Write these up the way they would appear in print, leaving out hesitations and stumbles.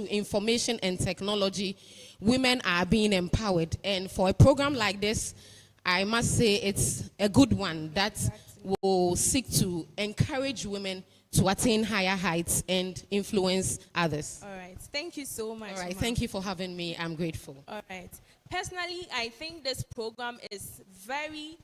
information and technology, women are being empowered. And for a program like this, I must say it's a good one that will seek to encourage women to attain higher heights and influence others. All right. Thank you so much. All right. Thank you for having me. I'm grateful. All right. Personally, I think this program is very,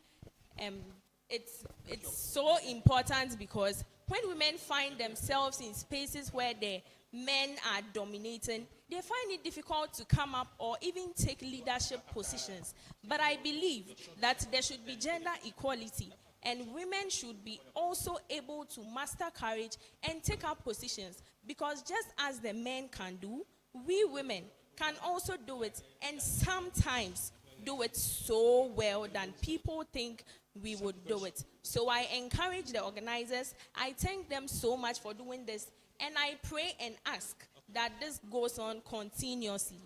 it's so important because when women find themselves in spaces where the men are dominating, they find it difficult to come up or even take leadership positions. But I believe that there should be gender equality, and women should be also able to master courage and take up positions, because just as the men can do, we women can also do it, and sometimes do it so well than people think we would do it. So I encourage the organizers. I thank them so much for doing this, and I pray and ask that this goes on continuously.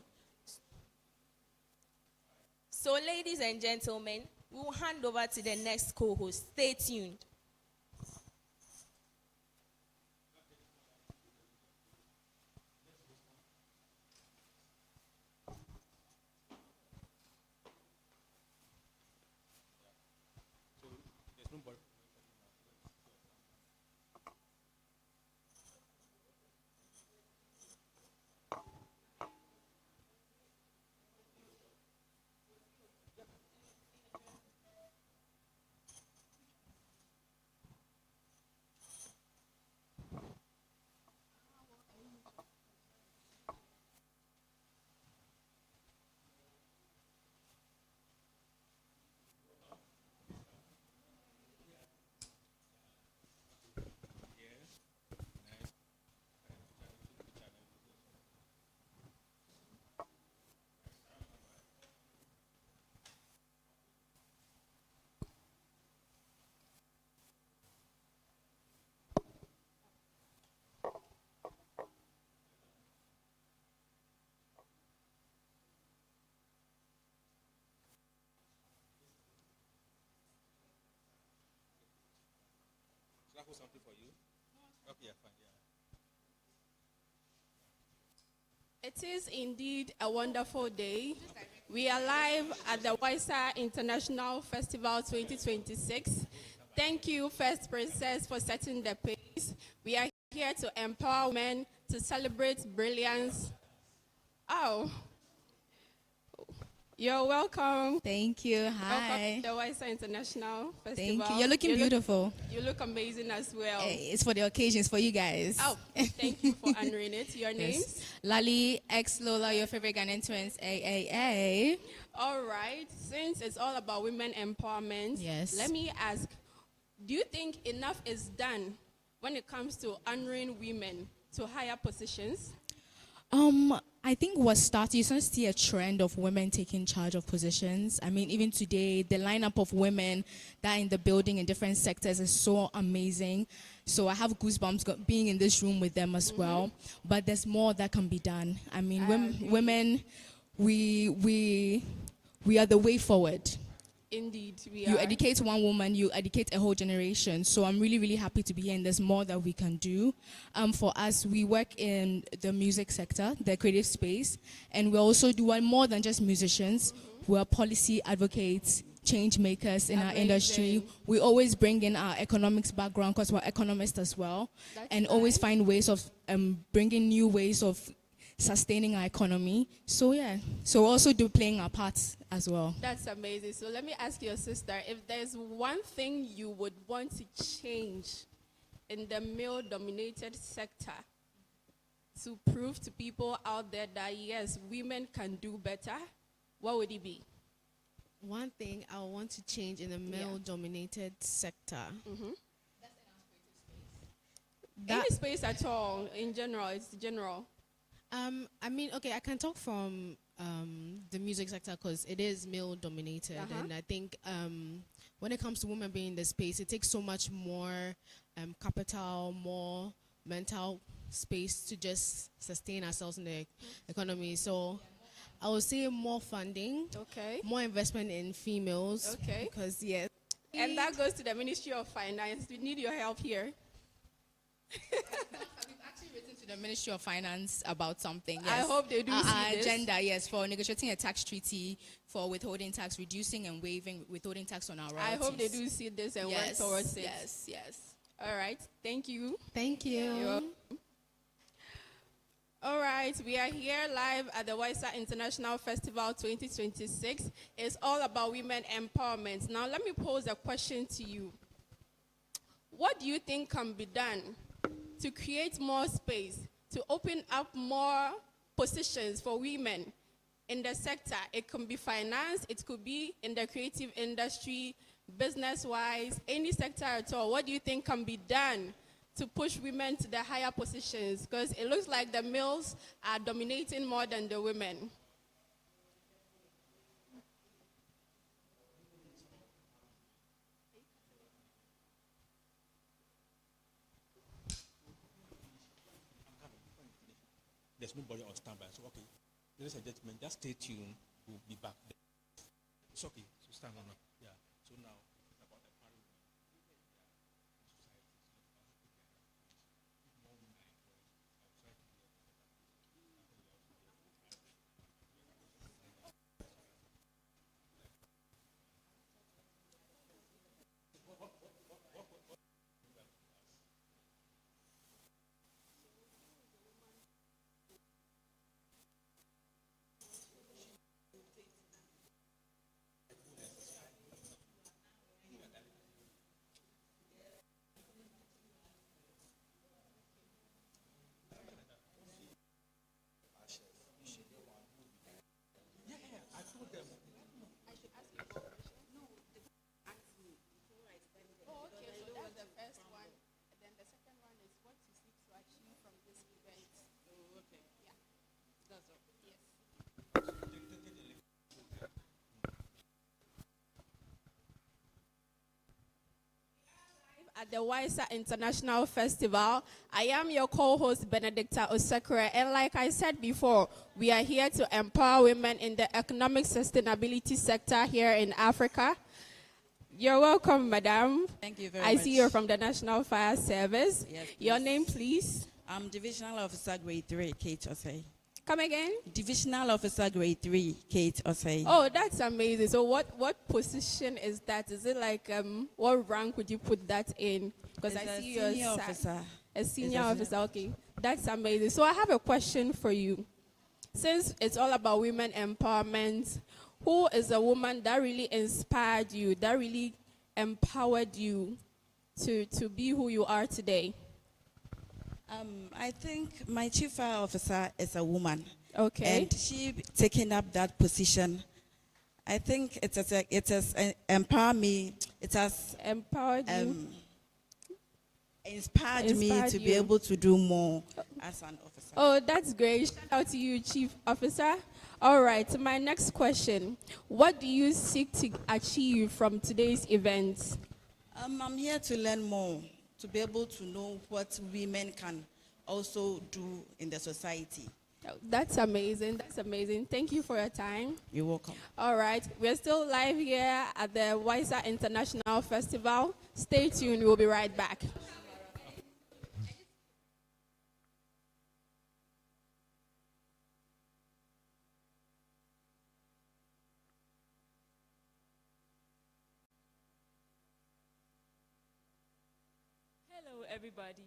So ladies and gentlemen, we'll hand over to the next co-host. Stay tuned. Should I hold something for you? Okay, fine, yeah. It is indeed a wonderful day. We are live at the Waisa International Festival 2026. Thank you, First Princess, for setting the pace. We are here to empower women to celebrate brilliance. Oh, you're welcome. Thank you. Welcome Hi. to the Waisa International Festival. Thank you. You're looking beautiful. You look amazing as well. Hey, it's for the occasions for you guys. Oh, thank you for honoring it. Your name? Yes. Lali, ex Lola, your favorite Ghanaian twins, AAA. All right. Since it's all about women empowerment, Yes. let me ask, do you think enough is done when it comes to honoring women to higher positions? I think what started, you start to see a trend of women taking charge of positions. I mean, even today, the lineup of women that are in the building in different sectors is so amazing. So I have goosebumps being in this room with them as well. But there's more that can be done. I mean, women, we are the way forward. Indeed, we You are. educate one woman, you educate a whole generation. So I'm really, really happy to be here, and there's more that we can do. For us, we work in the music sector, the creative space, and we also do more than just musicians. We are policy advocates, change makers in our industry. We always bring in our economics background because we're economists as well, and always find ways of bringing new ways of sustaining our economy. So yeah, so we also do playing our parts as well. That's amazing. So let me ask your sister, if there's one thing you would want to change in the male-dominated sector to prove to people out there that yes, women can do better, what would it be? One thing I want to change in the male-dominated sector. Any space at all, in general, it's general. I mean, okay, I can talk from the music sector because it is male-dominated, and I think when it comes to women being in the space, it takes so much more capital, more mental space to just sustain ourselves in the economy. So I would say more funding, more investment in females, because yes. And that goes to the Ministry of Finance. We need your help here. We've actually written to to the Ministry of Finance about something. I Yes. hope they do see Our this. agenda, yes, for negotiating a tax treaty for withholding tax, reducing and waiving withholding tax on our royalties. I hope they do see this and work Yes, towards it. yes, yes. All right. Thank you. Thank you. You're welcome. All right, we are here live at the WISA International Festival 2026. It's all about women empowerment. Now, let me pose a question to you. What do you think can be done to create more space, to open up more positions for women in the sector? It can be finance, it could be in the creative industry, business-wise, any sector at all. What do you think can be done to push women to the higher positions? Because it looks like the males are dominating more than the women. There's nobody on standby. So, okay, ladies and gentlemen, just stay tuned. We'll be back. It's okay. So stand on up. Yeah. So now, about the parity. At the WISA International Festival, I am your co-host, Benedicta Osekere, and like I said before, we are here to empower women in the economic sustainability sector here in Africa. You're welcome, madam. Thank you very much. I see you're from the National Fire Service. Yes, Your please. name, please? I'm Divisional Officer Grade 3, Kate Osei. Come again? Divisional Officer Grade 3, Kate Osei. Oh, that's amazing. So what position is that? Is it like, what rank would you put that in? Because I It's a see you're senior officer. a senior It's a officer. Okay, that's amazing. So I have a question for you. Since it's all about women empowerment, who is a woman that really inspired you, that really empowered you to be who you are today? I think my chief fire officer is a woman. Okay. And she taking up that position. I think it has empowered me. It has Empowered you. inspired me Inspired to be you. able to do more as an officer. Oh, that's great. Shout out to you, Chief Officer. All right, so my next question. What do you seek to achieve from today's event? I'm here to learn more, to be able to know what women can also do in the society. Oh, that's amazing. That's amazing. Thank you for your time. You're welcome. All right, we're still live here at the WISA International Festival. Stay tuned. We'll be right back. Hello, everybody.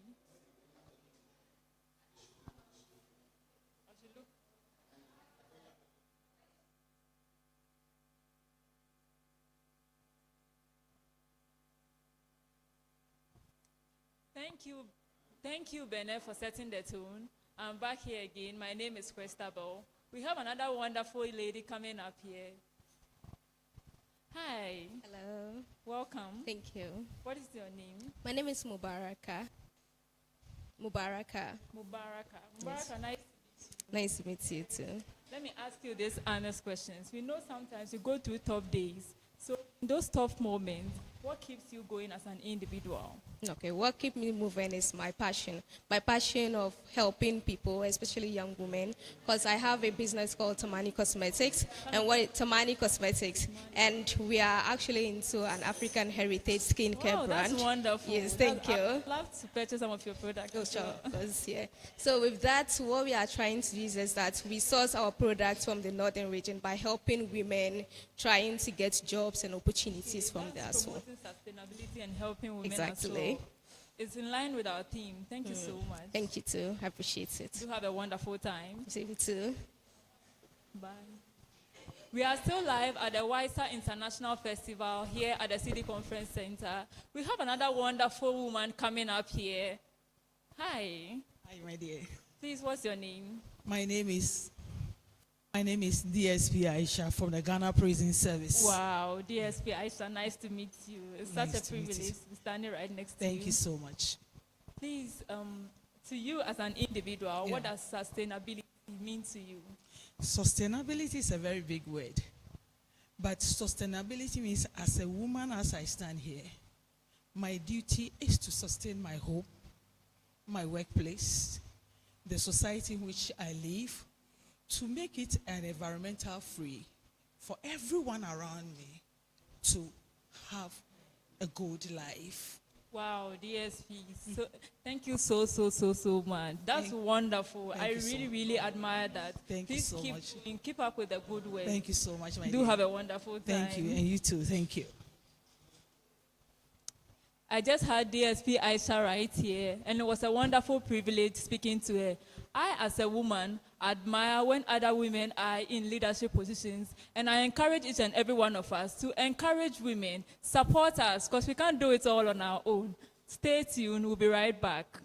Thank you, Bene, for setting the tone. I'm back here again. My name is Christabel. We have another wonderful lady coming up here. Hi. Hello. Welcome. Thank you. What is your name? My name is Mubaraka. Mubaraka. Mubaraka. Yes. Mubaraka, nice. Nice to meet you too. Let me ask you these honest questions. We know sometimes you go through tough days. So in those tough moments, what keeps you going as an individual? Okay, what keep me moving is my passion. My passion of helping people, especially young women, because I have a business called Tamani Cosmetics, and what Tamani Cosmetics, and we are actually into an African heritage skincare Wow, brand. that's wonderful. Yes, thank you. I'd love to purchase some of your products. Oh, as sure, well. because yeah. So with that, what we are trying to do is that we source our products from the northern region by helping women trying to get jobs and opportunities from there as well. Promoting sustainability and helping women Exactly. as well. It's in line with our theme. Thank you so much. Thank you too. I appreciate it. Do have a wonderful time. See you too. Bye. We are still live at the WWOMEN International Festival here at the City Conference Center. We have another wonderful woman coming up here. Hi. Hi, my dear. Please, what's your name? My name is DSP Aisha from the Ghana Prison Service. Wow, DSP Aisha, nice to meet you. It's Nice such a to meet you. privilege to be standing right next to you. Thank you so much. Please, to you as an individual, what Yeah. does sustainability mean to you? Sustainability is a very big word. But sustainability means as a woman, as I stand here, my duty is to sustain my home, my workplace, the society in which I live, to make it an environmental free for everyone around me to have a good life. Wow, DSP. So, thank you so much. That's wonderful. thank I you so really, much. really admire that. Thank you Please so keep, much. keep up with the good work. Thank you so much, my Do dear. have a wonderful time. Thank you, and you too. Thank you. I just had DSP Aisha right here, and it was a wonderful privilege speaking to her. I, as a woman, admire when other women are in leadership positions, and I encourage each and every one of us to encourage women, support us, because we can't do it all on our own. Stay tuned, we'll be right back.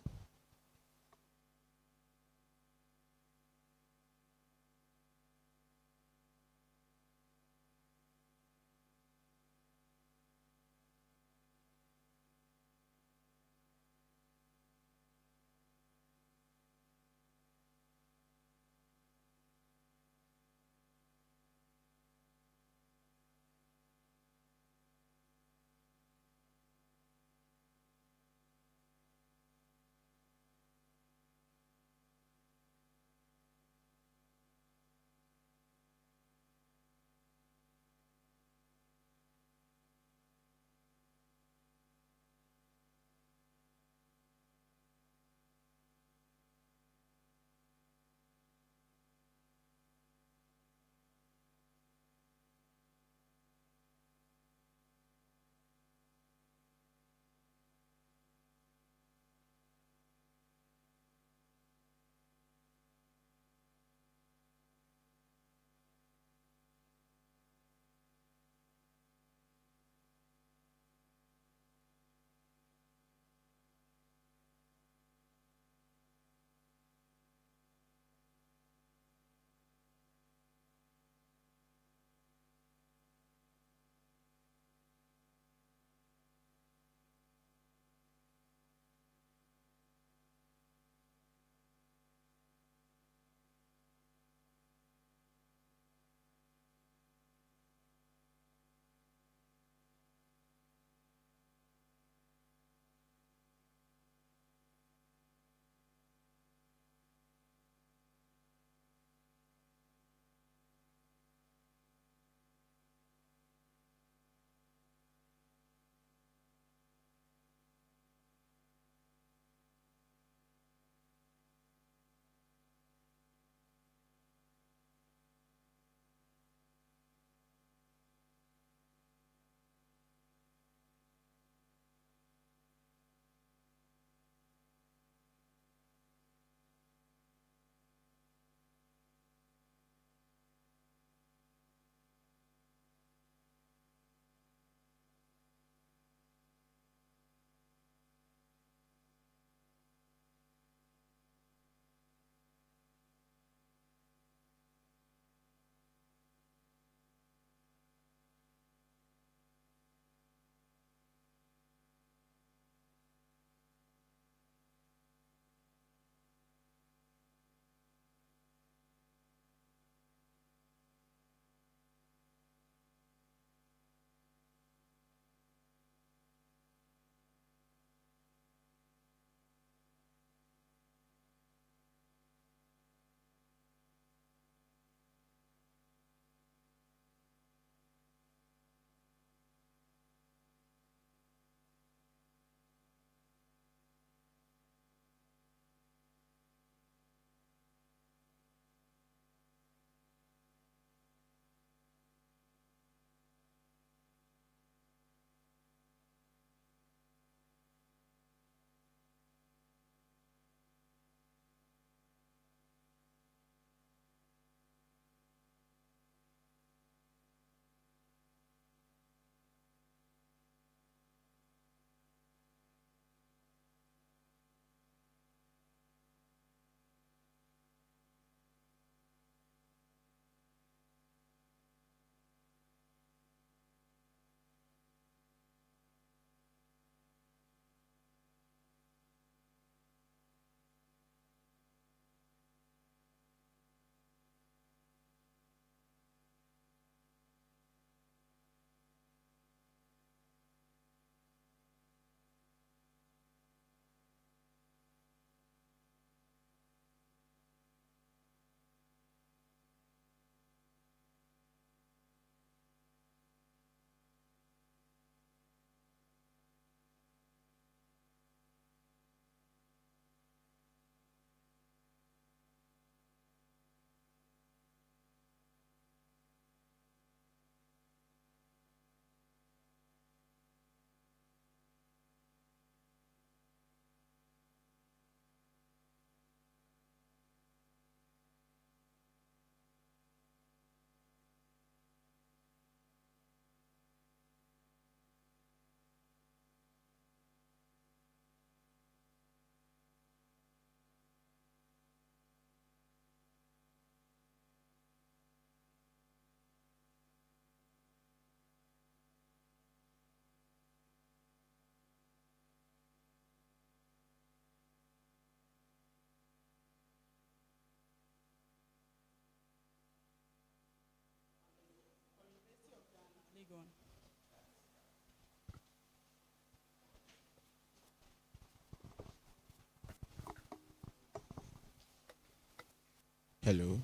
Hello.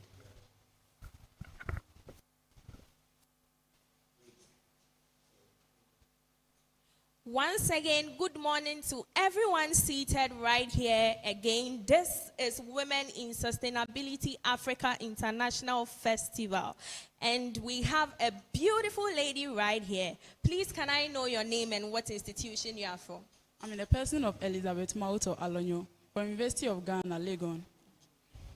Once again, good morning to everyone seated right here. Again, this is Women in Sustainability Africa International Festival. And we have a beautiful lady right here. Please, can I know your name and what institution you are from? I'm in the person of Elizabeth Mauto Alonyo from University of Ghana, Legon.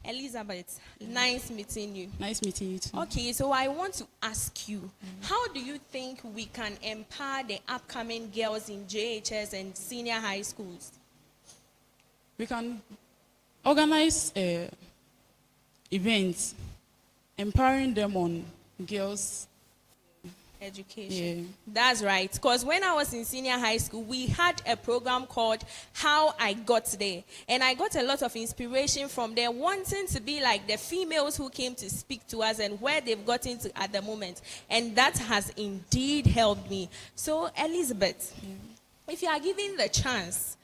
Elizabeth, nice meeting you. Nice meeting you too. Okay, so I want to ask you, how do you think we can empower the upcoming girls in JHS and senior high schools? We can organize events empowering them on girls' education. Yeah. That's right. Because when I was in senior high school, we had a program called How I Got There. And I got a lot of inspiration from there, wanting to be like the females who came to speak to us and where they've gotten to at the moment. And that has indeed helped me. So, Elizabeth, if you are given the chance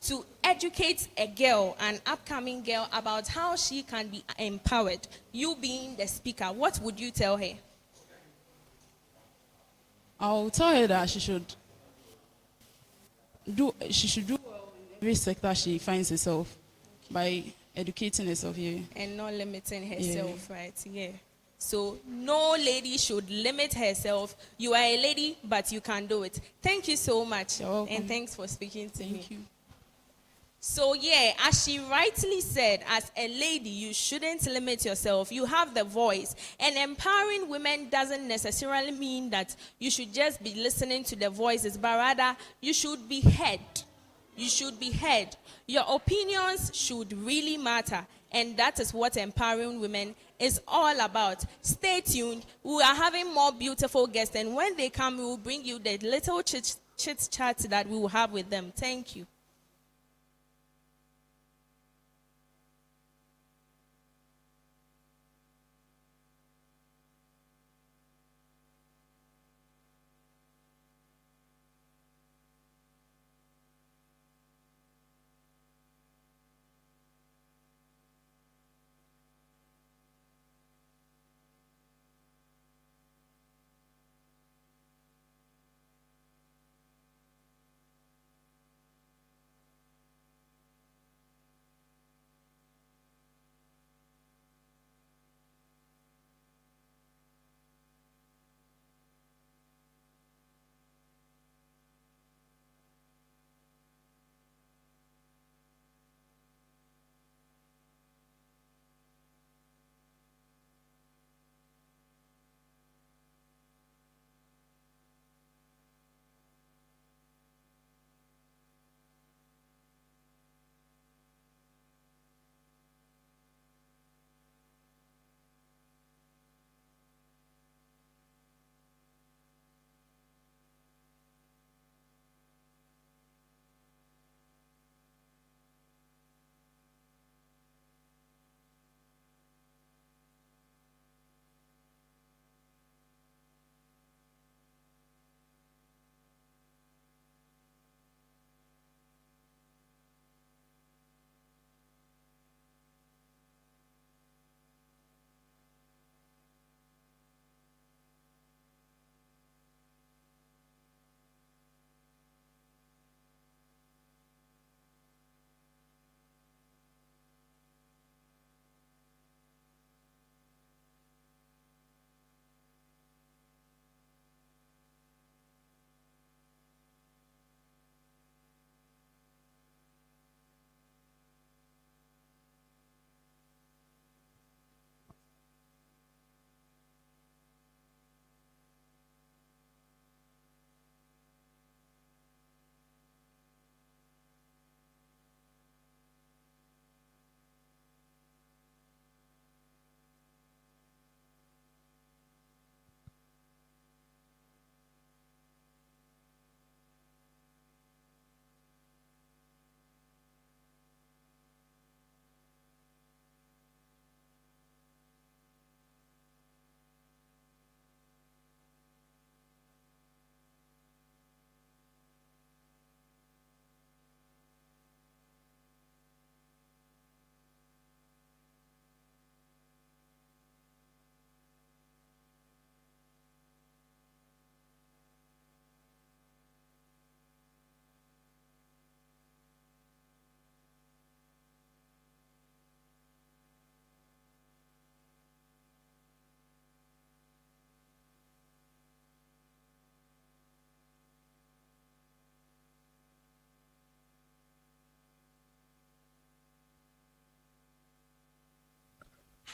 to educate a girl, an upcoming girl, about how she can be empowered, you being the speaker, what would you tell her? I'll tell her that she should do well in every sector she finds herself by educating herself here. And not limiting herself, right? Yeah. So no lady should limit herself. You are a lady, but you can do it. Thank you so much. You're welcome. And thanks for speaking to me. Thank you. So yeah, as she rightly said, as a lady, you shouldn't limit yourself. You have the voice. And empowering women doesn't necessarily mean that you should just be listening to the voices, but rather you should be heard. You should be heard. Your opinions should really matter. And that is what empowering women is all about. Stay tuned. We are having more beautiful guests. And when they come, we will bring you the little chit-chat that we will have with them. Thank you.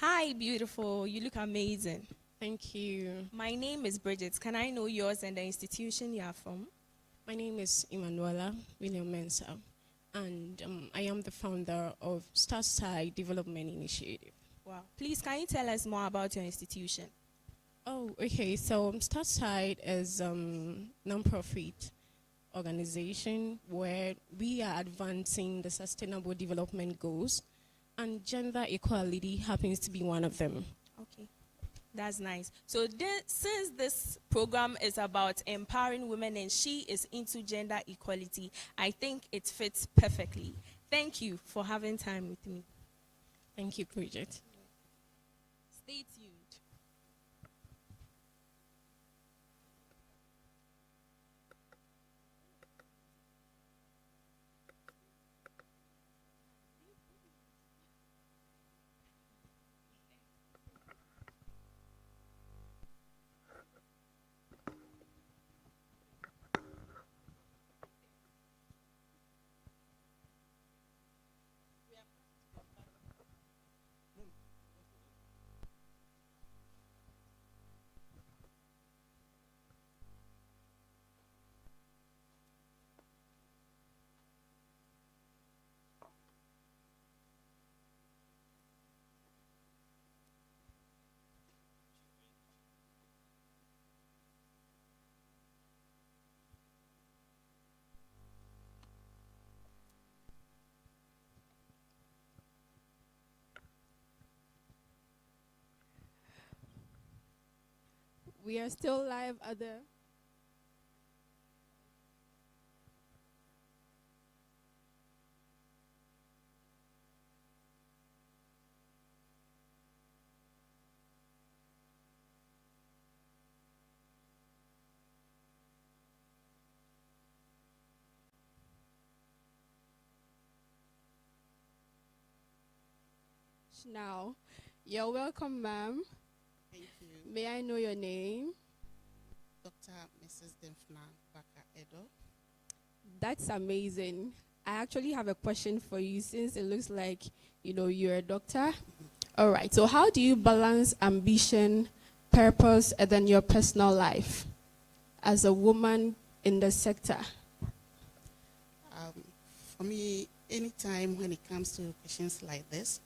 Hi, beautiful. You look amazing. Thank you. My name is Bridget. Can I know yours and the institution you are from? My name is Emanuela William Mensah, and I am the founder of Starside Development Initiative. Wow. Please, can you tell us more about your institution? Oh, okay. So Starside is non-profit organization where we are advancing the sustainable development goals, and gender equality happens to be one of them. Okay. That's nice. So since this program is about empowering women and she is into gender equality, I think it fits perfectly. Thank you for having time with me. Thank you, Bridget. Stay tuned. We are still live at the now. You're welcome, ma'am. Thank you. May I know your name? Dr. Mrs. Dimfna Baka Edo. That's amazing. I actually have a question for you since it looks like, you're a doctor. All right. So how do you balance ambition, purpose, and then your personal life as a woman in the sector? For me, anytime when it comes to questions like this,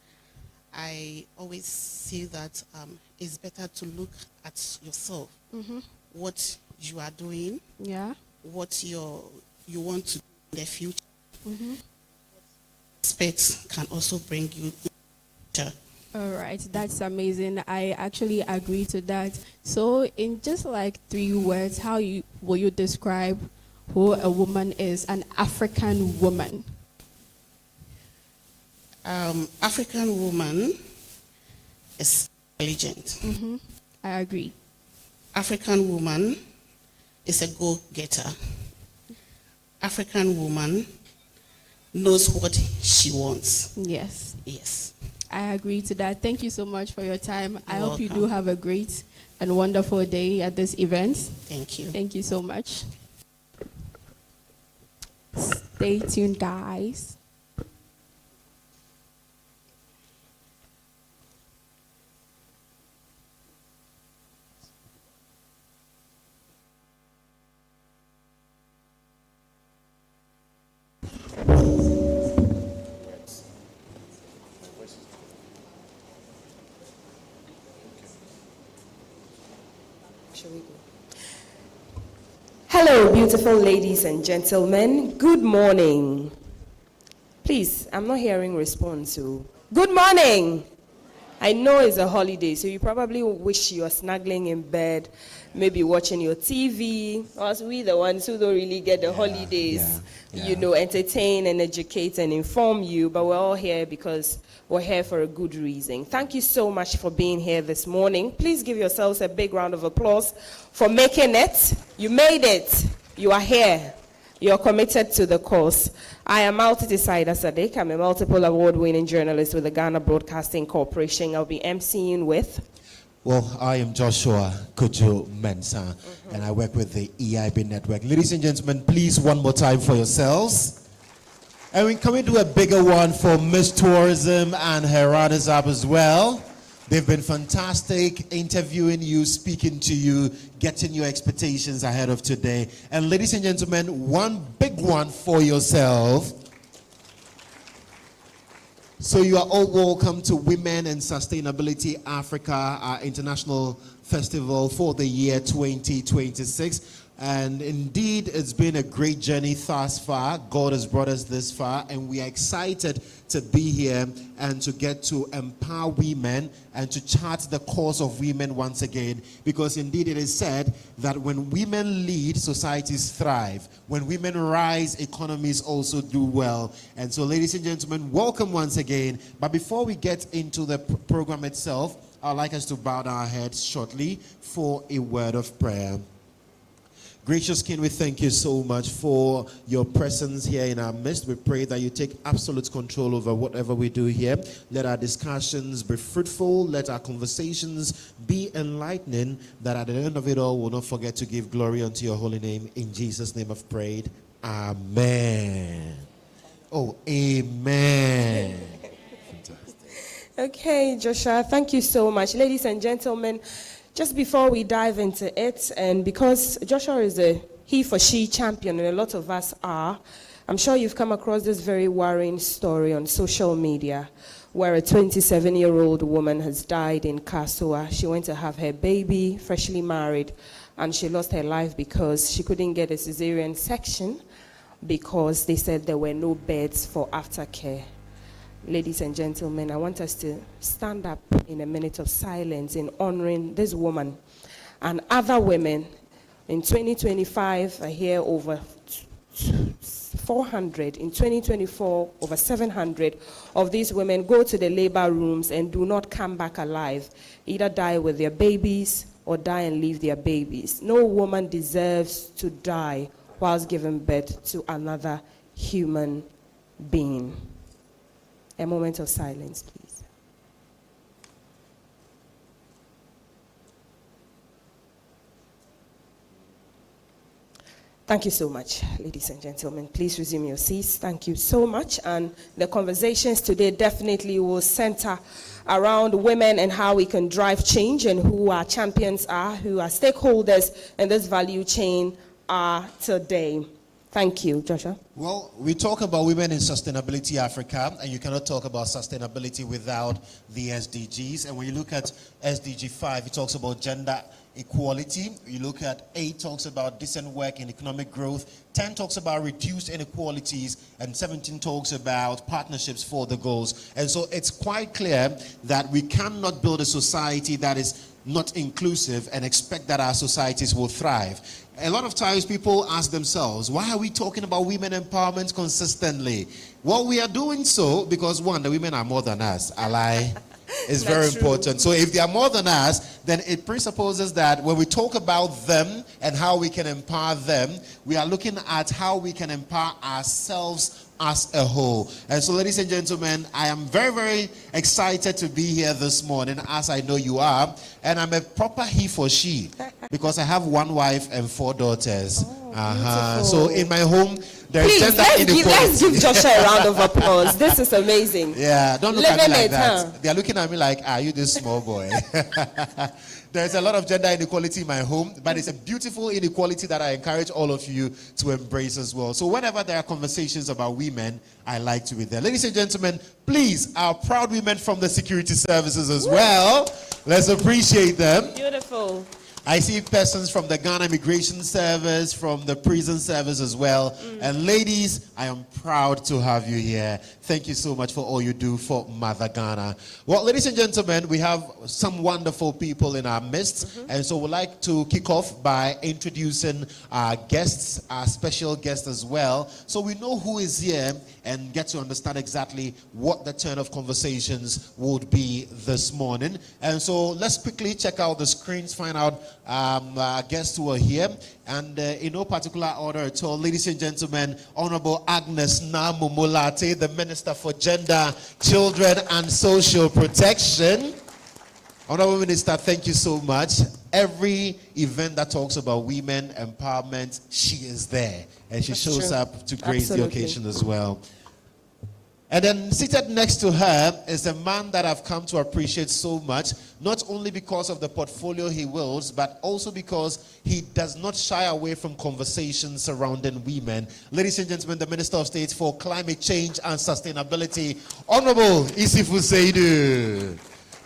I always see that it's better to look at yourself, what you are doing, Yeah. what you want to do in the future. Aspects can also bring you future. All right, that's amazing. I actually agree to that. So in just like 3 words, will you describe who a woman is, an African woman? African woman is intelligent. I agree. African woman is a go-getter. African woman knows what she wants. Yes. Yes. I agree to that. Thank you so much for your time. I You're hope you welcome. do have a great and wonderful day at this event. Thank you. Thank you so much. Stay tuned, guys. Hello, beautiful ladies and gentlemen. Good morning. Please, I'm not hearing response. So, good morning. I know it's a holiday, so you probably wish you were snuggling in bed, maybe watching your TV. Us, we the ones who don't really get the holidays, entertain and educate and inform you, but we're all here because we're here for a good reason. Thank you so much for being here this morning. Please give yourselves a big round of applause for making it. You made it. You are here. You're committed to the cause. I am Multi-Decider Sadiq. I'm a multiple award-winning journalist with the Ghana Broadcasting Corporation. I'll be emceeing with... Well, I am Joshua Kojo Mensah, and I work with the EIB network. Ladies and gentlemen, please one more time for yourselves. And can we do a bigger one for Miss Tourism and her runners-up as well? They've been fantastic interviewing you, speaking to you, getting your expectations ahead of today. And ladies and gentlemen, one big one for yourself. So you are all welcome to Women in Sustainability Africa, our international festival for the year 2026. And indeed, it's been a great journey thus far. God has brought us this far, and we are excited to be here and to get to empower women and to chart the course of women once again. Because indeed, it is said that when women lead, societies thrive. When women rise, economies also do well. And so, ladies and gentlemen, welcome once again. But before we get into the program itself, I'd like us to bow down our heads shortly for a word of prayer. Gracious King, we thank you so much for your presence here in our midst. We pray that you take absolute control over whatever we do here. Let our discussions be fruitful. Let our conversations be enlightening, that at the end of it all, we'll not forget to give glory unto your holy name. In Jesus' name I've prayed. Amen. Oh, amen. Okay, Joshua, thank you so much. Ladies and gentlemen, just before we dive into it, and because Joshua is a he for she champion, and a lot of us are, I'm sure you've come across this very worrying story on social media where a 27-year-old woman has died in Kasua. She went to have her baby, freshly married, and she lost her life because she couldn't get a cesarean section because they said there were no beds for aftercare. Ladies and gentlemen, I want us to stand up in a minute of silence in honoring this woman and other women. In 2025, I hear over 400. In 2024, over 700 of these women go to the labor rooms and do not come back alive. Either die with their babies or die and leave their babies. No woman deserves to die whilst giving birth to another human being. A moment of silence, please. Thank you so much, ladies and gentlemen. Please resume your seats. Thank you so much. And the conversations today definitely will center around women and how we can drive change and who our champions are, who our stakeholders in this value chain are today. Thank you, Joshua. Well, we talk about Women in Sustainability Africa, and you cannot talk about sustainability without the SDGs. And when you look at SDG 5, it talks about gender equality. You look at 8, talks about decent work and economic growth. 10 talks about reduced inequalities, and 17 talks about partnerships for the goals. And so it's quite clear that we cannot build a society that is not inclusive and expect that our societies will thrive. A lot of times people ask themselves, why are we talking about women empowerment consistently? Well, we are doing so because, one, the women are more than us. Ally is very important. So if they are more than us, then it presupposes that when we talk about them and how we can empower them, we are looking at how we can empower ourselves as a whole. And so, ladies and gentlemen, I am very, very excited to be here this morning, as I know you are. And I'm a proper he for she because I have one wife and 4 daughters. So in my home, there's gender inequality. Let's give Joshua a round of applause. This is amazing. Yeah, don't look at me like that. They are looking at me like, are you this small boy? There's a lot of gender inequality in my home, but it's a beautiful inequality that I encourage all of you to embrace as well. So whenever there are conversations about women, I like to be there. Ladies and gentlemen, please, our proud women from the security services as well. Let's appreciate them. Beautiful. I see persons from the Ghana Immigration Service, from the prison service as well. And ladies, I am proud to have you here. Thank you so much for all you do for Mother Ghana. Well, ladies and gentlemen, we have some wonderful people in our midst. And so we'd like to kick off by introducing our guests, our special guests as well. So we know who is here and get to understand exactly what the turn of conversations would be this morning. And so let's quickly check out the screens, find out our guests who are here. And in no particular order at all, ladies and gentlemen, Honorable Agnes Namumulate, the Minister for Gender, Children and Social Protection. Honorable Minister, thank you so much. Every event that talks about women empowerment, she is there. And she shows up to grace the occasion as well. And then seated next to her is a man that I've come to appreciate so much, not only because of the portfolio he wields, but also because he does not shy away from conversations surrounding women. Ladies and gentlemen, the Minister of State for Climate Change and Sustainability, Honorable Isifu Seidu.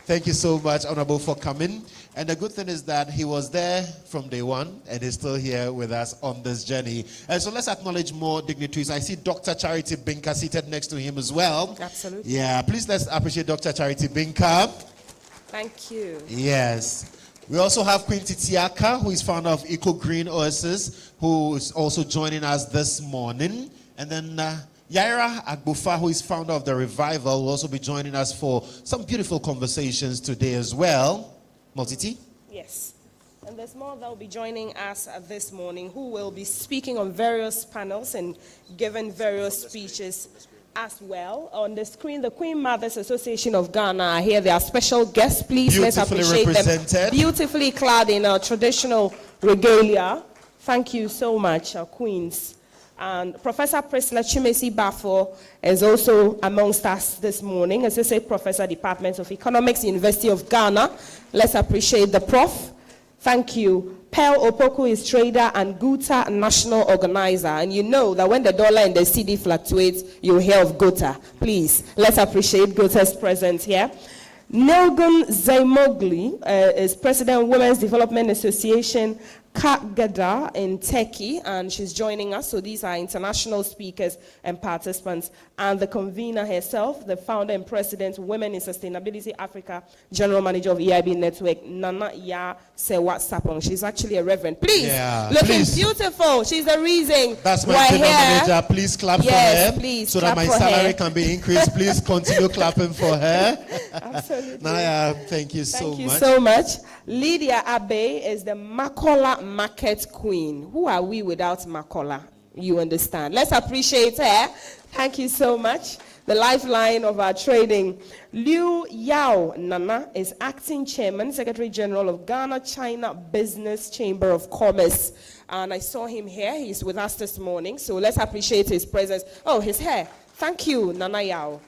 Thank you so much, Honorable, for coming. And the good thing is that he was there from day one and is still here with us on this journey. And so let's acknowledge more dignitaries. I see Dr. Charity Binka seated next to him as well. Absolutely. Yeah, please let's appreciate Dr. Charity Binka. Thank you. Yes. We also have Queen Titiaka, who is founder of Eco Green Oasis, who is also joining us this morning. And then Yaira Agbufa, who is founder of The Revival, will also be joining us for some beautiful conversations today as well. Multiti? Yes. And there's more that will be joining us this morning who will be speaking on various panels and giving various speeches as well. On the screen, the Queen Mothers Association of Ghana are here. They are special guests. Please let's appreciate them. Beautifully clad in our traditional regalia. Thank you so much, our queens. And Professor Priscilla Chimesi Bafo is also amongst us this morning, Associate Professor, Department of Economics, University of Ghana. Let's appreciate the prof. Thank you. Pearl Opoku is trader and Guta national organizer. And you know that when the dollar and the CD fluctuates, you hear of Guta. Please, let's appreciate Guta's presence here. Nilgun Zaimogli is President Women's Development Association, Kagada in Turkey, and she's joining us. So these are international speakers and participants. And the convener herself, the founder and president, Women in Sustainability Africa, General Manager of EIB Network, Nana Ya Sewa Sapong. She's actually a reverend. Please, looking beautiful. She's the reason that's my we're general here. manager. Please clap for her, please, so that my salary can be increased. Please continue clapping for her. Absolutely. Naya, thank you so much. Thank you so much. Lydia Abe is the Makola Market Queen. Who are we without Makola? You understand. Let's appreciate her. Thank you so much. The lifeline of our trading. Liu Yao Nana is acting chairman, Secretary General of Ghana China Business Chamber of Commerce. And I saw him here. He's with us this morning. So let's appreciate his presence. Oh, his hair. Thank you, Nana Yao.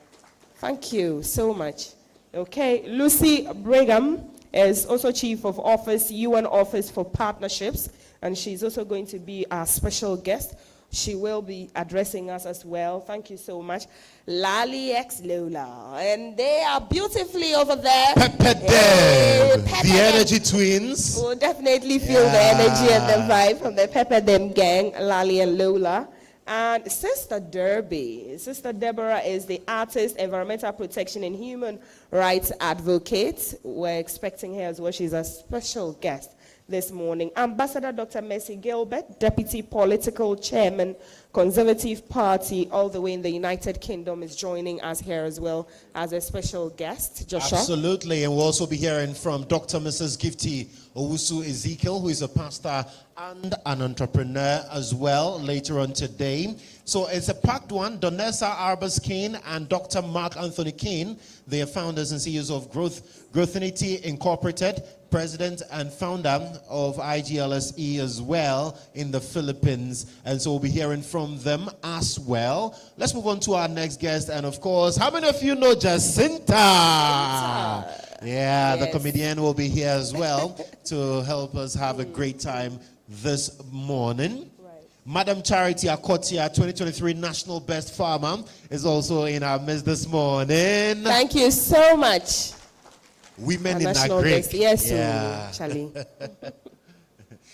Thank you so much. Okay. Lucy Brigham is also Chief of Office, UN Office for Partnerships, and she's also going to be our special guest. She will be addressing us as well. Thank you so much. Lali X Lola, and they are beautifully over there. The Energy Twins. We'll definitely feel the energy and the vibe from the Pepper Them gang, Lali and Lola. And Sister Derby. Sister Deborah is the artist, environmental protection and human rights advocate. We're expecting her as well. She's a special guest this morning. Ambassador Dr. Mercy Gilbert, Deputy Political Chairman, Conservative Party, all the way in the United Kingdom, is joining us here as well as a special guest. Joshua? Absolutely, and we'll also be hearing from Dr. Mrs. Gifty Owusu Ezekiel, who is a pastor and an entrepreneur as well, later on today. So it's a packed one. Donessa Arbus Kane and Dr. Mark Anthony Kane, they are founders and CEOs of Growthinity Incorporated, president and founder of IGLSE as well in the Philippines. And so we'll be hearing from them as well. Let's move on to our next guest. And of course, how many of you know Jacinta? Yeah, the comedian will be here as well to help us have a great time this morning. Madam Charity Akotia, 2023 National Best Farmer, is also in our midst this morning. Thank you so much. Women in Agric. Yes, yeah. Charlie.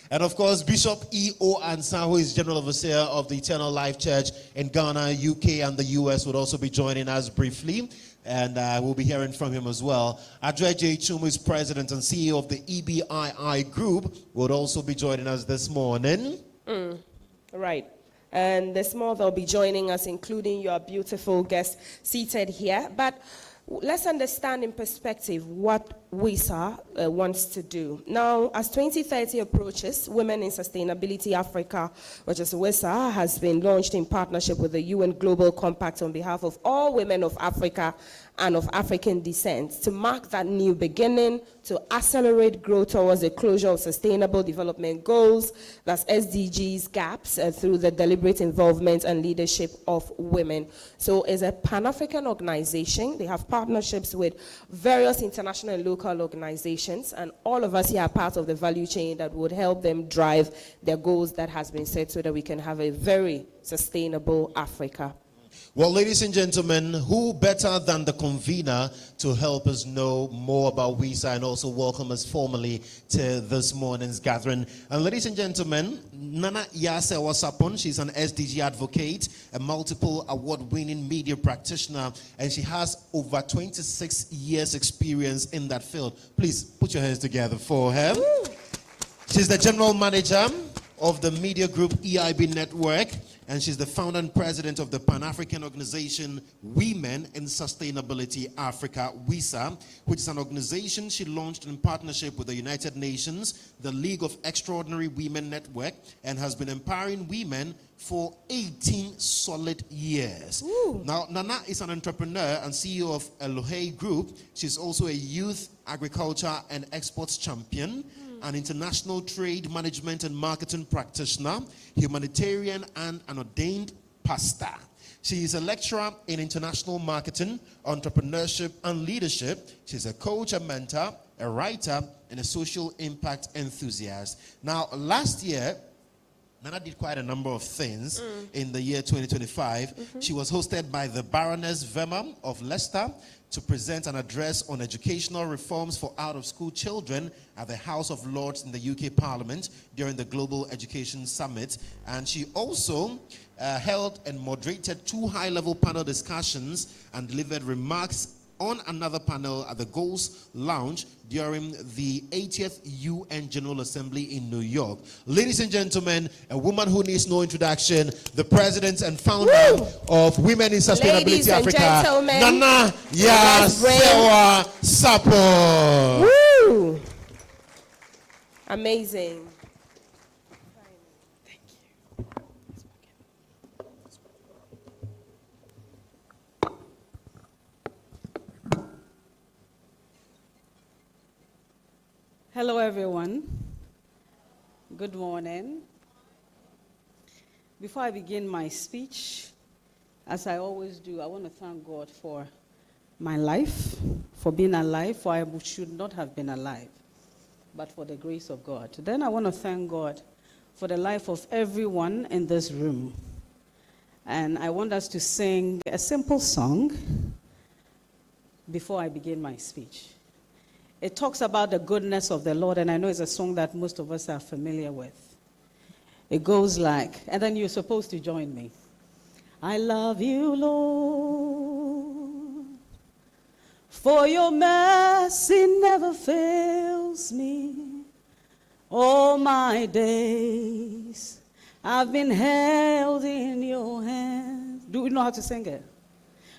And of course, Bishop E.O. Ansa, who is General Overseer of the Eternal Life Church in Ghana, UK, and the US, would also be joining us briefly. And we'll be hearing from him as well. Adre J. Chum, who is President and CEO of the EBII Group, would also be joining us this morning. Right. And there's more that will be joining us, including your beautiful guests seated here. But let's understand in perspective what WISA wants to do. Now, as 2030 approaches, Women in Sustainability Africa, which is WISA, has been launched in partnership with the UN Global Compact on behalf of all women of Africa and of African descent to mark that new beginning, to accelerate growth towards the closure of sustainable development goals, that's SDGs gaps, through the deliberate involvement and leadership of women. So it's a Pan-African organization. They have partnerships with various international and local organizations, and all of us here are part of the value chain that would help them drive their goals that has been set so that we can have a very sustainable Africa. Well, ladies and gentlemen, who better than the convener to help us know more about WISA and also welcome us formally to this morning's gathering. And ladies and gentlemen, Nana Yase Wasapon, she's an SDG advocate, a multiple award-winning media practitioner, and she has over 26 years experience in that field. Please put your hands together for her. Woo! She's the general manager of the media group EIB Network, and she's the founder and president of the Pan-African organization Women in Sustainability Africa, WISA, which is an organization she launched in partnership with the United Nations, the League of Extraordinary Women Network, and has been empowering women for 18 solid years. Ooh. Now, Nana is an entrepreneur and CEO of Elohei Group. She's also a youth agriculture and exports champion, an international trade management and marketing practitioner, humanitarian, and an ordained pastor. She is a lecturer in international marketing, entrepreneurship, and leadership. She's a coach, a mentor, a writer, and a social impact enthusiast. Now, last year, Nana did quite a number of things in the year 2025. She was hosted by the Baroness Verma of Leicester to present an address on educational reforms for out-of-school children at the House of Lords in the UK Parliament during the Global Education Summit. And she also held and moderated 2 high-level panel discussions and delivered remarks on another panel at the Goals Lounge during the 80th UN General Assembly in New York. Ladies and gentlemen, a woman who needs no introduction, the president and founder of Women in Sustainability Ladies Africa, and gentlemen, Nana Yasewa Sapon. Woo! Amazing. Hello, everyone. Good morning. Before I begin my speech, as I always do, I want to thank God for my life, for being alive, for I should not have been alive, but for the grace of God. Then I want to thank God for the life of everyone in this room. And I want us to sing a simple song before I begin my speech. It talks about the goodness of the Lord, and I know it's a song that most of us are familiar with. It goes like, and then you're supposed to join me. I love you, Lord, for your mercy never fails me. All my days I've been held in your hands. Do we know how to sing it?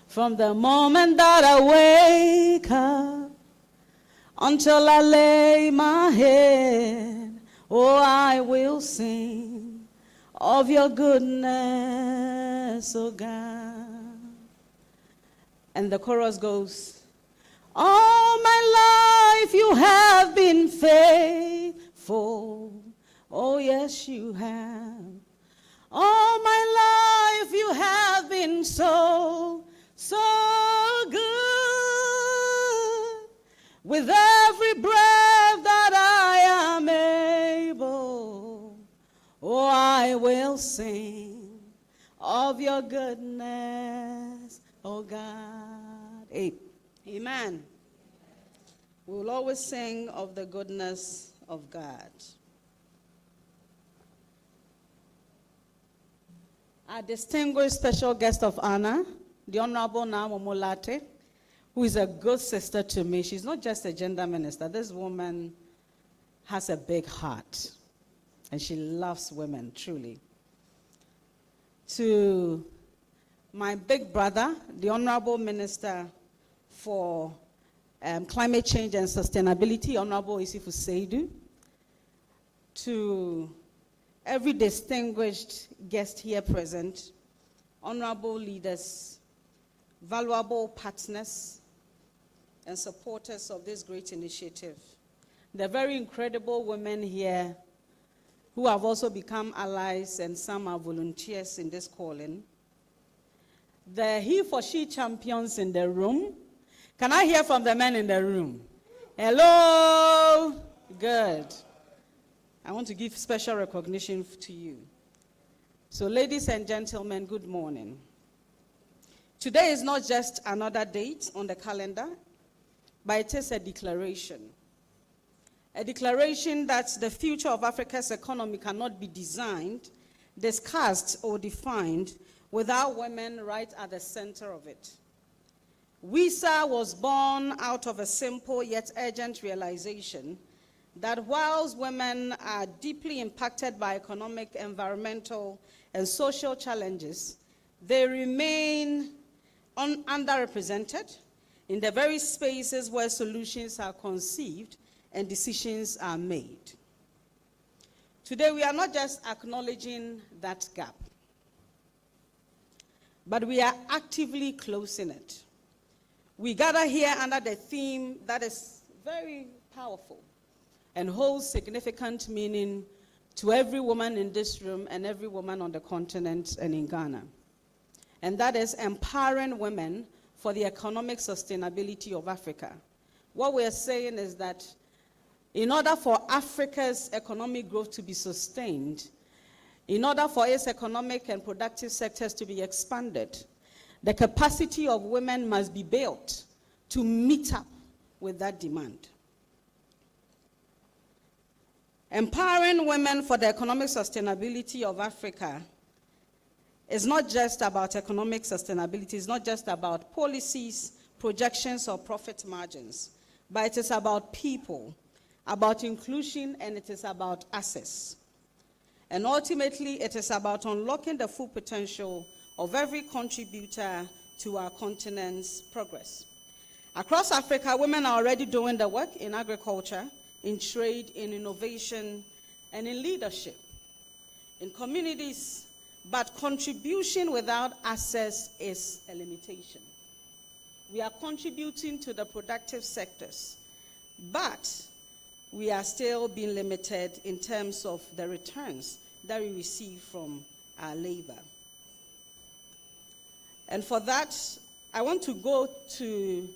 From the moment that I wake up until I lay my head, oh, I will sing of your goodness, oh God. And the chorus goes, all my life you have been faithful, oh yes you have. All my life you have been so, so good. With every breath that I am able, oh, I will sing of your goodness, oh God. Amen. We will always sing of the goodness of God. Our distinguished special guest of honor, the Honorable Naomi Molate, who is a good sister to me. She's not just a gender minister. This woman has a big heart, and she loves women, truly. To my big brother, the Honorable Minister for Climate Change and Sustainability, Honorable Isifu Seidu, to every distinguished guest here present, honorable leaders, valuable partners, and supporters of this great initiative, the very incredible women here who have also become allies and some are volunteers in this calling, the he for she champions in the room. Can I hear from the men in the room? Hello? Good. I want to give special recognition to you. So, ladies and gentlemen, good morning. Today is not just another date on the calendar, but it is a declaration. A declaration that the future of Africa's economy cannot be designed, discussed, or defined without women right at the center of it. WISA was born out of a simple yet urgent realization that whilst women are deeply impacted by economic, environmental, and social challenges, they remain underrepresented in the very spaces where solutions are conceived and decisions are made. Today, we are not just acknowledging that gap, but we are actively closing it. We gather here under the theme that is very powerful and holds significant meaning to every woman in this room and every woman on the continent and in Ghana. And that is empowering women for the economic sustainability of Africa. What we are saying is that in order for Africa's economic growth to be sustained, in order for its economic and productive sectors to be expanded, the capacity of women must be built to meet up with that demand. Empowering women for the economic sustainability of Africa is not just about economic sustainability, it's not just about policies, projections, or profit margins, but it is about people, about inclusion, and it is about access. And ultimately, it is about unlocking the full potential of every contributor to our continent's progress. Across Africa, women are already doing the work in agriculture, in trade, in innovation, and in leadership, in communities, but contribution without access is a limitation. We are contributing to the productive sectors, but we are still being limited in terms of the returns that we receive from our labor. And for that, I want to go to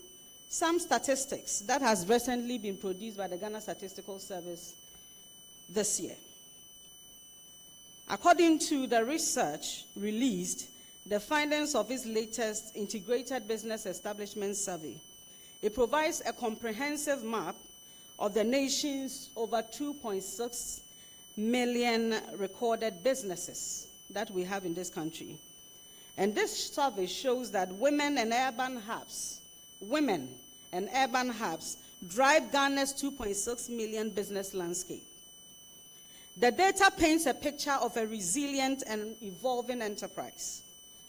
some statistics that has recently been produced by the Ghana Statistical Service this year. According to the research released, the findings of its latest Integrated Business Establishment Survey, it provides a comprehensive map of the nation's over 2.6 million recorded businesses that we have in this country. And this survey shows that women and urban hubs drive Ghana's 2.6 million business landscape. The data paints a picture of a resilient and evolving enterprise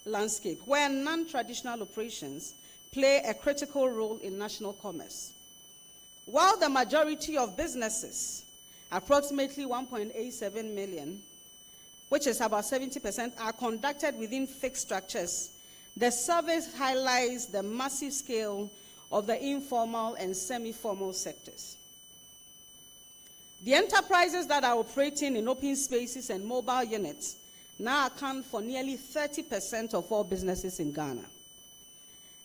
landscape where non-traditional operations play a critical role in national commerce. While the majority of businesses, approximately 1.87 million, which is about 70%, are conducted within fixed structures, the survey highlights the massive scale of the informal and semi-formal sectors. The enterprises that are operating in open spaces and mobile units now account for nearly 30% of all businesses in Ghana.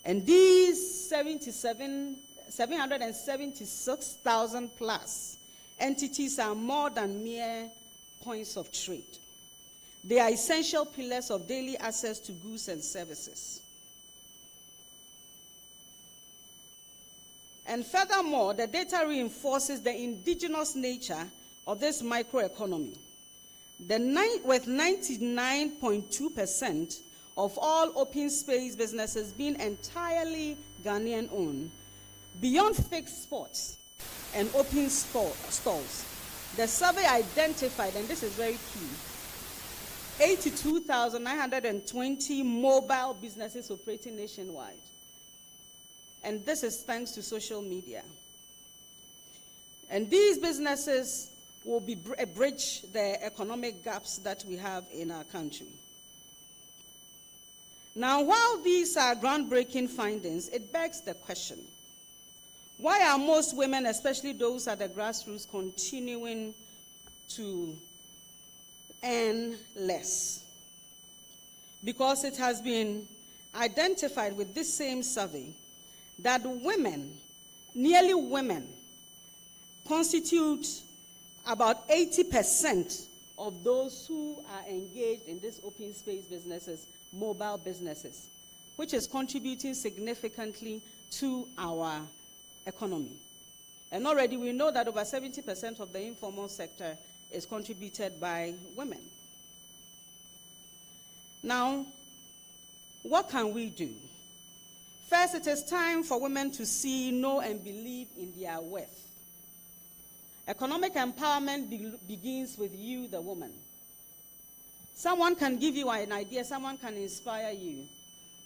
And these 776,000 plus entities are more than mere points of trade. They are essential pillars of daily access to goods and services. And furthermore, the data reinforces the indigenous nature of this microeconomy. With 99.2% of all open space businesses being entirely Ghanaian owned, beyond fixed spots and open stalls, the survey identified, and this is very key, 82,920 mobile businesses operating nationwide. And this is thanks to social media. And these businesses will bridge the economic gaps that we have in our country. Now, while these are groundbreaking findings, it begs the question, why are most women, especially those at the grassroots, continuing to earn less? Because it has been identified with this same survey that women, nearly women, constitute about 80% of those who are engaged in these open space businesses, mobile businesses, which is contributing significantly to our economy. And already we know that over 70% of the informal sector is contributed by women. Now, what can we do? First, it is time for women to see, know, and believe in their worth. Economic empowerment begins with you, the woman. Someone can give you an idea, someone can inspire you.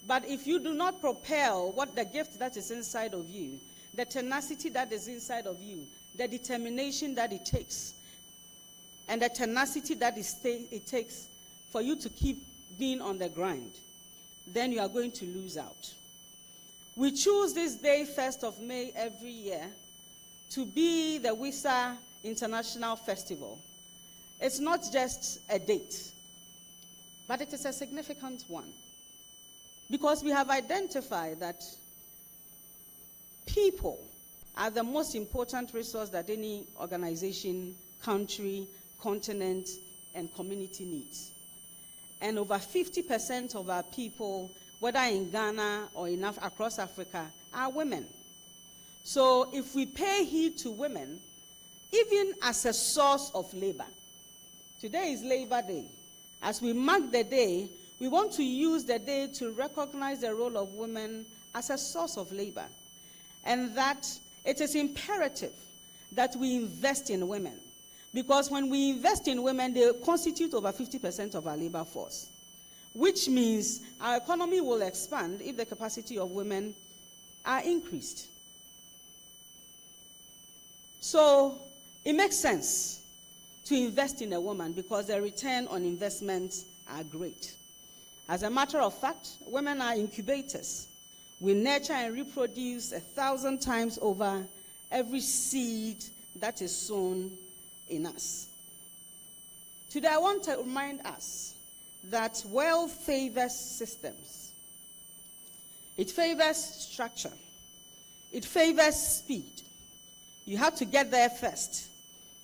But if you do not propel what the gift that is inside of you, the tenacity that is inside of you, the determination that it takes, and the tenacity that it takes for you to keep being on the grind, then you are going to lose out. We choose this day, 1st of May, every year, to be the WISA International Festival. It's not just a date, but it is a significant one. Because we have identified that people are the most important resource that any organization, country, continent, and community needs. And over 50% of our people, whether in Ghana or across Africa, are women. So if we pay heed to women, even as a source of labor, today is Labor Day. As we mark the day, we want to use the day to recognize the role of women as a source of labor, and that it is imperative that we invest in women. Because when we invest in women, they constitute over 50% of our labor force, which means our economy will expand if the capacity of women are increased. So it makes sense to invest in a woman because the return on investments are great. As a matter of fact, women are incubators. We nurture and reproduce 1,000 times over every seed that is sown in us. Today, I want to remind us that wealth favors systems. It favors structure. It favors speed. You have to get there first.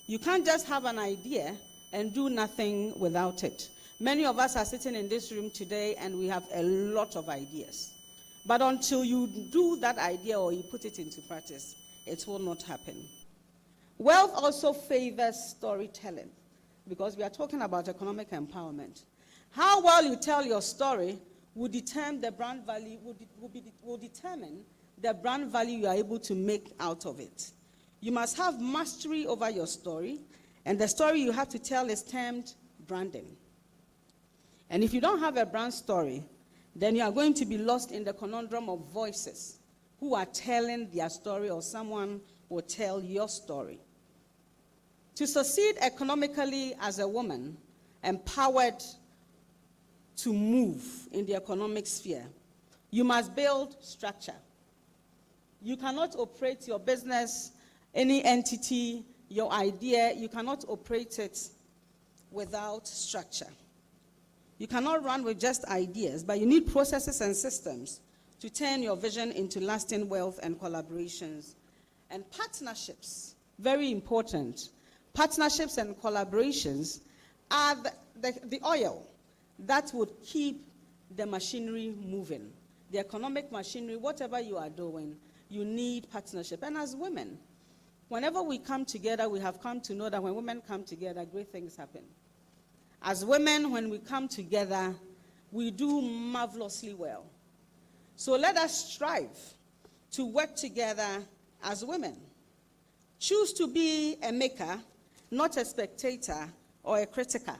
You can't just have an idea and do nothing without it. Many of us are sitting in this room today and we have a lot of ideas. But until you do that idea or you put it into practice, it will not happen. Wealth also favors storytelling, because we are talking about economic empowerment. How well you tell your story will determine the brand value, will determine the brand value you are able to make out of it. You must have mastery over your story, and the story you have to tell is termed branding. And if you don't have a brand story, then you are going to be lost in the conundrum of voices who are telling their story, or someone will tell your story. To succeed economically as a woman, empowered to move in the economic sphere, you must build structure. You cannot operate your business, any entity, your idea, you cannot operate it without structure. You cannot run with just ideas, but you need processes and systems to turn your vision into lasting wealth and collaborations. And partnerships, very important. Partnerships and collaborations are the oil that would keep the machinery moving. The economic machinery, whatever you are doing, you need partnership. And as women, whenever we come together, we have come to know that when women come together, great things happen. As women, when we come together, we do marvelously well. So let us strive to work together as women. Choose to be a maker, not a spectator or a critiker,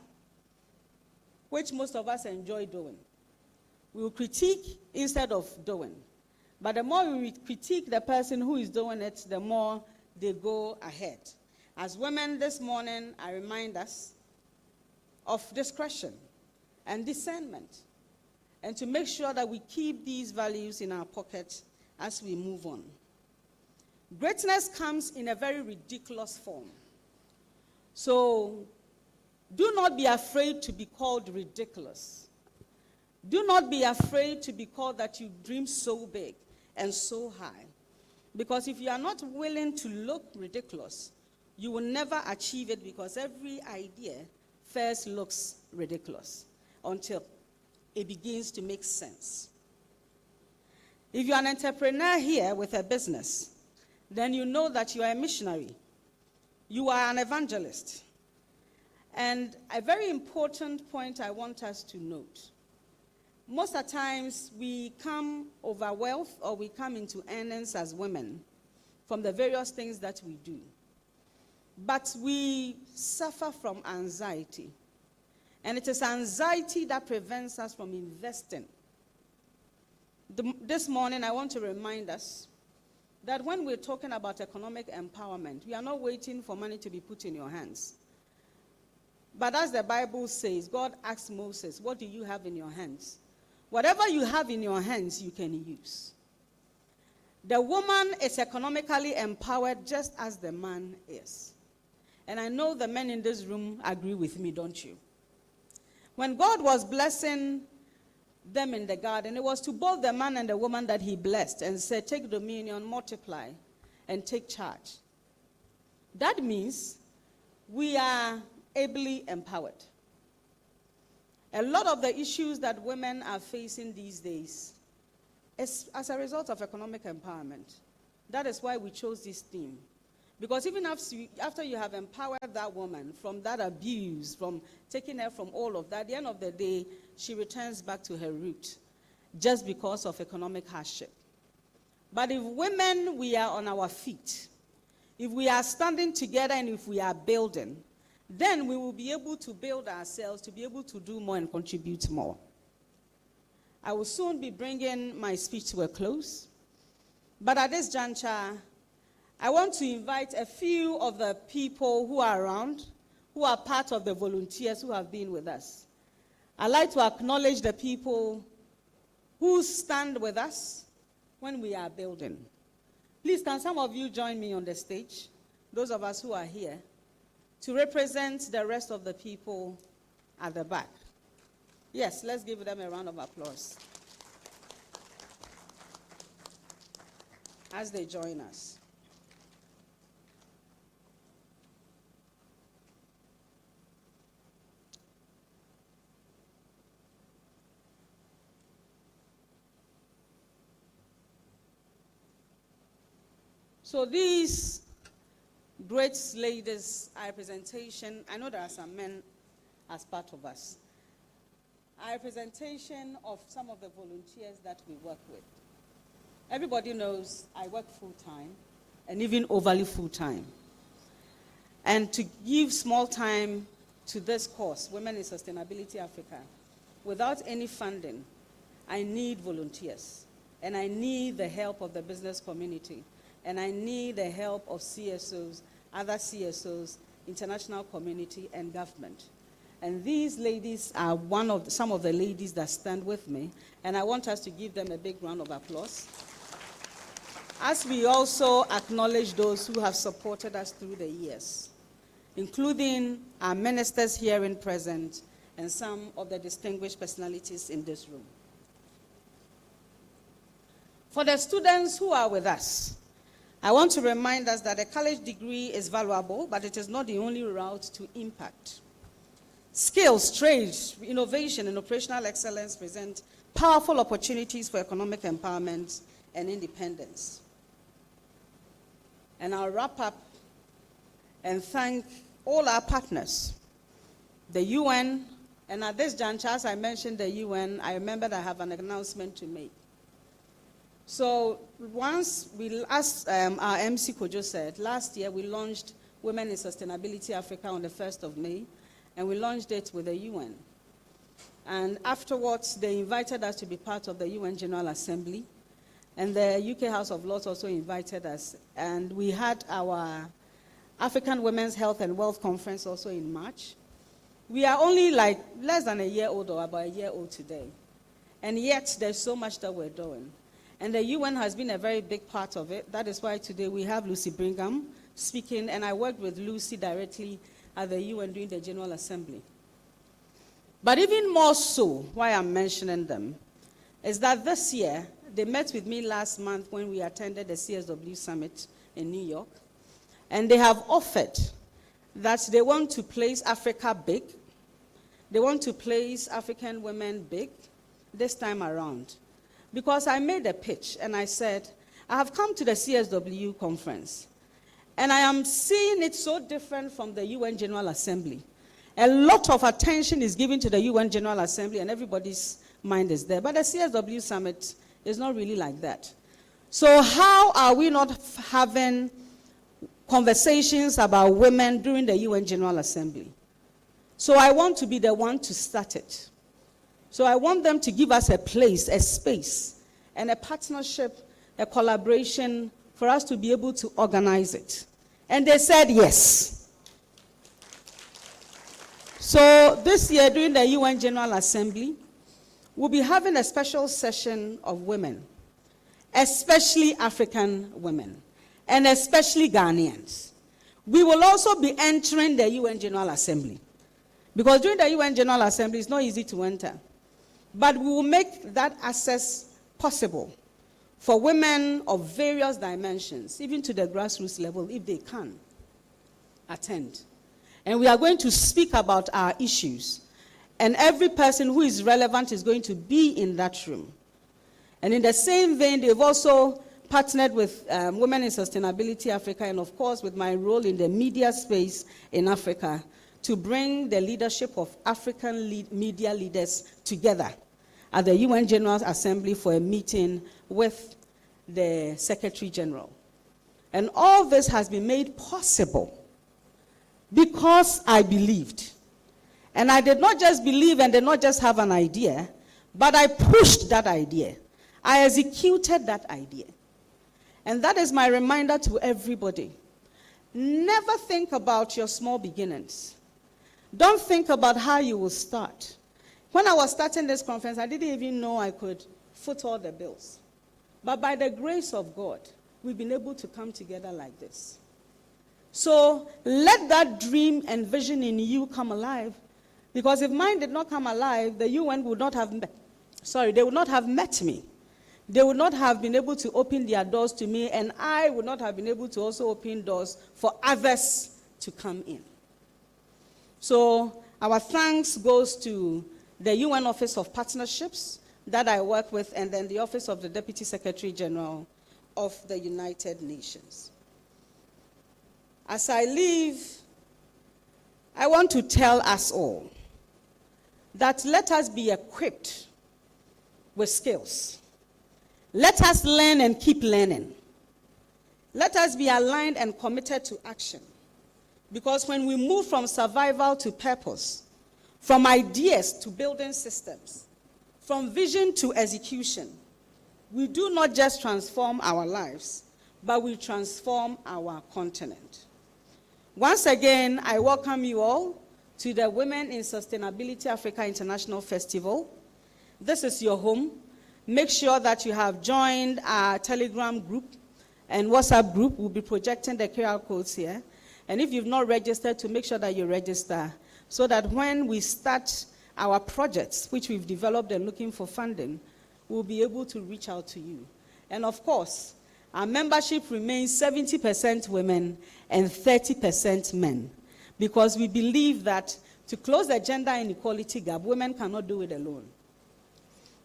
which most of us enjoy doing. We will critique instead of doing. But the more we critique the person who is doing it, the more they go ahead. As women this morning, I remind us of discretion and discernment, and to make sure that we keep these values in our pocket as we move on. Greatness comes in a very ridiculous form. So do not be afraid to be called ridiculous. Do not be afraid to be called that you dream so big and so high. Because if you are not willing to look ridiculous, you will never achieve it, because every idea first looks ridiculous until it begins to make sense. If you're an entrepreneur here with a business, then you know that you are a missionary. You are an evangelist. And a very important point I want us to note. Most of the times we come over wealth, or we come into earnings as women from the various things that we do. But we suffer from anxiety. And it is anxiety that prevents us from investing. This morning I want to remind us that when we're talking about economic empowerment, we are not waiting for money to be put in your hands. But as the Bible says, God asked Moses, what do you have in your hands? Whatever you have in your hands, you can use. The woman is economically empowered just as the man is. And I know the men in this room agree with me, don't you? When God was blessing them in the garden, it was to both the man and the woman that he blessed and said, take dominion, multiply, and take charge. That means we are ably empowered. A lot of the issues that women are facing these days is as a result of economic empowerment. That is why we chose this theme. Because even after you have empowered that woman from that abuse, from taking her from all of that, at the end of the day, she returns back to her root just because of economic hardship. But if women, we are on our feet, if we are standing together and if we are building, then we will be able to build ourselves to be able to do more and contribute more. I will soon be bringing my speech to a close. But at this juncture, I want to invite a few of the people who are around, who are part of the volunteers who have been with us. I'd like to acknowledge the people who stand with us when we are building. Please, can some of you join me on the stage, those of us who are here, to represent the rest of the people at the back. Yes, let's give them a round of applause as they join us. So these great ladies, our representation, I know there are some men as part of us. Our representation of some of the volunteers that we work with. Everybody knows I work full-time, and even overly full-time. And to give small time to this course, Women in Sustainability Africa, without any funding, I need volunteers. And I need the help of the business community. And I need the help of CSOs, other CSOs, international community, and government. And these ladies are some of the ladies that stand with me, and I want us to give them a big round of applause. As we also acknowledge those who have supported us through the years, including our ministers here in present and some of the distinguished personalities in this room. For the students who are with us, I want to remind us that a college degree is valuable, but it is not the only route to impact. Skills, trades, innovation, and operational excellence present powerful opportunities for economic empowerment and independence. And I'll wrap up and thank all our partners, the UN, and at this juncture, as I mentioned the UN, I remembered I have an announcement to make. So once as our MC Kojo said, last year we launched Women in Sustainability Africa on the 1st of May, and we launched it with the UN. And afterwards, they invited us to be part of the UN General Assembly. And the UK House of Lords also invited us. And we had our African Women's Health and Wealth Conference also in March. We are only like less than a year old or about a year old today. And yet there's so much that we're doing. And the UN has been a very big part of it. That is why today we have Lucy Brigham speaking, and I worked with Lucy directly at the UN during the General Assembly. But even more so, why I'm mentioning them, is that this year, they met with me last month when we attended the CSW Summit in New York, and they have offered that they want to place Africa big, they want to place African women big this time around. Because I made a pitch, and I said, I have come to the CSW conference, and I am seeing it so different from the UN General Assembly. A lot of attention is given to the UN General Assembly, and everybody's mind is there. But the CSW Summit is not really like that. So how are we not having conversations about women during the UN General Assembly? So I want to be the one to start it. So I want them to give us a place, a space, and a partnership, a collaboration for us to be able to organize it. And they said yes. So this year during the UN General Assembly, we'll be having a special session of women, especially African women, and especially Ghanaians. We will also be entering the UN General Assembly, because during the UN General Assembly, it's not easy to enter. But we will make that access possible for women of various dimensions, even to the grassroots level, if they can attend. And we are going to speak about our issues. And every person who is relevant is going to be in that room. And in the same vein, they've also partnered with Women in Sustainability Africa, and of course with my role in the media space in Africa, to bring the leadership of African media leaders together at the UN General Assembly for a meeting with the Secretary General. And all this has been made possible because I believed. And I did not just believe and did not just have an idea, but I pushed that idea. I executed that idea. And that is my reminder to everybody. Never think about your small beginnings. Don't think about how you will start. When I was starting this conference, I didn't even know I could foot all the bills. But by the grace of God, we've been able to come together like this. So let that dream and vision in you come alive. Because if mine did not come alive, the UN would not have they would not have met me. They would not have been able to open their doors to me, and I would not have been able to also open doors for others to come in. So our thanks goes to the UN Office of Partnerships that I work with, and then the Office of the Deputy Secretary General of the United Nations. As I leave, I want to tell us all that let us be equipped with skills. Let us learn and keep learning. Let us be aligned and committed to action. Because when we move from survival to purpose, from ideas to building systems, from vision to execution, we do not just transform our lives, but we transform our continent. Once again, I welcome you all to the Women in Sustainability Africa International Festival. This is your home. Make sure that you have joined our Telegram group and WhatsApp group. We'll be projecting the QR codes here. And if you've not registered, to make sure that you register, so that when we start our projects, which we've developed and looking for funding, we'll be able to reach out to you. And of course, our membership remains 70% women and 30% men, because we believe that to close the gender inequality gap, women cannot do it alone.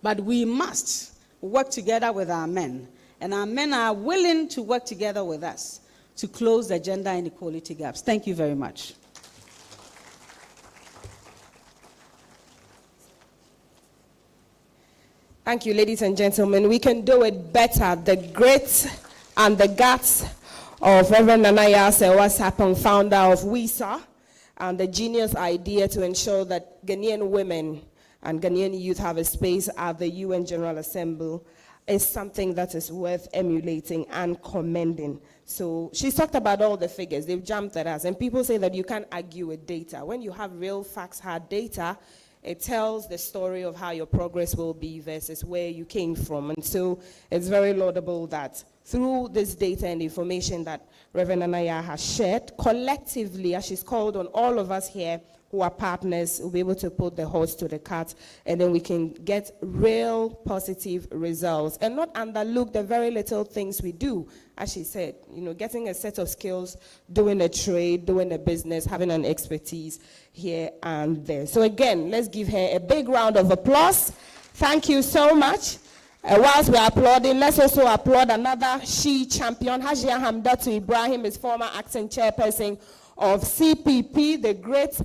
But we must work together with our men, and our men are willing to work together with us to close the gender inequality gaps. Thank you very much. Thank you, ladies and gentlemen. We can do it better. The grit and the guts of Reverend Nanaya Sewasapong, founder of WISA, and the genius idea to ensure that Ghanaian women and Ghanaian youth have a space at the UN General Assembly is something that is worth emulating and commending. So she's talked about all the figures. They've jumped at us. And people say that you can't argue with data. When you have real facts, hard data, it tells the story of how your progress will be versus where you came from. And so it's very laudable that through this data and information that Reverend Anaya has shared, collectively, as she's called on all of us here who are partners, will be able to put the horse to the cart, and then we can get real positive results and not underlook the very little things we do. As she said, getting a set of skills, doing a trade, doing a business, having an expertise here and there. So again, let's give her a big round of applause. Thank you so much. Whilst we're applauding, let's also applaud another she champion. Hajia Hamdatu Ibrahim is former acting chairperson of CPP, the great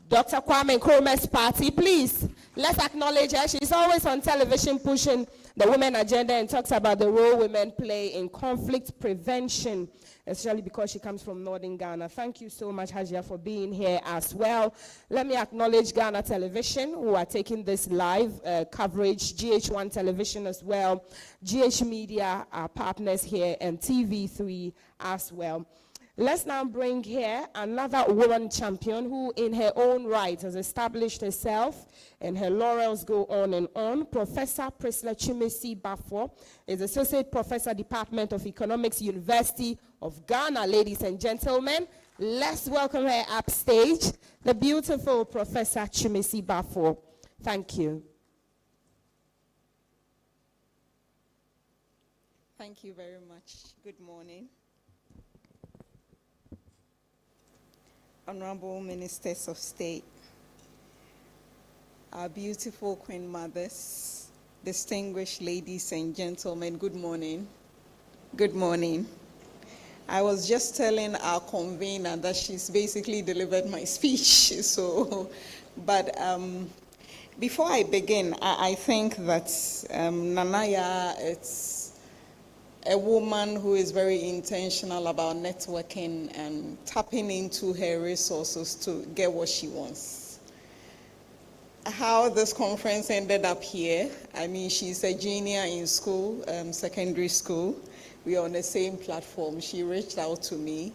Dr. Kwame Nkrumah's party. Please, let's acknowledge her. She's always on television pushing the women agenda and talks about the role women play in conflict prevention, especially because she comes from northern Ghana. Thank you so much, Hajia, for being here as well. Let me acknowledge Ghana Television, who are taking this live coverage, GH1 Television as well, GH Media, our partners here, and TV3 as well. Let's now bring here another woman champion who in her own right has established herself, and her laurels go on and on. Professor Priscilla Chimesi Bafo is Associate Professor, Department of Economics, University of Ghana. Ladies and gentlemen, let's welcome her upstage, the beautiful Professor Chimesi Bafo. Thank you. Thank you very much. Good morning. Honorable Ministers of State, our beautiful Queen Mothers, distinguished ladies and gentlemen, good morning. Good morning. I was just telling our convener that she's basically delivered my speech. But before I begin, I think that Nanaya, it's a woman who is very intentional about networking and tapping into her resources to get what she wants. How this conference ended up here, I mean, she's a junior in school, secondary school. We are on the same platform. She reached out to me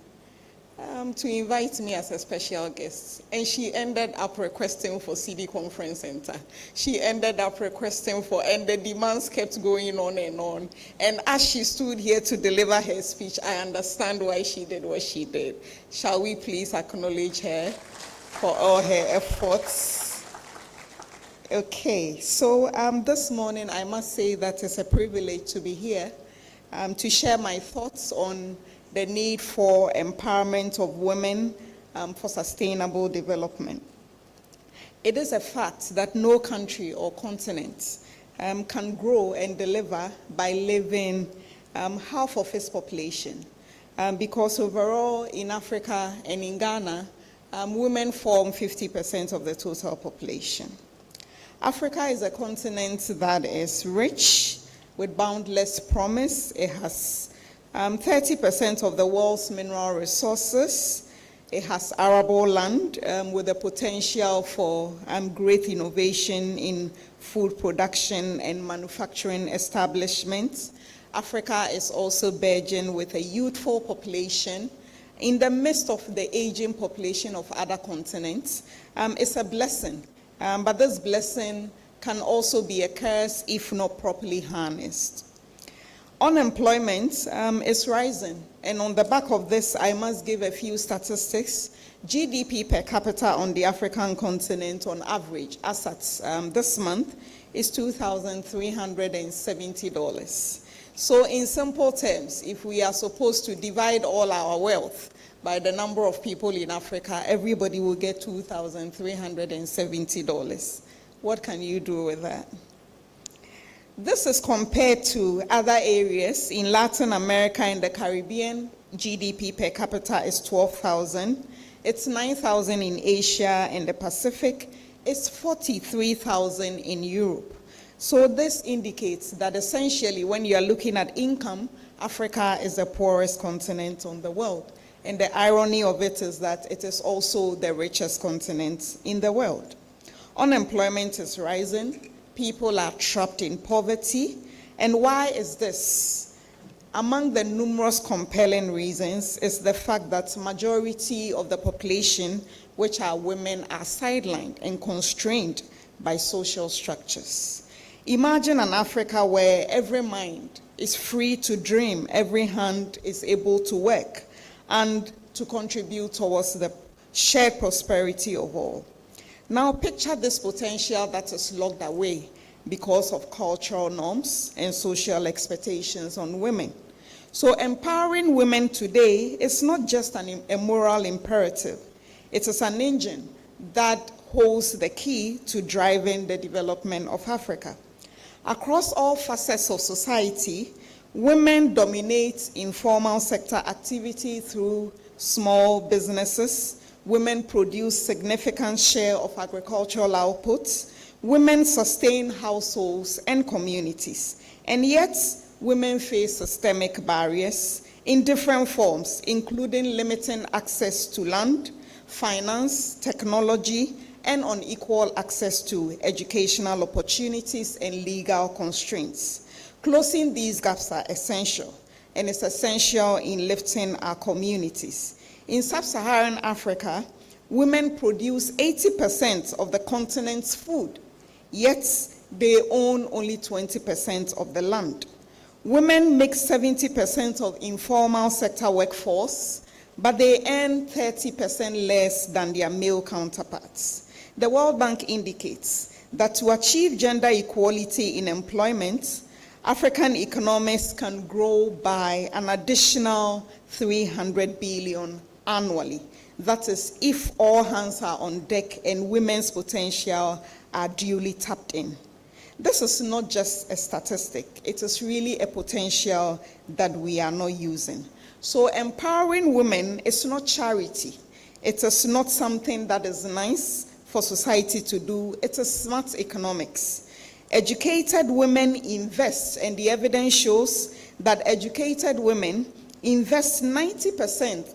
to invite me as a special guest. And she ended up requesting for CD Conference Center. She ended up requesting for, and the demands kept going on and on. And as she stood here to deliver her speech, I understand why she did what she did. Shall we please acknowledge her for all her efforts? Okay, so this morning I must say that it's a privilege to be here to share my thoughts on the need for empowerment of women for sustainable development. It is a fact that no country or continent can grow and deliver by living half of its population. Because overall in Africa and in Ghana, women form 50% of the total population. Africa is a continent that is rich with boundless promise. It has 30% of the world's mineral resources. It has arable land with the potential for great innovation in food production and manufacturing establishments. Africa is also burgeoning with a youthful population in the midst of the aging population of other continents. It's a blessing, but this blessing can also be a curse if not properly harnessed. Unemployment is rising, and on the back of this, I must give a few statistics. GDP per capita on the African continent on average, as at this month, is $2,370. So in simple terms, if we are supposed to divide all our wealth by the number of people in Africa, everybody will get $2,370. What can you do with that? This is compared to other areas. In Latin America and the Caribbean, GDP per capita is 12,000. It's 9,000 in Asia and the Pacific. It's 43,000 in Europe. So this indicates that essentially when you are looking at income, Africa is the poorest continent on the world. And the irony of it is that it is also the richest continent in the world. Unemployment is rising. People are trapped in poverty, And why is this? Among the numerous compelling reasons is the fact that majority of the population, which are women, are sidelined and constrained by social structures. Imagine an Africa where every mind is free to dream, every hand is able to work and to contribute towards the shared prosperity of all. Now picture this potential that is locked away because of cultural norms and social expectations on women. So empowering women today is not just a moral imperative. It is an engine that holds the key to driving the development of Africa. Across all facets of society, women dominate informal sector activity through small businesses. Women produce significant share of agricultural output. Women sustain households and communities. And yet, women face systemic barriers in different forms, including limiting access to land, finance, technology, and unequal access to educational opportunities and legal constraints. Closing these gaps are essential, and it's essential in lifting our communities. In sub-Saharan Africa, women produce 80% of the continent's food, yet they own only 20% of the land. Women make 70% of informal sector workforce, but they earn 30% less than their male counterparts. The World Bank indicates that to achieve gender equality in employment, African economies can grow by an additional 300 billion annually. That is, if all hands are on deck and women's potential are duly tapped in. This is not just a statistic, it is really a potential that we are not using. So empowering women is not charity. It is not something that is nice for society to do. It is smart economics. Educated women invest, and the evidence shows that educated women invest 90%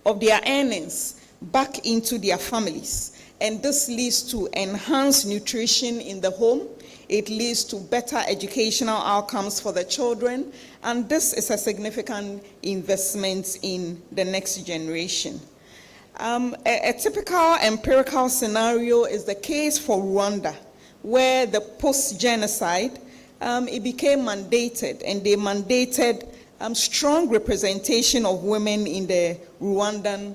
of their earnings back into their families. And this leads to enhanced nutrition in the home. It leads to better educational outcomes for the children. And this is a significant investment in the next generation. A typical empirical scenario is the case for Rwanda, where the post-genocide, it became mandated, and they mandated strong representation of women in the Rwandan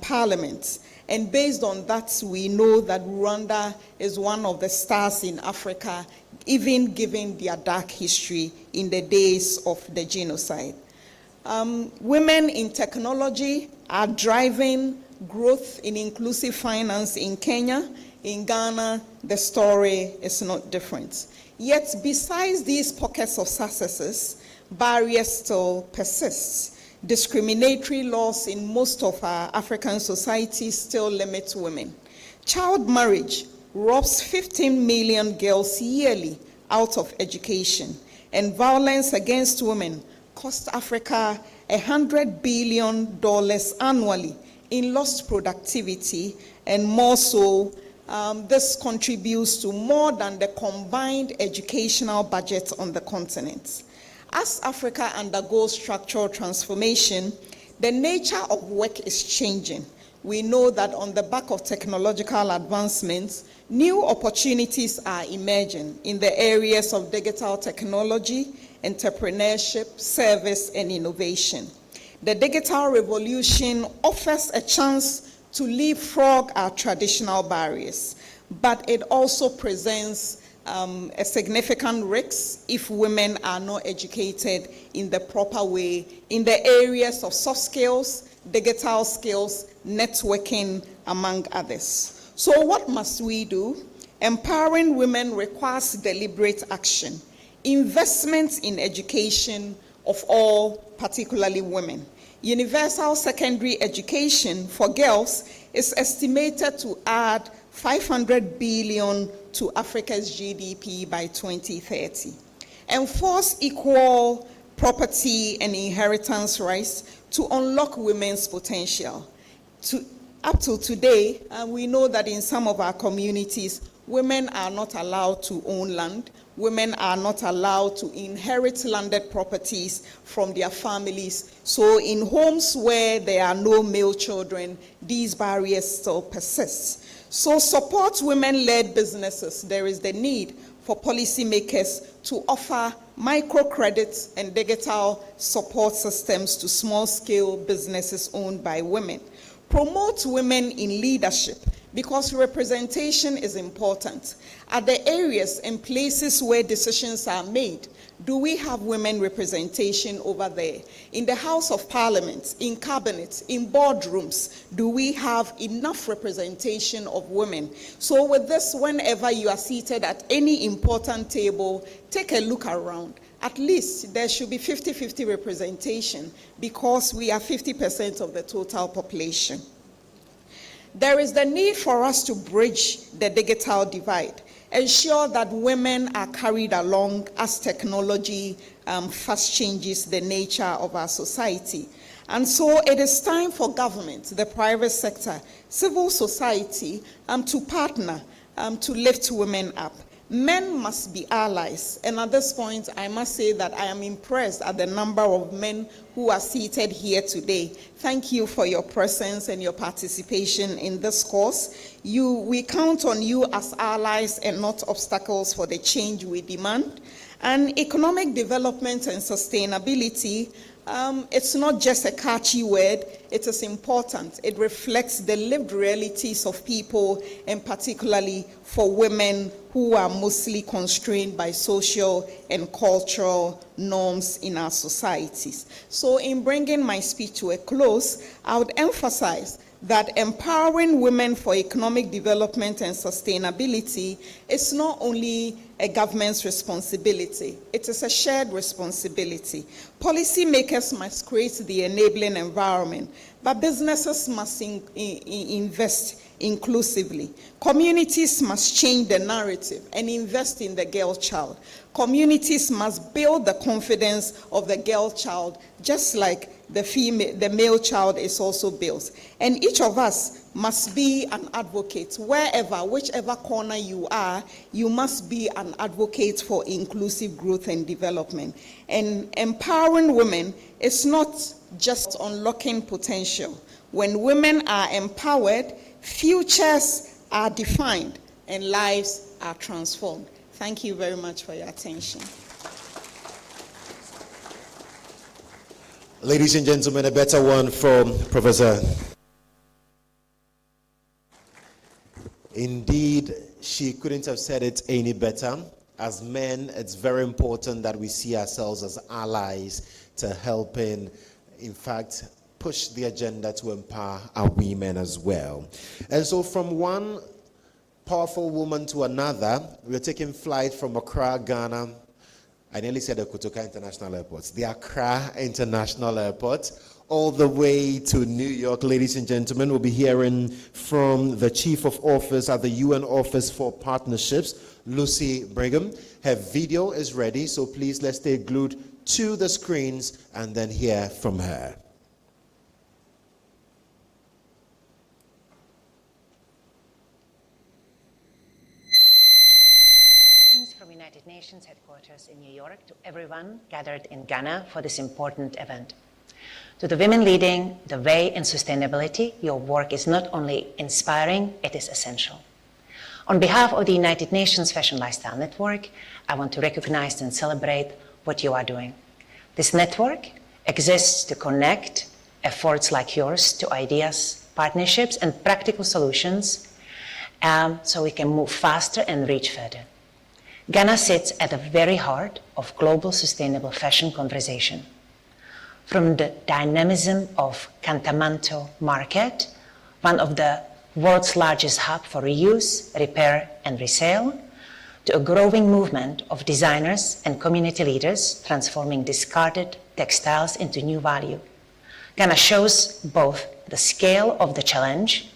parliament. And based on that, we know that Rwanda is one of the stars in Africa, even given their dark history in the days of the genocide. Women in technology are driving growth in inclusive finance in Kenya. In Ghana, the story is not different. Yet, besides these pockets of successes, barriers still persist. Discriminatory laws in most of our African societies still limit women. Child marriage robs 15 million girls yearly out of education, and violence against women cost Africa $100 billion annually in lost productivity, and more so, this contributes to more than the combined educational budget on the continent. As Africa undergoes structural transformation, the nature of work is changing. We know that on the back of technological advancements, new opportunities are emerging in the areas of digital technology, entrepreneurship, service, and innovation. The digital revolution offers a chance to leapfrog our traditional barriers, but it also presents a significant risk if women are not educated in the proper way in the areas of soft skills, digital skills, networking, among others. So what must we do? Empowering women requires deliberate action. Investment in education of all, particularly women. Universal secondary education for girls is estimated to add 500 billion to Africa's GDP by 2030. Enforce equal property and inheritance rights to unlock women's potential. Up till today, we know that in some of our communities, women are not allowed to own land. women are not allowed to inherit landed properties from their families. So in homes where there are no male children, these barriers still persist. So support women-led businesses. There is the need for policymakers to offer microcredits and digital support systems to small-scale businesses owned by women. Promote women in leadership, because representation is important. At the areas and places where decisions are made, do we have women representation over there? In the House of Parliament, in cabinet, in boardrooms, do we have enough representation of women? So with this, whenever you are seated at any important table, take a look around. At least there should be 50-50 representation, because we are 50% of the total population. There is the need for us to bridge the digital divide, ensure that women are carried along as technology fast changes the nature of our society. And so it is time for government, the private sector, civil society to partner to lift women up. Men must be allies. And at this point, I must say that I am impressed at the number of men who are seated here today. Thank you for your presence and your participation in this course. We count on you as allies and not obstacles for the change we demand. And economic development and sustainability, it's not just a catchy word, it is important. It reflects the lived realities of people, and particularly for women who are mostly constrained by social and cultural norms in our societies. So in bringing my speech to a close, I would emphasize that empowering women for economic development and sustainability is not only a government's responsibility, it is a shared responsibility. Policymakers must create the enabling environment, but businesses must invest inclusively. Communities must change the narrative and invest in the girl child. Communities must build the confidence of the girl child, just like the male child is also built. And each of us must be an advocate. Whichever corner you are, you must be an advocate for inclusive growth and development. And empowering women is not just unlocking potential. When women are empowered, futures are defined and lives are transformed. Thank you very much for your attention. Ladies and gentlemen, a better one from Professor. Indeed, she couldn't have said it any better. As men, it's very important that we see ourselves as allies to helping, in fact, push the agenda to empower our women as well. And so from one powerful woman to another, we're taking flight from Accra, Ghana. I nearly said the Kotoka International Airport, the Accra International Airport, all the way to New York. Ladies and gentlemen, we'll be hearing from the Chief of Office at the UN Office for Partnerships, Lucy Brigham. Her video is ready, so please let's stay glued to the screens and then hear from her. From United Nations headquarters in New York to everyone gathered in Ghana for this important event. To the women leading the way in sustainability, your work is not only inspiring, it is essential. On behalf of the United Nations Fashion Lifestyle Network, I want to recognize and celebrate what you are doing. This network exists to connect efforts like yours to ideas, partnerships, and practical solutions so we can move faster and reach further. Ghana sits at the very heart of global sustainable fashion conversation. From the dynamism of Kantamanto market, one of the world's largest hub for reuse, repair, and resale, to a growing movement of designers and community leaders transforming discarded textiles into new value. Ghana shows both the scale of the challenge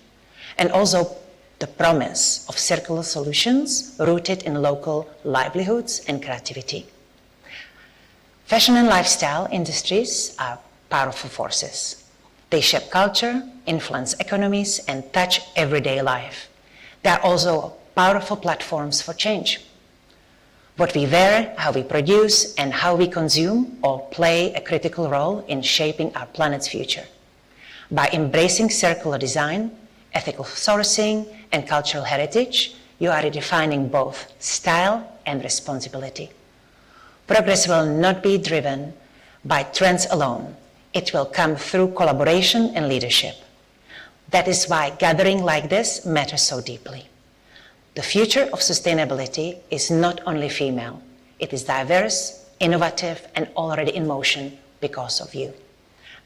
and also the promise of circular solutions rooted in local livelihoods and creativity. Fashion and lifestyle industries are powerful forces. They shape culture, influence economies, and touch everyday life. They are also powerful platforms for change. What we wear, how we produce, and how we consume all play a critical role in shaping our planet's future. By embracing circular design, ethical sourcing, and cultural heritage, you are redefining both style and responsibility. Progress will not be driven by trends alone. It will come through collaboration and leadership. That is why gathering like this matters so deeply. The future of sustainability is not only female. It is diverse, innovative, and already in motion because of you.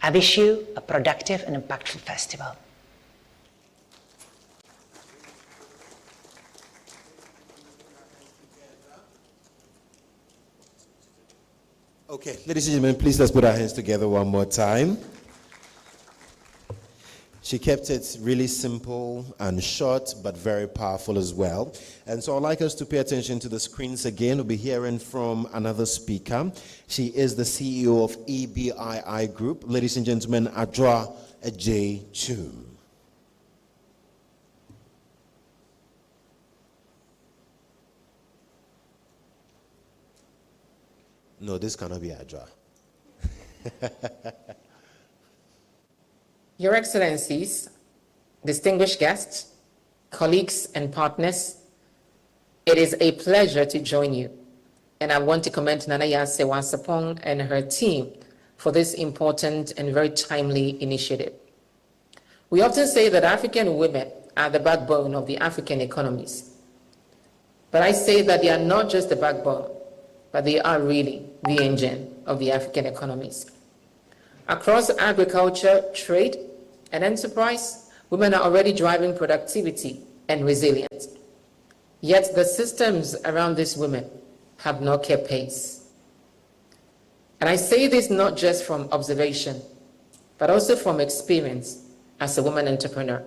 I wish you a productive and impactful festival. Okay, ladies and gentlemen, please let's put our hands together one more time. She kept it really simple and short, but very powerful as well. And so I'd like us to pay attention to the screens again. We'll be hearing from another speaker. She is the CEO of EBII Group. Ladies and gentlemen, Adra J. Chum. No, this cannot be Adra. Your Excellencies, distinguished guests, colleagues, and partners, it is a pleasure to join you. And I want to commend Nana Yase Wansapong and her team for this important and very timely initiative. We often say that African women are the backbone of the African economies. But I say that they are not just the backbone, but they are really the engine of the African economies. Across agriculture, trade, and enterprise, women are already driving productivity and resilience. Yet the systems around these women have not kept pace. And I say this not just from observation, but also from experience as a woman entrepreneur.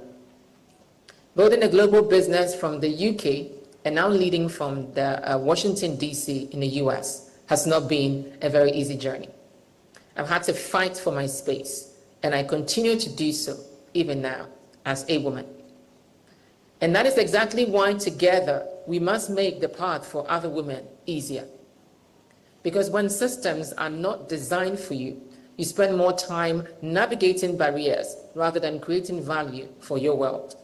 Building a global business from the UK and now leading from the Washington, D.C. in the US has not been a very easy journey. I've had to fight for my space, and I continue to do so even now as a woman. And that is exactly why together we must make the path for other women easier. Because when systems are not designed for you, you spend more time navigating barriers rather than creating value for your world.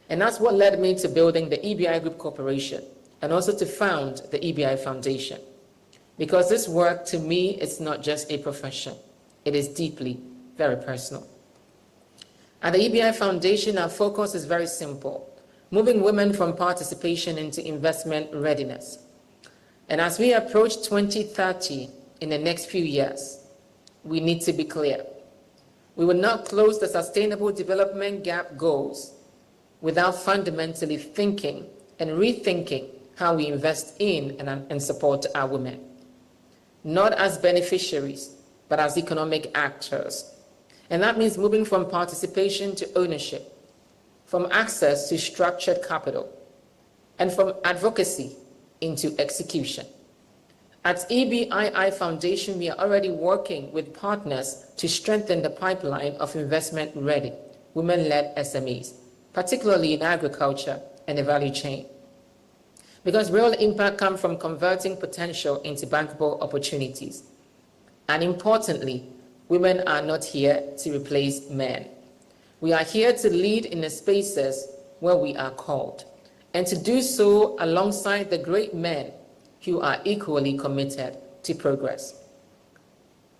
And that's what led me to building the EBI Group Corporation and also to found the EBI Foundation. Because this work, to me, is not just a profession. It is deeply, very personal. At the EBI Foundation, our focus is very simple, moving women from participation into investment readiness. And as we approach 2030 in the next few years, we need to be clear. We will not close the Sustainable Development Gap goals without fundamentally thinking and rethinking how we invest in and support our women. Not as beneficiaries, but as economic actors. And that means moving from participation to ownership, from access to structured capital, and from advocacy into execution. At EBII Foundation, we are already working with partners to strengthen the pipeline of investment-ready, women-led SMEs, particularly in agriculture and the value chain. Because real impact comes from converting potential into bankable opportunities. And importantly, women are not here to replace men. We are here to lead in the spaces where we are called, and to do so alongside the great men who are equally committed to progress.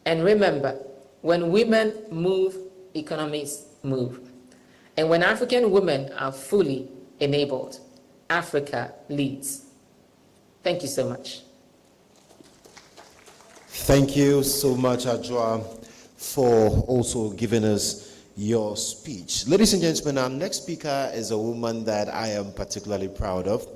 And remember, when women move, economies move. And when African women are fully enabled, Africa leads. Thank you so much. Thank you so much, Adra, for also giving us your speech. Ladies and gentlemen, our next speaker is a woman that I am particularly proud of,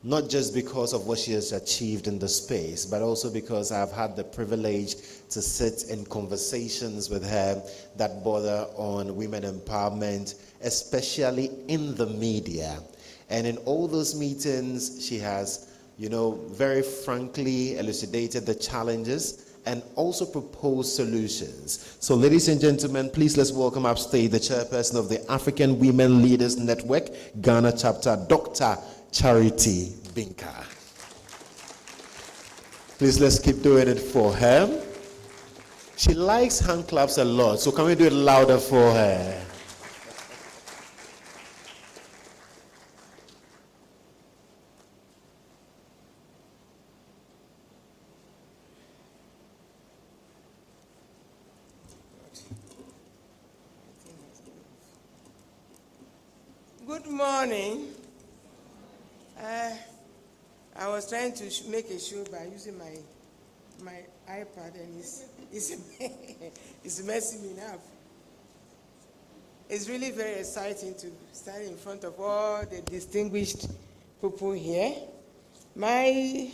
not just because of what she has achieved in the space, but also because I've had the privilege to sit in conversations with her that border on women empowerment, especially in the media. And in all those meetings, she has, very frankly elucidated the challenges and also proposed solutions. So ladies and gentlemen, please let's welcome upstage the chairperson of the African Women Leaders Network, Ghana chapter, Dr. Charity Binka. Please, let's keep doing it for her. She likes hand claps a lot, so can we do it louder for her? Good morning. I was trying to make a show by using my iPad, and it's messing me up. It's really very exciting to stand in front of all the distinguished people here. My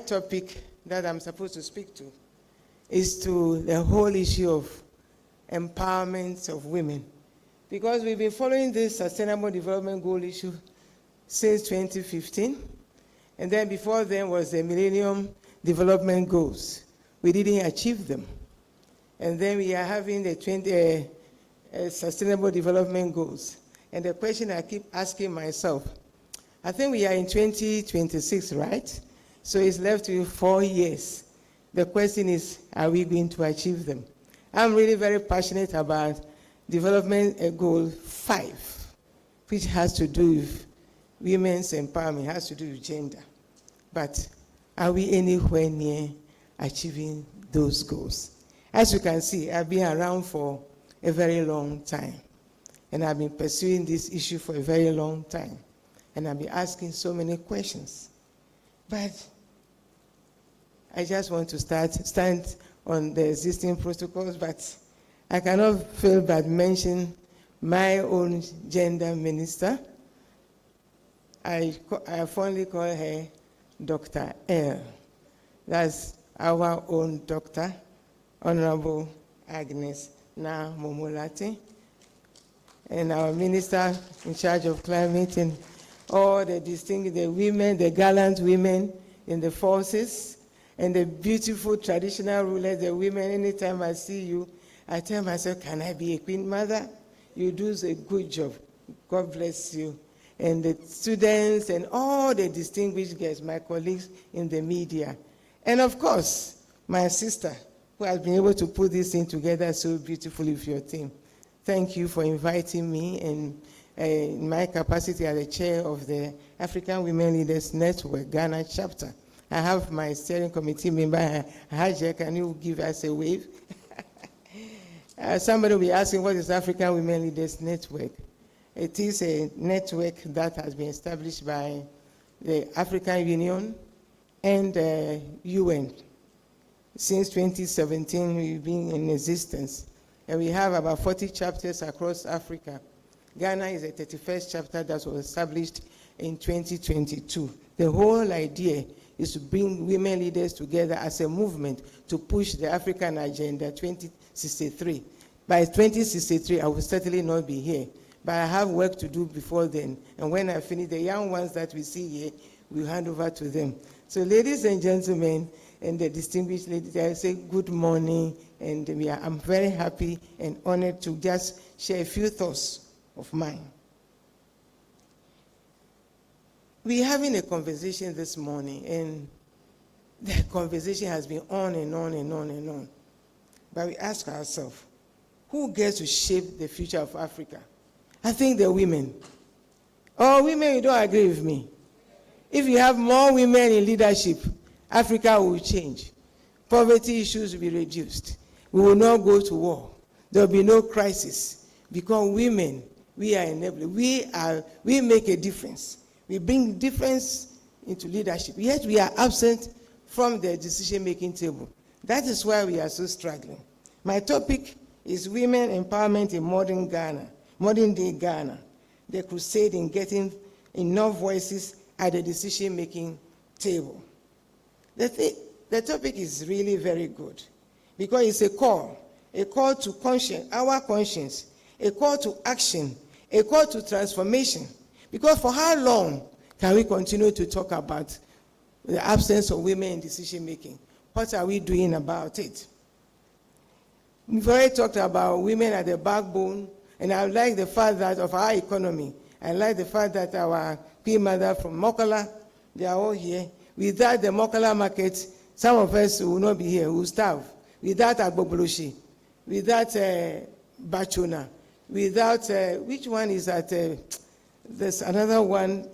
topic that I'm supposed to speak to is to the whole issue of empowerment of women. Because we've been following this Sustainable Development Goal issue since 2015. And then before then was the Millennium Development Goals. We didn't achieve them. And then we are having the Sustainable Development Goals. And the question I keep asking myself, I think we are in 2026, right? So it's left to 4 years. The question is, are we going to achieve them? I'm really very passionate about Development Goal 5, which has to do with women's empowerment, has to do with gender. But are we anywhere near achieving those goals? As you can see, I've been around for a very long time. And I've been pursuing this issue for a very long time. And I've been asking so many questions. But I just want to stand on the existing protocols, but I cannot fail but mention my own gender minister. I fondly call her Dr. L. That's our own doctor, Honorable Agnes Na Momolati, and our minister in charge of climate and all the distinguished women, the gallant women in the forces, and the beautiful traditional rulers, the women. Anytime I see you, I tell myself, can I be a queen mother? You do a good job. God bless you. And the students and all the distinguished guests, my colleagues in the media. And of course, my sister, who has been able to put this thing together so beautifully with your team. Thank you for inviting me, and in my capacity as the chair of the African Women Leaders Network, Ghana chapter. I have my steering committee member, Hajia. Can you give us a wave? Somebody will be asking, what is African Women Leaders Network? It is a network that has been established by the African Union and the UN. Since 2017, we've been in existence. And we have about 40 chapters across Africa. Ghana is the 31st chapter that was established in 2022. The whole idea is to bring women leaders together as a movement to push the African Agenda 2063. By 2063, I will certainly not be here, but I have work to do before then. And when I finish, the young ones that we see here, we'll hand over to them. So ladies and gentlemen, and the distinguished ladies, I say good morning, and I'm very happy and honored to just share a few thoughts of mine. We're having a conversation this morning, and the conversation has been on and on and on and on. But we ask ourselves, who gets to shape the future of Africa? I think the women. Oh, women, you don't agree with me. If you have more women in leadership, Africa will change. Poverty issues will be reduced. We will not go to war. There will be no crisis. Because women, we are enablers. We make a difference. We bring difference into leadership. Yet we are absent from the decision-making table. That is why we are so struggling. My topic is women empowerment in modern-day Ghana, the crusade in getting enough voices at the decision-making table. The topic is really very good because it's a call to conscience, our conscience, a call to action, a call to transformation. Because for how long can we continue to talk about the absence of women in decision-making? What are we doing about it? We've already talked about women at the backbone, and I like the fact that of our economy. I like the fact that our queen mother from Mokola, they are all here. Without the Mokala market, some of us will not be here, will starve. Without Agboboloshi, without Bachona, without, which one is that? There's another one.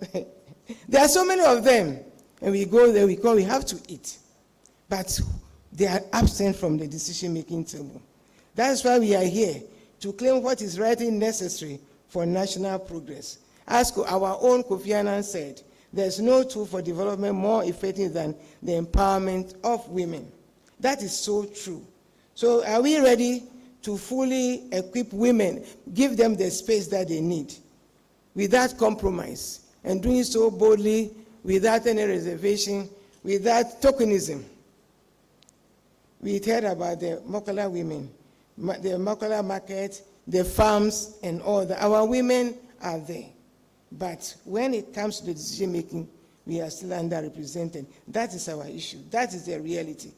There are so many of them. And we go there, we have to eat. But they are absent from the decision-making table. That's why we are here, to claim what is rightly necessary for national progress. As our own Kofi Annan said, there's no tool for development more effective than the empowerment of women. That is so true. So are we ready to fully equip women, give them the space that they need, without compromise, and doing so boldly, without any reservation, without tokenism? We heard about the Mokala women, the Mokala market, the farms, and all that. Our women are there. But when it comes to the decision-making, we are still underrepresented. That is our issue. That is the reality.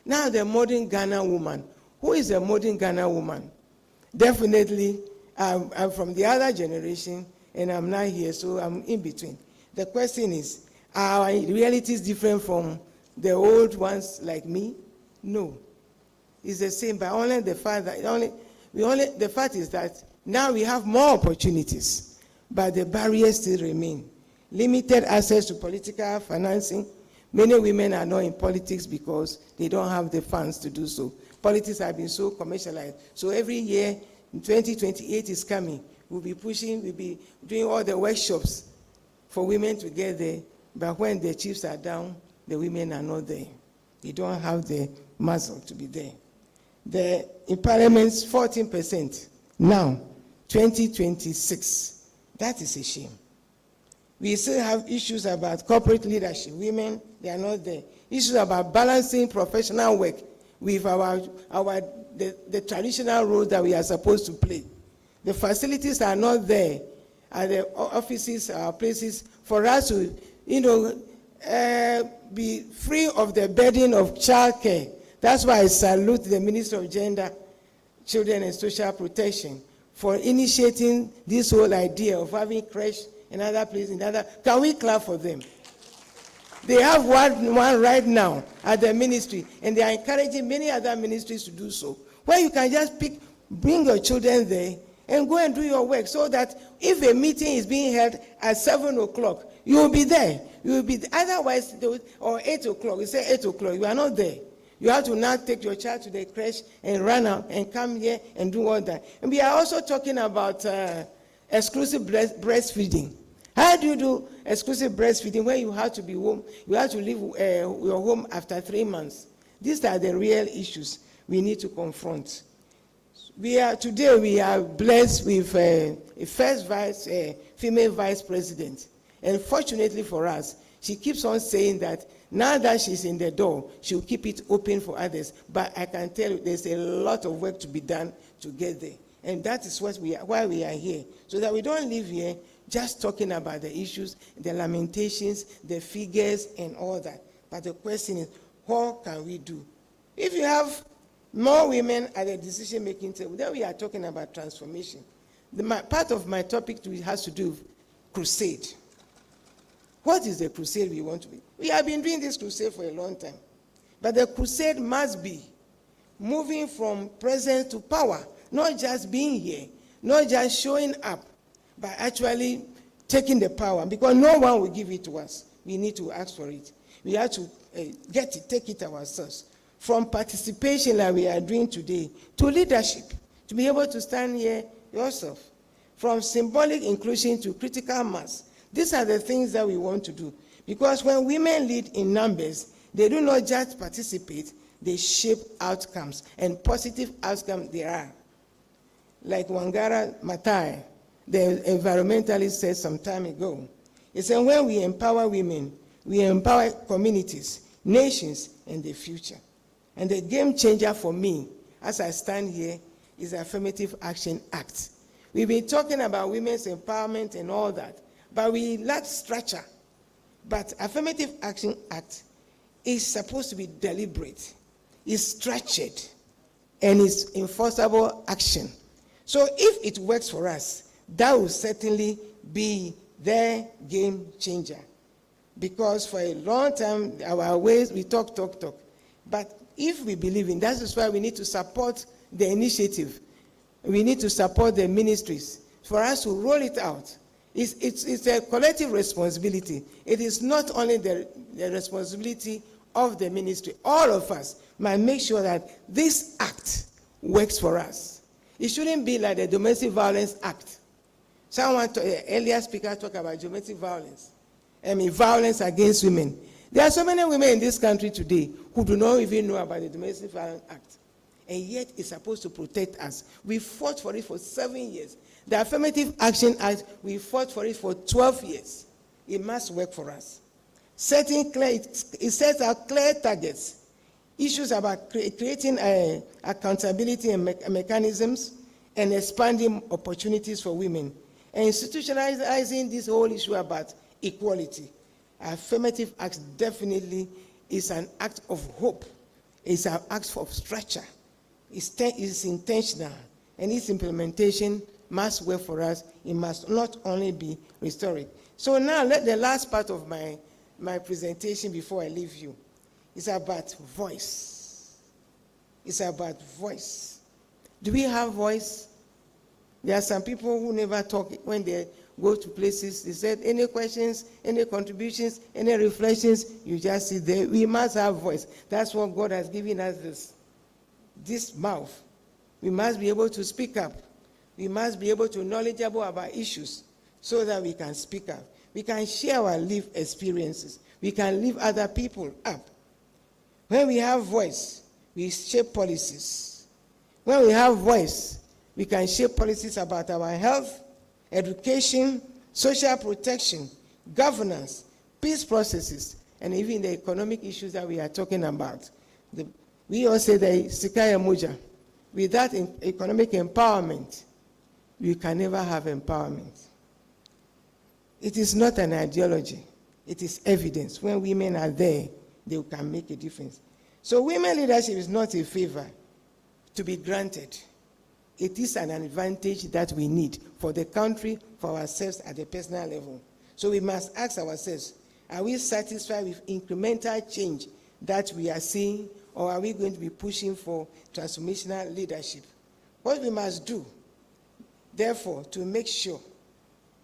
Now, the modern Ghana woman. Who is a modern Ghana woman? Definitely, I'm from the other generation, and I'm not here, so I'm in between. The question is, are our realities different from the old ones like me? No. It's the same, but only the fact that the fact is that now we have more opportunities, but the barriers still remain. Limited access to political financing. Many women are not in politics because they don't have the funds to do so. Politics have been so commercialized. So every year, 2028 is coming. We'll be pushing, we'll be doing all the workshops for women to get there. But when the chiefs are down, the women are not there. They don't have the muscle to be there. In parliaments, 14%. Now, 2026. That is a shame. We still have issues about corporate leadership. Women, they are not there. Issues about balancing professional work with the traditional role that we are supposed to play. The facilities are not there at the offices, our places, for us to, be free of the burden of childcare. That's why I salute the Minister of Gender, Children and Social Protection for initiating this whole idea of having creche in other places. Can we clap for them? They have one right now at the ministry, and they are encouraging many other ministries to do so, where you can just bring your children there and go and do your work, so that if a meeting is being held at 7 o'clock, you will be there. You will be there. Otherwise, or 8 o'clock, you say 8 o'clock, you are not there. You have to now take your child to the creche and run out and come here and do all that. And we are also talking about exclusive breastfeeding. How do you do exclusive breastfeeding when you have to be home? You have to leave your home after 3 months. These are the real issues we need to confront. Today we are blessed with a first female vice president. And fortunately for us, she keeps on saying that now that she's in the door, she'll keep it open for others. But I can tell you there's a lot of work to be done to get there. And that is why we are here. So that we don't live here just talking about the issues, the lamentations, the figures, and all that. But the question is, what can we do? If you have more women at the decision-making table, then we are talking about transformation. Part of my topic has to do with crusade. What is the crusade we want to be? We have been doing this crusade for a long time. But the crusade must be moving from presence to power, not just being here, not just showing up, but actually taking the power, because no one will give it to us. We need to ask for it. We have to take it ourselves. From participation like we are doing today, to leadership, to be able to stand here yourself. From symbolic inclusion to critical mass. These are the things that we want to do. Because when women lead in numbers, they do not just participate, they shape outcomes, and positive outcomes there are. Like Wangara Maathai, the environmentalist, said some time ago. He said, when we empower women, we empower communities, nations, and the future. And the game changer for me, as I stand here, is the Affirmative Action Act. We've been talking about women's empowerment and all that, but we lack structure. But Affirmative Action Act is supposed to be deliberate, is structured, and is enforceable action. So if it works for us, that will certainly be the game changer. Because for a long time, our ways, we talk. But if we believe in, that is why we need to support the initiative. We need to support the ministries for us to roll it out. It's a collective responsibility. It is not only the responsibility of the ministry. All of us must make sure that this act works for us. It shouldn't be like the Domestic Violence Act. Someone, earlier speaker, talked about domestic violence. Violence against women. There are so many women in this country today who do not even know about the Domestic Violence Act. And yet it's supposed to protect us. We fought for it for 7 years. The Affirmative Action Act, we fought for it for 12 years. It must work for us. It sets out clear targets, issues about creating accountability and mechanisms, and expanding opportunities for women, and institutionalizing this whole issue about equality. Affirmative Act definitely is an act of hope. It's an act of structure. It's intentional, and its implementation must work for us. It must not only be historic. So now, let the last part of my presentation before I leave you. It's about voice. It's about voice. Do we have voice? There are some people who never talk when they go to places. They said, any questions, any contributions, any reflections, you just sit there. We must have voice. That's what God has given us, this mouth. We must be able to speak up. We must be able to knowledgeable about issues so that we can speak up. We can share our lived experiences. We can lift other people up. When we have voice, we shape policies. When we have voice, we can shape policies about our health, education, social protection, governance, peace processes, and even the economic issues that we are talking about. We all say the Sikaya Muja. Without economic empowerment, we can never have empowerment. It is not an ideology. It is evidence. When women are there, they can make a difference. So women leadership is not a favor to be granted. It is an advantage that we need for the country, for ourselves at the personal level. So we must ask ourselves, are we satisfied with incremental change that we are seeing, or are we going to be pushing for transformational leadership? What we must do, therefore, to make sure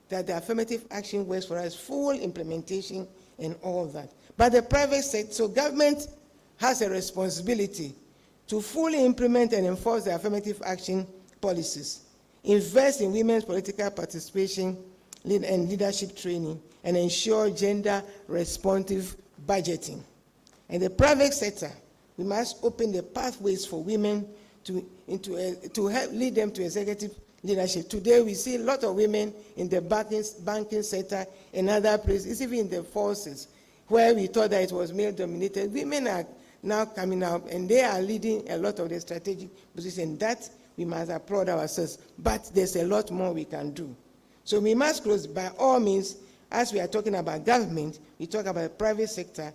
that the affirmative action works for us, full implementation and all that. But the private sector, so government has a responsibility to fully implement and enforce the affirmative action policies, invest in women's political participation and leadership training, and ensure gender-responsive budgeting. And the private sector, we must open the pathways for women to help lead them to executive leadership. Today, we see a lot of women in the banking sector and other places, even in the forces, where we thought that it was male-dominated. Women are now coming out, and they are leading a lot of the strategic positions. That we must applaud ourselves. But there's a lot more we can do. So we must close, by all means, as we are talking about government, we talk about the private sector,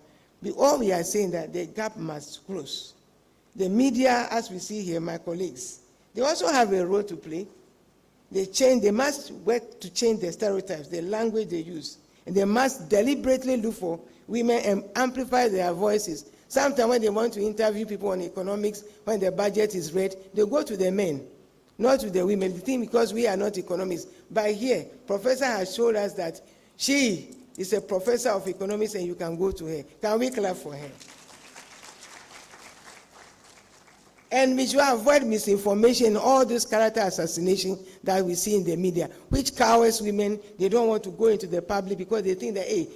all we are saying that the gap must close. The media, as we see here, my colleagues, they also have a role to play. They must work to change the stereotypes, the language they use. And they must deliberately look for women and amplify their voices. Sometimes when they want to interview people on economics, when the budget is read, they go to the men, not to the women. The thing, because we are not economists. By here, Professor has showed us that she is a professor of economics and you can go to her. Can we clap for her? And we should avoid misinformation, all this character assassination that we see in the media, which cowers women. They don't want to go into the public because they think that, hey,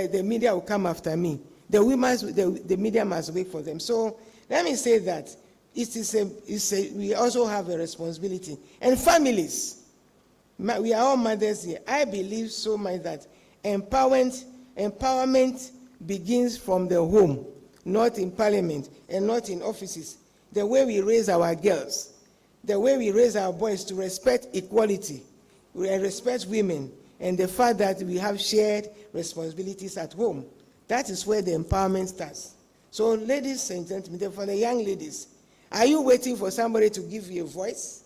the media will come after me. The media must wait for them. So let me say that we also have a responsibility. And families, we are all mothers here. I believe so much that empowerment begins from the home, not in parliament and not in offices. The way we raise our girls, the way we raise our boys to respect equality, we respect women, and the fact that we have shared responsibilities at home. That is where the empowerment starts. So ladies and gentlemen, for the young ladies, are you waiting for somebody to give you a voice?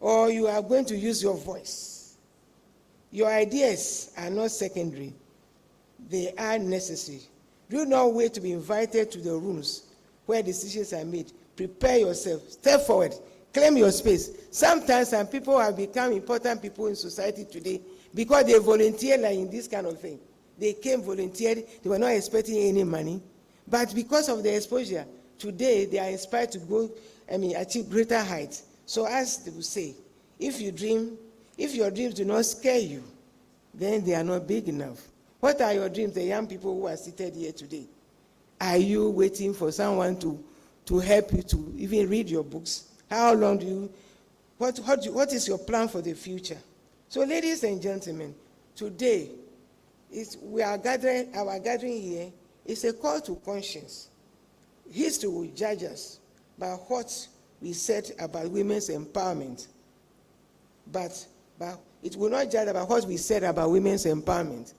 Or you are going to use your voice? Your ideas are not secondary. they are necessary. Do not wait to be invited to the rooms where decisions are made. Prepare yourself. Step forward. Claim your space. Sometimes some people have become important people in society today because they volunteered like in this kind of thing. They came volunteered. They were not expecting any money. But because of the exposure, today they are inspired to go, achieve greater heights. So as they will say, if your dreams do not scare you, then they are not big enough. What are your dreams, the young people who are seated here today? Are you waiting for someone to help you to even read your books? How long do you, what is your plan for the future? So ladies and gentlemen, today, our gathering here is a call to conscience. History will judge us by what we said about women's empowerment. But it will not judge about what we said about women's empowerment.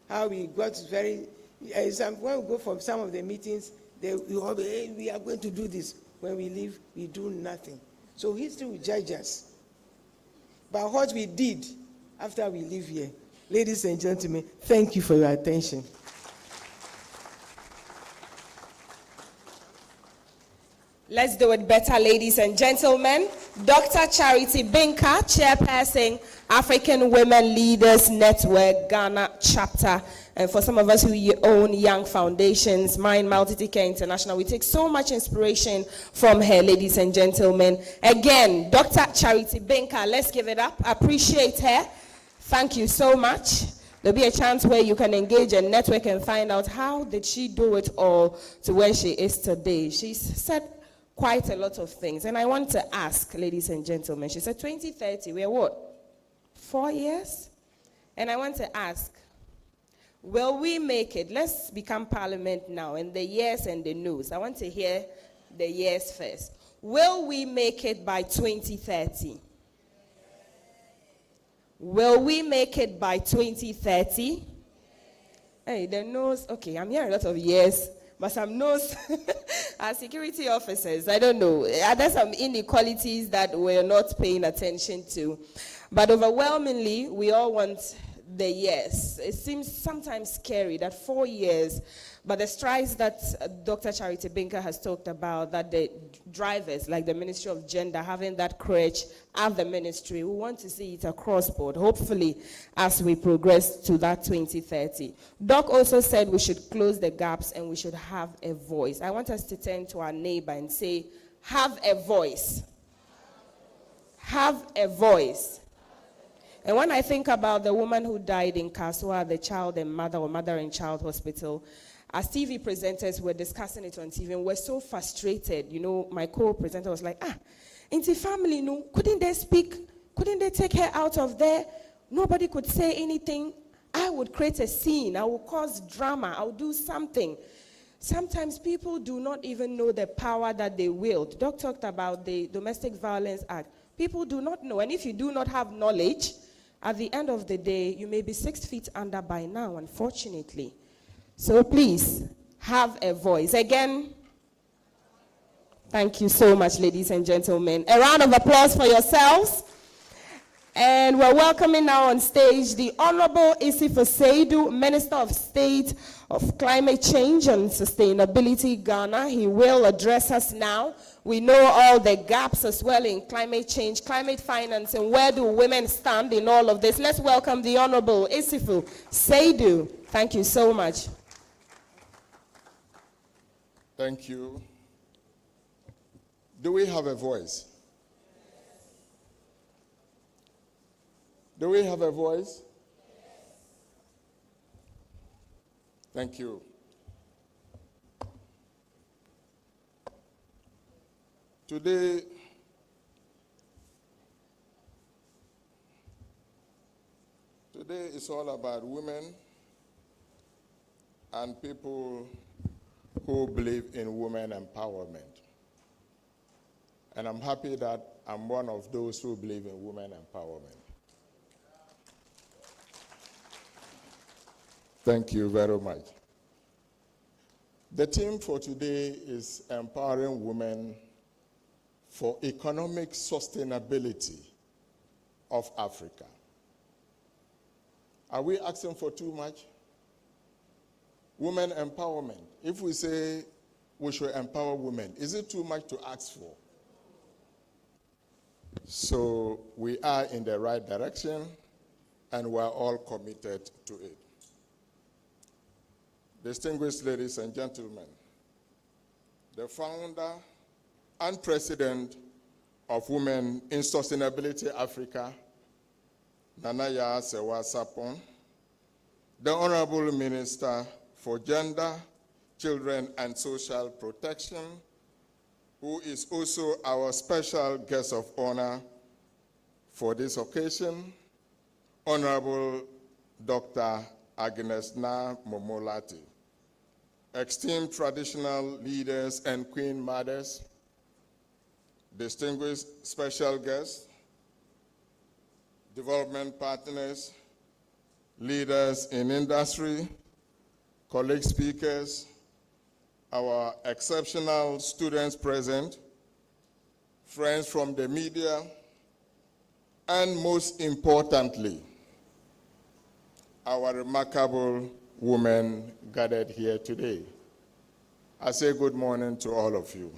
How we got very, when we go from some of the meetings, we are going to do this. When we leave, we do nothing. So history will judge us by what we did after we leave here. Ladies and gentlemen, thank you for your attention. Let's do it better, ladies and gentlemen. Dr. Charity Binka, Chairperson, African Women Leaders Network, Ghana Chapter. And for some of us who own young foundations, Mind Multitude Care International, we take so much inspiration from her, ladies and gentlemen. Again, Dr. Charity Binka, let's give it up. Appreciate her. Thank you so much. There'll be a chance where you can engage and network and find out how did she do it all to where she is today. She's said quite a lot of things. And I want to ask, ladies and gentlemen, she said 2030, we're what? 4 years? And I want to ask, will we make it? Let's become parliament now, and the yes and the no's. I want to hear the yes first. Will we make it by 2030? Will we make it by 2030? Hey, the no's. Okay, I'm hearing a lot of yes, but some no's are security officers. I don't know. Are there some inequalities that we're not paying attention to? But overwhelmingly, we all want the yes. It seems sometimes scary that 4 years, but the strides that Dr. Charity Binka has talked about, that the drivers, like the Ministry of Gender, having that crutch at the ministry, we want to see it across board, hopefully, as we progress to that 2030. Doc also said we should close the gaps and we should have a voice. I want us to turn to our neighbor and say, have a voice. Have a voice. And when I think about the woman who died in Kaswa, the child and mother, or mother and child hospital, as TV presenters were discussing it on TV and we're so frustrated, my co-presenter was like, into family, no, couldn't they speak? Couldn't they take her out of there? Nobody could say anything. I would create a scene. I would cause drama. I would do something. Sometimes people do not even know the power that they wield. Doc talked about the Domestic Violence Act. People do not know. And if you do not have knowledge, at the end of the day, you may be 6 feet under by now, unfortunately. So please, have a voice. Again, thank you so much, ladies and gentlemen. A round of applause for yourselves. And we're welcoming now on stage the Honorable Isifo Seidu, Minister of State of Climate Change and Sustainability, Ghana. He will address us now. We know all the gaps as well in climate change, climate finance, and where do women stand in all of this. Let's welcome the Honorable Isifo Seidu. Thank you so much. Thank you. Do we have a voice? Do we have a voice? Thank you. Today, is all about women and people who believe in women empowerment. And I'm happy that I'm one of those who believe in women empowerment. Thank you very much. The theme for today is empowering women for economic sustainability of Africa. Are we asking for too much? Women empowerment. If we say we should empower women, is it too much to ask for? So we are in the right direction, and we're all committed to it. Distinguished ladies and gentlemen, the founder and president of Women in Sustainability Africa, Nanaya Sewa Sapon, the Honorable Minister for Gender, Children and Social Protection, who is also our special guest of honor for this occasion, Honorable Dr. Agnes Na Momolati, esteemed traditional leaders and queen mothers, distinguished special guests, development partners, leaders in industry, colleague speakers, our exceptional students present, friends from the media, and most importantly, our remarkable women gathered here today. I say good morning to all of you.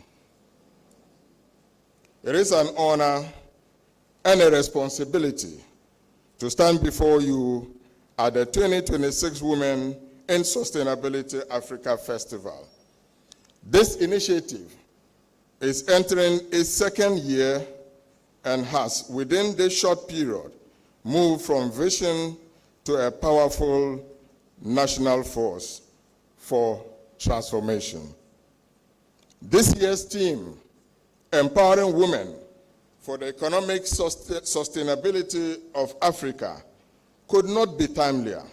It is an honor and a responsibility to stand before you at the 2026 Women in Sustainability Africa Festival. This initiative is entering its second year and has, within this short period, moved from vision to a powerful national force for transformation. This year's theme, Empowering Women for the Economic Sustainability of Africa, could not be timelier.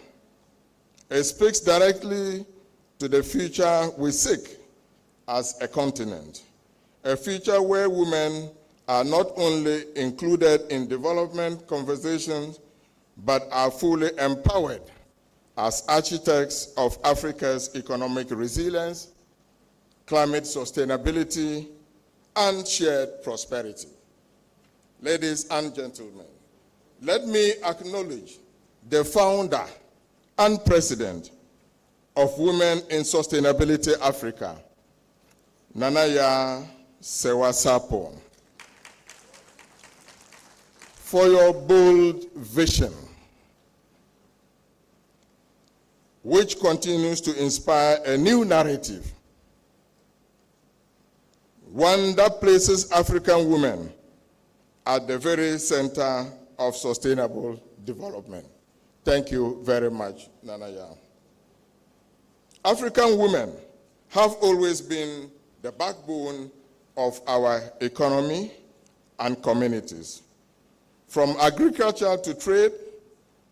It speaks directly to the future we seek as a continent, a future where women are not only included in development conversations, but are fully empowered as architects of Africa's economic resilience, climate sustainability, and shared prosperity. Ladies and gentlemen, let me acknowledge the founder and president of Women in Sustainability Africa, Nanaya Sewa-Sapon, for your bold vision, which continues to inspire a new narrative, one that places African women at the very center of sustainable development. Thank you very much, Nanaya. African women have always been the backbone of our economy and communities. From agriculture to trade,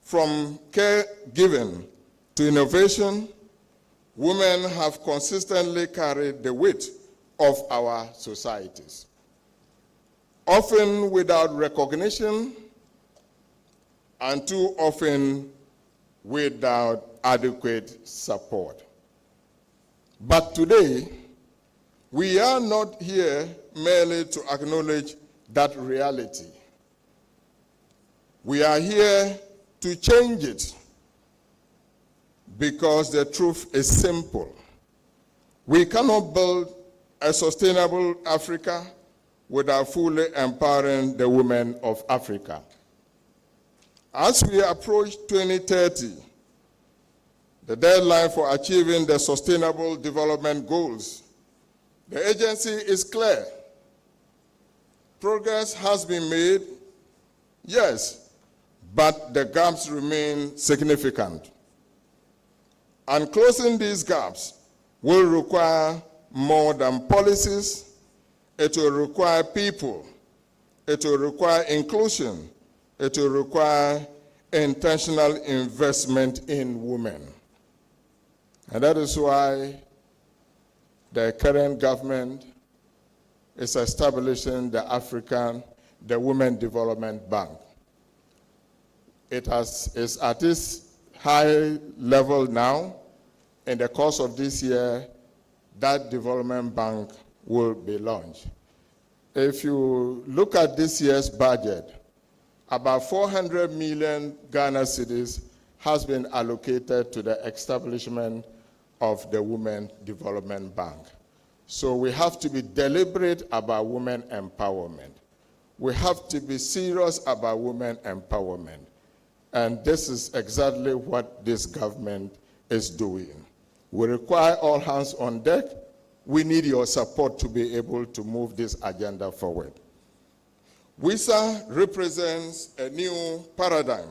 from caregiving to innovation, women have consistently carried the weight of our societies, often without recognition and too often without adequate support. But today, we are not here merely to acknowledge that reality. We are here to change it because the truth is simple. We cannot build a sustainable Africa without fully empowering the women of Africa. As we approach 2030, the deadline for achieving the Sustainable Development Goals, the agency is clear. Progress has been made, yes, but the gaps remain significant. And closing these gaps will require more than policies. It will require people. It will require inclusion. It will require intentional investment in women. And that is why the current government is establishing the Women Development Bank. Is at this high level now. In the course of this year, that development bank will be launched. If you look at this year's budget, about 400 million Ghana cedis has been allocated to the establishment of the Women Development Bank. So we have to be deliberate about women empowerment. We have to be serious about women empowerment. And this is exactly what this government is doing. We require all hands on deck. We need your support to be able to move this agenda forward. WISA represents a new paradigm,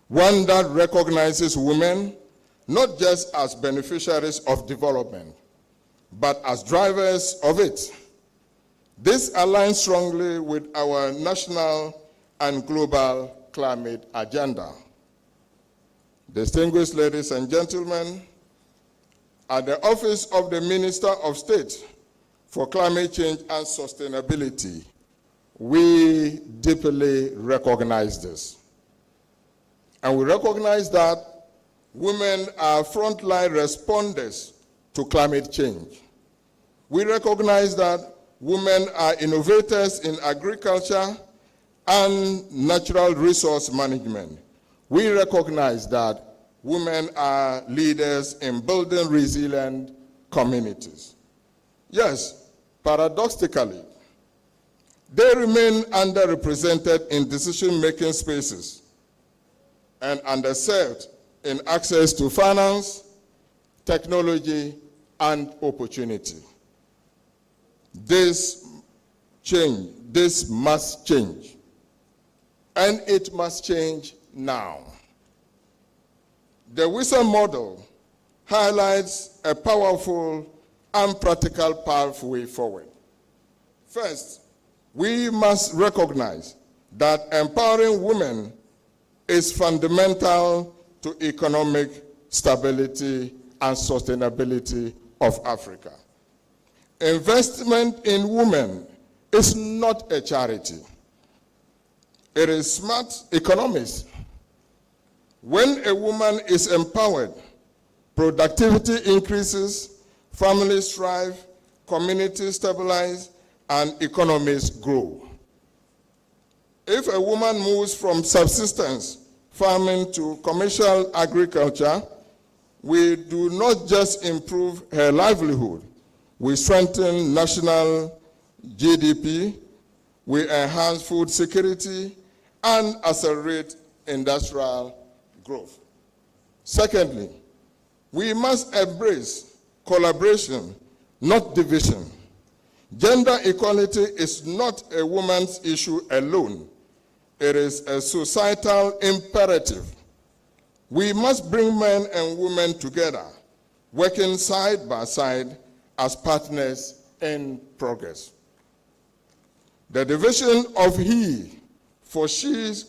one that recognizes women not just as beneficiaries of development, but as drivers of it. This aligns strongly with our national and global climate agenda. Distinguished ladies and gentlemen, at the Office of the Minister of State for Climate Change and Sustainability, we deeply recognize this. And we recognize that women are frontline responders to climate change. We recognize that women are innovators in agriculture and natural resource management. We recognize that women are leaders in building resilient communities. Yes, paradoxically, they remain underrepresented in decision-making spaces and underserved in access to finance, technology, and opportunity. This must change, and it must change now. The WISA model highlights a powerful and practical pathway forward. First, we must recognize that empowering women is fundamental to economic stability and sustainability of Africa. Investment in women is not a charity. It is smart economics. When a woman is empowered, productivity increases, families thrive, communities stabilize, and economies grow. If a woman moves from subsistence farming to commercial agriculture, we do not just improve her livelihood, we strengthen national GDP, we enhance food security, and accelerate industrial growth. Secondly, we must embrace collaboration, not division. Gender equality is not a woman's issue alone. It is a societal imperative. We must bring men and women together, working side by side as partners in progress. The division of he for she's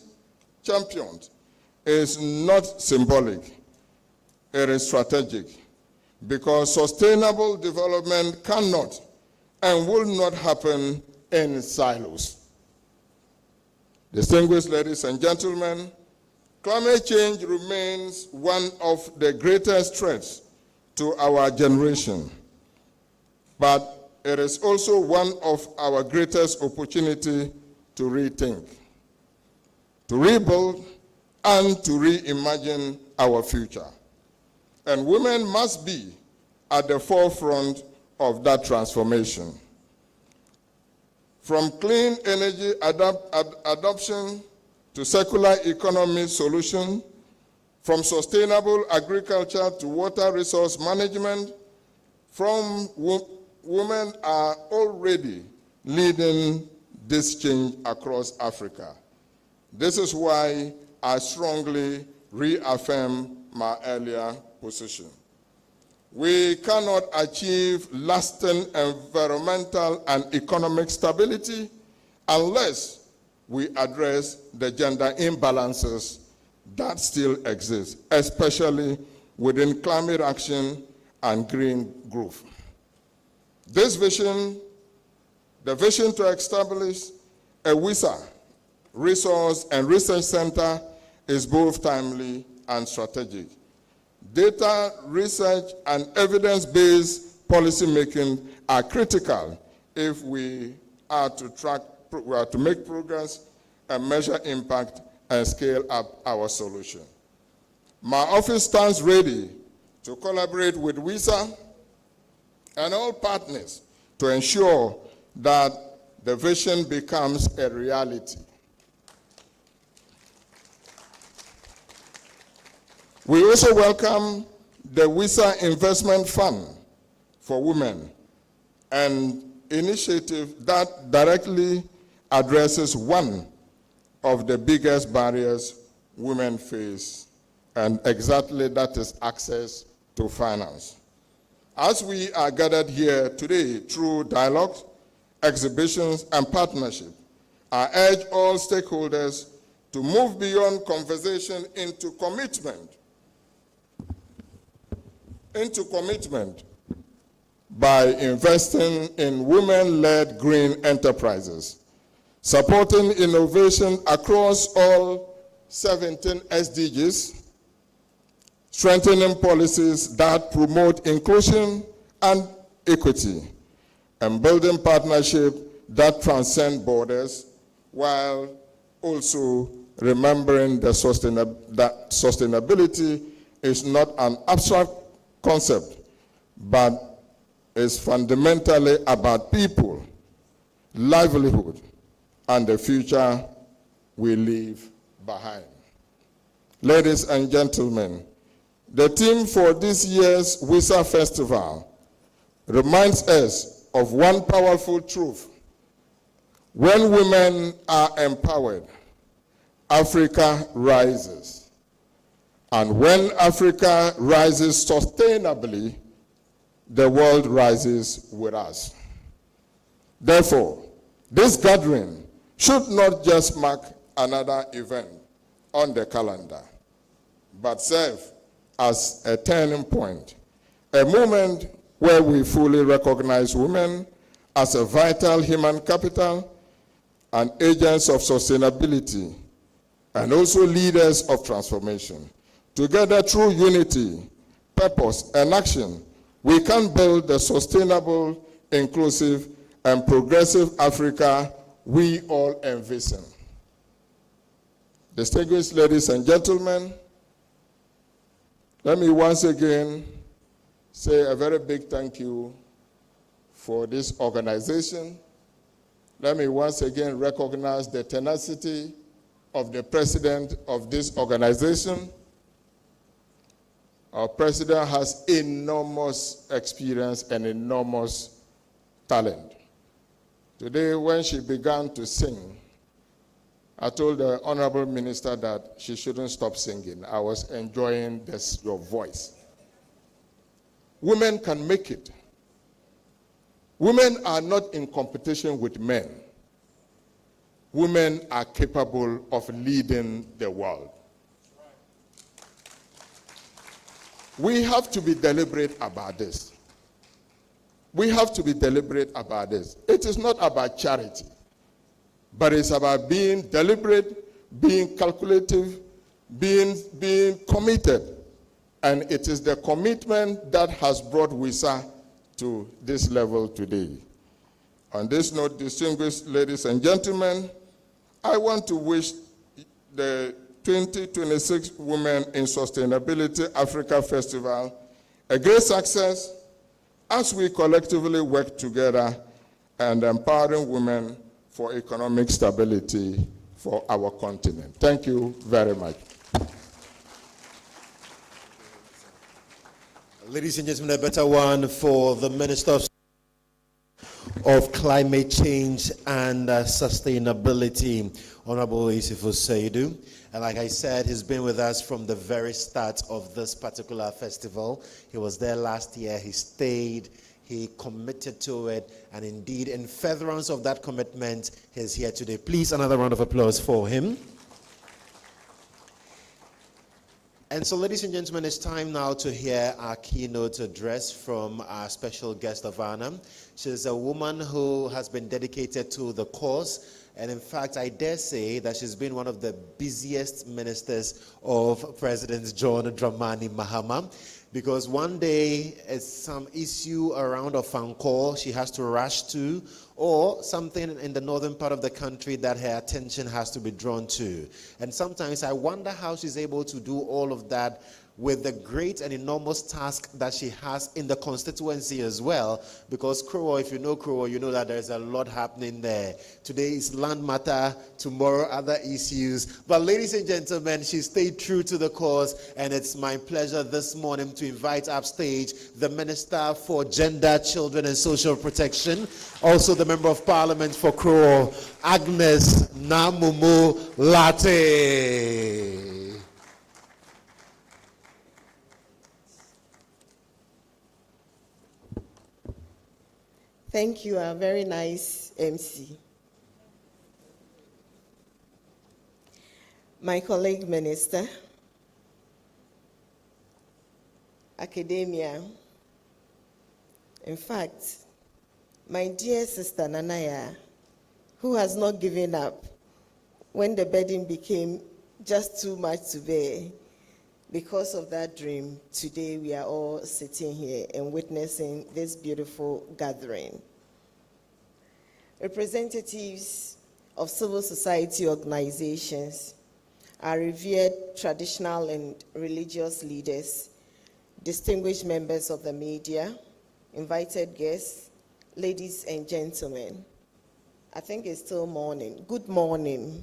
championed is not symbolic, it is strategic, because sustainable development cannot and will not happen in silos. Distinguished ladies and gentlemen, climate change remains one of the greatest threats to our generation, but it is also one of our greatest opportunities to rethink, to rebuild, and to reimagine our future. And women must be at the forefront of that transformation. From clean energy adoption to circular economy solution, from sustainable agriculture to water resource management, women are already leading this change across Africa. This is why I strongly reaffirm my earlier position. We cannot achieve lasting environmental and economic stability unless we address the gender imbalances that still exist, especially within climate action and green growth. This vision, the vision to establish a WISA, Resource and Research Center, is both timely and strategic. Data, research, and evidence-based policymaking are critical if we are to make progress and measure impact and scale up our solution. My office stands ready to collaborate with WISA and all partners to ensure that the vision becomes a reality. We also welcome the WISA Investment Fund for Women, an initiative that directly addresses one of the biggest barriers women face, and exactly that is access to finance. As we are gathered here today through dialogue, exhibitions, and partnership, I urge all stakeholders to move beyond conversation into commitment by investing in women-led green enterprises, supporting innovation across all 17 SDGs, strengthening policies that promote inclusion and equity, and building partnerships that transcend borders, while also remembering that sustainability is not an abstract concept, but is fundamentally about people, livelihood, and the future we leave behind. Ladies and gentlemen, the theme for this year's WISA Festival reminds us of one powerful truth. When women are empowered, Africa rises. And when Africa rises sustainably, the world rises with us. Therefore, this gathering should not just mark another event on the calendar, but serve as a turning point, a moment where we fully recognize women as a vital human capital and agents of sustainability, and also leaders of transformation. Together, through unity, purpose, and action, we can build the sustainable, inclusive, and progressive Africa we all envision. Distinguished ladies and gentlemen, let me once again say a very big thank you for this organization. Let me once again recognize the tenacity of the president of this organization. Our president has enormous experience and enormous talent. Today, when she began to sing, I told the honorable minister that she shouldn't stop singing. I was enjoying your voice. Women can make it. Women are not in competition with men. Women are capable of leading the world. We have to be deliberate about this. We have to be deliberate about this. It is not about charity, but it's about being deliberate, being calculative, being committed. And it is the commitment that has brought WISA to this level today. On this note, distinguished ladies and gentlemen, I want to wish the 2026 Women in Sustainability Africa Festival a great success as we collectively work together and empowering women for economic stability for our continent. Thank you very much. Ladies and gentlemen, a better one for the Minister of Climate Change and Sustainability, Honorable Isifo Seidu. And like I said, he's been with us from the very start of this particular festival. He was there last year, he stayed, he committed to it, and indeed, in furtherance of that commitment, he's here today. Please, another round of applause for him. And so, ladies and gentlemen, it's time now to hear our keynote address from our special guest of honor. She's a woman who has been dedicated to the cause, and in fact, I dare say that she's been one of the busiest ministers of President John Dramani Mahama, because one day, it's some issue around a phone call she has to rush to, or something in the northern part of the country that her attention has to be drawn to. And sometimes I wonder how she's able to do all of that with the great and enormous task that she has in the constituency as well, because Krowo, if you know Krowo, you know that there's a lot happening there. Today is land matter, tomorrow other issues. But ladies and gentlemen, she stayed true to the cause, and it's my pleasure this morning to invite upstage the Minister for Gender, Children and Social Protection, also the Member of Parliament for Krowo, Agnes Namumu Latte. Thank you, a very nice MC. My colleague minister, academia, in fact, my dear sister Nanaya, who has not given up when the burden became just too much to bear. Because of that dream, today we are all sitting here and witnessing this beautiful gathering. Representatives of civil society organizations, our revered traditional and religious leaders, distinguished members of the media, invited guests, ladies and gentlemen. I think it's still morning. Good morning.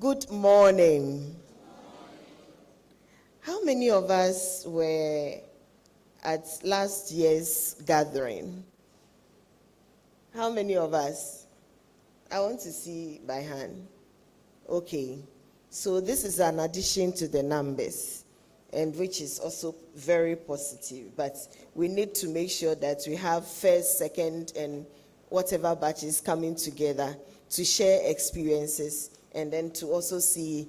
Good morning. How many of us were at last year's gathering? How many of us? I want to see by hand. Okay. So this is an addition to the numbers, and which is also very positive. But we need to make sure that we have first, second, and whatever batches coming together to share experiences, and then to also see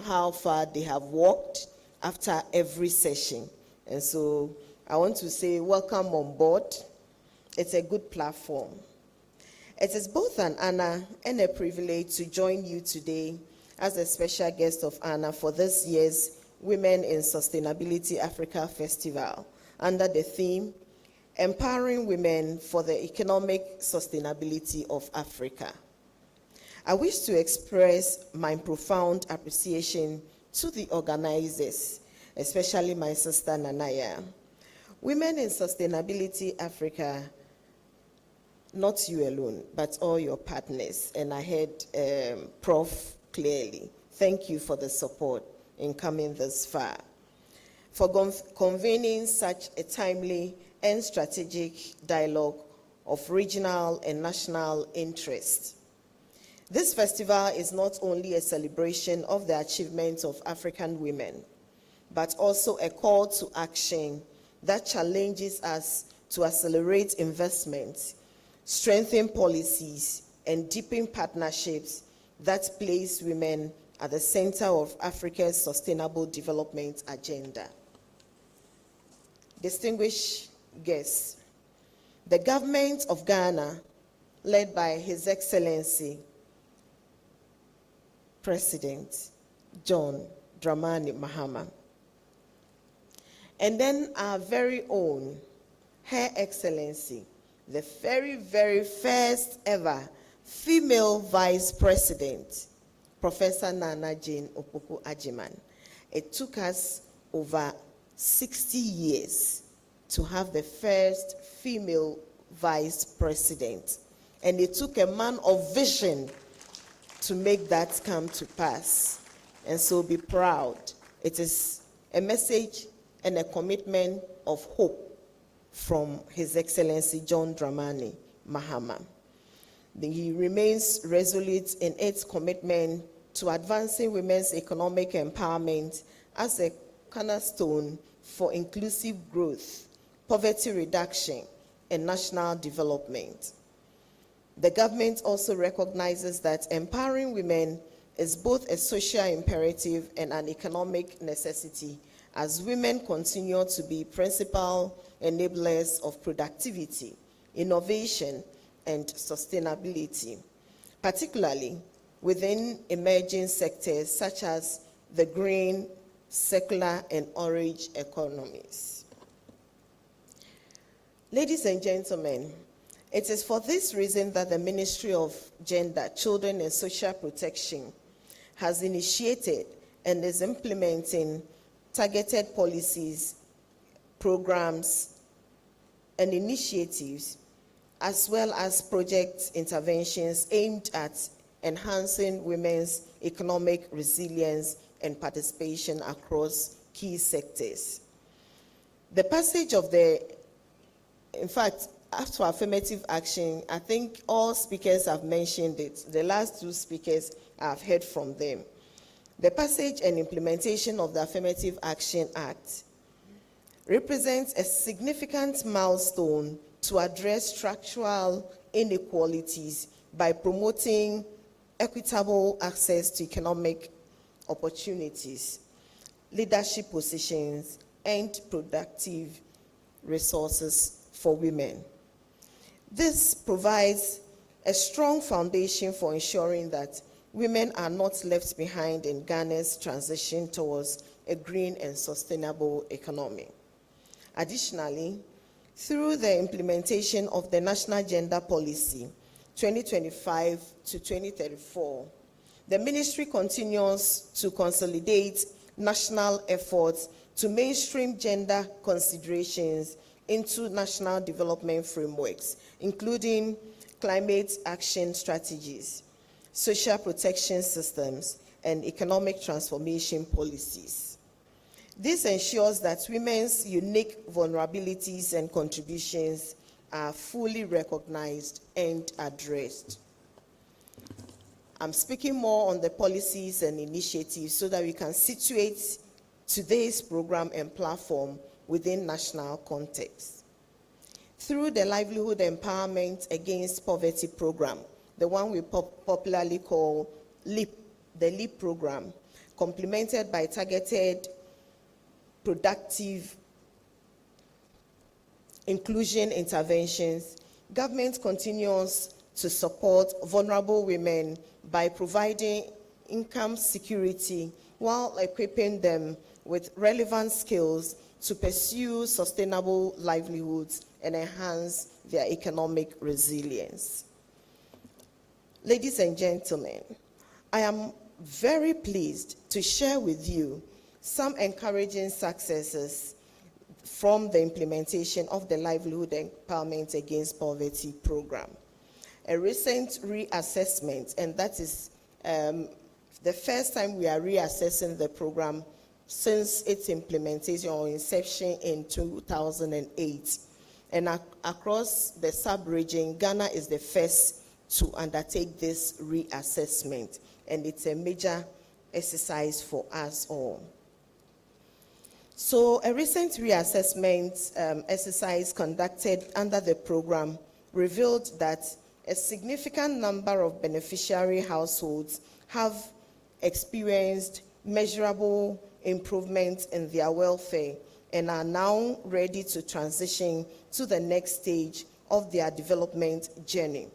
how far they have walked after every session. And so I want to say welcome on board. It's a good platform. It is both an honor and a privilege to join you today as a special guest of honor for this year's Women in Sustainability Africa Festival under the theme, Empowering Women for the Economic Sustainability of Africa. I wish to express my profound appreciation to the organizers, especially my sister Nanaya. Women in Sustainability Africa, not you alone, but all your partners. And I heard Prof. clearly. Thank you for the support in coming this far, for convening such a timely and strategic dialogue of regional and national interest. This festival is not only a celebration of the achievements of African women, but also a call to action that challenges us to accelerate investments, strengthen policies, and deepen partnerships that place women at the center of Africa's sustainable development agenda. Distinguished guests, the government of Ghana, led by His Excellency President John Dramani Mahama, and then our very own Her Excellency, the very, very first ever female Vice President, Professor Nana Jane Opoku Ajiman. It took us over 60 years to have the first female Vice President. And it took a man of vision to make that come to pass. And so be proud. It is a message and a commitment of hope from His Excellency John Dramani Mahama. He remains resolute in its commitment to advancing women's economic empowerment as a cornerstone for inclusive growth, poverty reduction, and national development. The government also recognizes that empowering women is both a social imperative and an economic necessity, as women continue to be principal enablers of productivity, innovation, and sustainability, particularly within emerging sectors such as the green, circular, and orange economies. Ladies and gentlemen, It is for this reason that the Ministry of Gender, Children and Social Protection has initiated and is implementing targeted policies, programs, and initiatives, as well as project interventions aimed at enhancing women's economic resilience and participation across key sectors. The passage of in fact, after affirmative action, I think all speakers have mentioned it. The last two speakers, I've heard from them. The passage and implementation of the Affirmative Action Act represents a significant milestone to address structural inequalities by promoting equitable access to economic opportunities, leadership positions, and productive resources for women. This provides a strong foundation for ensuring that women are not left behind in Ghana's transition towards a green and sustainable economy. Additionally, through the implementation of the National Gender Policy 2025 to 2034, the ministry continues to consolidate national efforts to mainstream gender considerations into national development frameworks, including climate action strategies, social protection systems, and economic transformation policies. This ensures that women's unique vulnerabilities and contributions are fully recognized and addressed. I'm speaking more on the policies and initiatives so that we can situate today's program and platform within national context. Through the Livelihood Empowerment Against Poverty program, the one we popularly call LEAP, the LEAP program, complemented by targeted productive inclusion interventions, government continues to support vulnerable women by providing income security while equipping them with relevant skills to pursue sustainable livelihoods and enhance their economic resilience. Ladies and gentlemen, I am very pleased to share with you some encouraging successes from the implementation of the Livelihood Empowerment Against Poverty program. A recent reassessment, and that is the first time we are reassessing the program since its implementation or inception in 2008. And across the sub-region, Ghana is the first to undertake this reassessment, and it's a major exercise for us all. So a recent reassessment exercise conducted under the program revealed that a significant number of beneficiary households have experienced measurable improvements in their welfare and are now ready to transition to the next stage of their development journey.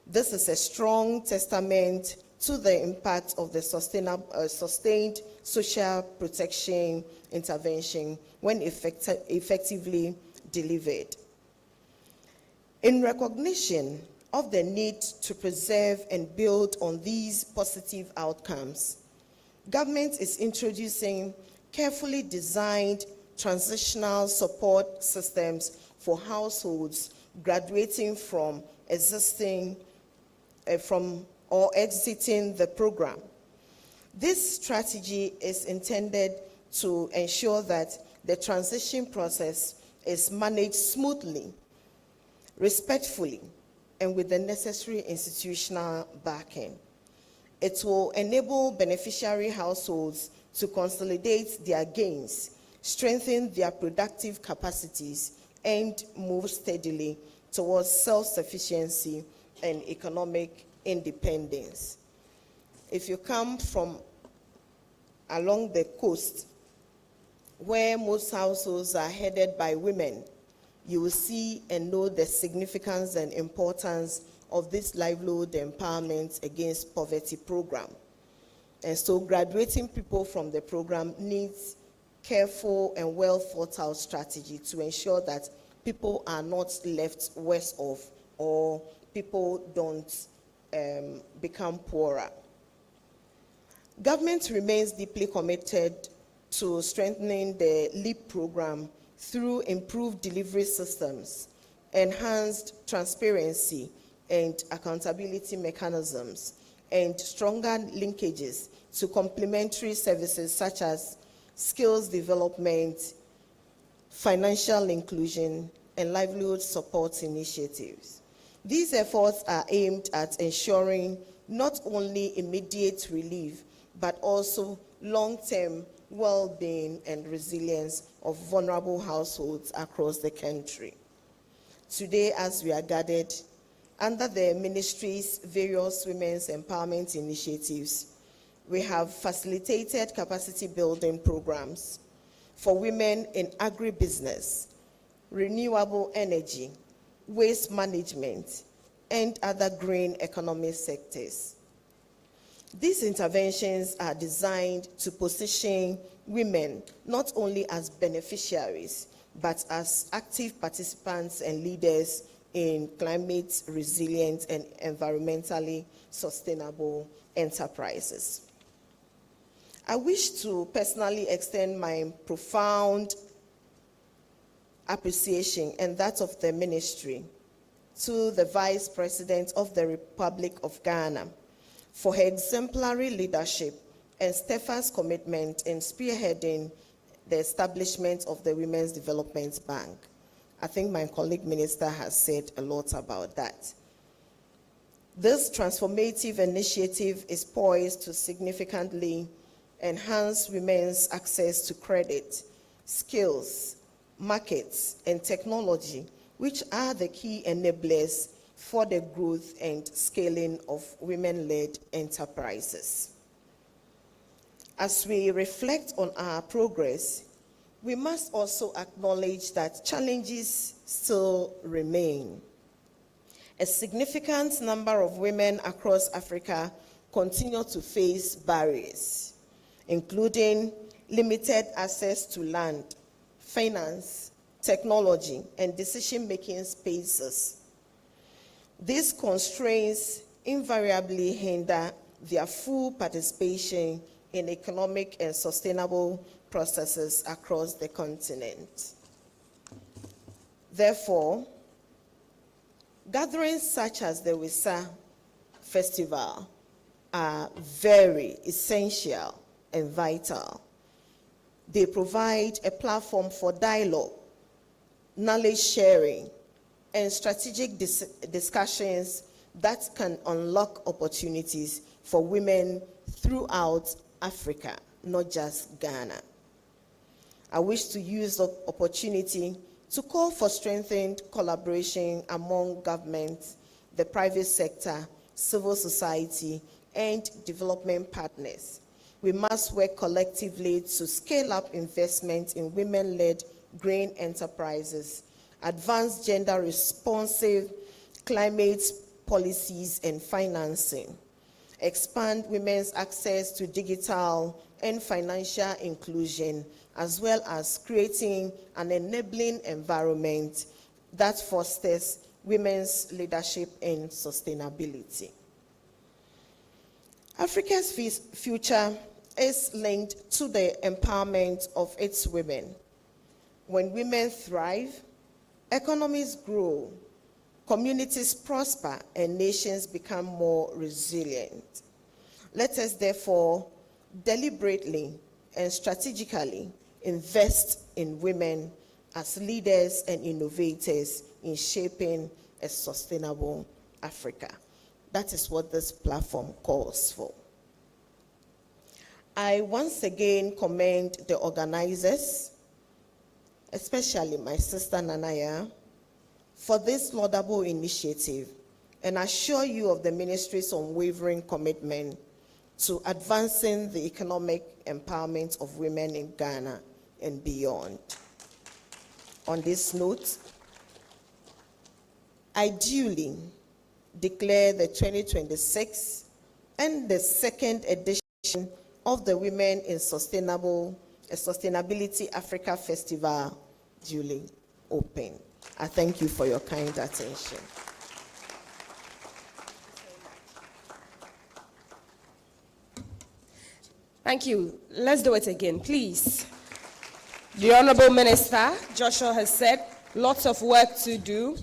This is a strong testament to the impact of the sustained social protection intervention when effectively delivered. In recognition of the need to preserve and build on these positive outcomes, government is introducing carefully designed transitional support systems for households graduating from or exiting the program. This strategy is intended to ensure that the transition process is managed smoothly, respectfully, and with the necessary institutional backing. It will enable beneficiary households to consolidate their gains, strengthen their productive capacities, and move steadily towards self-sufficiency and economic independence. If you come from along the coast, where most households are headed by women, you will see and know the significance and importance of this Livelihood Empowerment Against Poverty program. And so graduating people from the program needs careful and well thought out strategy to ensure that people are not left worse off or people don't become poorer. Government remains deeply committed to strengthening the LEAP program through improved delivery systems, enhanced transparency and accountability mechanisms, and stronger linkages to complementary services such as skills development, financial inclusion, and livelihood support initiatives. These efforts are aimed at ensuring not only immediate relief, but also long-term well-being and resilience of vulnerable households across the country. Today, as we are gathered under the ministry's various women's empowerment initiatives, we have facilitated capacity building programs for women in agribusiness, renewable energy, waste management, and other green economy sectors. These interventions are designed to position women not only as beneficiaries, but as active participants and leaders in climate resilient and environmentally sustainable enterprises. I wish to personally extend my profound appreciation and that of the ministry to the Vice President of the Republic of Ghana for her exemplary leadership and steadfast commitment in spearheading the establishment of the Women's Development Bank. I think my colleague minister has said a lot about that. This transformative initiative is poised to significantly enhance women's access to credit, skills, markets, and technology, which are the key enablers for the growth and scaling of women-led enterprises. As we reflect on our progress, we must also acknowledge that challenges still remain. A significant number of women across Africa continue to face barriers, including limited access to land, finance, technology, and decision-making spaces. These constraints invariably hinder their full participation in economic and sustainable processes across the continent. Therefore, gatherings such as the WISA Festival are very essential and vital. They provide a platform for dialogue, knowledge sharing, and strategic discussions that can unlock opportunities for women throughout Africa, not just Ghana. I wish to use the opportunity to call for strengthened collaboration among government, the private sector, civil society, and development partners. We must work collectively to scale up investment in women-led green enterprises, advance gender-responsive climate policies and financing, expand women's access to digital and financial inclusion, as well as creating an enabling environment that fosters women's leadership and sustainability. Africa's future is linked to the empowerment of its women. When women thrive, economies grow, communities prosper, and nations become more resilient. Let us therefore deliberately and strategically invest in women as leaders and innovators in shaping a sustainable Africa. That is what this platform calls for. I once again commend the organizers, especially my sister Nanaya, for this laudable initiative and assure you of the ministry's unwavering commitment to advancing the economic empowerment of women in Ghana and beyond. On this note, I duly declare the 2026 and the second edition of the Women in Sustainability Africa Festival duly open. I thank you for your kind attention. Thank you. Let's do it again, please. The Honorable Minister, Joshua, has said lots of work to do,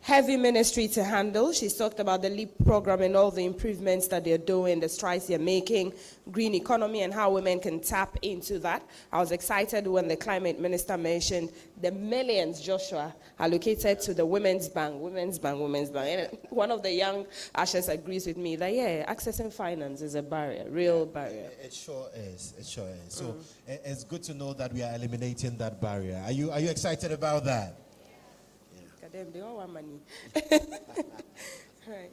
heavy ministry to handle. She's talked about the LEAP program and all the improvements that they're doing, the strides they're making, green economy and how women can tap into that. I was excited when the climate minister mentioned the millions, Joshua, allocated to the Women's Bank. And one of the young ushers agrees with me that, yeah, accessing finance is a barrier, real barrier. It sure is. It sure is. So it's good to know that we are eliminating that barrier. Are you excited about that? They all want money. Right.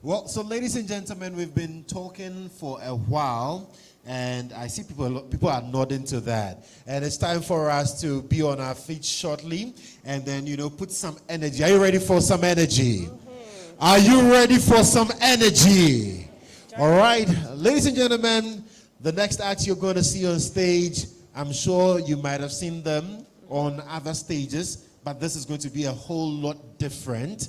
Well, so ladies and gentlemen, we've been talking for a while, and I see people are nodding to that. And it's time for us to be on our feet shortly, and then, put some energy. Are you ready for some energy? Mm-hmm. Are you ready for some energy? All right. Ladies and gentlemen, the next act you're going to see on stage, I'm sure you might have seen them on other stages, but this is going to be a whole lot different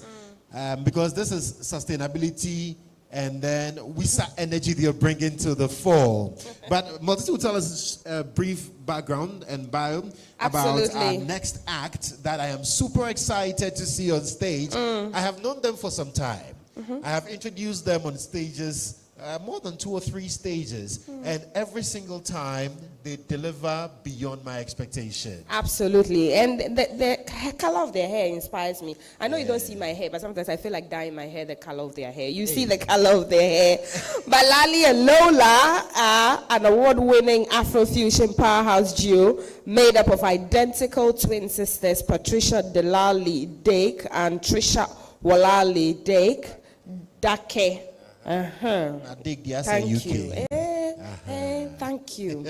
because this is sustainability and then WISA energy they're bringing to the fore. But Multitude will tell us a brief background and bio about our next act that I am super excited to see on stage. I have known them for some time. I have introduced them on stages, more than 2 or 3 stages, and every single time they deliver beyond my expectation. Absolutely. And the color of their hair inspires me. I know you don't see my hair, but sometimes I feel like dyeing my hair the color of their hair. You see the color of their hair. But Lali and Lola are an award-winning Afrofusion powerhouse duo made up of identical twin sisters, Patricia Delali Dake and Trisha Walali Dake. Dake. Thank you. Thank you.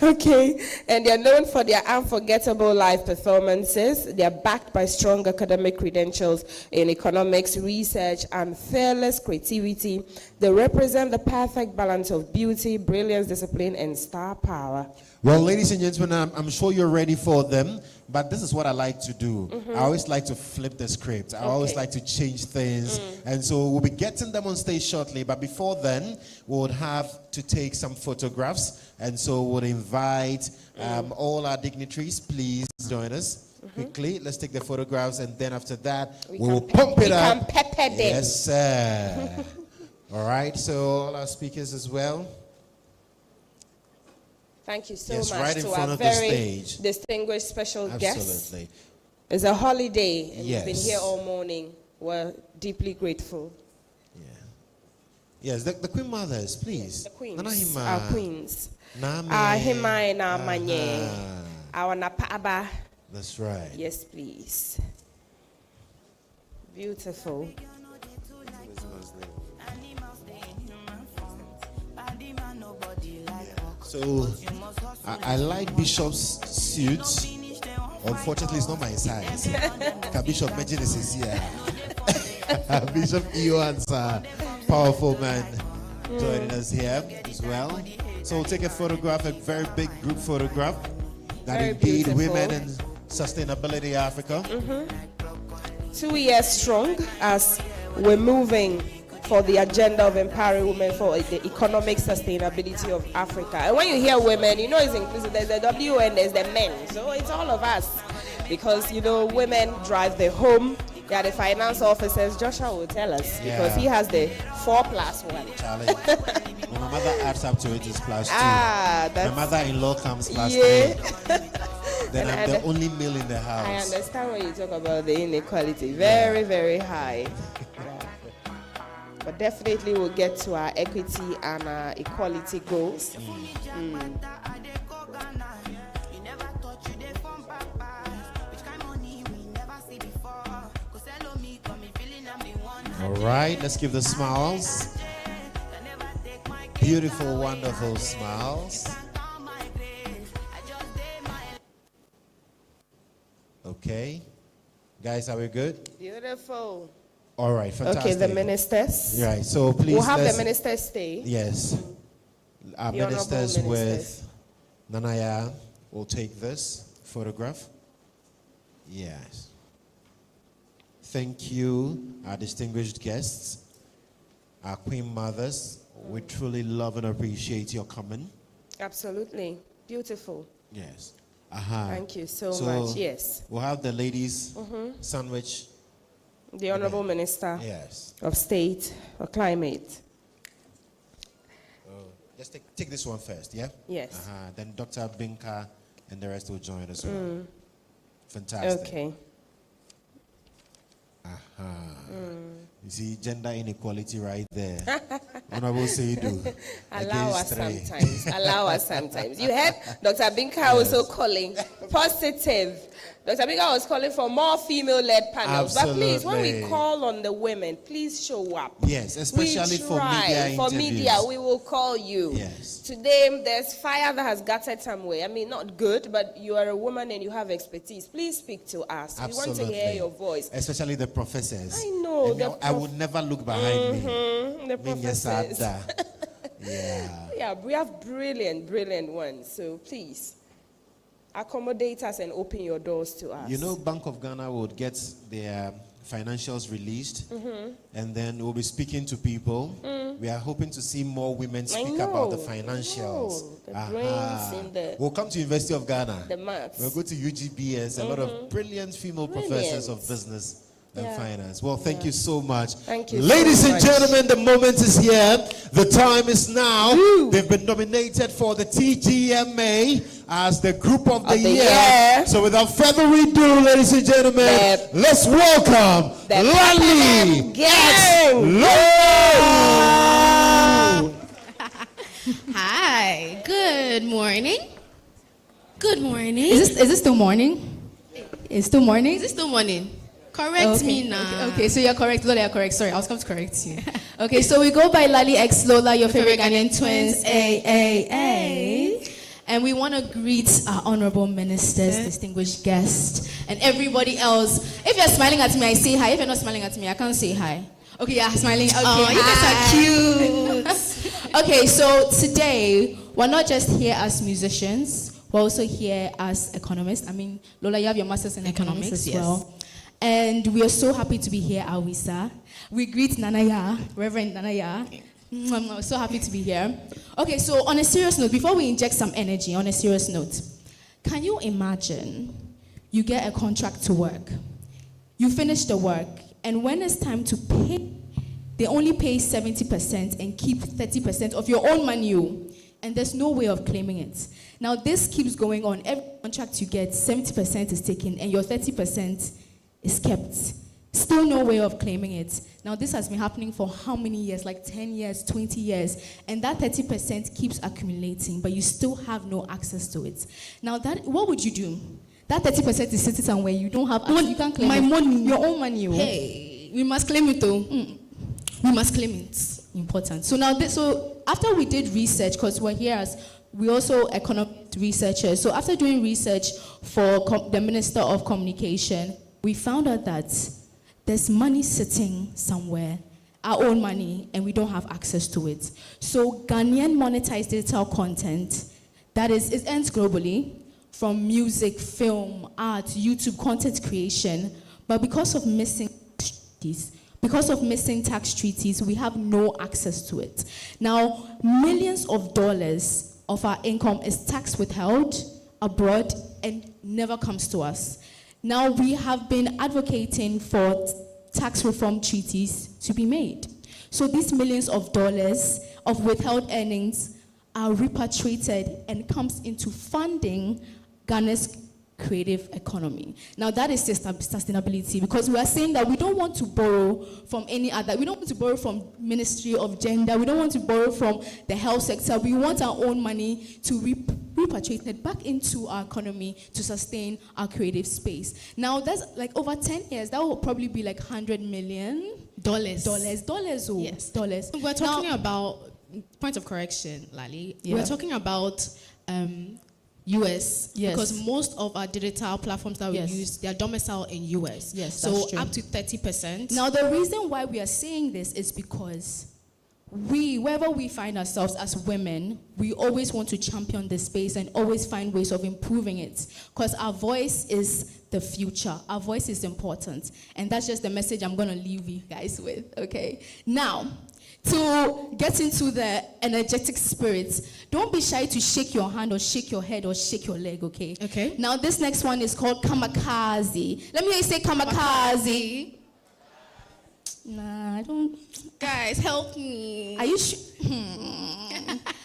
Okay. And they're known for their unforgettable live performances. They're backed by strong academic credentials in economics, research, and fearless creativity. They represent the perfect balance of beauty, brilliance, discipline, and star power. Well, ladies and gentlemen, I'm sure you're ready for them, but this is what I like to do. I always like to flip the script. I always like to change things. And so we'll be getting them on stage shortly, but before then, we would have to take some photographs. And so we'll invite all our dignitaries, please join us. Quickly, let's take the photographs, and then after that, we will pump it up. We can pepper them. Yes, sir. All right, so all our speakers as well. Thank you so Yes, much right in to front our of the very stage. distinguished special guests. Absolutely. It's a holiday, and Yes. you've been here all morning. We're deeply grateful. Yes, the Queen Mothers, please. The queens, Nanahima. our queens. Name. Hima and our manye. Our napaba. That's right. Yes, please. Beautiful. So, I like Bishop's suits. Unfortunately, it's not my size. Bishop Majin is here. Bishop Ewan's powerful man joining us here as well. So we'll take a photograph, a very big group photograph. That Very indeed beautiful. Women in Sustainability Africa. 2 years strong as we're moving for the agenda of empowering women for the economic sustainability of Africa. And when you hear women, you know it's inclusive. There's the WN, there's the men. So it's all of us. Because, women drive the home. They are the finance officers. Joshua will tell us because he has the 4+1. Challenge. When my mother adds up to it, it's +2. That's... My mother-in-law comes +3. Then I'm the only male in the house. I understand when you talk about the inequality. Very, very high. But definitely we'll get to our equity and our equality goals. All right, let's give the smiles. Beautiful, wonderful smiles. Okay. Guys, are we good? Beautiful. All right, fantastic. Okay, the ministers. Right, so please. We'll have the ministers stay. Yes. Our The ministers honorable with ministers. Nanaya will take this photograph. Yes. Thank you, our distinguished guests, our Queen Mothers, We truly love and appreciate your coming. Absolutely. Beautiful. Yes. Thank you so much. Yes. We'll have the ladies sandwich. The Honorable Minister Yes. of State for Climate. Just take this one first, yeah? Yes. Then Dr. Binka and the rest will join as well. Fantastic. Okay. You see gender inequality right there. Honorable Seidu. Allow us against three. sometimes. Allow us sometimes. You heard Dr. Binka also calling positive. Dr. Binka was calling for more female-led panels. Absolutely. But please, when we call on the women, please show up. Yes, especially we for try. media For interviews. media, we will call you. Yes. Today, there's fire that has gathered somewhere. I mean, not good, but you are a woman and you have expertise. Please speak to us. Absolutely. We want to hear your voice. Especially the professors. I know. I would never look behind me. The professors. Yeah. Yeah, we have brilliant ones. So please, accommodate us and open your doors to us. You know, Bank of Ghana would get their financials released, and then we'll be speaking to people. We are hoping to see more women speak about the financials. The brains in the... We'll come to University of Ghana. The maths. We'll go to UGBS, a lot of brilliant female professors of business and finance. Well, thank you so much. Thank you Ladies so and much. gentlemen, the moment is here. The time is now. They've been nominated for the TGMA as the group of the year. So without further ado, ladies and gentlemen, let's welcome Lali Gang. Hi. Good morning. Good morning. Is this still morning? It's still morning? Is it still morning? Correct me now. Okay, so you're correct. Lola, you're correct. Sorry, I was going to correct you. Okay, so we go by Lali X Lola, your favorite Ghanaian twins, AAA. And we want to greet our honorable ministers, distinguished guests, and everybody else. If you're smiling at me, I say hi. If you're not smiling at me, I can't say hi. Okay, yeah, smiling. Okay, Oh, you guys are cute. Okay, so today, we're not just here as musicians, we're also here as economists. I mean, Lola, you have your master's in economics as well. And we are so happy to be here, Awisa. We greet Nanaya, Reverend Nanaya. I'm so happy to be here. Okay, so on a serious note, before we inject some energy, on a serious note, can you imagine you get a contract to work, you finish the work, and when it's time to pay, they only pay 70% and keep 30% of your own money, and there's no way of claiming it. Now, this keeps going on. Every contract you get, 70% is taken, and your 30% is kept. Still no way of claiming it. Now, this has been happening for how many years? Like 10 years, 20 years. And that 30% keeps accumulating, but you still have no access to it. Now, what would you do? That 30% is sitting somewhere. You don't have access. You can't claim My it. money. Your own money. Hey, we must claim it though. We must claim it. Important. So now, so after we did research, because we're here as we also economic researchers. So after doing research for the Minister of Communication, we found out that there's money sitting somewhere, our own money, and we don't have access to it. So Ghanaian monetized digital content, that is, it ends globally, from music, film, art, YouTube, content creation, but because of missing tax treaties, we have no access to it. Now, millions of dollars of our income is tax withheld abroad and never comes to us. Now, we have been advocating for tax reform treaties to be made. So these millions of dollars of withheld earnings are repatriated and comes into funding Ghana's creative economy. Now, that is sustainability, because we are saying that we don't want to borrow from any other. We don't want to borrow from Ministry of Gender. We don't want to borrow from the health sector. We want our own money to repatriated back into our economy to sustain our creative space. Now, that's like over 10 years, that will probably be like $100 million. Dollars. Yes. Dollars. We're talking about, point of correction, Lali. Yeah. We're talking about US, Yes. because most of our digital platforms that we Yes. use, they are domiciled in US. Yes, so that's true. up to 30%. Now, the reason why we are saying this is because wherever we find ourselves as women, we always want to champion this space and always find ways of improving it, because our voice is the future. Our voice is important. And that's just the message I'm going to leave you guys with, okay? Now, to get into the energetic spirit, don't be shy to shake your hand or shake your head or shake your leg, okay? Okay. Now this next one is called kamikaze. Let me hear you say kamikaze. Nah, I don't. Guys, help me. Are you sure?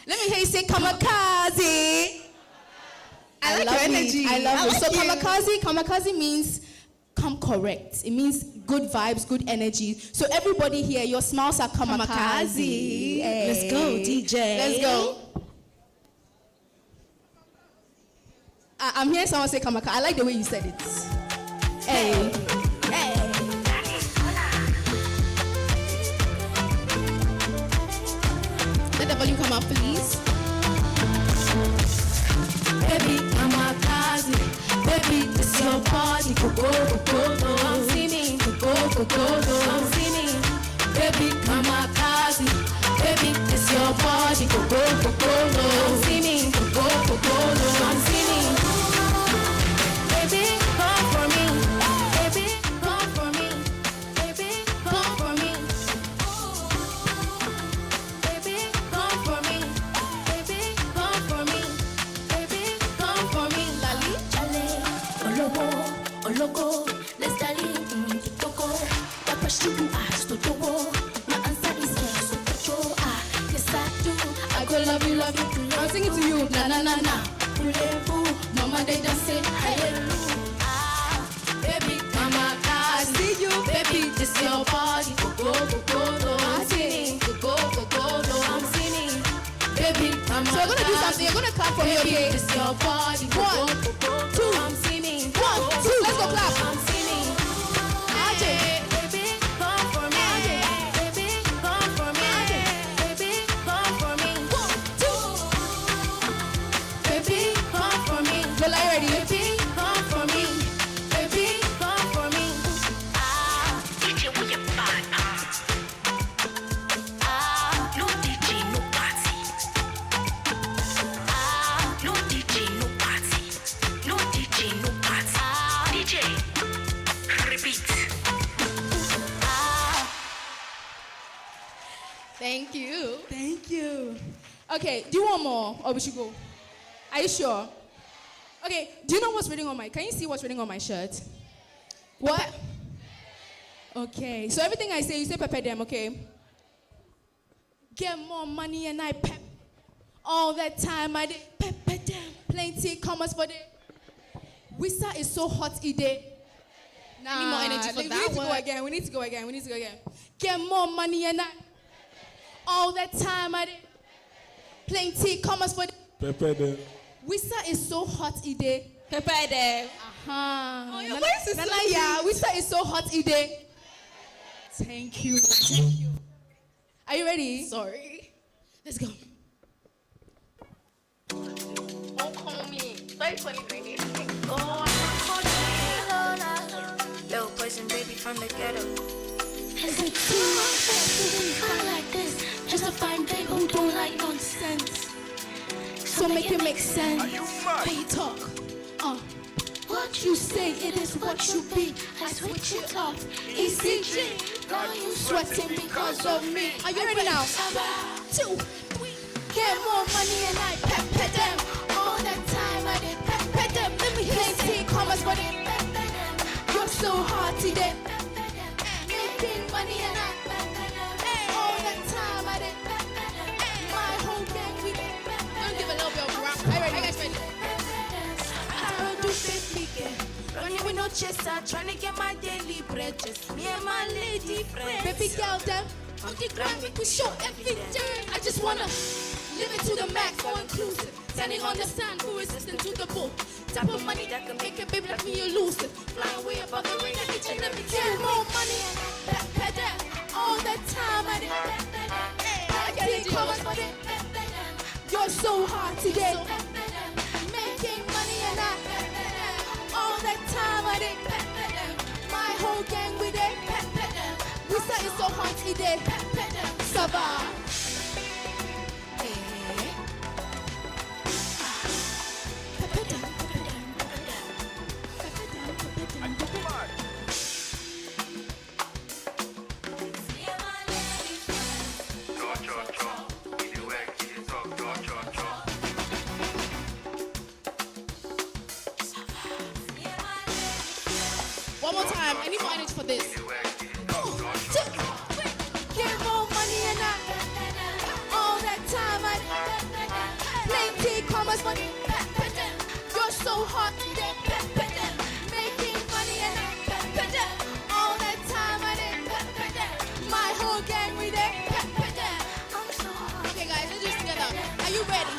Let me hear you say kamikaze. I like love your it. energy. I love I it. So like kamikaze means come correct. It means good vibes, good energy. So everybody here, your smiles are kamikaze. Kamikaze. Hey. Let's go, DJ. Let's go. I'm hearing someone say kamikaze. I like the way you said it. Hey. Hey. Let the volume come up, please. Baby, kamikaze. Baby, this your party. Go, go, go, go, go. Come see me. Go, go, go, go, go. Come see me. Baby, kamikaze. Baby, this your party. Go, go, go, go, go. Come see me. Go, go, go, go, go. Come see me. Baby, come for me. Baby, come for me. Baby, come for me. Baby, come for me. Baby, come for me. Baby, come for me. Lali, chale, olowo, ologo, let's dali, toko. Papa shubu ask to towo. My answer is yes, so tocho ah. Yes I do. I go love you, love you. I'm singing to you. Na na na na. Pulevu, mama they just say hallelujah. Baby, mama, I see you. Baby, this your body. Go, go, go, go, go. I'm singing. Go, go, go, go, go. I'm singing. Baby, mama, So we're gonna do something. You're gonna clap for me, okay? This your body. Go, go, go, go, go. I'm singing. 1, 2, let's go clap. I'm singing. Baby, come for me. Baby, come for me. Baby, come for me. 1, 2. Baby, come for me. Lola, you ready? Baby, come for me. Baby, come for me. DJ, we a bad no DJ, no party. No DJ, no party. No DJ, no party. DJ, repeat. Thank you. Thank you. Okay, do you want more or we should go? Are you sure? Okay, do you know what's written on my, can you see what's written on my shirt? What? Okay, so everything I say, you say pepper them, okay? Get more money and I pep. All that time I did pepper them. Plenty commas for the. Wisa is so hot, Ide. Nah, Need more energy for we that need to one. go again. We need to go again. We need to go again. Get more money and I. All that time I did. Plenty commas for the. Pepper them. Wisa is so hot, Ide. Pepper them. Oh, your voice is so yeah, sweet. Wisa is so hot, Ide. Thank you. Thank you. Are you ready? Sorry. Let's go. Don't call me. Sorry, 2020. Oh, little poison baby from the ghetto. Is it too much to be fun like this? Just a fine babe who don't like nonsense. So make it make sense. When you talk, What you say, it is what you be. I switch it up. ECG. Now you sweating because of me. Are you ready now? 2, 3. Get more money and I pepper them. All that time I did pepper them. Let me plenty commas for them. You're so hot today. Making money and I pepper them. All that time I did pepper them. My whole gang we did pepper them. Don't give a little bit of rap. Are you ready? Are you guys ready? I do this weekend. Running with no chaser, trying to get my daily bread. Just me and my lady friends. Baby girl, them. On the ground, we could show every day. I just wanna live it to the max, so inclusive. Standing on the stand, who resistant to the bull. Type of money that can make a baby like me elusive. Flying way above the rain, I get you let me Get get more money and pepper them. All the time I did pepper them. I can't come for them. You're so hot today. Making money and I pepper them. All the time I did pepper them. My whole gang with it. Pepper them. We say it's so hot today. Pepper them. Sava. One more time. I need more energy for this. Get more money and all that time I plenty commerce money. You're so hot, making money and all that time I my whole gang with it. I'm so hot. Okay, guys, let's do this together. Are you ready?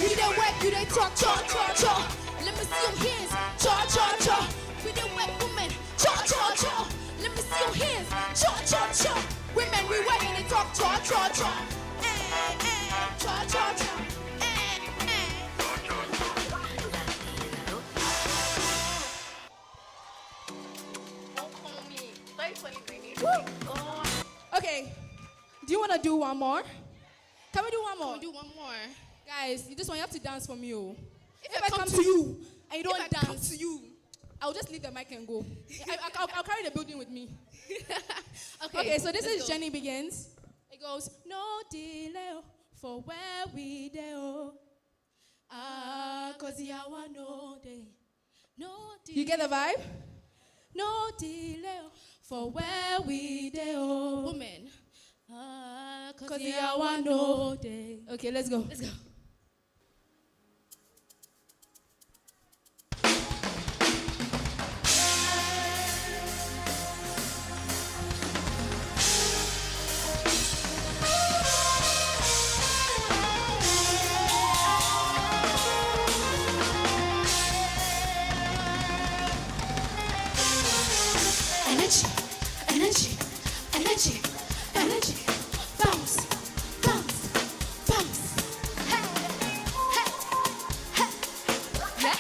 We don't work, you don't talk, talk, talk, talk. Let me see your hands. Cha cha cha. We the wet woman. Cha cha cha. Let me see your hands. Cha cha cha. Women, we work and they talk, cha, cha, cha. Cha, cha, cha. Okay, do you want to do one more? Can we do one more? Can we do one more? Guys, this one you have to dance for me. Oh. If I come to you and you don't if I come dance, to you, I'll just leave the mic and go. I'll carry the building with me. Okay, Okay, so this let's is go. Jenny Begins. It goes, no delay for where we go. Cause yawa no day. No You get the vibe? No delay for where we go. woman. Cause yawa no day. Okay, let's go. Let's go. Energy, energy, energy, energy. Bounce, bounce, bounce. Hey, hey, hey. Yeah,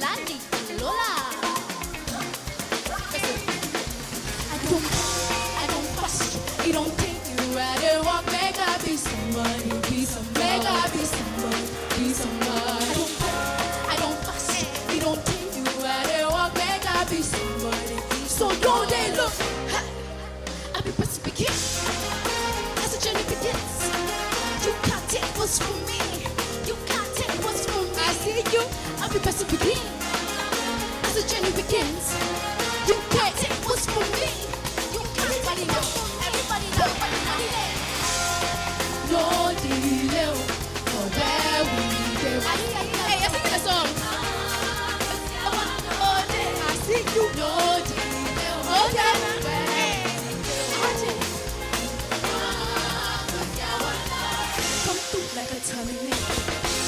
Landy, Lola. I don't fuss. It don't take you right and walk. Make I be somebody, be somebody. Make I be somebody, be somebody. I don't fuss. It don't take you right and walk. Make I be somebody. So don't they look? I'll be Pacific as the journey begins. You can't take what's from me. You can't take what's from me. I see you. I'll be Pacific as the journey begins. You can't take what's from me. You can't. Everybody know. Everybody know. Everybody know. No delay for where we go. Hey, you're singing a song. I see you. No delay. Come through like a terminator.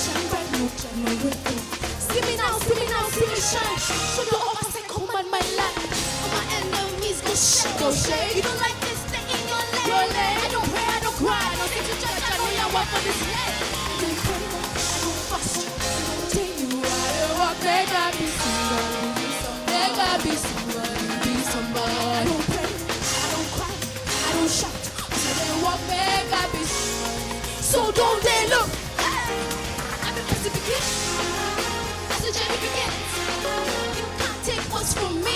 Shine bright, no jam, no window. See me now, see me now, see me shine. Show the opposite command my life. All my enemies go shake, go shake. You don't like this, stay in your lane. Your lane. I don't pray, I don't cry. I don't think you judge, I know you walk for this land. I don't pray, I don't fast. I don't tell you I don't walk. Make I be somebody, be somebody. Make I be somebody, be somebody. I don't pray, I don't cry, I don't shout. So they walk, make I be somebody. So don't they look? I'm a Pacific kid. As the journey begins. You can't take what's from me.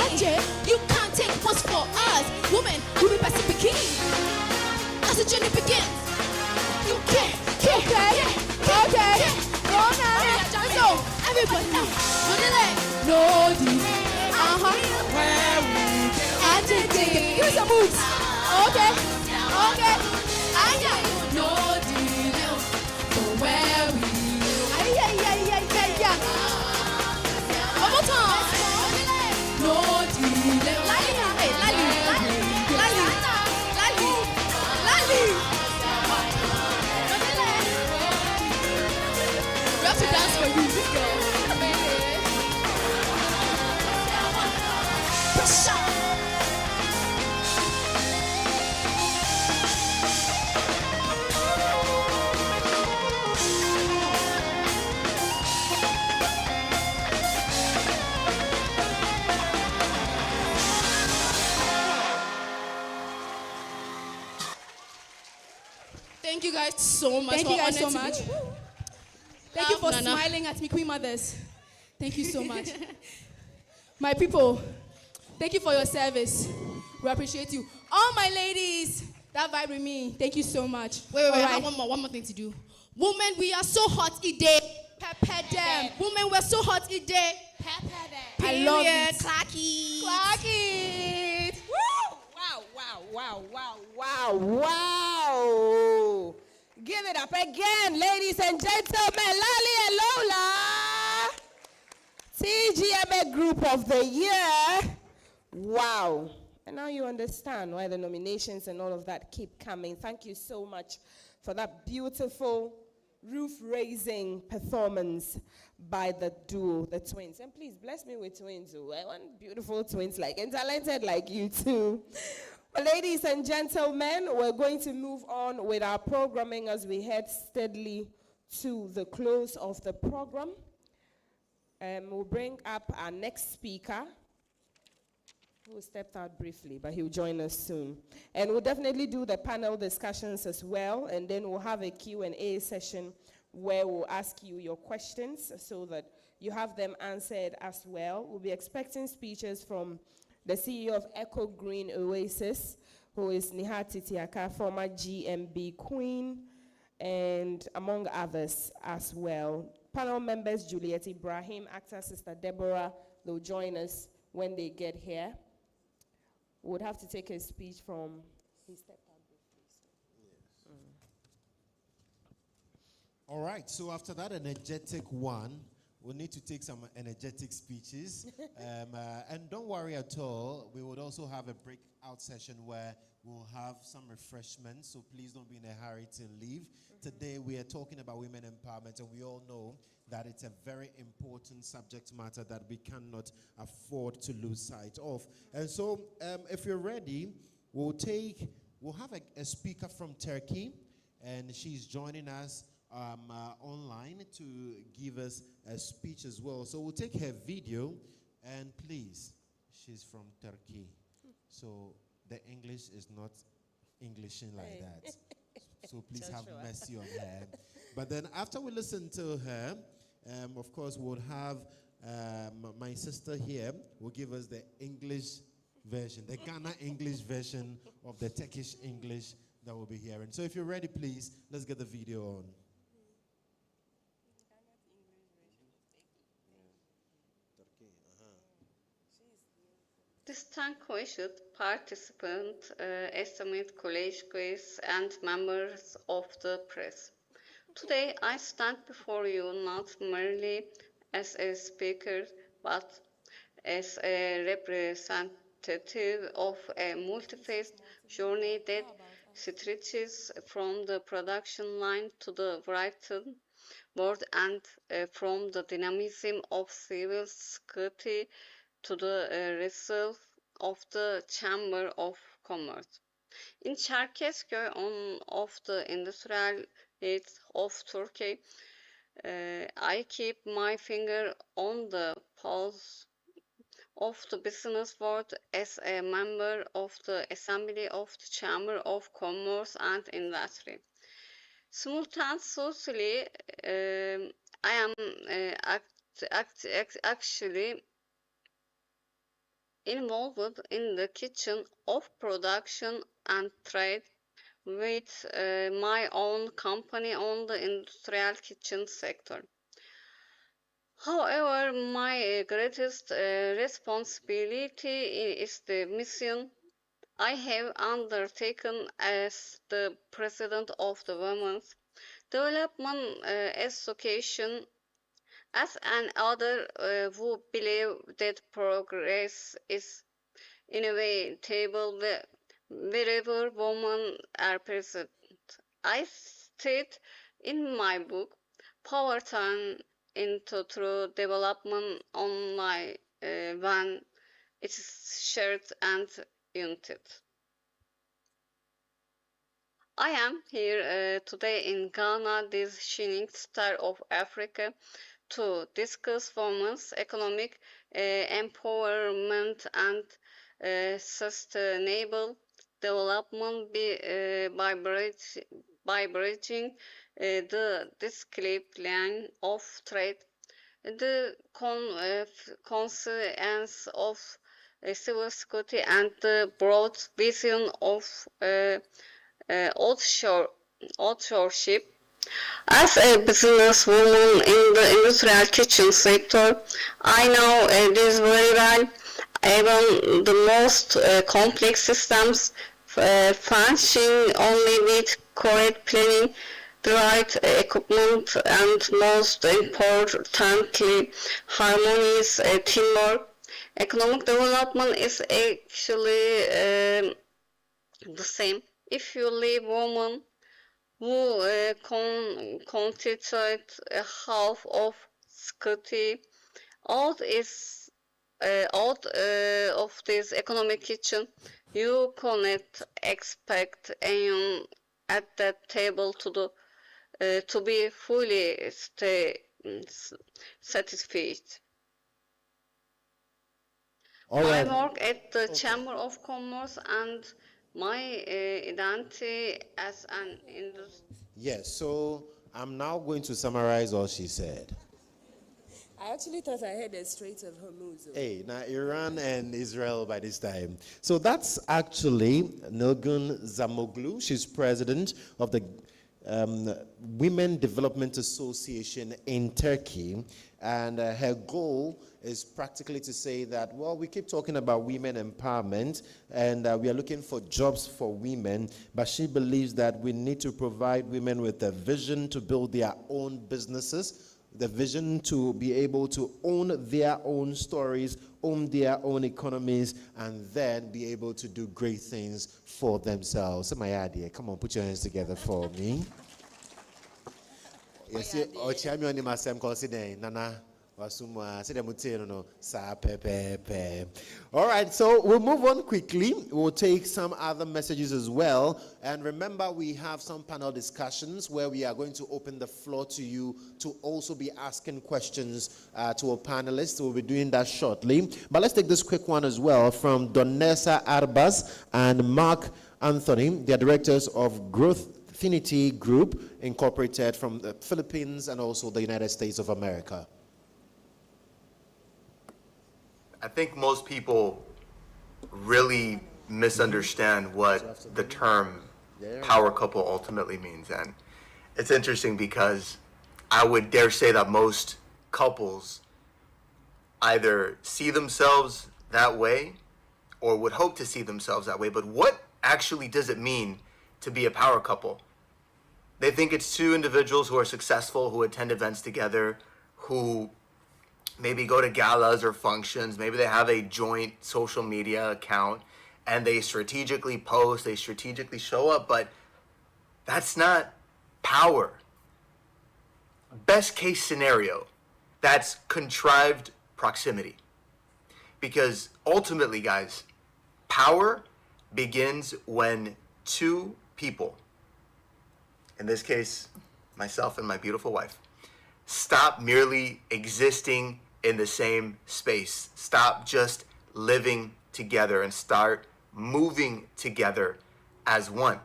You can't take what's for us. Woman, you be Pacific kid. As the journey begins. You can't. Okay. Go now. So everybody now. No delay. No delay. Where we go. I take it. Here's the moves. Okay. No delay for where we go. One more time. No delay. Lali. We have to dance for you. Let's go. Pressure. Thank you guys so much. Thank you guys so much. Thank you for Nana. smiling at me, Queen Mothers. Thank you so much. My people, thank you for your service. We appreciate you. All my ladies that vibe with me, thank you so much. Wait, All I right. have one more thing to do. Women, we are so hot today. Pepper them. Women, we're so hot today. Pepper them. I Team love here, it. clack it. Clack it. Woo! Wow, wow. Give it up again, ladies and gentlemen. Lali and Lola. TGMA Group of the Year. Wow. And now you understand why the nominations and all of that keep coming. Thank you so much for that beautiful roof-raising performance by the duo, the twins. And please bless me with twins. Oh, I want beautiful twins like and talented like you too. Well, ladies and gentlemen, we're going to move on with our programming as we head steadily to the close of the program. We'll bring up our next speaker, who stepped out briefly, but he'll join us soon. And we'll definitely do the panel discussions as well, and then we'll have a Q&A session where we'll ask you your questions so that you have them answered as well. We'll be expecting speeches from the CEO of Echo Green Oasis, who is Nihati Tiaka, former GMB Queen, and among others as well. Panel members Juliet Ibrahim, actor Sister Deborah, they'll join us when they get here. Would have to take a speech from. He stepped out briefly. All right, so after that energetic one, we'll need to take some energetic speeches. And don't worry at all, we would also have a breakout session where we'll have some refreshments, so please don't be in a hurry to leave. Today we are talking about women empowerment, and we all know that it's a very important subject matter that we cannot afford to lose sight of. And so if you're ready, we'll have a speaker from Turkey, and she's joining us online to give us a speech as well. So we'll take her video, and please, she's from Turkey, so the English is not Englishing like that. So please have mercy on her. But then after we listen to her, of course, we'll have my sister here will give us the English version, the Ghana English version of the Turkish English that we'll be hearing. So if you're ready, please, let's get the video on. Distinguished participants, esteemed colleagues, and members of the press. Today, I stand before you not merely as a speaker, but as a representative of a multi-phased journey that stretches from the production line to the written word and from the dynamism of civil society to the resolve of the Chamber of Commerce. In Çerkezköy, of the industrial needs of Turkey, I keep my finger on the pulse of the business world as a member of the Assembly of the Chamber of Commerce and Industry. Simultaneously, I am actually involved in the kitchen of production and trade with my own company on the industrial kitchen sector. However, my greatest responsibility is the mission I have undertaken as the president of the Women's Development Association, as another who believe that progress is inevitable wherever women are present. I state in my book, Power Turn into True Development on my when it is shared and united. I am here today in Ghana, this shining star of Africa, to discuss women's economic empowerment and sustainable development by bridging the discrete line of trade, the conscience of civil society, and the broad vision of authorship As a businesswoman in the industrial kitchen sector, I know this very well. Even the most complex systems function only with correct planning, the right equipment, and most importantly, harmonious teamwork. Economic development is actually the same. If you leave women who constitute half of security out of this economic kitchen, you cannot expect anyone at that table to be fully satisfied. All right. I work at the Chamber of Commerce, and my identity as an industry. Yes, so I'm now going to summarize all she said. I actually thought I heard the Strait of Hormuz. Hey, now Iran and Israel by this time. So that's actually Nilgün Zamoglu. She's president of the Women Development Association in Turkey. And her goal is practically to say that, well, we keep talking about women empowerment and we are looking for jobs for women, but she believes that we need to provide women with a vision to build their own businesses, the vision to be able to own their own stories, own their own economies, and then be able to do great things for themselves. So my idea, come on, put your hands together for me. You see, Nana. All right, so we'll move on quickly. We'll take some other messages as well. And remember, we have some panel discussions where we are going to open the floor to you to also be asking questions to our panelists. We'll be doing that shortly. But let's take this quick one as well from Donessa Arbas and Mark Anthony. They're directors of Growth Affinity Group, Incorporated from the Philippines and also the United States of America. I think most people really misunderstand what the term power couple ultimately means. And it's interesting because I would dare say that most couples either see themselves that way or would hope to see themselves that way. But what actually does it mean to be a power couple? They think it's two individuals who are successful, who attend events together, who maybe go to galas or functions, maybe they have a joint social media account, and they strategically post, they strategically show up, but that's not power. Best case scenario, that's contrived proximity. Because ultimately, guys, power begins when two people, in this case, myself and my beautiful wife, stop merely existing in the same space. Stop just living together and start moving together as one.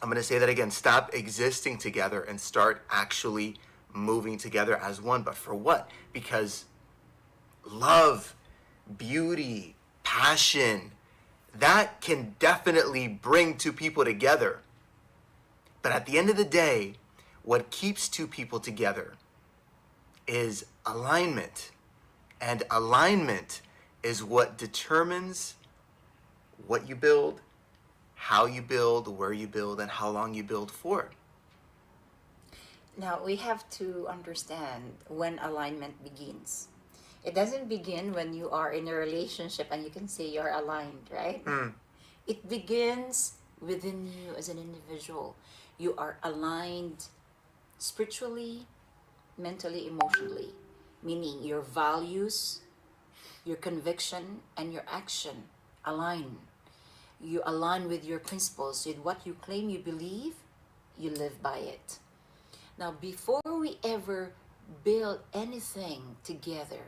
I'm going to say that again. Stop existing together and start actually moving together as one. But for what? Because love, beauty, passion, that can definitely bring two people together. But at the end of the day, what keeps two people together is alignment. And alignment is what determines what you build, how you build, where you build, and how long you build for. Now, we have to understand when alignment begins. It doesn't begin when you are in a relationship and you can say you're aligned, right? It begins within you as an individual. You are aligned spiritually, mentally, emotionally, meaning your values, your conviction, and your action align. You align with your principles, with what you claim you believe, you live by it. Now, before we ever build anything together,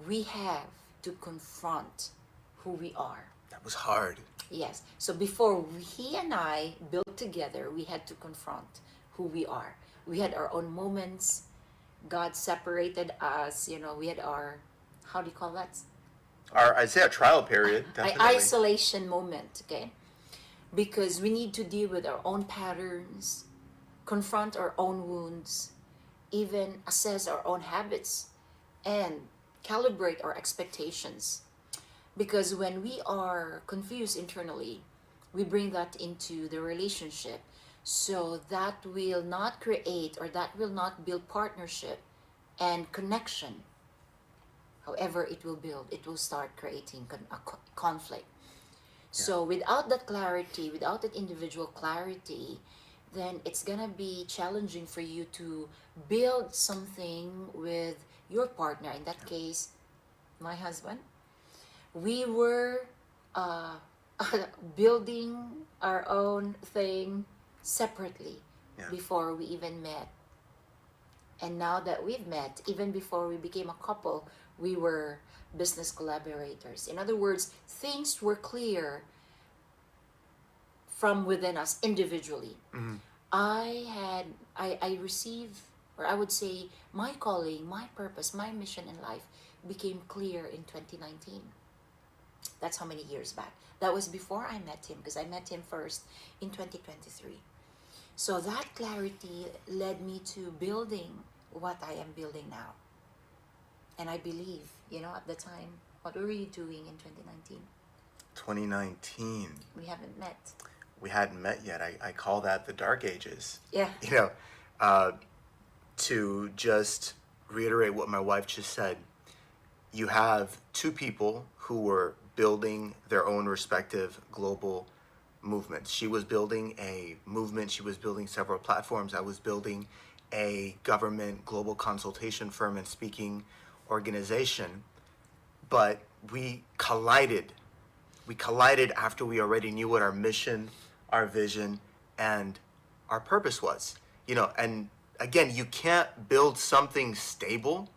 we have to confront who we are. That was hard. Yes. So before he and I built together, we had to confront who we are. We had our own moments. God separated us. You know, we had our, how do you call that? I'd say a trial period, definitely. Isolation moment, okay? Because we need to deal with our own patterns, confront our own wounds, even assess our own habits, and calibrate our expectations. Because when we are confused internally, we bring that into the relationship. So that will not create, or that will not build partnership and connection. However, it will start creating a conflict. So without that clarity, without that individual clarity, then it's gonna be challenging for you to build something with your partner. In that case, my husband. We were building our own thing separately before we even met. And now that we've met, even before we became a couple, we were business collaborators. In other words, things were clear from within us individually. Mm-hmm. I received, or I would say, my calling, my purpose, my mission in life became clear in 2019. That's how many years back. That was before I met him, because I met him first in 2023. So that clarity led me to building what I am building now. And I believe, at the time, what were you doing in 2019? 2019. We haven't met. We hadn't met yet. I call that the dark ages. Yeah. To just reiterate what my wife just said, you have two people who were building their own respective global movements. She was building a movement. She was building several platforms. I was building a government global consultation firm and speaking organization. But we collided. We collided after we already knew what our mission, our vision, and our purpose was. And again, you can't build something stable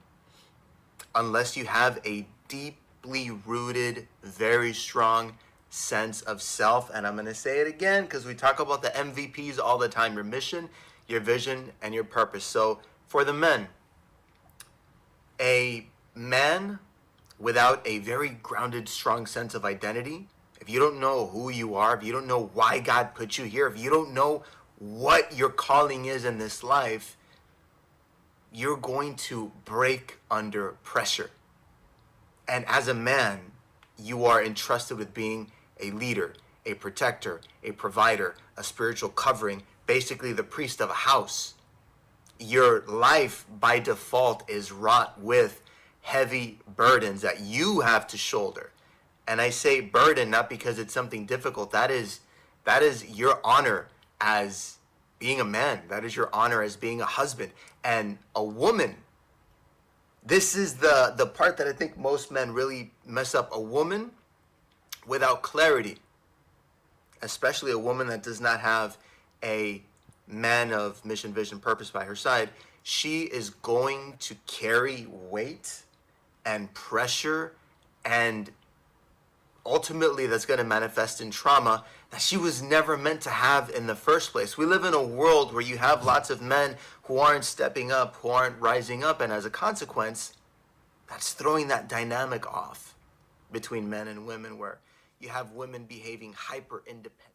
unless you have a deeply rooted, very strong sense of self. And I'm going to say it again because we talk about the MVPs all the time: your mission, your vision, and your purpose. So for the men, a man without a very grounded, strong sense of identity, if you don't know who you are, if you don't know why God put you here, if you don't know what your calling is in this life, you're going to break under pressure. And as a man, you are entrusted with being a leader, a protector, a provider, a spiritual covering, basically the priest of a house. Your life by default is wrought with heavy burdens that you have to shoulder. And I say burden not because it's something difficult. That is your honor as being a man. That is your honor as being a husband. And a woman, this is the part that I think most men really mess up. A woman without clarity, especially a woman that does not have a man of mission, vision, purpose by her side, she is going to carry weight and pressure, and ultimately that's going to manifest in trauma that she was never meant to have in the first place. We live in a world where you have lots of men who aren't stepping up, who aren't rising up, and as a consequence, that's throwing that dynamic off between men and women, where you have women behaving hyper independent.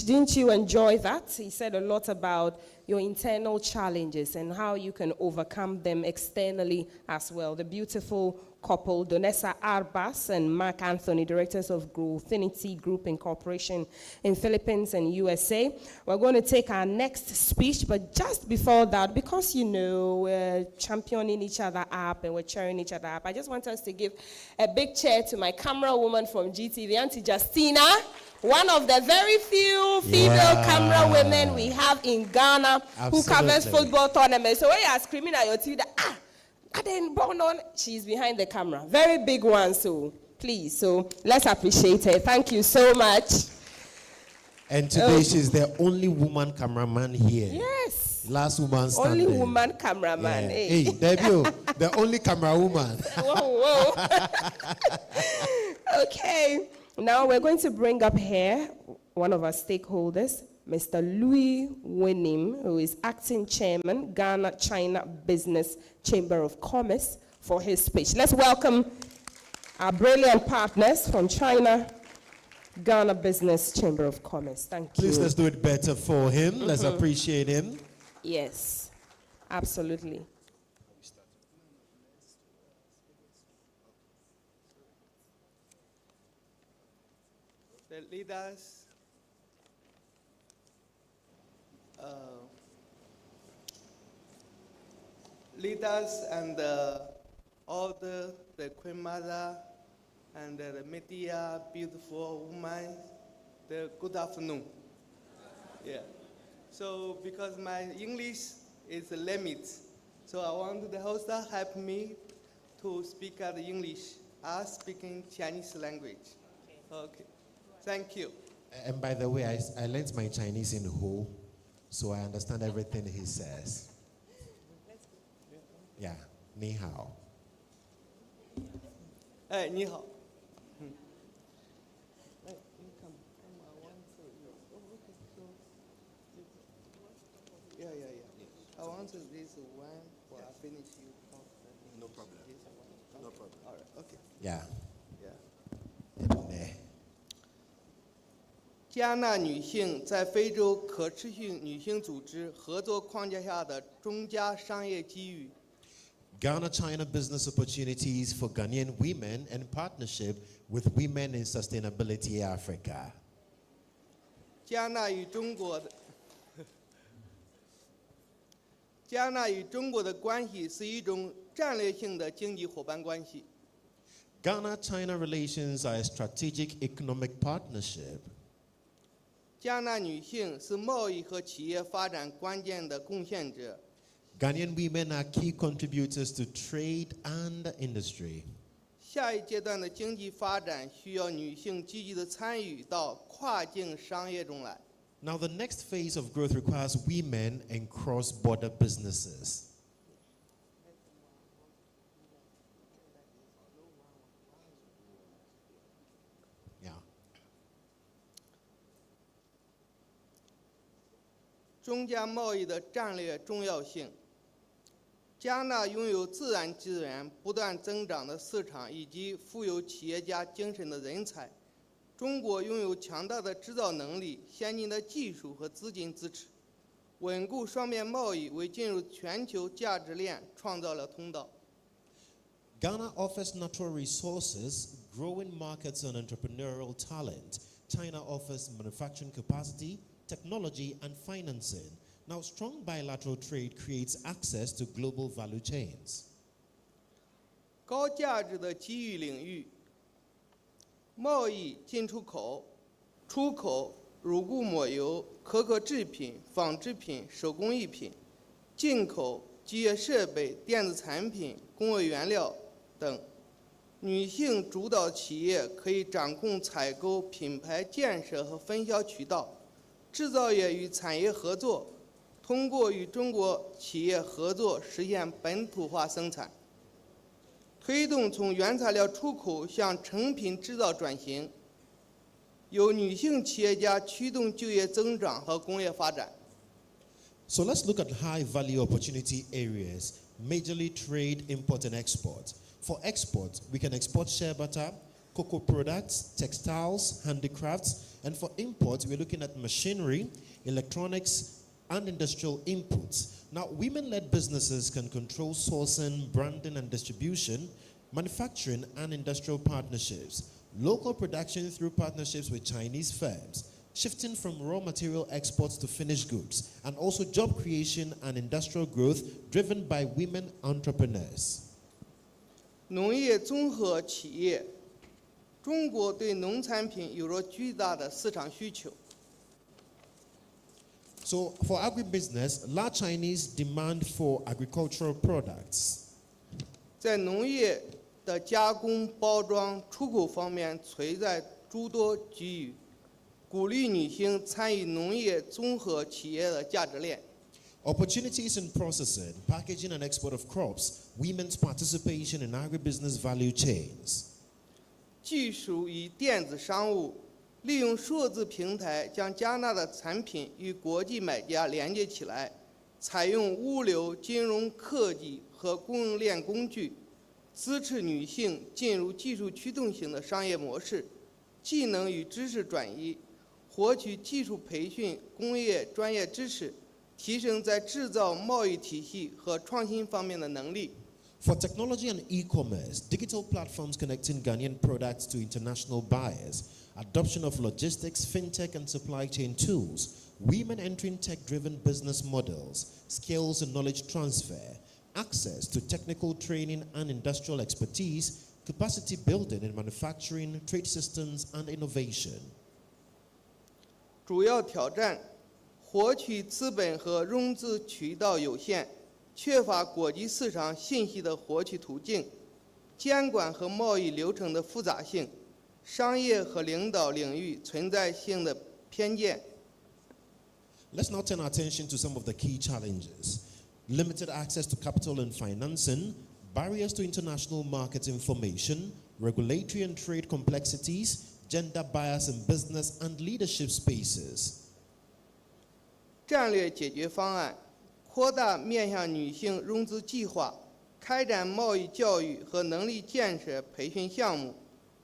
Didn't you enjoy that? He said a lot about your internal challenges and how you can overcome them externally as well. The beautiful couple, Donessa Arbas and Mark Anthony, directors of Growthinity Group Incorporation in Philippines and USA. We're going to take our next speech, but just before that, because we're championing each other up and we're cheering each other up, I just want us to give a big cheer to my camera woman from GTV, Auntie Justina, one of the very few female camera women we have in Ghana. Absolutely. Who covers football tournaments. So when you are screaming at your TV, she's behind the camera. Very big one, so please. So let's appreciate her. Thank you so much. And today she's the only woman cameraman here. Yes. Last woman standing. Only woman cameraman. Yeah. Hey, Debbie, the only camera woman. Whoa. Okay. Now we're going to bring up here one of our stakeholders, Mr. Louis Winim, who is acting chairman, Ghana China Business Chamber of Commerce, for his speech. Let's welcome our brilliant partners from China Ghana Business Chamber of Commerce. Thank Please, you. let's do it better for him. Let's Mhm. appreciate him. Yes, absolutely. The leaders, and all the Queen Mother and the media, beautiful women, the good afternoon. Yeah. So because my English is a limit, so I want the host to help me to speak the English. I speaking Chinese language. Okay. Thank you. And by the way, I learned my Chinese in Ho, so I understand everything he says. Yeah, ni hao. 哎，你好。Yeah. I want to this one for I finish you. No problem. No problem. All right. Okay. Yeah. Yeah. 加纳女性在非洲可持续女性组织合作框架下的中加商业机遇。 Ghana-China business opportunities for Ghanaian women and partnership with Women in Sustainability Africa. 加纳与中国的关系是一种战略性的经济伙伴关系。 Ghana-China relations are a strategic economic partnership. 加纳女性是贸易和企业发展关键的贡献者。 Ghanaian women are key contributors to trade and industry. 下一阶段的经济发展需要女性积极的参与到跨境商业中来。 Now, the next phase of growth requires women and cross-border businesses. 中加贸易的战略重要性。加纳拥有自然资源不断增长的市场以及富有企业家精神的人才。中国拥有强大的制造能力、先进的技术和资金支持，稳固双边贸易为进入全球价值链创造了通道。 Ghana offers natural resources, growing markets, and entrepreneurial talent. China offers manufacturing capacity, technology, and financing. Now, strong bilateral trade creates access to global value chains. 高价值的机遇领域，贸易、进出口、出口、乳固抹油、可可制品、纺织品、手工艺品、进口、机械设备、电子产品、工业原料等。女性主导企业可以掌控采购、品牌建设和分销渠道，制造业与产业合作。 通过与中国企业合作实现本土化生产，推动从原材料出口向成品制造转型，由女性企业家驱动就业增长和工业发展。 So let's look at high-value opportunity areas, majorly trade, import, and export. For export, we can export shea butter, cocoa products, textiles, handicrafts, and for import, we're looking at machinery, electronics, and industrial inputs. Now, women-led businesses can control sourcing, branding, and distribution, manufacturing, and industrial partnerships, local production through partnerships with Chinese firms, shifting from raw material exports to finished goods, and also job creation and industrial growth driven by women entrepreneurs. 农业综合企业，中国对农产品有着巨大的市场需求。 So, for agribusiness, large Chinese demand for agricultural products. 在农业的加工、包装、出口方面存在诸多机遇，鼓励女性参与农业综合企业的价值链。 Opportunities in processing, packaging, and export of crops, women's participation in agribusiness value chains. 技术与电子商务。 利用数字平台将加纳的产品与国际买家连接起来，采用物流、金融科技和供应链工具，支持女性进入技术驱动型的商业模式，技能与知识转移，获取技术培训、工业专业知识，提升在制造、贸易体系和创新方面的能力。For technology and e-commerce, digital platforms connecting Ghanaian products to international buyers, adoption of logistics, fintech and supply chain tools, women entering tech-driven business models, skills and knowledge transfer, access to technical training and industrial expertise, capacity building in manufacturing, trade systems and innovation. 主要挑战：获取资本和融资渠道有限，缺乏国际市场信息的获取途径，监管和贸易流程的复杂性，商业和领导领域存在性的偏见。Let's now turn our attention to some of the key challenges. Limited access to capital and financing, barriers to international market information, regulatory and trade complexities, gender bias in business and leadership spaces. 战略解决方案：扩大面向女性融资计划，开展贸易教育和能力建设培训项目，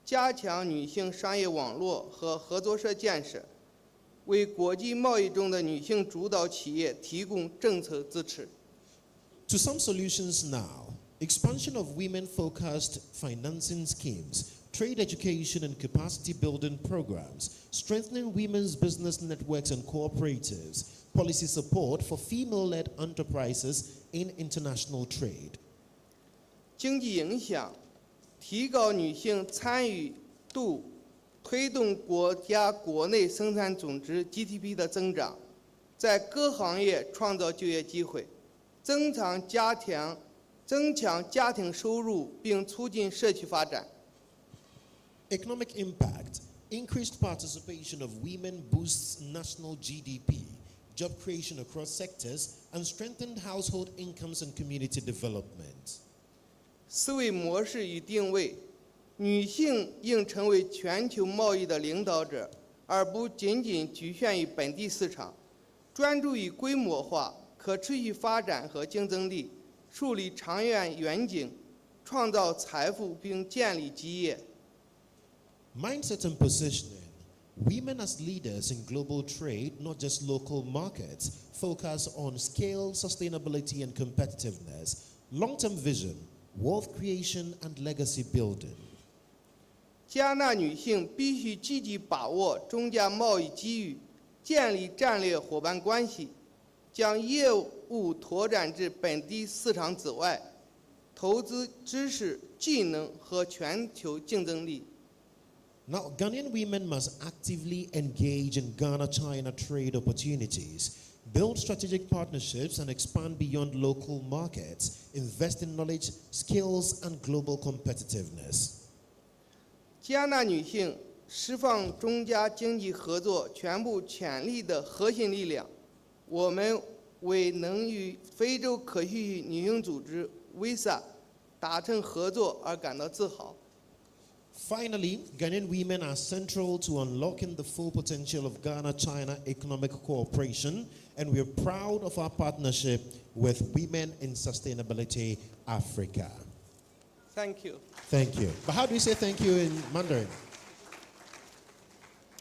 加强女性商业网络和合作社建设，为国际贸易中的女性主导企业提供政策支持。To some solutions now, expansion of women-focused financing schemes, trade education and capacity building programs, strengthening women's business networks and cooperatives, policy support for female-led enterprises in international trade. 经济影响：提高女性参与度，推动国家国内生产总值 GDP 的增长，在各行业创造就业机会，增强家庭收入，并促进社区发展。 Economic impact: increased participation of women boosts national GDP, job creation across sectors, and strengthened household incomes and community development. 思维模式与定位：女性应成为全球贸易的领导者，而不仅仅局限于本地市场，专注于规模化、可持续发展和竞争力，树立长远远景，创造财富并建立基业。 Mindset and positioning: women as leaders in global trade, not just local markets, focus on scale, sustainability and competitiveness, long-term vision, wealth creation and legacy building. 加纳女性必须积极把握中加贸易机遇，建立战略伙伴关系，将业务拓展至本地市场之外，投资知识、技能和全球竞争力。 Now, Ghanaian women must actively engage in Ghana-China trade opportunities, build strategic partnerships and expand beyond local markets, invest in knowledge, skills and global competitiveness. 加纳女性释放中加经济合作全部潜力的核心力量，我们为能与非洲可持续女性组织 WISA 达成合作而感到自豪。 Finally, Ghanaian women are central to unlocking the full potential of Ghana-China economic cooperation, and we are proud of our partnership with Women in Sustainability Africa. Thank you. Thank you. But how do you say thank you in Mandarin?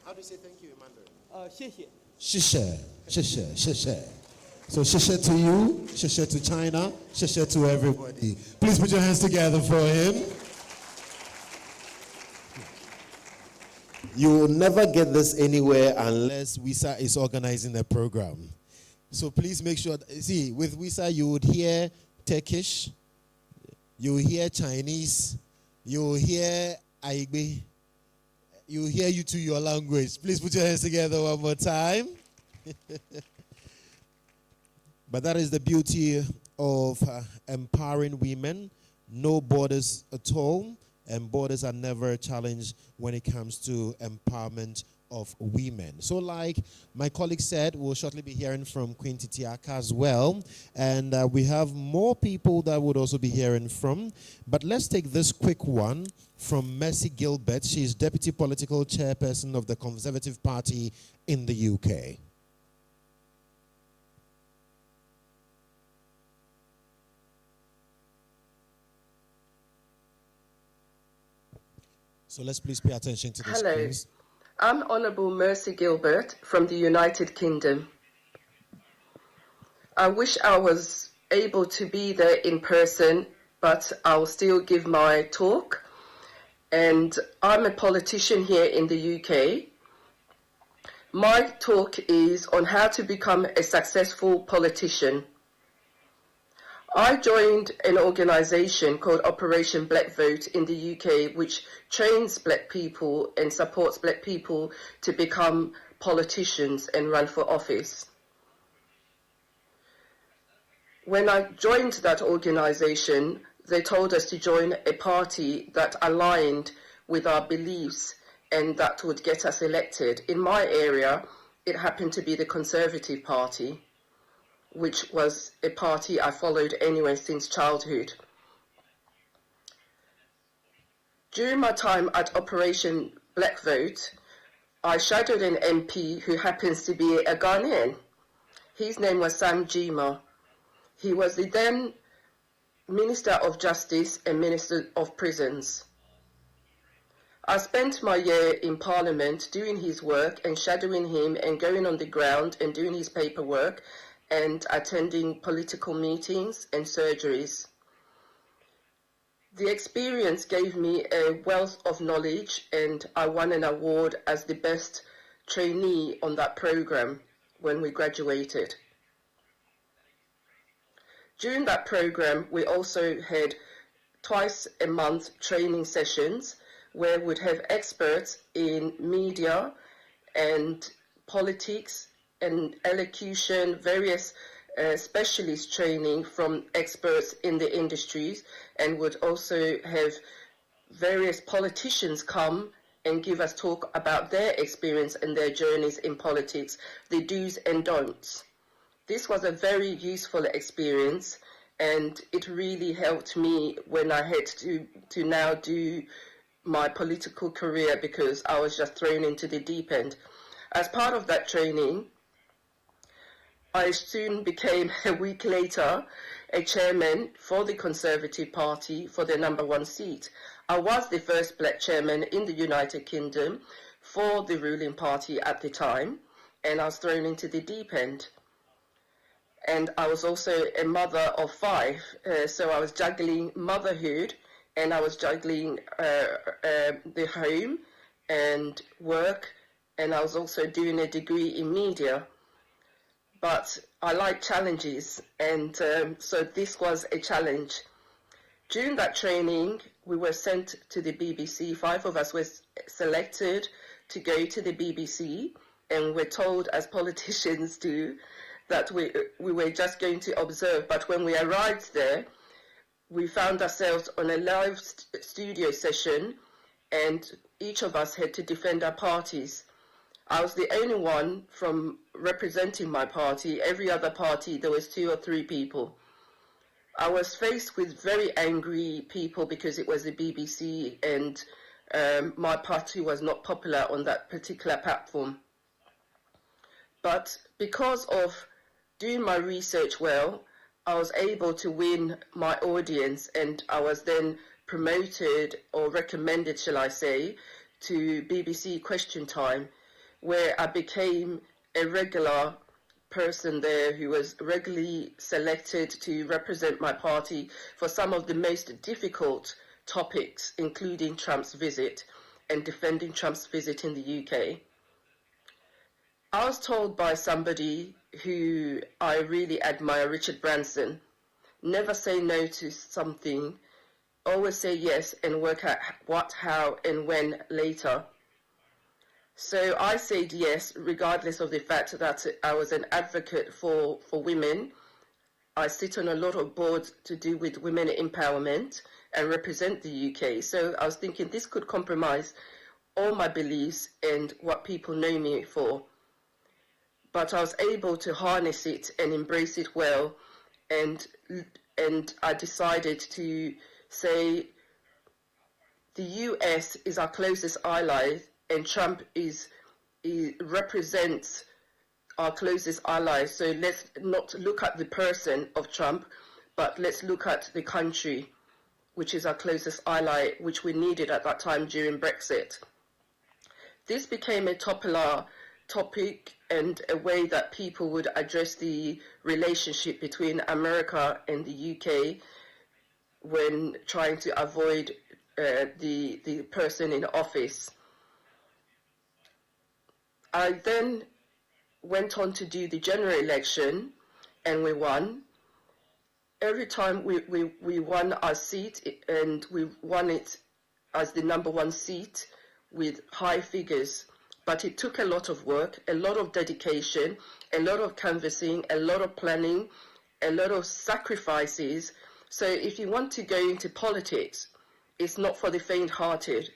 How do you say thank you in Mandarin? 谢谢。谢谢，谢谢，谢谢. So, 谢谢 to you, 谢谢 to China, 谢谢 to everybody. Please put your hands together for him. You will never get this anywhere unless WISA is organizing a program. So please make sure, see, with WISA you would hear Turkish, you will hear Chinese, you will hear Aigbe, you will hear you to your language. Please put your hands together one more time. But that is the beauty of empowering women. No borders at all. And borders are never a challenge when it comes to empowerment of women. So like my colleague said, we'll shortly be hearing from Queen Titiaka as well. And we have more people that would also be hearing from. But let's take this quick one from Mercy Gilbert. She is Deputy Political Chairperson of the Conservative Party in the UK. So let's please pay attention to the Hello, screens. I'm Honourable Mercy Gilbert from the United Kingdom. I wish I was able to be there in person, but I'll still give my talk. And I'm a politician here in the UK. My talk is on how to become a successful politician. I joined an organisation called Operation Black Vote in the UK, which trains black people and supports black people to become politicians and run for office. When I joined that organisation, they told us to join a party that aligned with our beliefs and that would get us elected. In my area, it happened to be the Conservative Party, which was a party I followed anyway since childhood. During my time at Operation Black Vote, I shadowed an MP who happens to be a Ghanaian. His name was Sam Jima. He was the then Minister of Justice and Minister of Prisons. I spent my year in Parliament doing his work and shadowing him and going on the ground and doing his paperwork and attending political meetings and surgeries. The experience gave me a wealth of knowledge, and I won an award as the best trainee on that program when we graduated. During that program, we also had twice a month training sessions where we'd have experts in media and politics and elocution, various specialist training from experts in the industries, and would also have various politicians come and give us talk about their experience and their journeys in politics, the do's and don'ts. This was a very useful experience, and it really helped me when I had to now do my political career, because I was just thrown into the deep end. As part of that training, I soon became, a week later, a chairman for the Conservative Party for the #1 seat. I was the first black chairman in the United Kingdom for the ruling party at the time, and I was thrown into the deep end. And I was also a mother of 5, so I was juggling motherhood, and I was juggling the home and work, and I was also doing a degree in media. But I like challenges, and so this was a challenge. During that training, we were sent to the BBC. 5 of us were selected to go to the BBC, and we're told, as politicians do, that we were just going to observe. But when we arrived there, we found ourselves on a live studio session, and each of us had to defend our parties. I was the only one from representing my party. Every other party, there was 2 or 3 people. I was faced with very angry people because it was the BBC, and my party was not popular on that particular platform. But because of doing my research well, I was able to win my audience, and I was then promoted, or recommended, shall I say, to BBC Question Time, where I became a regular person there who was regularly selected to represent my party for some of the most difficult topics, including Trump's visit and defending Trump's visit in the UK. I was told by somebody who I really admire, Richard Branson, never say no to something, always say yes and work out what, how and when later. So I said yes, regardless of the fact that I was an advocate for women. I sit on a lot of boards to do with women empowerment and represent the UK. So I was thinking this could compromise all my beliefs and what people know me for. But I was able to harness it and embrace it well, and I decided to say the US is our closest ally, and Trump represents our closest ally. So let's not look at the person of Trump, but let's look at the country which is our closest ally, which we needed at that time during Brexit. This became a popular topic and a way that people would address the relationship between America and the UK when trying to avoid the person in office. I then went on to do the general election and we won. Every time we won our seat, and we won it as the #1 seat with high figures. But it took a lot of work, a lot of dedication, a lot of canvassing, a lot of planning, a lot of sacrifices. So if you want to go into politics, it's not for the faint-hearted.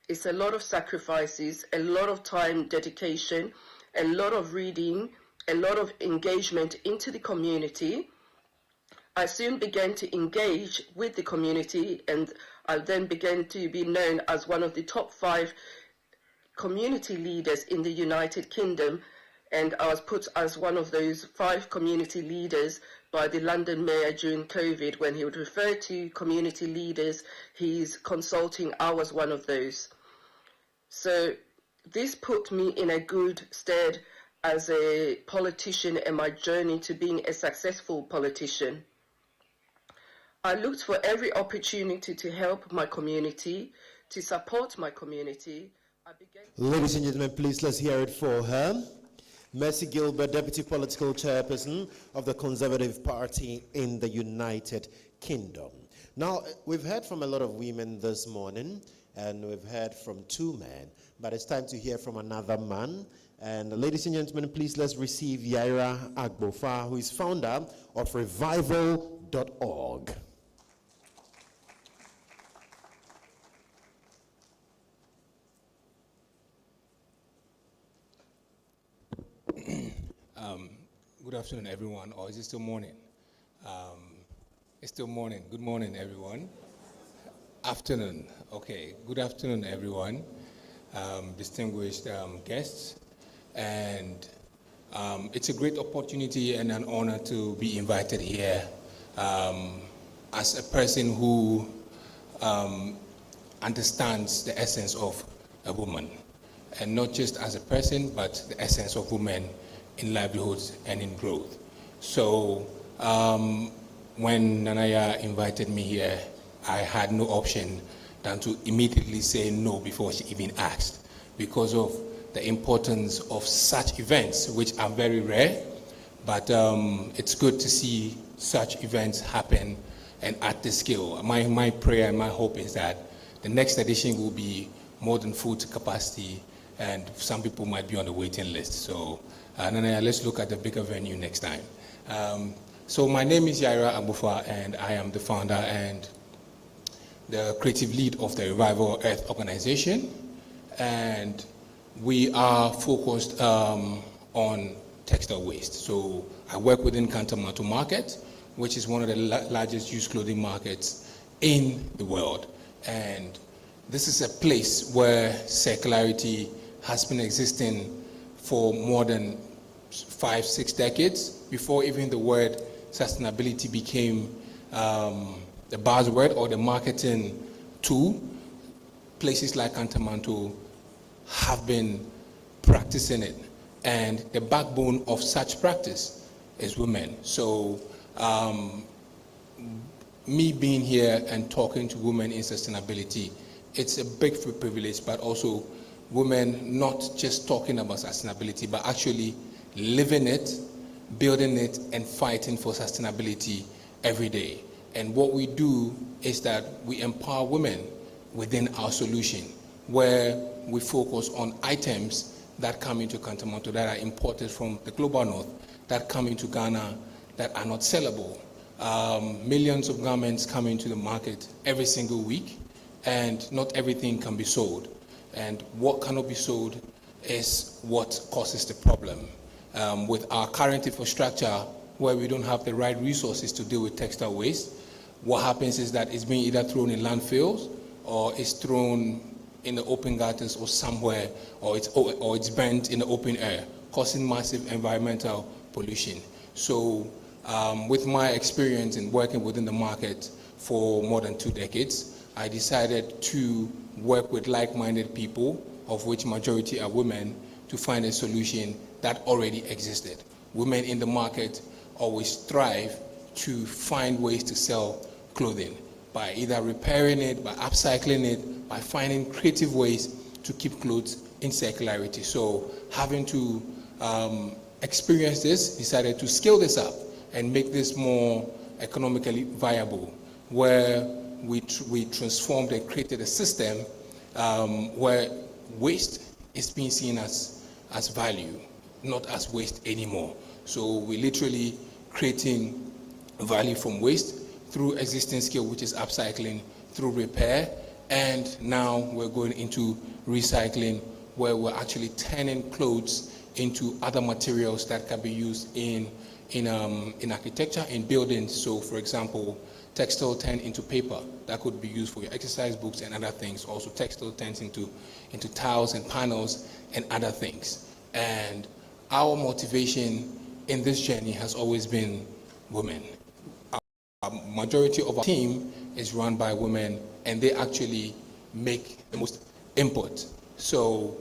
It's a lot of sacrifices, a lot of time dedication, a lot of reading, a lot of engagement into the community. I soon began to engage with the community, and I then began to be known as one of the top 5 community leaders in the United Kingdom, and I was put as one of those 5 community leaders by the London Mayor during COVID. When he would refer to community leaders, he's consulting, I was one of those. So this put me in a good stead as a politician in my journey to being a successful politician. I looked for every opportunity to help my community, to support my community. Ladies and gentlemen, please let's hear it for her. Mercy Gilbert, Deputy Political Chairperson of the Conservative Party in the United Kingdom. Now, we've heard from a lot of women this morning, and we've heard from 2 men, but it's time to hear from another man. And ladies and gentlemen, please let's receive Yaira Agbofa, who is founder of revival.org. Good afternoon, everyone. Or is it still morning? It's still morning. Good morning, everyone. Afternoon. Okay. Good afternoon, everyone. Distinguished guests. And it's a great opportunity and an honor to be invited here as a person who understands the essence of a woman. And not just as a person, but the essence of women in livelihoods and in growth. So when Nanaya invited me here, I had no option than to immediately say no before she even asked, because of the importance of such events, which are very rare, but it's good to see such events happen and at this scale. My prayer and my hope is that the next edition will be more than full to capacity, and some people might be on the waiting list. So Nanaya, let's look at the bigger venue next time. So my name is Yaira Agbofa, and I am the founder and the creative lead of the Revival Earth organization. And we are focused on textile waste. So I work within Kantamatu Market, which is one of the largest used clothing markets in the world. And this is a place where circularity has been existing for more than 5-6 decades, before even the word sustainability became the buzzword or the marketing tool. Places like Kantamanto have been practicing it, and the backbone of such practice is women. So me being here and talking to women in sustainability, it's a big privilege, but also women not just talking about sustainability, but actually living it, building it, and fighting for sustainability every day. And what we do is that we empower women within our solution, where we focus on items that come into Kantamanto that are imported from the global north, that come into Ghana, that are not sellable. Millions of garments come into the market every single week, and not everything can be sold. And what cannot be sold is what causes the problem. With our current infrastructure, where we don't have the right resources to deal with textile waste, what happens is that it's being either thrown in landfills, or it's thrown in the open gutters or somewhere, or it's burnt in the open air, causing massive environmental pollution. So With my experience in working within the market for more than 2 decades, I decided to work with like-minded people, of which majority are women, to find a solution that already existed. Women in the market always strive to find ways to sell clothing by either repairing it, by upcycling it, by finding creative ways to keep clothes in circularity. So having to experience this, decided to scale this up and make this more economically viable, where we transformed and created a system where waste is being seen as value, not as waste anymore. So we're literally creating value from waste through existing skill, which is upcycling, through repair, and now we're going into recycling, where we're actually turning clothes into other materials that can be used in architecture, in buildings. So for example, textile turned into paper that could be used for your exercise books and other things. Also textile turns into tiles and panels and other things. And our motivation in this journey has always been women. A majority of our team is run by women, and they actually make the most input. So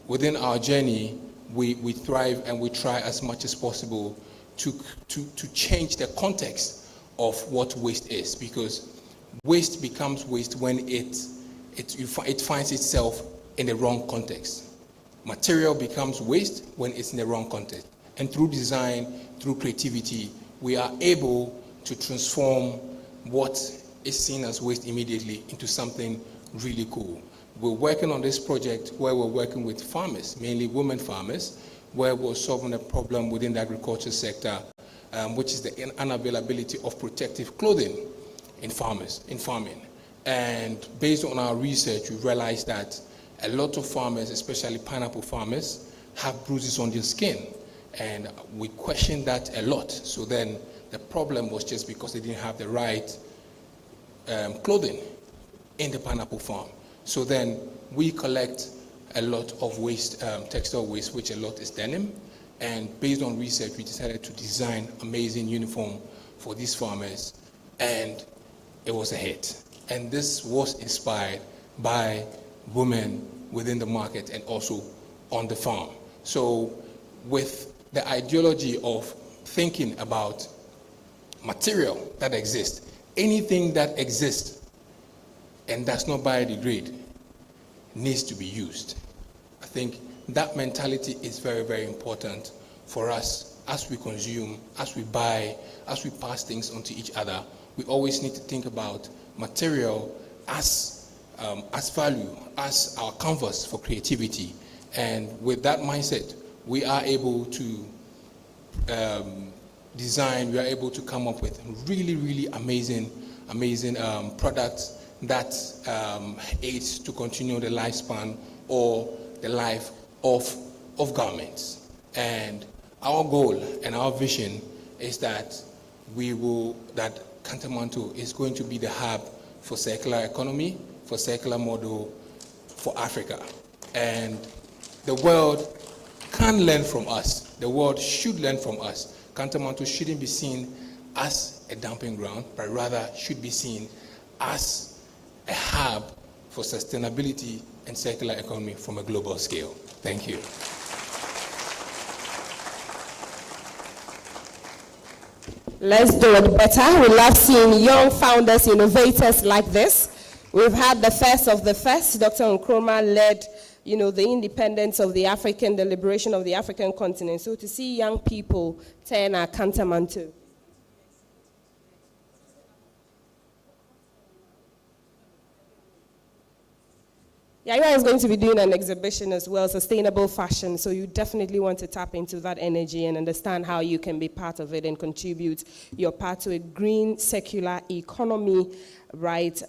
within our journey, we thrive and we try as much as possible to change the context of what waste is, because waste becomes waste when it finds itself in the wrong context. Material becomes waste when it's in the wrong context. And through design, through creativity, we are able to transform what is seen as waste immediately into something really cool. We're working on this project where we're working with farmers, mainly women farmers, where we're solving a problem within the agriculture sector, which is the unavailability of protective clothing in farming. And based on our research, we realized that a lot of farmers, especially pineapple farmers, have bruises on their skin. And we questioned that a lot. So then the problem was just because they didn't have the right clothing in the pineapple farm. So then we collect a lot of waste, textile waste, which a lot is denim. And based on research, we decided to design amazing uniform for these farmers, and it was a hit. And this was inspired by women within the market and also on the farm. So with the ideology of thinking about material that exists, anything that exists and does not biodegrade needs to be used. I think that mentality is very, very important for us as we consume, as we buy, as we pass things on to each other. We always need to think about material as value, as our canvas for creativity. And with that mindset, we are able to design, we are able to come up with really, really amazing products that aids to continue the lifespan or the life of garments. And our goal and our vision is that that Kantamanto is going to be the hub for circular economy, for circular model for Africa. And the world can learn from us. The world should learn from us. Kantamanto shouldn't be seen as a dumping ground, but rather should be seen as a hub for sustainability and circular economy from a global scale. Thank you. Let's do it better. We love seeing young founders, innovators like this. We've had the first of the first. Dr. Nkrumah led, the independence of the African, the liberation of the African continent. So to see young people turn our Kantamanto. Yaira is going to be doing an exhibition as well, sustainable fashion, so you definitely want to tap into that energy and understand how you can be part of it and contribute your part to a green, secular economy right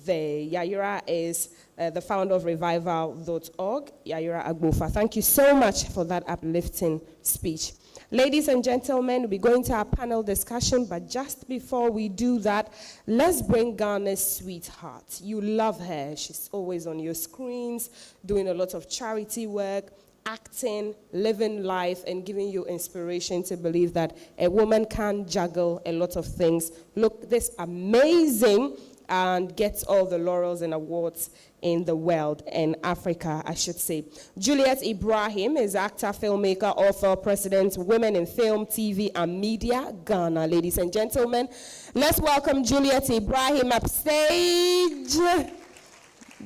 there. Yaira is the founder of revival.org, Yaira Agbofa. Thank you so much for that uplifting speech. Ladies and gentlemen, we're going to our panel discussion, but just before we do that, let's bring Ghana's sweetheart. You love her. She's always on your screens, doing a lot of charity work, acting, living life, and giving you inspiration to believe that a woman can juggle a lot of things, look this amazing, and get all the laurels and awards in the world, in Africa, I should say. Juliet Ibrahim is actor, filmmaker, author, president, Women in Film, TV, and Media, Ghana. Ladies and gentlemen, let's welcome Juliet Ibrahim upstage.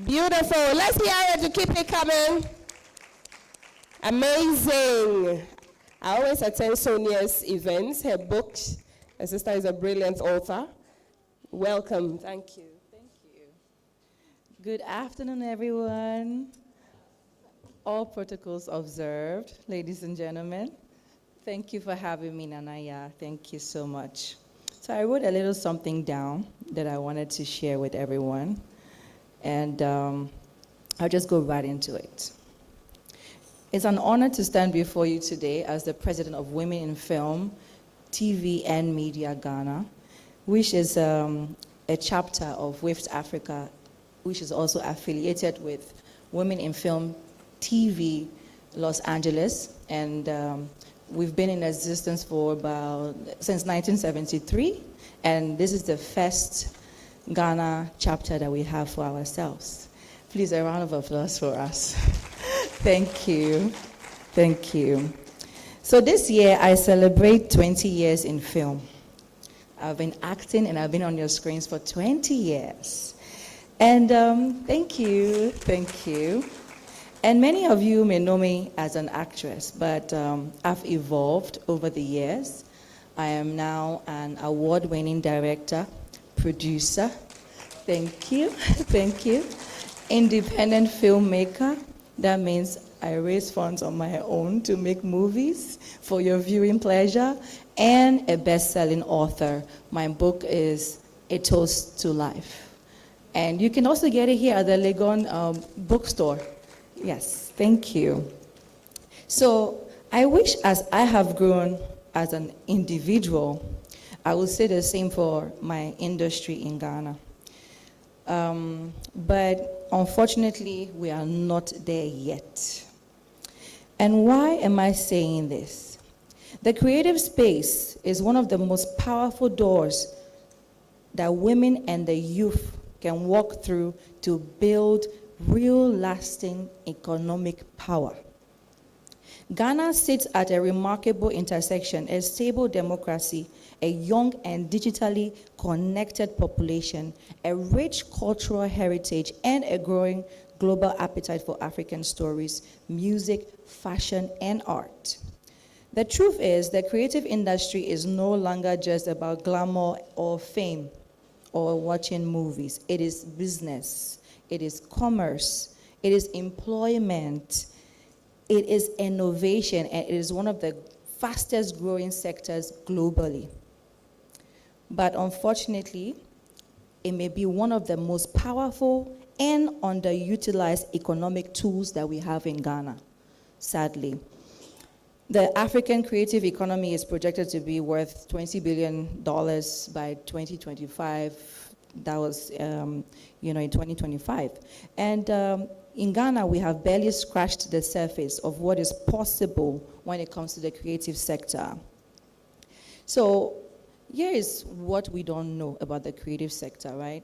Beautiful. Let's hear it to keep it coming. Amazing. I always attend Sonia's events, her books. Her sister is a brilliant author. Welcome. Thank you. Good afternoon, everyone. All protocols observed, ladies and gentlemen. Thank you for having me, Nanaya. Thank you so much. So I wrote a little something down that I wanted to share with everyone, and I'll just go right into it. It's an honor to stand before you today as the president of Women in Film, TV, and Media Ghana, which is a chapter of WIFT Africa, which is also affiliated with Women in Film TV Los Angeles. And we've been in existence for since 1973. And this is the first Ghana chapter that we have for ourselves. Please, a round of applause for us. Thank you. Thank you. So this year, I celebrate 20 years in film. I've been acting and I've been on your screens for 20 years. And thank you. And many of you may know me as an actress, but I've evolved over the years. I am now an award-winning director, producer. Thank you. Independent filmmaker. That means I raise funds on my own to make movies for your viewing pleasure, and a best-selling author. My book is A Toast to Life. And you can also get it here at the Legon bookstore. Yes, thank you. So I wish, as I have grown as an individual, I will say the same for my industry in Ghana. But unfortunately, we are not there yet. And why am I saying this? The creative space is one of the most powerful doors that women and the youth can walk through to build real lasting economic power. Ghana sits at a remarkable intersection: a stable democracy, a young and digitally connected population, a rich cultural heritage, and a growing global appetite for African stories, music, fashion, and art. The truth is, the creative industry is no longer just about glamour or fame or watching movies. It is business, it is commerce, it is employment, it is innovation, and it is one of the fastest growing sectors globally. But unfortunately, it may be one of the most powerful and underutilized economic tools that we have in Ghana, sadly. The African creative economy is projected to be worth $20 billion by 2025. That was, in 2025. And in Ghana, we have barely scratched the surface of what is possible when it comes to the creative sector. So here is what we don't know about the creative sector, right?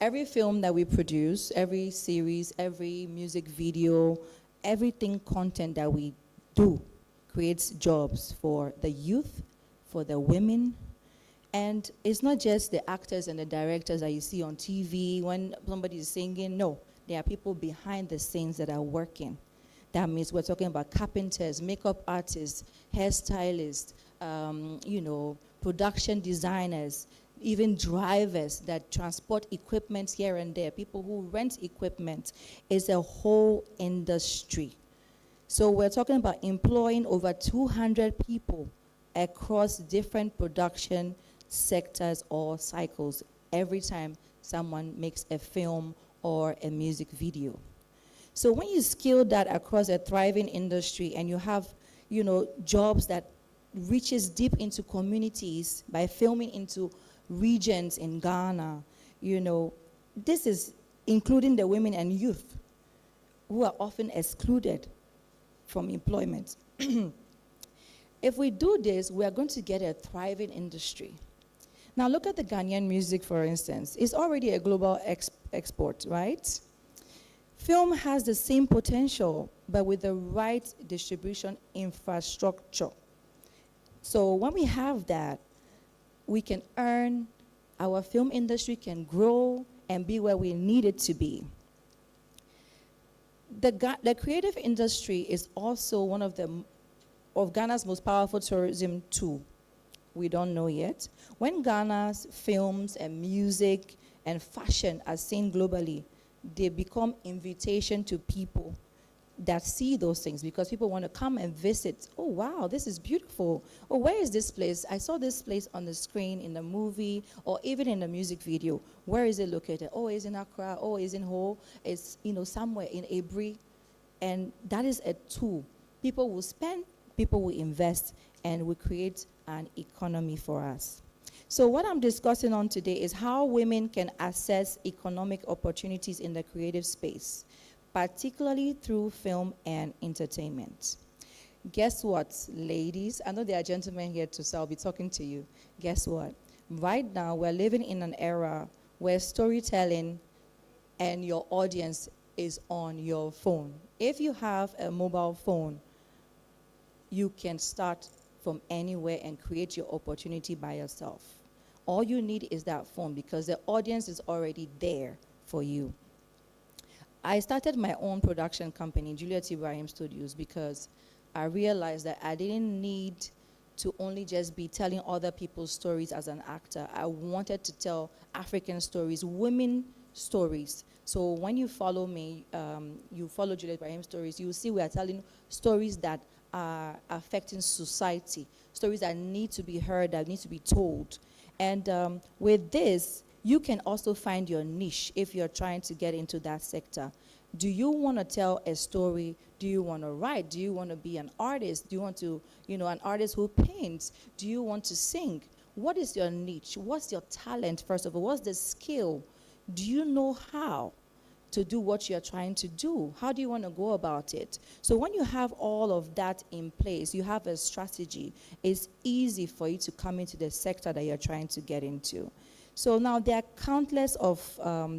Every film that we produce, every series, every music video, everything content that we do creates jobs for the youth, for the women. And it's not just the actors and the directors that you see on TV when somebody is singing. No, there are people behind the scenes that are working. That means we're talking about carpenters, makeup artists, hairstylists, production designers, even drivers that transport equipment here and there, people who rent equipment. Is a whole industry. So we're talking about employing over 200 people across different production sectors or cycles every time someone makes a film or a music video. So when you scale that across a thriving industry and you have, jobs that reaches deep into communities by filming into regions in Ghana, this is including the women and youth who are often excluded from employment. If we do this, we are going to get a thriving industry. Now look at the Ghanaian music, for instance. It's already a global export, right? Film has the same potential, but with the right distribution infrastructure. So when we have that, we can earn, our film industry can grow and be where we need it to be. The creative industry is also one of Ghana's most powerful tourism tool. We don't know yet. When Ghana's films and music and fashion are seen globally, they become invitation to people that see those things, because people want to come and visit. Oh, wow, this is beautiful. Oh, where is this place? I saw this place on the screen in the movie or even in the music video. Where is it located? Oh, it's in Accra. Oh, it's in Ho. It's, somewhere in Abri. And that is a tool. People will spend, people will invest, and will create an economy for us. So what I'm discussing on today is how women can access economic opportunities in the creative space, particularly through film and entertainment. Guess what, ladies? I know there are gentlemen here too, so I'll be talking to you. Guess what? Right now, we're living in an era where storytelling and your audience is on your phone. If you have a mobile phone, you can start from anywhere and create your opportunity by yourself. All you need is that phone, because the audience is already there for you. I started my own production company, Juliet Ibrahim Studios, because I realized that I didn't need to only just be telling other people's stories as an actor. I wanted to tell African stories, women stories. So when you follow me, you follow Juliet Ibrahim Stories, you will see we are telling stories that are affecting society, stories that need to be heard, that need to be told. And with this, you can also find your niche if you're trying to get into that sector. Do you want to tell a story? Do you want to write? Do you want to be an artist? Do you want to, an artist who paints? Do you want to sing? What is your niche? What's your talent, first of all? What's the skill? Do you know how to do what you're trying to do? How do you want to go about it? So when you have all of that in place, you have a strategy, it's easy for you to come into the sector that you're trying to get into. So now there are countless of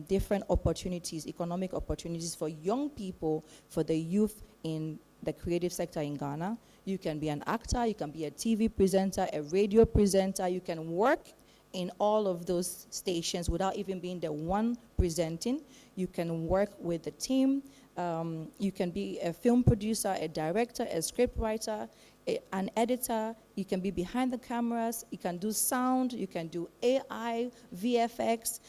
different opportunities, economic opportunities for young people, for the youth in the creative sector in Ghana. You can be an actor, you can be a TV presenter, a radio presenter, you can work in all of those stations without even being the one presenting. You can work with the team. You can be a film producer, a director, a script writer, an editor. You can be behind the cameras. You can do sound. You can do AI, VFX,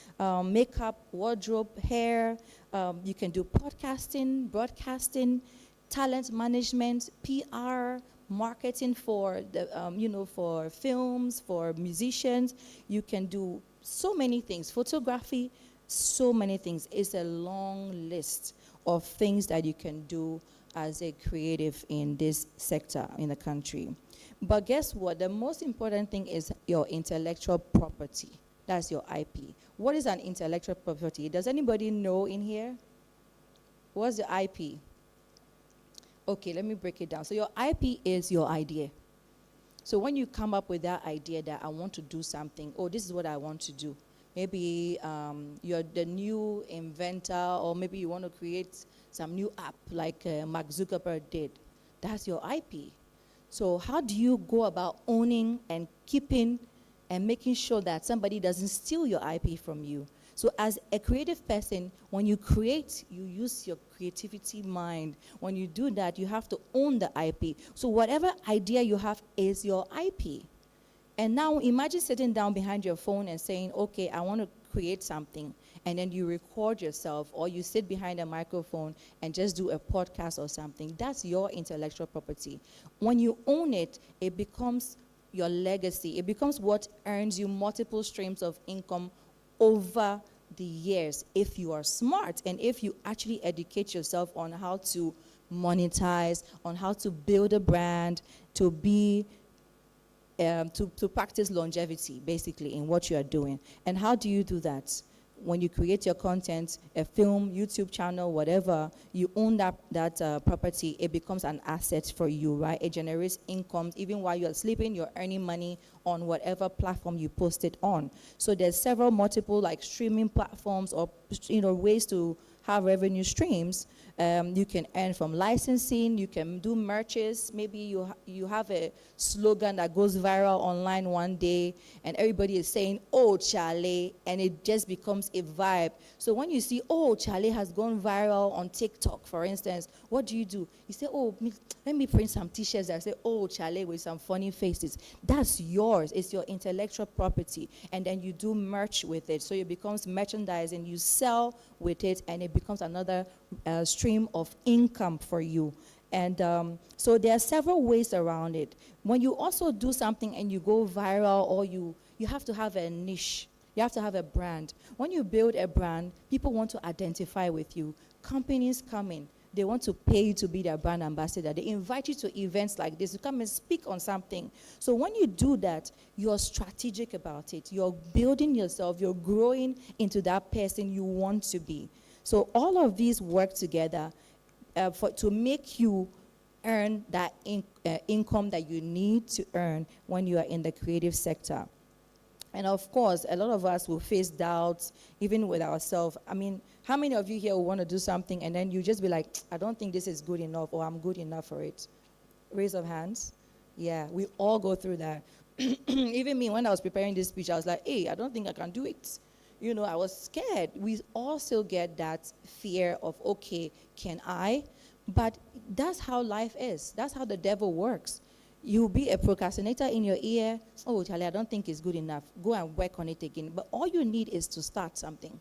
makeup, wardrobe, hair. You can do podcasting, broadcasting, talent management, PR, marketing for the, for films, for musicians. You can do so many things. Photography, so many things. It's a long list of things that you can do as a creative in this sector in the country. But guess what? The most important thing is your intellectual property. That's your IP. What is an intellectual property? Does anybody know in here? What's the IP? Okay, let me break it down. So your IP is your idea. So when you come up with that idea that I want to do something, oh, this is what I want to do. Maybe you're the new inventor, or maybe you want to create some new app like Mark Zuckerberg did. That's your IP. So how do you go about owning and keeping and making sure that somebody doesn't steal your IP from you? So as a creative person, when you create, you use your creativity mind. When you do that, you have to own the IP. So whatever idea you have is your IP. And now imagine sitting down behind your phone and saying, okay, I want to create something. And then you record yourself, or you sit behind a microphone and just do a podcast or something. That's your intellectual property. When you own it, it becomes your legacy. It becomes what earns you multiple streams of income over the years, if you are smart and if you actually educate yourself on how to monetize, on how to build a brand, to be to practice longevity basically in what you are doing. And how do you do that? when you create your content, a film, YouTube channel, whatever, you own that property, it becomes an asset for you, right? It generates income. Even while you're sleeping, you're earning money on whatever platform you post it on. So there's several multiple like streaming platforms or ways to have revenue streams. You can earn from licensing, you can do merches. Maybe you have a slogan that goes viral online one day and everybody is saying, oh, Charlie, and it just becomes a vibe. So when you see, oh, Charlie has gone viral on TikTok, for instance, what do? You say, oh, let me print some t-shirts that say, oh, Charlie, with some funny faces. That's yours. It's your intellectual property. And then you do merch with it. So it becomes merchandising. You sell with it and it becomes another stream of income for you. And so there are several ways around it. When you also do something and you go viral, or you have to have a niche. You have to have a brand. When you build a brand, people want to identify with you. Companies come in. They want to pay you to be their brand ambassador. They invite you to events like this to come and speak on something. So when you do that, you're strategic about it. You're building yourself. You're growing into that person you want to be. So all of these work together to make you earn that income that you need to earn when you are in the creative sector. And of course, a lot of us will face doubts, even with ourselves. I mean, how many of you here will want to do something and then you just be like, I don't think this is good enough, or I'm good enough for it? Raise of hands. Yeah, we all go through that. Even me, when I was preparing this speech, I was like, hey, I don't think I can do it. I was scared. We also get that fear of, okay, can I? But that's how life is. That's how the devil works. You'll be a procrastinator in your ear. Oh, Charlie, I don't think it's good enough. Go and work on it again. But all you need is to start something.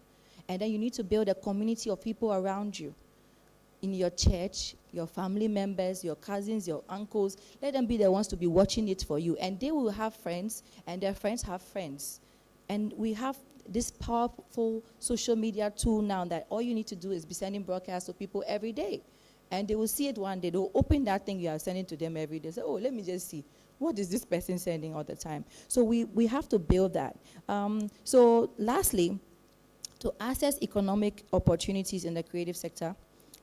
And then you need to build a community of people around you. In your church, your family members, your cousins, your uncles. Let them be the ones to be watching it for you. And they will have friends, and their friends have friends. And we have this powerful social media tool now that all you need to do is be sending broadcasts to people every day. And they will see it one day. They'll open that thing you are sending to them every day. Say, oh, let me just see. What is this person sending all the time? So we have to build that. So lastly, to access economic opportunities in the creative sector,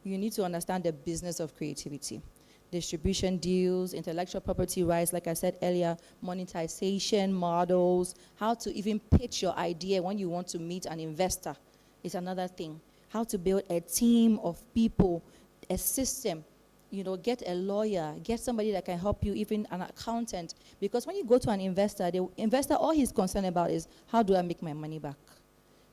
you need to understand the business of creativity. Distribution deals, intellectual property rights, like I said earlier, monetization models, how to even pitch your idea when you want to meet an investor is another thing. How to build a team of people, a system, get a lawyer, get somebody that can help you, even an accountant. Because when you go to an investor, the investor, all he's concerned about is, how do I make my money back?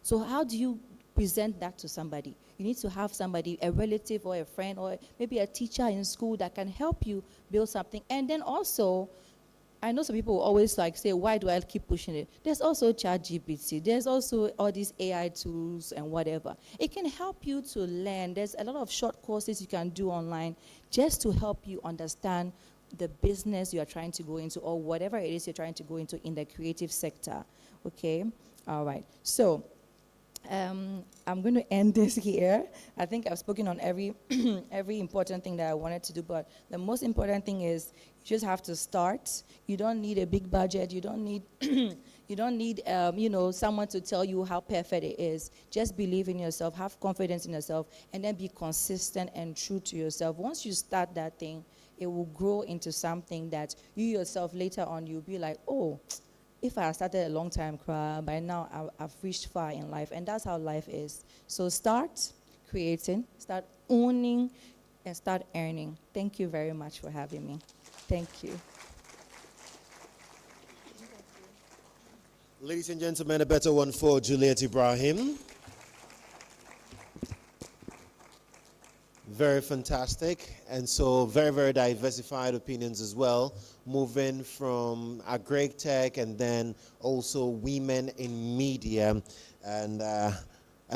So how do you present that to somebody? You need to have somebody, a relative or a friend or maybe a teacher in school that can help you build something. And then also, I know some people will always say, why do I keep pushing it? There's also ChatGPT. There's also all these AI tools and whatever. It can help you to learn. There's a lot of short courses you can do online just to help you understand the business you are trying to go into or whatever it is you're trying to go into in the creative sector. Okay? All right. So I'm going to end this here. I think I've spoken on every important thing that I wanted to do, but the most important thing is you just have to start. You don't need a big budget. You don't need someone to tell you how perfect it is. Just believe in yourself, have confidence in yourself, and then be consistent and true to yourself. Once you start that thing, it will grow into something that you yourself later on you'll be like, oh, if I had started a long time, by now I've reached far in life. And that's how life is. So start creating, start owning, and start earning. Thank you very much for having me. Thank you. Ladies and gentlemen, a better one for Juliet Ibrahim. Very fantastic. And so very, very diversified opinions as well. Moving from agri tech and then also women in media. And a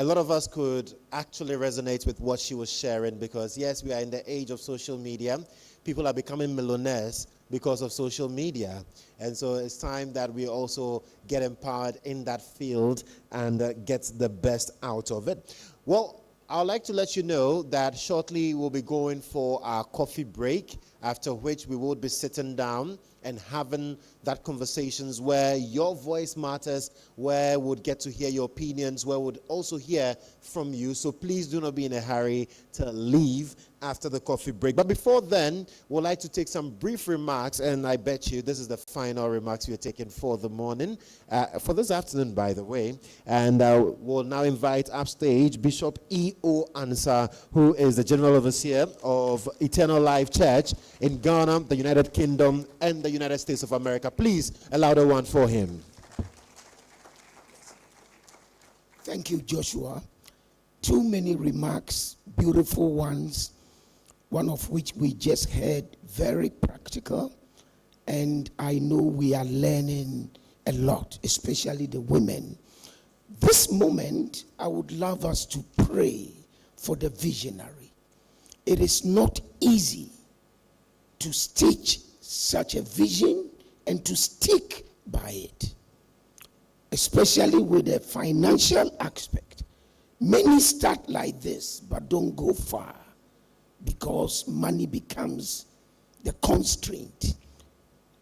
lot of us could actually resonate with what she was sharing because, yes, we are in the age of social media. People are becoming millionaires because of social media. And so it's time that we also get empowered in that field and get the best out of it. Well, I'd like to let you know that shortly we'll be going for our coffee break, after which we will be sitting down and having that conversations where your voice matters, where we'd get to hear your opinions, where we'd also hear from you. So please do not be in a hurry to leave after the coffee break. But before then, we'd like to take some brief remarks, and I bet you this is the final remarks we are taking for the morning, for this afternoon, by the way. And we'll now invite upstage Bishop E.O. Ansah, who is the General Overseer of Eternal Life Church in Ghana, the United Kingdom, and the United States of America. Please, a louder one for him. Thank you, Joshua. Too many remarks, beautiful ones, one of which we just heard, very practical, and I know we are learning a lot, especially the women. This moment, I would love us to pray for the visionary. It is not easy to stitch such a vision and to stick by it, especially with the financial aspect. Many start like this, but don't go far because money becomes the constraint.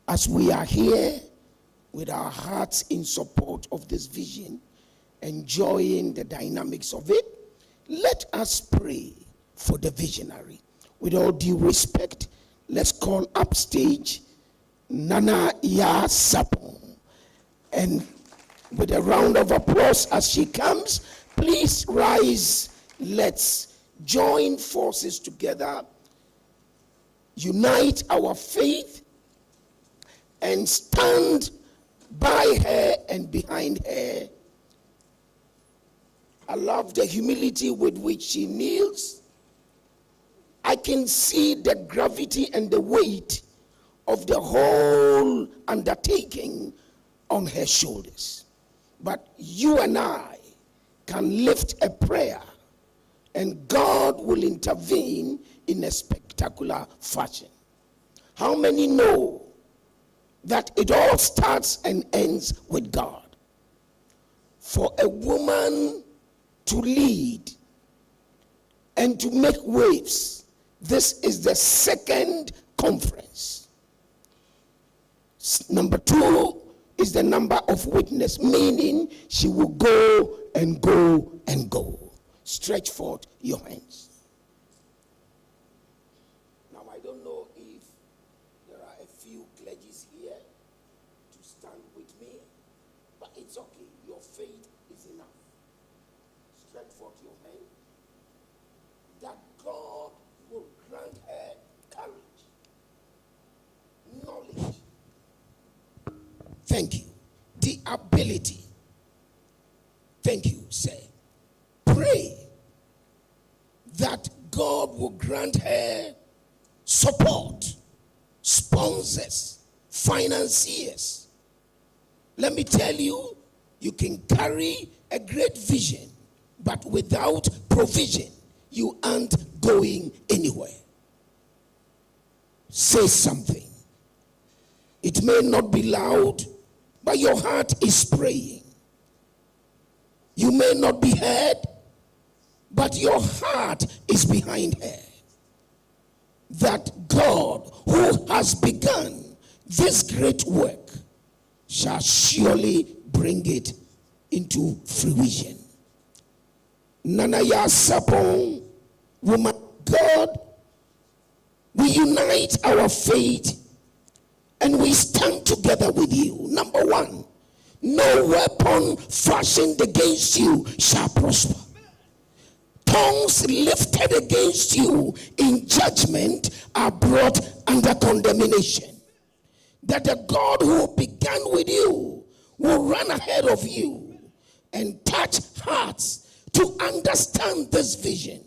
As we are here with our hearts in support of this vision, enjoying the dynamics of it, let us pray for the visionary. With all due respect, let's call upstage Nana Ya Sapong. And with a round of applause as she comes, please rise. Let's join forces together, unite our faith, and stand by her and behind her. I love the humility with which she kneels. I can see the gravity and the weight of the whole undertaking on her shoulders. But you and I can lift a prayer, and God will intervene in a spectacular fashion. How many know that it all starts and ends with God? For a woman to lead and to make waves, this is the second conference. Number 2 is the number of witness, meaning she will go and go and go. Stretch forth your hands. Now, I don't know if there are a few clergies here to stand with me, but it's okay. Your faith is enough. Stretch forth your hand. That God will grant her courage, knowledge. Thank you. The ability. Thank you, sir. Pray that God will grant her support, sponsors, financiers. Let me tell you, you can carry a great vision, but without provision, you aren't going anywhere. Say something. It may not be loud, but your heart is praying. You may not be heard, but your heart is behind her. That God, who has begun this great work, shall surely bring it into fruition. Nanaya Sapong, woman God, we unite our faith and we stand together with you. Number 1, no weapon fashioned against you shall prosper. Tongues lifted against you in judgment are brought under condemnation. That the God who began with you will run ahead of you and touch hearts to understand this vision.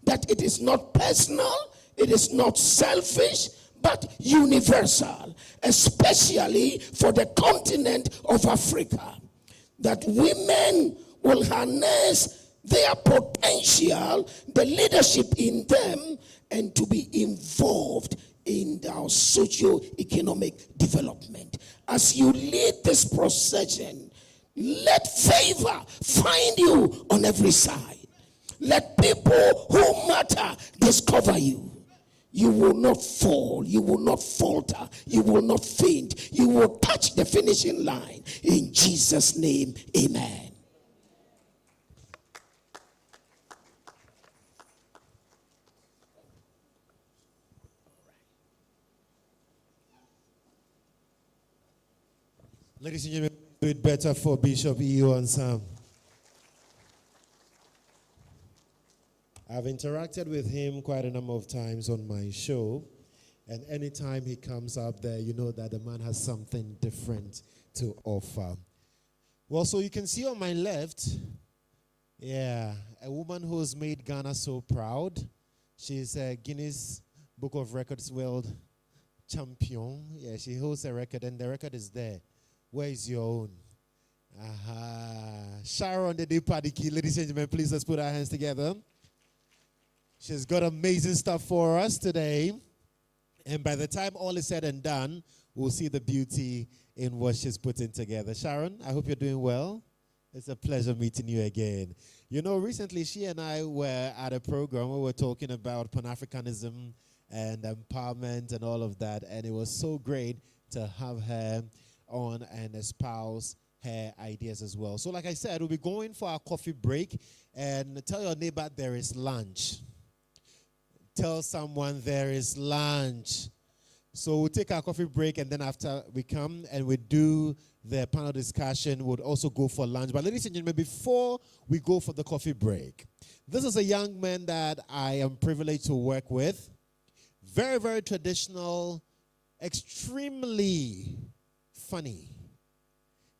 That it is not personal, it is not selfish, but universal, especially for the continent of Africa. That women will harness their potential, the leadership in them, and to be involved in our socio-economic development. As you lead this procession, let favor find you on every side. Let people who matter discover you. You will not fall. You will not falter. You will not faint. You will touch the finishing line. In Jesus' name, amen. Ladies and gentlemen, do it better for Bishop E.O. and Sam. I've interacted with him quite a number of times on my show, and anytime he comes up there, you know that the man has something different to offer. Well, so you can see on my left, a woman who's made Ghana so proud. She's a Guinness Book of Records World Champion. Yeah, she holds a record, and the record is there. Where is your own? Sharon the Depadiki. Ladies and gentlemen, please let's put our hands together. She's got amazing stuff for us today. And by the time all is said and done, we'll see the beauty in what she's putting together. Sharon, I hope you're doing well. It's a pleasure meeting you again. You know, recently she and I were at a program where we were talking about Pan-Africanism and empowerment and all of that. And it was so great to have her on and espouse her ideas as well. So like I said, we'll be going for our coffee break, and tell your neighbor there is lunch. Tell someone there is lunch. So we'll take our coffee break, and then after we come and we do the panel discussion, we'll also go for lunch. But ladies and gentlemen, before we go for the coffee break, this is a young man that I am privileged to work with. Very, very traditional, extremely funny.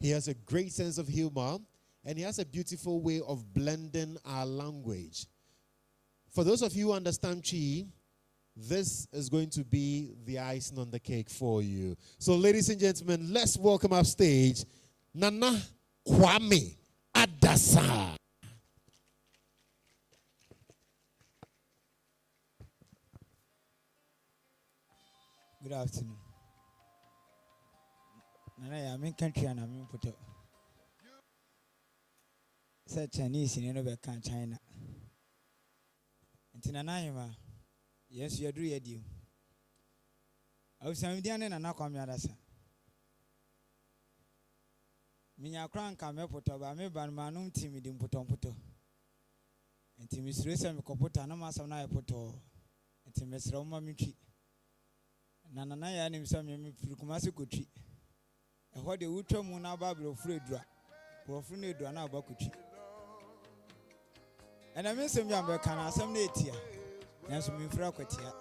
He has a great sense of humor, and he has a beautiful way of blending our language. For those of you who understand Chi, this is going to be the icing on the cake for you. So ladies and gentlemen, let's welcome up stage Nana Kwame Adasa. Good afternoon. Nana, I'm in country and I'm in Puto. Say Chinese in another country, China. And Tinanaima, yes, you do your deal. I was saying, Diana and Nakwami Adasa. Minya Crank come up with a ban manum timid in Puton Puto. And Timis Resa Mikoputa, no mass on I puto. And Timis Roma Michi. Nanaya and himself, Kumasi Kuchi. And what the Utra Muna Bablo Fredra, Profune Dwana Bakuchi. And I miss him, Yambakana, some natia, Nansum Fraquatia.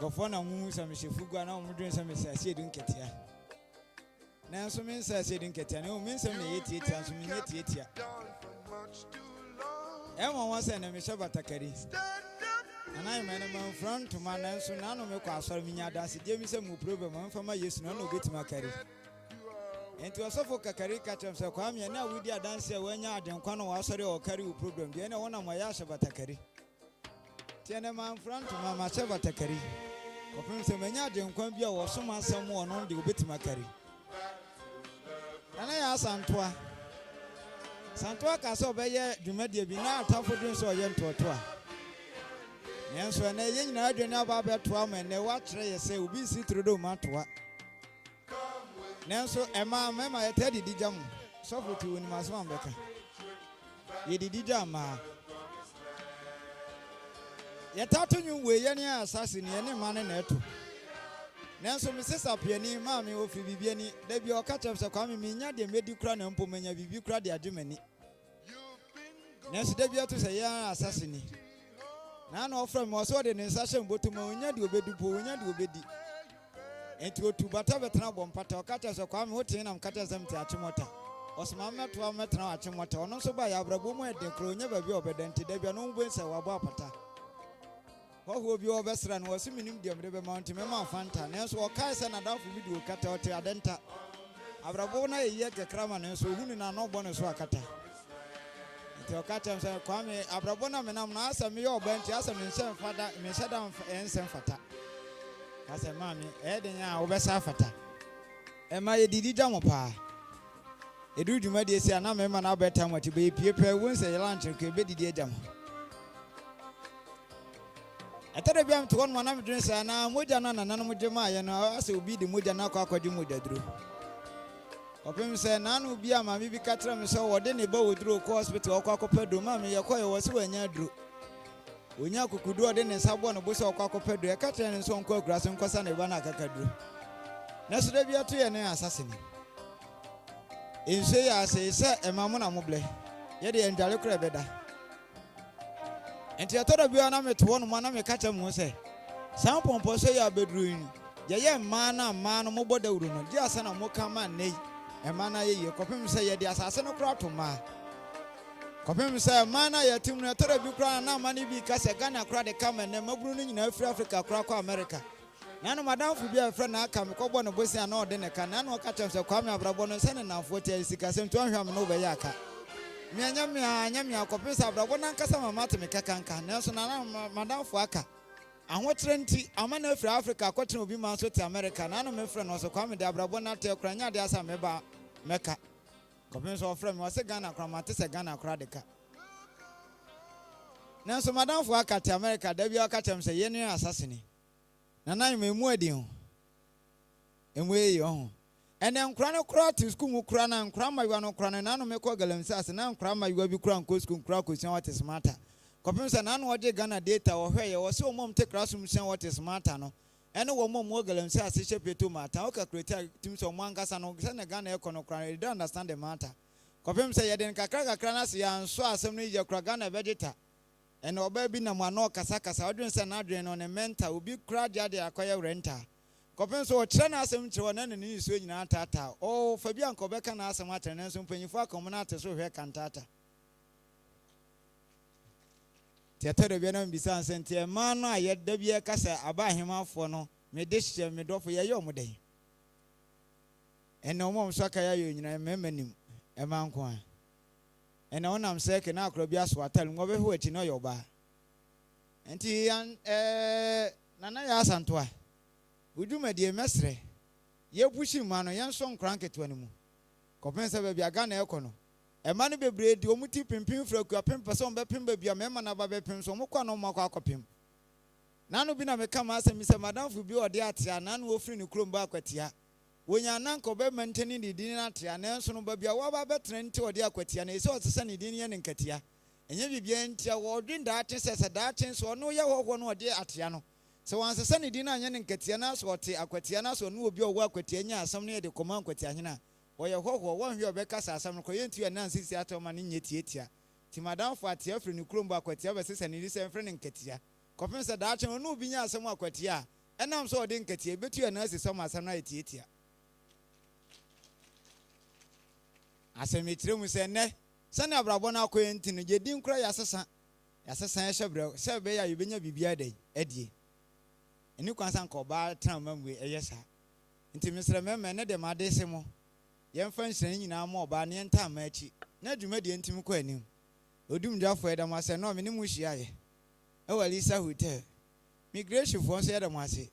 Gofona Mus and Mishifuga, no more drinks and Miss Sidin Katia. Nansum means I said in Katia, no means some 88 and some 88. Emma was an Emisha Batakari. And I am a front to my Nansu Nano Mekasa Minya, Jameson will prove a man for my use, no get my carry. And to a Suffolk carry catch of Sakwami, and now we did dance when you are the Kono Wasari or carry problem. The one of my Yasha Batakari. Tiana man front to my Macha Batakari. Open some Mania, Quambia or someone on the bit my carry. And I asked Santua Santua Caso Bayer, do media be now tough for doing so young to a tour. Yes, when they didn't know about 12 and they watch they say, will be see through the matua. Nanso, Emma, Mamma, I tell you, Dijam, so for two in my swan becca. Ye did Dijama. Yet, I told you, we any assassin, any man in it. Nanso, Mrs. Apiani, Mammy, or Phoebe, they be your catch ups are coming, Mina, they made you cry and Pomania, you cried their Germany. Nanso, they be to say, yeah, assassin. None of them was ordered in session, but to Monia do be Punya do be. And to Batavetna Bompata, Catas or Quamotin and Catas them to Achimota. Osmama to Ametra Achimota, or not so by Abrabumo, the crew never be obedient, there be no ways of Wabapata. What will be your best run was a minimum of Mountain Mama Fanta, Nels or Kaisan and Alpha video cut out Adenta. Abrabona yet a craman, and so who are no bonus wakata. To catch him, Kwame, Abrabona, and I'm not some your bench, as a minister, father, Meshadam, and Senfata. As a mammy, Edina, Obesafata. Am I a Didi Jamopa? A do you maybe say, and I'm a man, I'll bet time what you be, people, once a lunch and could be the jam. Atara biam to one manam drink say na moja na nananom jema ye no ase obi di moja na akwa kwadi moja duro. Opem say na no bi ama bi katra me so wode ne ba woduro ko hospital akwa akopado ma me ye koye wo se wanya duro. Onya kokudu ode ne sabo no bo se akwa akopado e katra ne so onko akura se nkosa ne ba na akaka duro. Na so da bi ato ye ne asasene. Inse ya se emamu na moble. Ye de ndale kura beda. Enti atara bia na meto no ma na me kacha mu se san pompo so ya bedru ni ye ma na mo bodawuru no di asa na mo kama nei e ma na ye kopem se ye di asase no kra to ma kopem se ma na ye tim no atara bi kra na ma ni bi ka se Ghana kra de kama ne maburu no nyina afri Africa kra kwa America na no madam fu bia afra na aka me kobo no bosi na ode ne ka na no kacha se kwa me abrabo no se ne na fo te sika se ntu ahwa me no be ya aka Mianya kopesa abrabo na nkasa mama te mekakanka nanso na madam fo aka ahotre nti ama na afri Africa akotre obi ma so te America na no mefre no so kwa me de abrabo na te kranya de asa meba meka kopesa ofre me wase Ghana kra ma te se Ghana kra de ka nanso madam fo aka te America da bia aka tem se ye ne asasini na nan me mu adi ho emwe ye ho ene nkra no kra to school mu kra na nkra mayiwa no kra na no me ko galamsi ase na nkra mayiwa bi kra nko school kra ko sian what is matter kopim se na no oje Ghana data wo hwe ye wo se o mom te classroom sian what is matter no ene wo mom wo galamsi ase shepeto matter o ka create tim so mo ankasa no se na Ghana e kono kra they don't understand the matter kopim se ye den kakra na se ya nso asem no ye kra Ghana vegeta ene oba bi na mo ano kasa odwen se na adwen no ne mental obi kra dia de akoye renta kopem so kire na asem kire wona ne ni so nyina tata o fa bia nko beka na asem atene ne so mpanyifo akom na ate so hwe kantata tetere bia na mbisa ansente e ma no aye da bia kasa aba ahemafo no me de hye me dofo ye yo muden ene omom so aka ya yo nyina memanim e ma nko a ene onam se ke na akro bia so atal ngo be ho ati no yo ba enti nana ya asanto a uduma die mesre ye pushi ma no yen so nkran keto animu kopensa ba bia Ghana ekono e ma no bebre di omuti pimpim fraku apem person be pem ba bia me ma na ba be pem so mo kwa no mo kwa akopem nanu bi na me kama asemi se madam fu bi ode atia nanu ofri ni krom ba akwatia wonya nanko be menteni ni din na atia na enso no ba bia wo ba betre nti ode akwatia na ese osese ni din ye ne nkatia enye bibia ntia wo dwen da ate sese da ate so no ye ho no ode atia no so once sani di na anya ne nkatia na so te akwatia na so no obi owo akwatia nya asam ne de koma akwatia hena oye hoho won hwe obeka sa asam no ko yentu ya na nsisi atoma ne nyetietia ti madam fo atia afri ne krombo akwatia be sese ne di se mfre ne nkatia kopem se da ache no obi nya asam akwatia enam so ode nkatia betu ya na asisi so asam na etietia asem etire mu se ne sani abrabo na akoyenti no yedi nkura yasesa ya hyebre se be ya yebenya bibia dai adie eni kwansan ko ba tran mamwe eyesa nti misre meme ne de madese mo yemfa nhyiran nyina ma oba ne enta ma achi na dwuma de ntim ko anim odum dwafo eda ma se no me ne mu hia ye e wali sa hotel migration fo so eda mo ase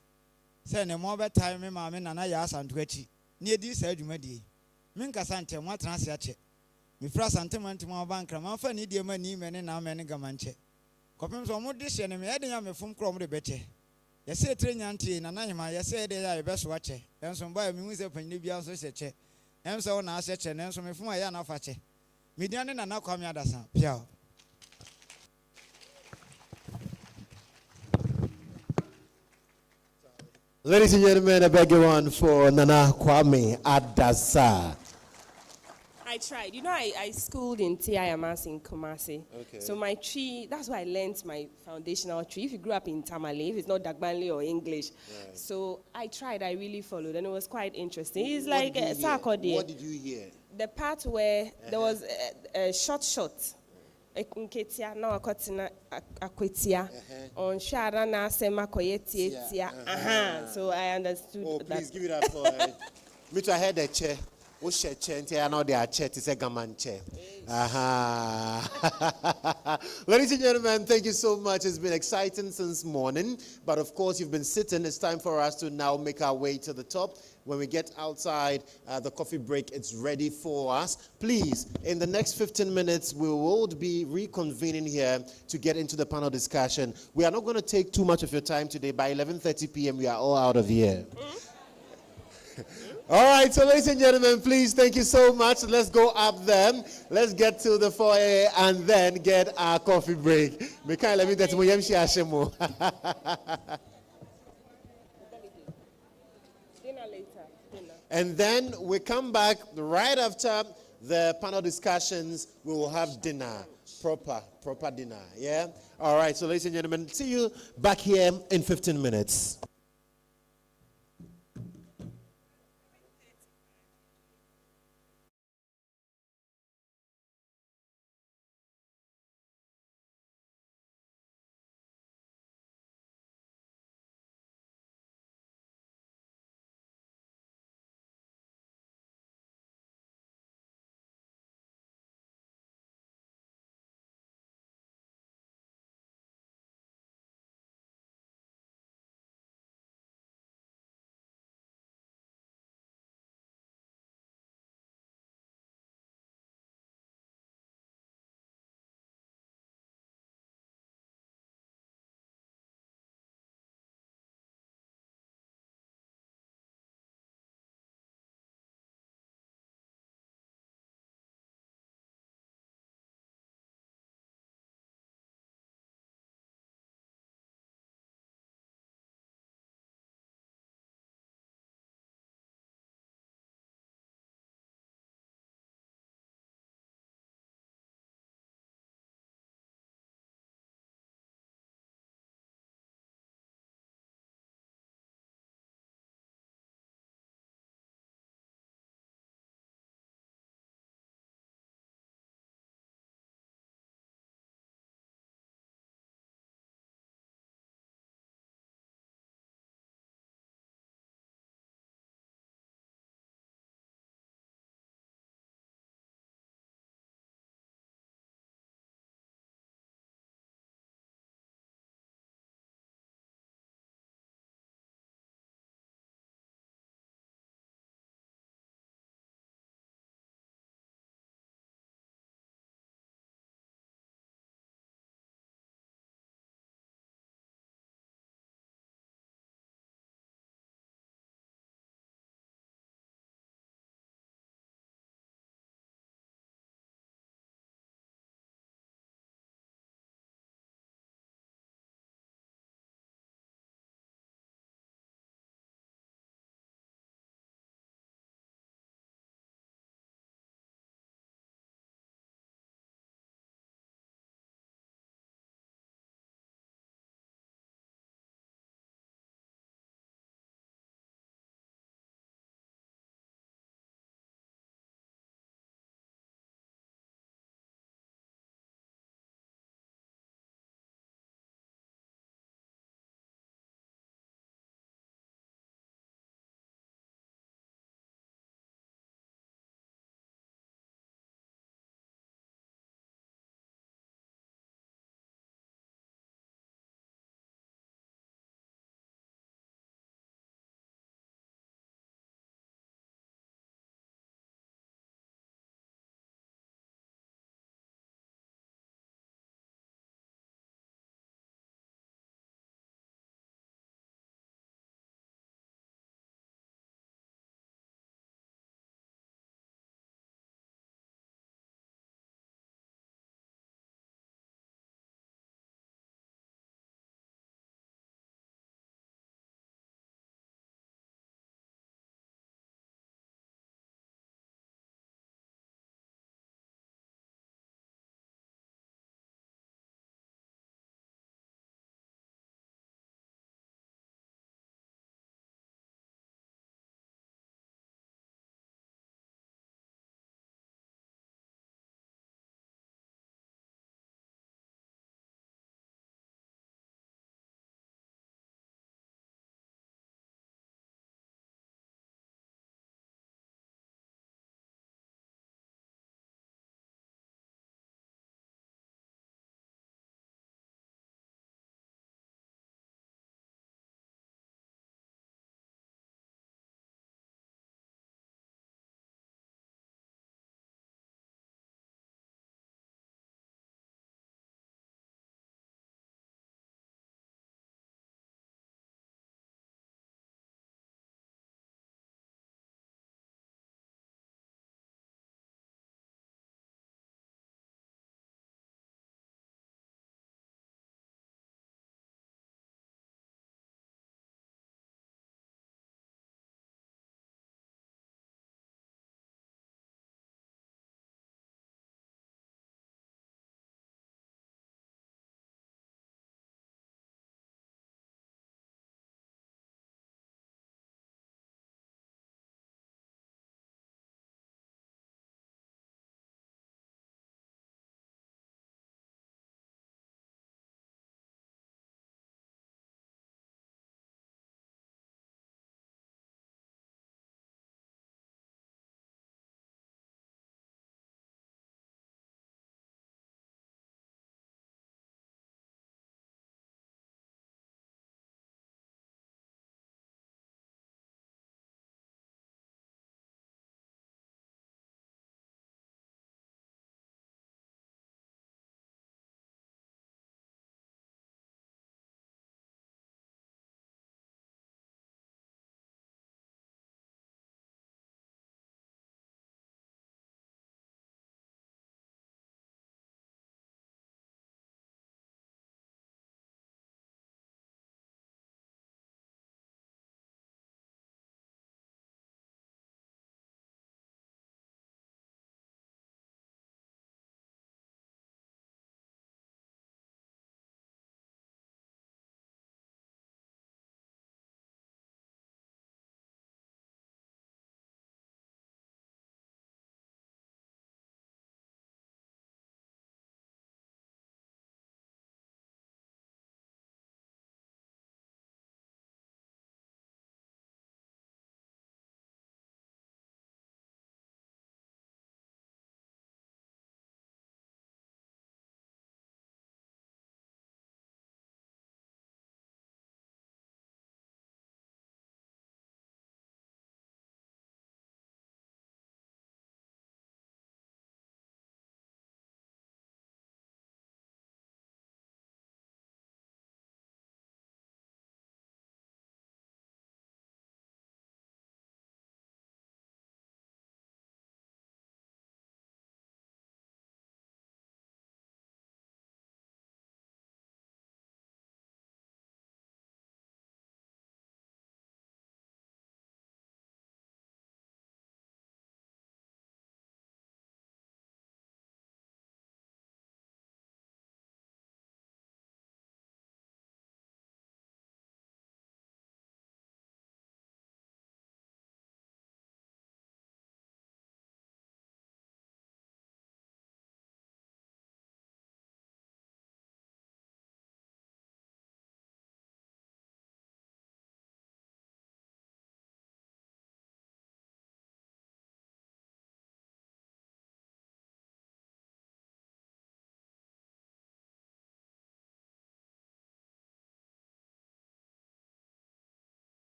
se ne mo be time me ma me nana ya asanto achi ne edi sa dwuma de min kasa ntem mo atran se ache mi fra santem antim ma bankra ma fa ne die ma ni me ne na me ne gamanche kopem so mo de hye ne me ede nya me fom kro mo de beche yese trenya ntie na nanyema yese de ya yebeso ache enso mba mi hu se panyine bia so hyeche enso wo na ahyeche ne enso me fom ya na afache media ne na kwame adasa pia. Ladies and gentlemen, I beg you one for Nana Kwame Adasa. I tried. You know, I schooled in TIMS in Kumasi. Okay. So my tree, that's why I learned my foundational tree. If you grew up in Tamale, if it's not Dagbanli or English. Right. So I tried, I really followed, and it was quite interesting. It's like a sarcody. What did you hear? The part where there was a short. Nketia na wakotina akwetia on shara na sema koyetia. So I understood that. Please give it up for me to head a chair. O chair I know they are chair to say gaman chair. Ladies and gentlemen, thank you so much. It's been exciting since morning, but of course you've been sitting. It's time for us to now make our way to the top. When we get outside, the coffee break, it's ready for us. Please, in the next 15 minutes, we will be reconvening here to get into the panel discussion. We are not going to take too much of your time today. By 11:30 p.m., we are all out of here. All right, so ladies and gentlemen, please, thank you so much. Let's go up there. Let's get to the foyer and then get our coffee break. And then we come back right after the panel discussions. We will have dinner, proper dinner. Yeah. All right. So, ladies and gentlemen, see you back here in 15 minutes.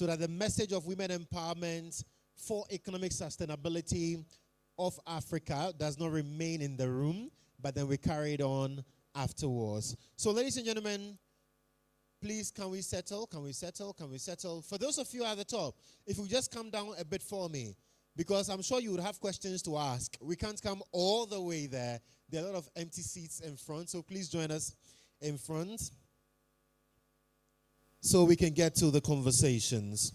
so that the message of women empowerment for economic sustainability of Africa does not remain in the room, but then we carry it on afterwards. So, ladies and gentlemen, please, can we settle? Can we settle? Can we settle? For those of you at the top, if you just come down a bit for me, because I'm sure you would have questions to ask. We can't come all the way there. There are a lot of empty seats in front, so please join us in front so we can get to the conversations.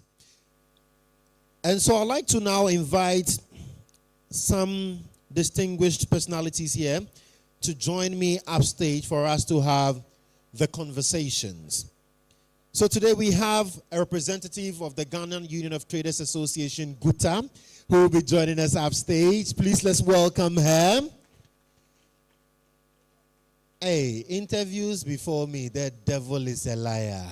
And so I'd like to now invite some distinguished personalities here to join me upstage for us to have the conversations. So today we have a representative of the Ghanaian Union of Traders Association, GUTA, who will be joining us upstage. Please let's welcome her. Hey, interviews before me, the devil is a liar.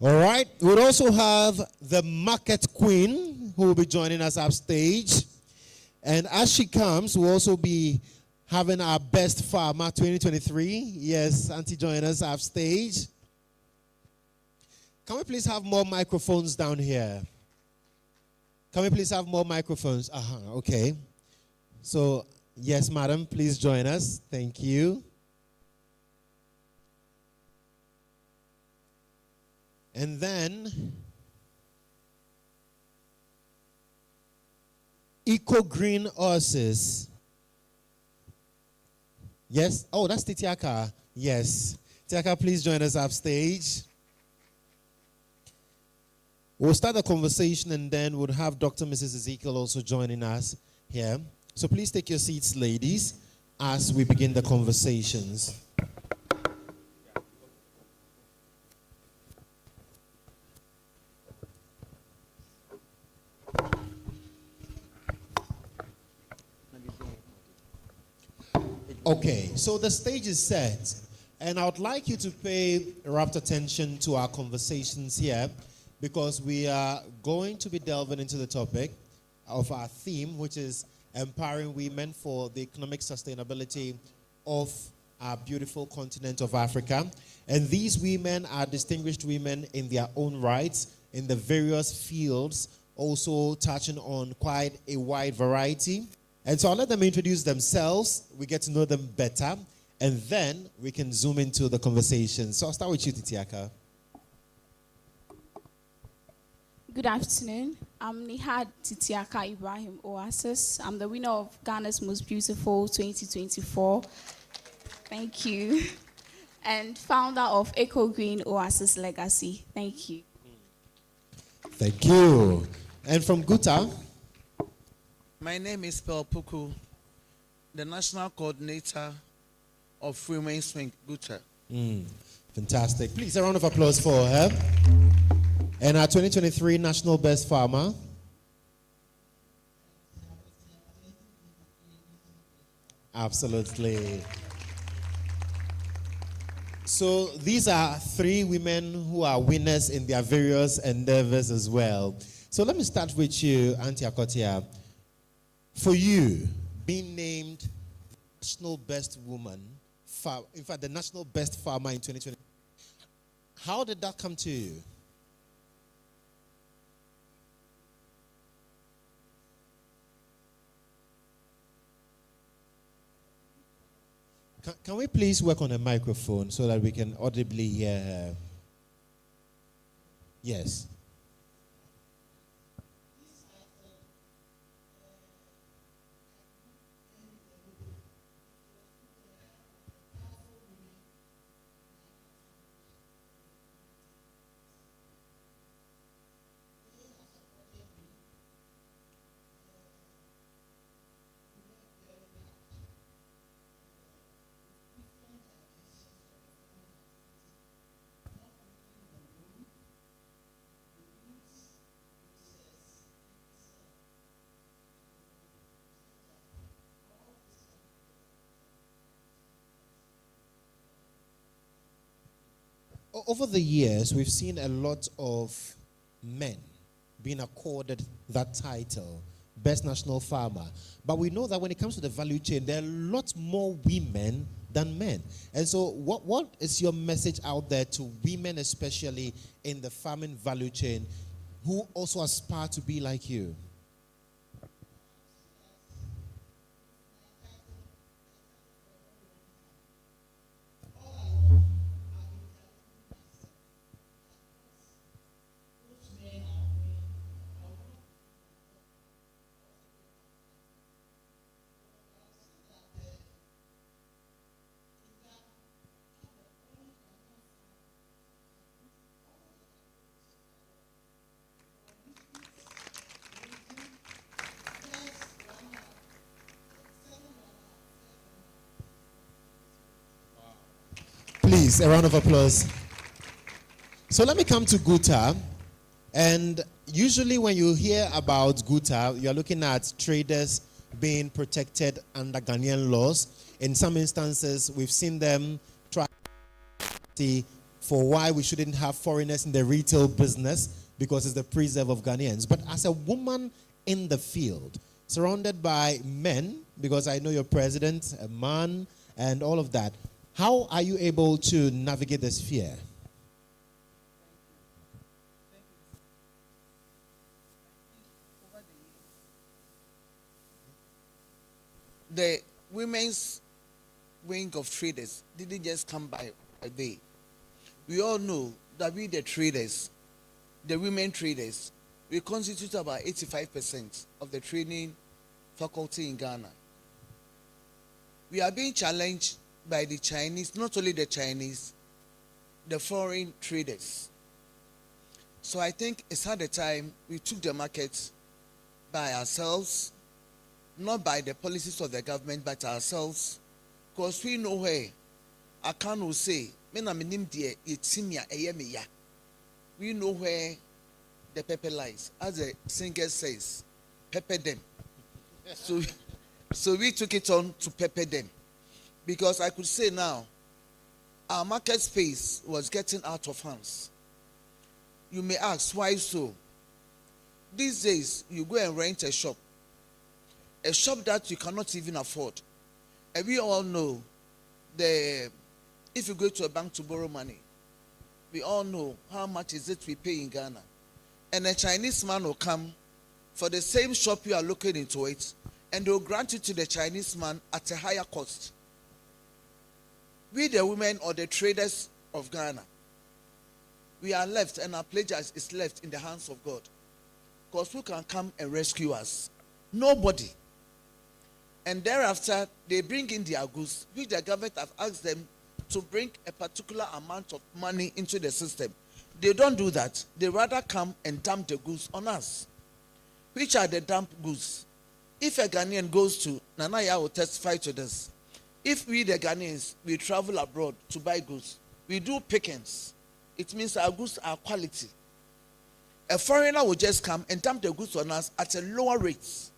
All right, we'll also have the Market Queen, who will be joining us upstage. And as she comes, we'll also be having our Best Farmer 2023. Yes, Auntie, join us upstage. Can we please have more microphones down here? Can we please have more microphones? Okay. So, yes, madam, please join us. Thank you. And then, Eco Green Horses. Yes? Oh, that's Titiaka. Yes. Titiaka, please join us upstage. We'll start the conversation and then we'll have Dr. Mrs. Ezekiel also joining us here. So please take your seats, ladies, as we begin the conversations. Okay, so the stage is set, and I would like you to pay rapt attention to our conversations here, because we are going to be delving into the topic of our theme, which is empowering women for the economic sustainability of our beautiful continent of Africa. And these women are distinguished women in their own rights, in the various fields, also touching on quite a wide variety. And so I'll let them introduce themselves, we get to know them better, and then we can zoom into the conversation. So I'll start with you, Titiaka. Good afternoon. I'm Nihad Titiaka Ibrahim Oasis. I'm the winner of Ghana's Most Beautiful 2024. Thank you. And founder of Eco Green Oasis Legacy. Thank you. Thank you. And from GUTA? My name is Pearl Puku, the National Coordinator of Women's Swing, GUTA. Fantastic. Please, a round of applause for her. And our 2023 National Best Farmer. Absolutely. So these are three women who are winners in their various endeavors as well. So let me start with you, Auntie Akotia. For you, being named National Best Woman, in fact, the National Best Farmer in 2020, how did that come to you? Can we please work on a microphone so that we can audibly hear her? Yes. Over the years, we've seen a lot of men being accorded that title, Best National Farmer. But we know that when it comes to the value chain, there are a lot more women than men. And so what is your message out there to women, especially in the farming value chain, who also aspire to be like you? Please, a round of applause. So let me come to Guta. And usually when you hear about Guta, you're looking at traders being protected under Ghanaian laws. In some instances, we've seen them try for why we shouldn't have foreigners in the retail business because it's the preserve of Ghanaians. But as a woman in the field, surrounded by men, because I know you're president, a man, and all of that, how are you able to navigate this fear? The women's wing of traders didn't just come by a day. We all know that we, the traders, the women traders, we constitute about 85% of the training faculty in Ghana. We are being challenged by the Chinese, not only the Chinese, the foreign traders. So I think it's at the time we took the market by ourselves, not by the policies of the government, but ourselves, because we know where I can't say, we know where the pepper lies. As the singer says, pepper them. So we took it on to pepper them. Because I could say now, our market space was getting out of hands. You may ask, why so? These days, you go and rent a shop that you cannot even afford. And we all know if you go to a bank to borrow money, we all know how much is it we pay in Ghana. And a Chinese man will come for the same shop you are looking into it, and they'll grant it to the Chinese man at a higher cost. We, the women or the traders of Ghana, we are left, and our pleasure is left in the hands of God. Because who can come and rescue us? Nobody. And thereafter, they bring in their goods, which the government has asked them to bring a particular amount of money into the system. They don't do that. They rather come and dump the goods on us. Which are the dump goods? If a Ghanaian goes to, Nanaya will testify to this. If we, the Ghanaians, we travel abroad to buy goods, we do pickings. It means our goods are quality. A foreigner will just come and dump the goods on us at a lower rate.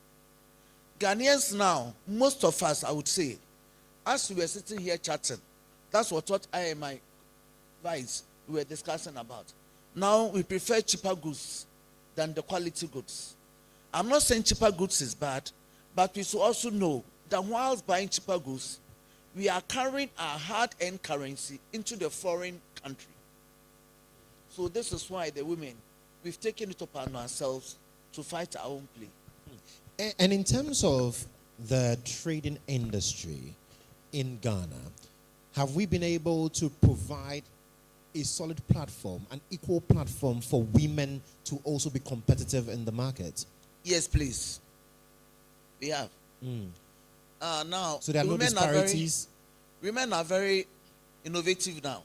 Ghanaians now, most of us, I would say, as we were sitting here chatting, that's what I and my vice were discussing about. Now we prefer cheaper goods than the quality goods. I'm not saying cheaper goods is bad, but we should also know that whilst buying cheaper goods, we are carrying our hard-earned currency into the foreign country. So this is why the women, we've taken it upon ourselves to fight our own play. And in terms of the trading industry in Ghana, have we been able to provide a solid platform, an equal platform for women to also be competitive in the market? Yes, please. We have. Now, so there are no disparities? Women are very innovative now.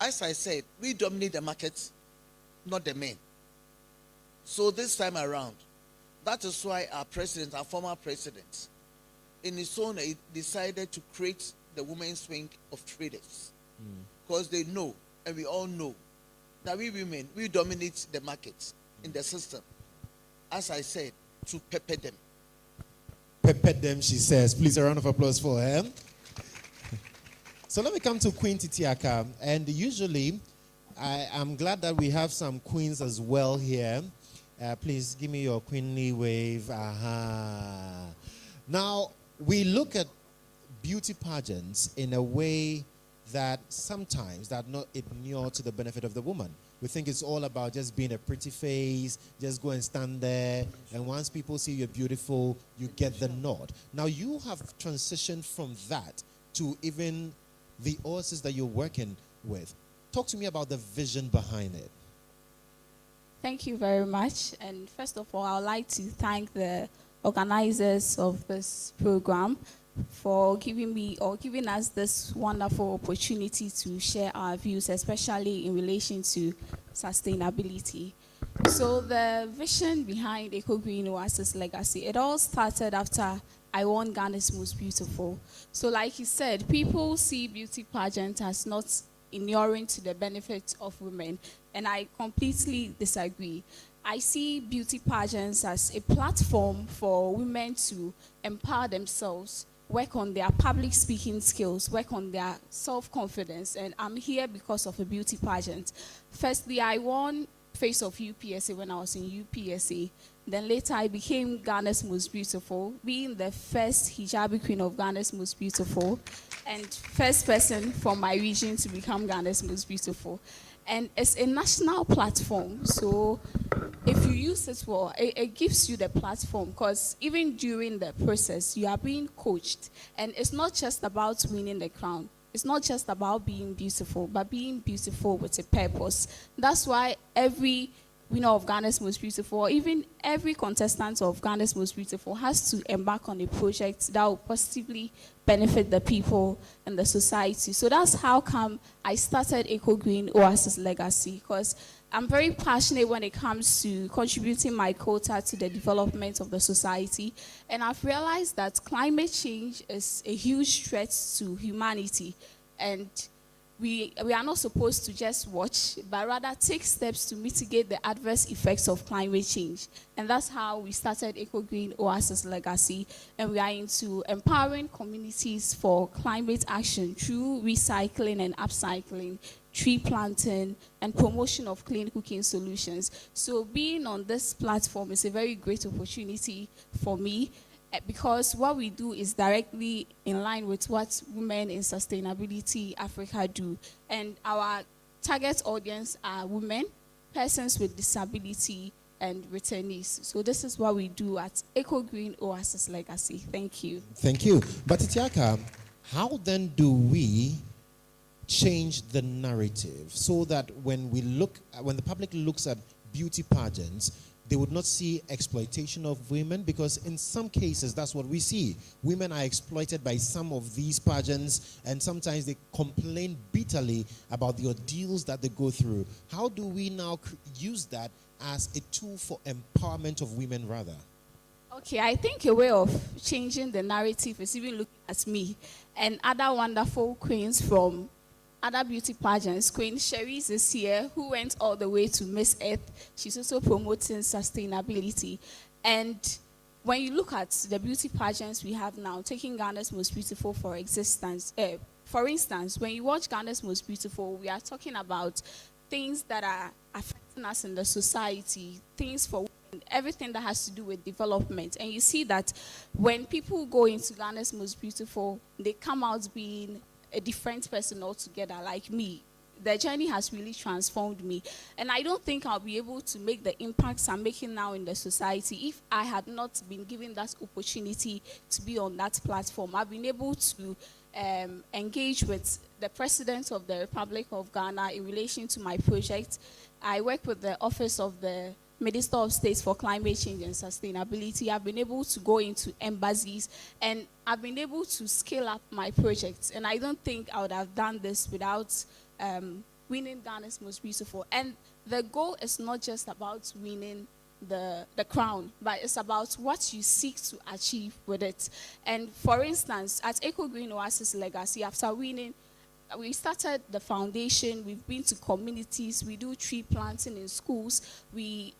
As I said, we dominate the market, not the men. So this time around, that is why our president, our former president, in his own, he decided to create the women's wing of traders. Because they know, and we all know, that we women, we dominate the market in the system. As I said, to pepper them. Pepper them, she says. Please, a round of applause for her. So let me come to Queen Titiaka. And usually, I'm glad that we have some queens as well here. Please give me your queenly wave. Aha. Now, we look at beauty pageants in a way that sometimes that not inure to the benefit of the woman. We think it's all about just being a pretty face, just go and stand there, and once people see you're beautiful, you get the nod. Now you have transitioned from that to even the authors that you're working with. Talk to me about the vision behind it. Thank you very much. And first of all, I would like to thank the organizers of this program for giving us this wonderful opportunity to share our views, especially in relation to sustainability. So the vision behind Eco Green Oasis Legacy, it all started after I won Ghana's Most Beautiful. So like you said, people see beauty pageant as not inuring to the benefit of women, and I completely disagree. I see beauty pageants as a platform for women to empower themselves, work on their public speaking skills, work on their self-confidence, and I'm here because of a beauty pageant. Firstly, I won Face of UPSA when I was in UPSA. Then later I became Ghana's Most Beautiful, being the first hijabi queen of Ghana's Most Beautiful and first person from my region to become Ghana's Most Beautiful. And it's a national platform, so if you use it well, it gives you the platform, because even during the process, you are being coached. And it's not just about winning the crown. It's not just about being beautiful, but being beautiful with a purpose. That's why every winner of Ghana's Most Beautiful, or even every contestant of Ghana's Most Beautiful, has to embark on a project that will positively benefit the people and the society. So that's how come I started Eco Green Oasis Legacy, because I'm very passionate when it comes to contributing my quota to the development of the society. And I've realized that climate change is a huge threat to humanity. And we are not supposed to just watch, but rather take steps to mitigate the adverse effects of climate change. And that's how we started Eco Green Oasis Legacy. And we are into empowering communities for climate action through recycling and upcycling, tree planting, and promotion of clean cooking solutions. So being on this platform is a very great opportunity for me, because what we do is directly in line with what Women in Sustainability Africa do. And our target audience are women, persons with disability, and returnees. So this is what we do at Eco Green Oasis Legacy. Thank you. Thank you. But Titiaka, how then do we change the narrative so that when the public looks at beauty pageants, they would not see exploitation of women? Because in some cases, that's what we see. Women are exploited by some of these pageants, and sometimes they complain bitterly about the ordeals that they go through. How do we now use that as a tool for empowerment of women, rather? Okay, I think a way of changing the narrative is even looking at me and other wonderful queens from other beauty pageants. Queen Cherise is here, who went all the way to Miss Earth. She's also promoting sustainability. And when you look at the beauty pageants we have now, taking Ghana's Most Beautiful for instance, when you watch Ghana's Most Beautiful, we are talking about things that are affecting us in the society, things for women, everything that has to do with development. And you see that when people go into Ghana's Most Beautiful, they come out being a different person altogether, like me. The journey has really transformed me. And I don't think I'll be able to make the impacts I'm making now in the society if I had not been given that opportunity to be on that platform. I've been able to engage with the President of the Republic of Ghana in relation to my project. I work with the Office of the Minister of State for Climate Change and Sustainability. I've been able to go into embassies, and I've been able to scale up my projects. And I don't think I would have done this without winning Ghana's Most Beautiful. And the goal is not just about winning the crown, but it's about what you seek to achieve with it. And for instance, at Eco Green Oasis Legacy, after winning, we started the foundation. We've been to communities. We do tree planting in schools. We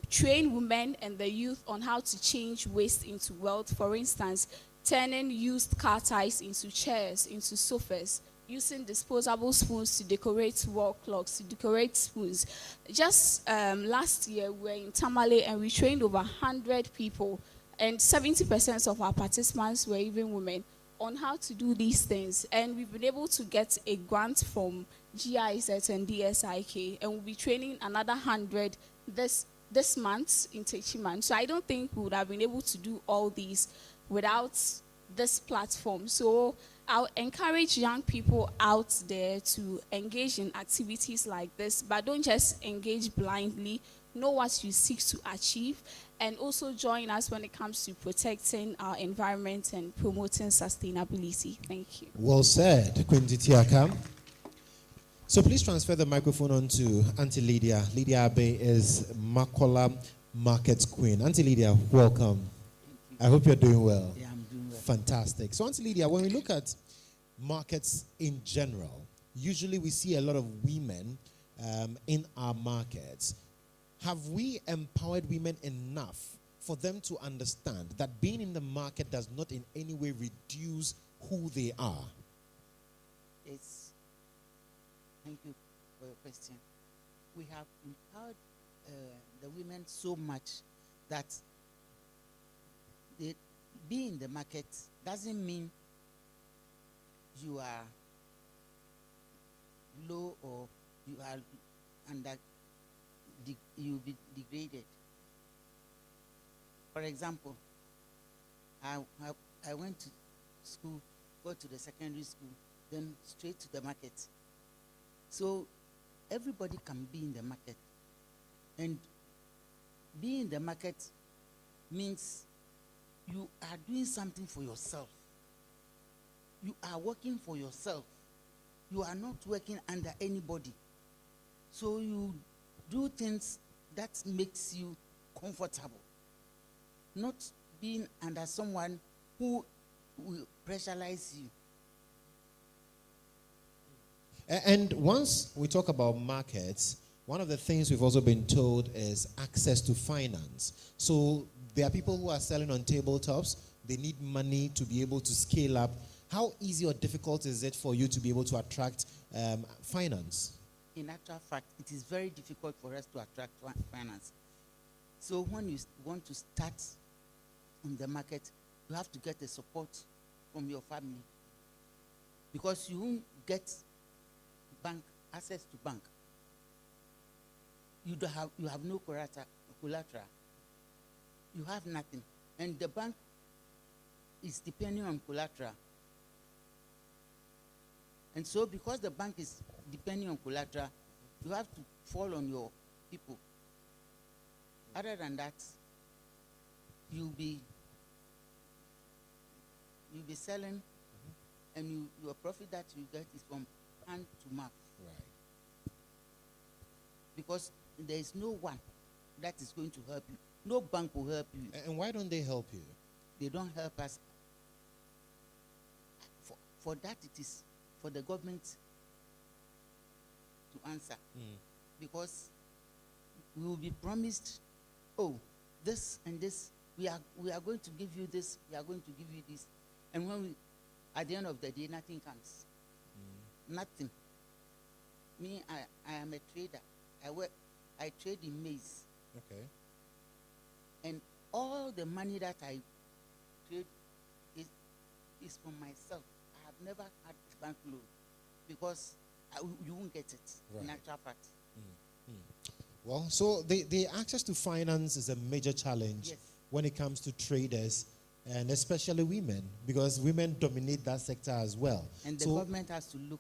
train women and the youth on how to change waste into wealth. For instance, turning used car tires into chairs, into sofas, using disposable spoons to decorate wall clocks, to decorate spoons. Just last year, we were in Tamale and we trained over 100 people, and 70% of our participants were even women, on how to do these things. And we've been able to get a grant from GIZ and DSIK, and we'll be training another 100 this month in Techiman. So I don't think we would have been able to do all these without this platform. So I'll encourage young people out there to engage in activities like this, but don't just engage blindly. Know what you seek to achieve, and also join us when it comes to protecting our environment and promoting sustainability. Thank you. Well said, Quincy Tiaka. So please transfer the microphone on to Auntie Lydia. Lydia Abe is Makola Market Queen. Auntie Lydia, welcome. I hope you're doing well. Yeah, I'm doing well. Fantastic. So Auntie Lydia, when we look at markets in general, usually we see a lot of women in our markets. Have we empowered women enough for them to understand that being in the market does not in any way reduce who they are? Yes. Thank you for your question. We have empowered the women so much that being in the market doesn't mean you are low or you are under, you'll be degraded. For example, I went to school, go to the secondary school, then straight to the market. So everybody can be in the market. And being in the market means you are doing something for yourself. You are working for yourself. You are not working under anybody. So you do things that makes you comfortable. Not being under someone who will pressurize you. And once we talk about markets, one of the things we've also been told is access to finance. So there are people who are selling on tabletops. They need money to be able to scale up. How easy or difficult is it for you to be able to attract finance? In actual fact, it is very difficult for us to attract finance. So when you want to start on the market, you have to get the support from your family. Because you won't get access to bank. You have no collateral. You have nothing. And the bank is depending on collateral. And so because the bank is depending on collateral, you have to fall on your people. Other than that, you'll be selling, and your profit that you get is from hand to mouth. Right. Because there is no one that is going to help you. No bank will help you. And why don't they help you? They don't help us. For that, it is for the government to answer. Because we will be promised, oh, this and this, we are going to give you this, we are going to give you this. And when at the end of the day, nothing comes. Nothing. Me, I am a trader. I trade in maize. Okay. And all the money that I trade is for myself. I have never had bank loan because you won't get it in actual fact. Well, so the access to finance is a major challenge when it comes to traders, and especially women, because women dominate that sector as well. And the government has to look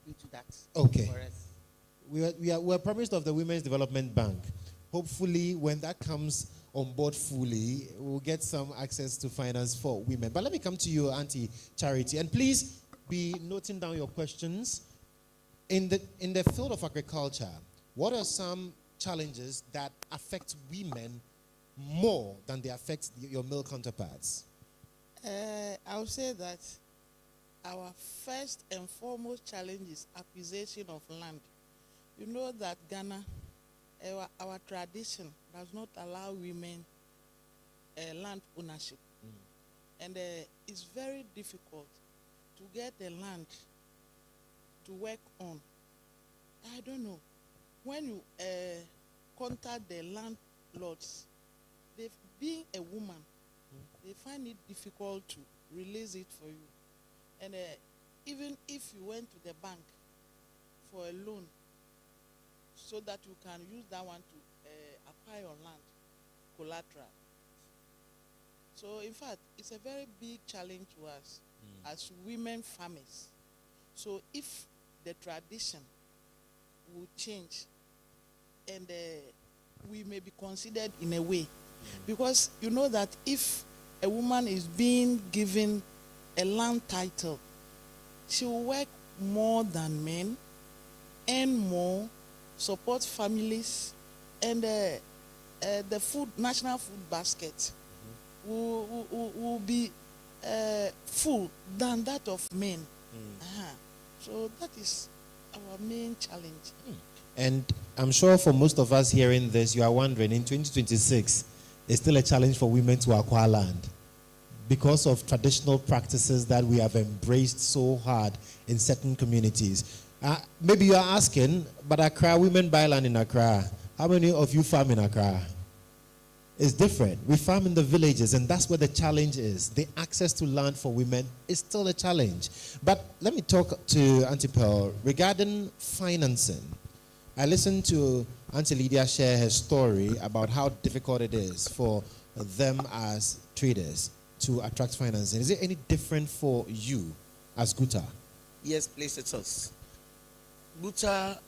into that Okay. for us. We're promised of the Women's Development Bank. Hopefully, when that comes on board fully, we'll get some access to finance for women. But let me come to you, Auntie Charity, and please be noting down your questions. In the field of agriculture, what are some challenges that affect women more than they affect your male counterparts? I would say that our first and foremost challenge is acquisition of land. You know that Ghana, our tradition does not allow women land ownership. And it's very difficult to get the land to work on. I don't know. When you contact the landlords, being a woman, they find it difficult to release it for you. And even if you went to the bank for a loan, so that you can use that one to acquire your land, collateral. So in fact, it's a very big challenge to us as women farmers. So if the tradition will change and we may be considered in a way, because you know that if a woman is being given a land title, she will work more than men, earn more, support families, and the food, national food basket will be full than that of men. So that is our main challenge. And I'm sure for most of us hearing this, you are wondering, in 2026, it's still a challenge for women to acquire land because of traditional practices that we have embraced so hard in certain communities. Maybe you are asking, but Accra, women buy land in Accra. How many of you farm in Accra? It's different. We farm in the villages, and that's where the challenge is. The access to land for women is still a challenge. But let me talk to Auntie Pearl regarding financing. I listened to Auntie Lydia share her story about how difficult it is for them as traders to attract financing. Is it any different for you as Guta? Yes, please, it's us. Guta,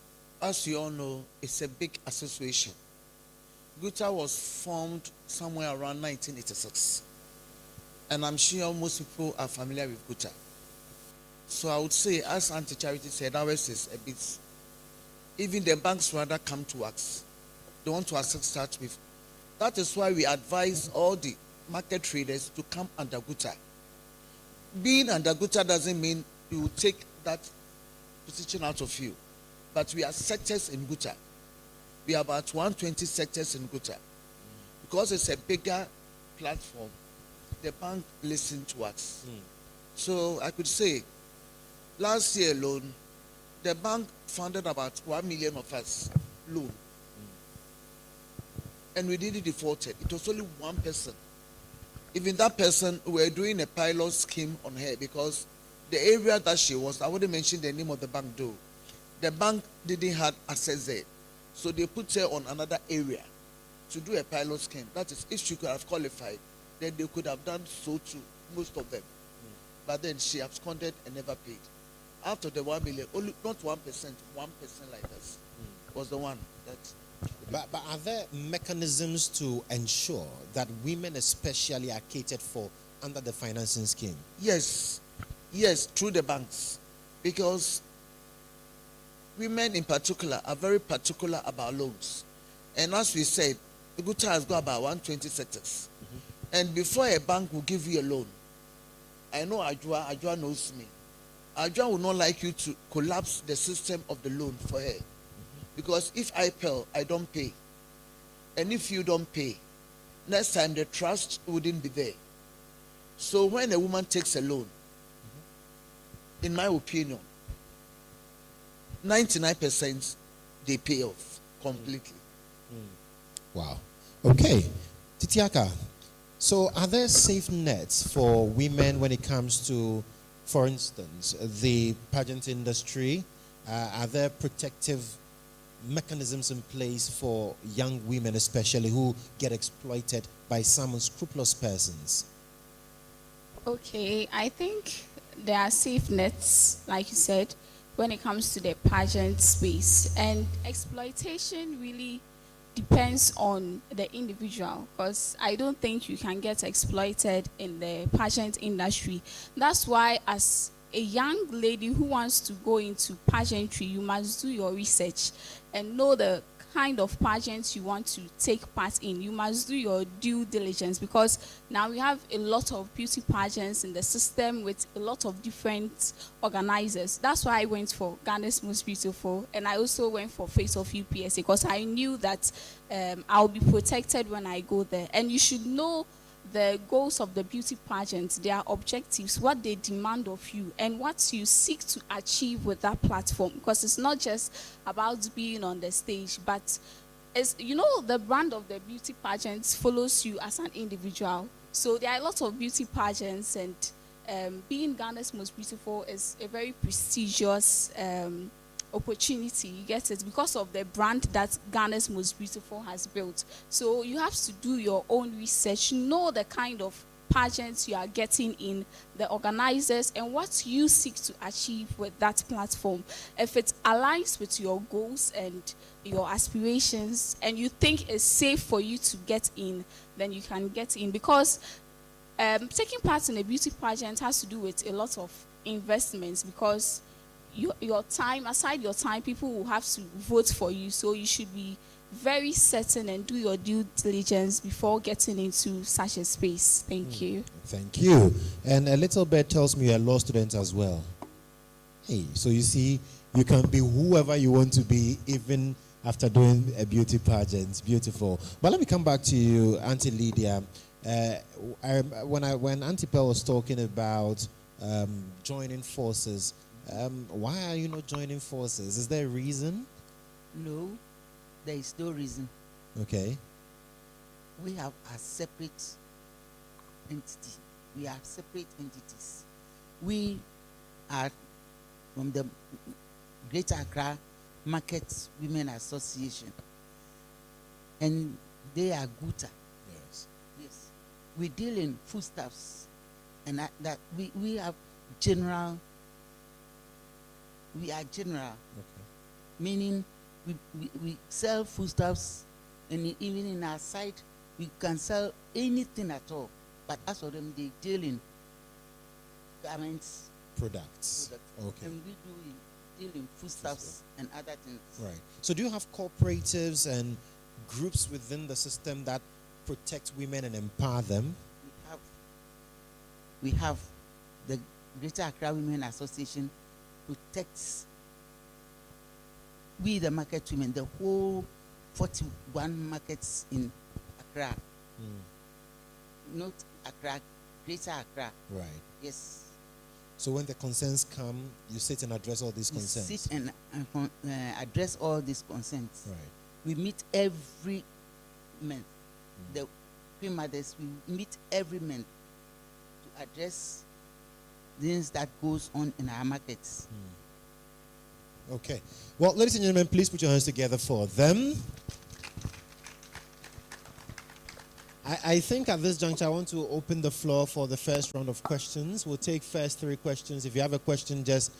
as you all know, is a big association. Guta was formed somewhere around 1986. And I'm sure most people are familiar with Guta. So I would say, as Auntie Charity said, ours is a bit, even the banks rather come to us. They want to assist with. That is why we advise all the market traders to come under Guta. Being under Guta doesn't mean you will take that position out of you. But we are sectors in Guta. We have about 120 sectors in Guta. Because it's a bigger platform, the bank listened to us. So I could say, last year alone, the bank funded about 1 million of us loan. And we didn't defaulted. It was only one person. Even that person, we were doing a pilot scheme on her because the area that she was, I wouldn't mention the name of the bank though. The bank didn't have access there. So they put her on another area to do a pilot scheme. That is, if she could have qualified, then they could have done so too, most of them. But then she absconded and never paid. After the 1 million, only not 1%, 1% like us was the one that. But are there mechanisms to ensure that women especially are catered for under the financing scheme? Yes, through the banks. Because women in particular are very particular about loans. And as we said, Guta has got about 120 sectors. And before a bank will give you a loan, I know Ajua knows me. Ajua will not like you to collapse the system of the loan for her. Because if I pay, I don't pay. And if you don't pay, next time the trust wouldn't be there. So when a woman takes a loan, in my opinion, 99% they pay off completely. Wow. Okay. Titiaka, so are there safe nets for women when it comes to, for instance, the pageant industry? Are there protective mechanisms in place for young women especially who get exploited by some unscrupulous persons? Okay, I think there are safe nets, like you said, when it comes to the pageant space. And exploitation really depends on the individual, because I don't think you can get exploited in the pageant industry. That's why as a young lady who wants to go into pageantry, you must do your research and know the kind of pageants you want to take part in. You must do your due diligence, because now we have a lot of beauty pageants in the system with a lot of different organizers. That's why I went for Ghana's Most Beautiful, and I also went for Face of UPSA, because I knew that I'll be protected when I go there. And you should know the goals of the beauty pageant, their objectives, what they demand of you, and what you seek to achieve with that platform. Because it's not just about being on the stage, but as you know, the brand of the beauty pageants follows you as an individual. So there are a lot of beauty pageants, and being Ghana's most beautiful is a very prestigious opportunity. You get it? Because of the brand that Ghana's most beautiful has built. So you have to do your own research, know the kind of pageants you are getting in, the organizers, and what you seek to achieve with that platform. If it aligns with your goals and your aspirations, and you think it's safe for you to get in, then you can get in. Because taking part in a beauty pageant has to do with a lot of investments, because your time, aside your time, people will have to vote for you. So you should be very certain and do your due diligence before getting into such a space. Thank you. Thank you. And a little bit tells me you're a law student as well. Hey, so you see, you can be whoever you want to be, even after doing a beauty pageant. Beautiful. But let me come back to you, Auntie Lydia. When Auntie Pearl was talking about joining forces, why are you not joining forces? Is there a reason? No, there is no reason. Okay. We have a separate entity. We are separate entities. We are from the Greater Accra Market Women Association, and they are GUTA. Yes. Yes. We deal in foodstuffs, and that we have general. We are general. Okay. Meaning we sell foodstuffs, and even in our site we can sell anything at all. But as for them, they deal in garments, products. Okay. And we deal in foodstuffs and other things. Right. So do you have cooperatives and groups within the system that protect women and empower them? We have the Greater Accra Women Association protects we the market women, the whole 41 markets in Accra. Not Accra, Greater Accra. Right. Yes. So when the concerns come, you sit and address all these concerns. We sit and address all these concerns. Right. We meet every month. The Queen Mothers, we meet every month to address things that goes on in our markets. Okay. Well, ladies and gentlemen, please put your hands together for them. I think at this juncture, I want to open the floor for the first round of questions. We'll take first 3 questions. If you have a question, just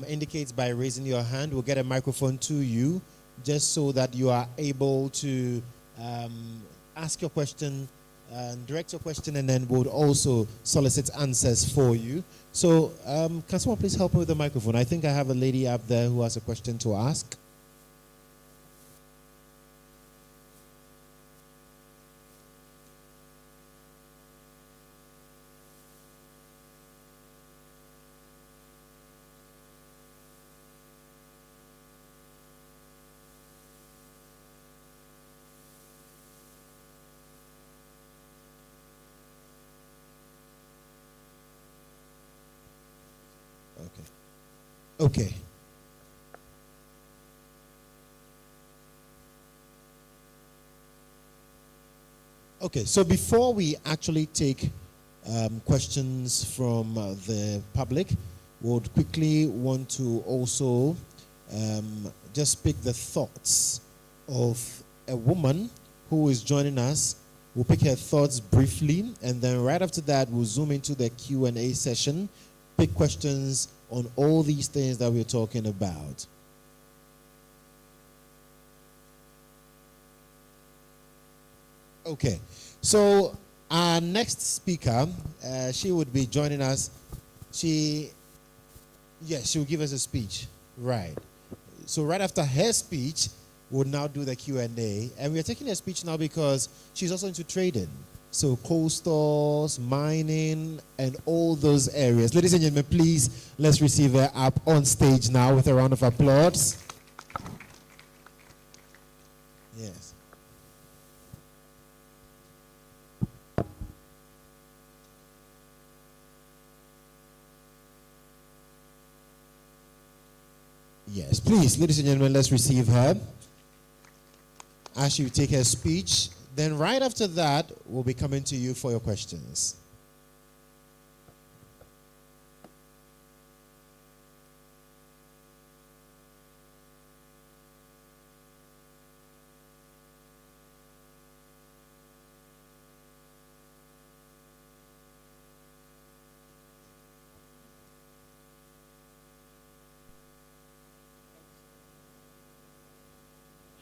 indicate by raising your hand. We'll get a microphone to you, just so that you are able to ask your question, direct your question, and then we'll also solicit answers for you. So can someone please help me with the microphone? I think I have a lady up there who has a question to ask. Okay. Okay, so before we actually take questions from the public, we would quickly want to also just pick the thoughts of a woman who is joining us. We'll pick her thoughts briefly, and then right after that, we'll zoom into the Q&A session, pick questions on all these things that we're talking about. Okay, so our next speaker, she would be joining us. She will give us a speech, right? So right after her speech, we'll now do the Q&A, and we're taking her speech now because she's also into trading. So coal stores, mining, and all those areas. Ladies and gentlemen, please, let's receive her up on stage now with a round of applause. Yes. Yes, please, ladies and gentlemen, let's receive her as she will take her speech. Then right after that, we'll be coming to you for your questions.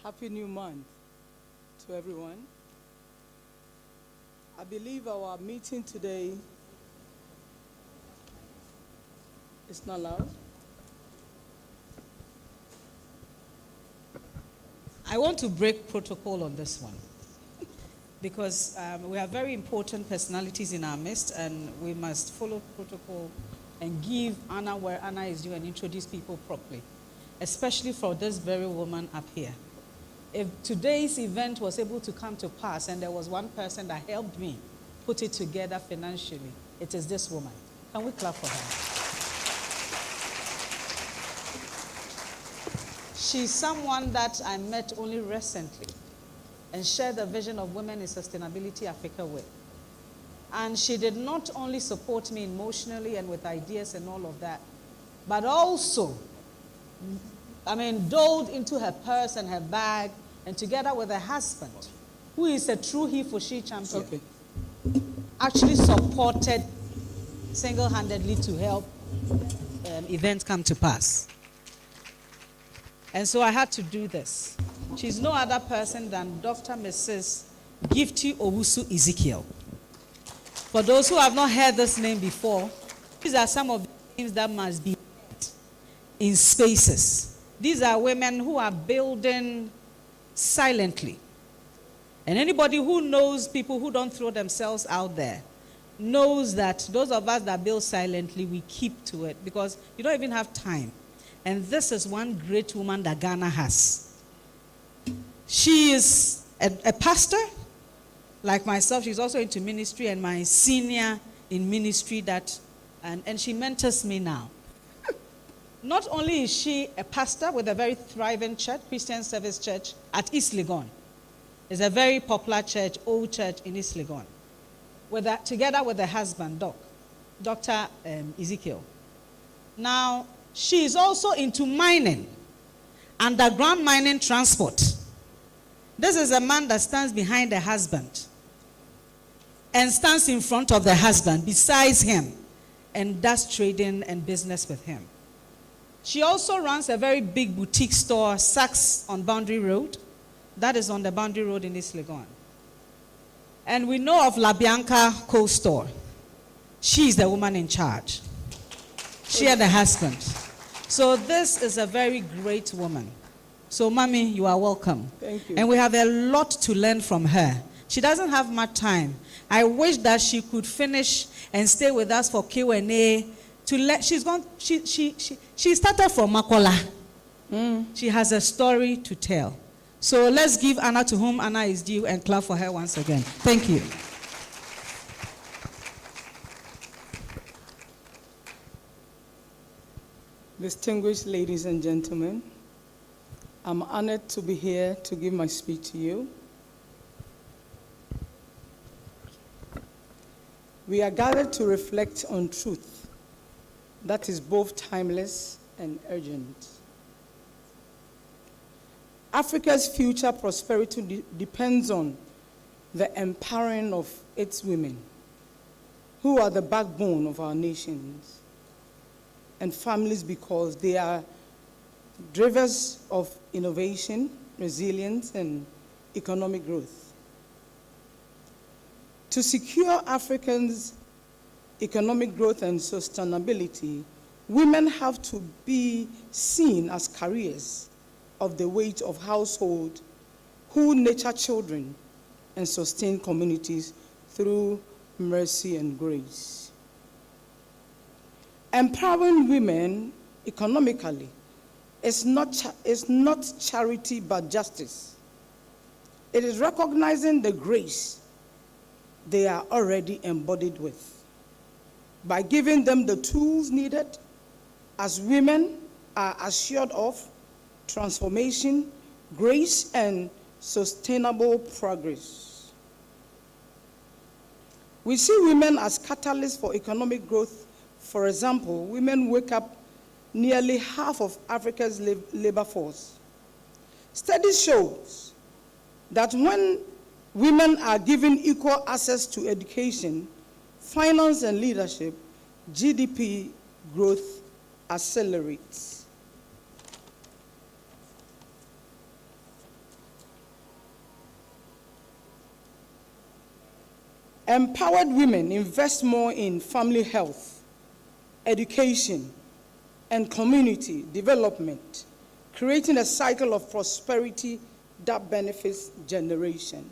Happy New Month to everyone. I believe our meeting today is not loud. I want to break protocol on this one because we have very important personalities in our midst and we must follow protocol and give Anna where Anna is due and introduce people properly, especially for this very woman up here. If today's event was able to come to pass and there was one person that helped me put it together financially, it is this woman. Can we clap for her? She's someone that I met only recently and shared the vision of Women in Sustainability Africa with. And she did not only support me emotionally and with ideas and all of that, but also, doled into her purse and her bag, and together with her husband, who is a true he for she champion, actually supported single-handedly to help events come to pass. And so I had to do this. She's no other person than Dr. Mrs. Gifty Owusu Ezekiel. For those who have not heard this name before, these are some of the names that must be in spaces. These are women who are building silently. And anybody who knows people who don't throw themselves out there knows that those of us that build silently, we keep to it because you don't even have time. And this is one great woman that Ghana has. She is a pastor, like myself. She's also into ministry and my senior in ministry and she mentors me now. Not only is she a pastor with a very thriving church, Christian Service Church at East Legon. It's a very popular church, old church in East Legon. Together with her husband, Dr. Ezekiel. Now, she is also into mining, underground mining transport. This is a man that stands behind the husband and stands in front of the husband besides him and does trading and business with him. She also runs a very big boutique store, Saks on Boundary Road. That is on the Boundary Road in East Legon. And we know of La Bianca Cold Store. She is the woman in charge. She and the husband. So this is a very great woman. So, Mommy, you are welcome. Thank you. And we have a lot to learn from her. She doesn't have much time. I wish that she could finish and stay with us for Q&A. She started from Makola. She has a story to tell. So let's give Anna to whom Anna is due and clap for her once again. Thank you. Distinguished ladies and gentlemen, I'm honored to be here to give my speech to you. We are gathered to reflect on truth that is both timeless and urgent. Africa's future prosperity depends on the empowering of its women, who are the backbone of our nations and families because they are drivers of innovation, resilience, and economic growth. To secure Africans' economic growth and sustainability, women have to be seen as carriers of the weight of household who nurture children and sustain communities through mercy and grace. Empowering women economically is not charity but justice. It is recognizing the grace they are already embodied with. By giving them the tools needed, as women are assured of transformation, grace, and sustainable progress. We see women as catalysts for economic growth. For example, women make up nearly half of Africa's labor force. Studies show that when women are given equal access to education, finance, and leadership, GDP growth accelerates. Empowered women invest more in family health, education, and community development, creating a cycle of prosperity that benefits generation.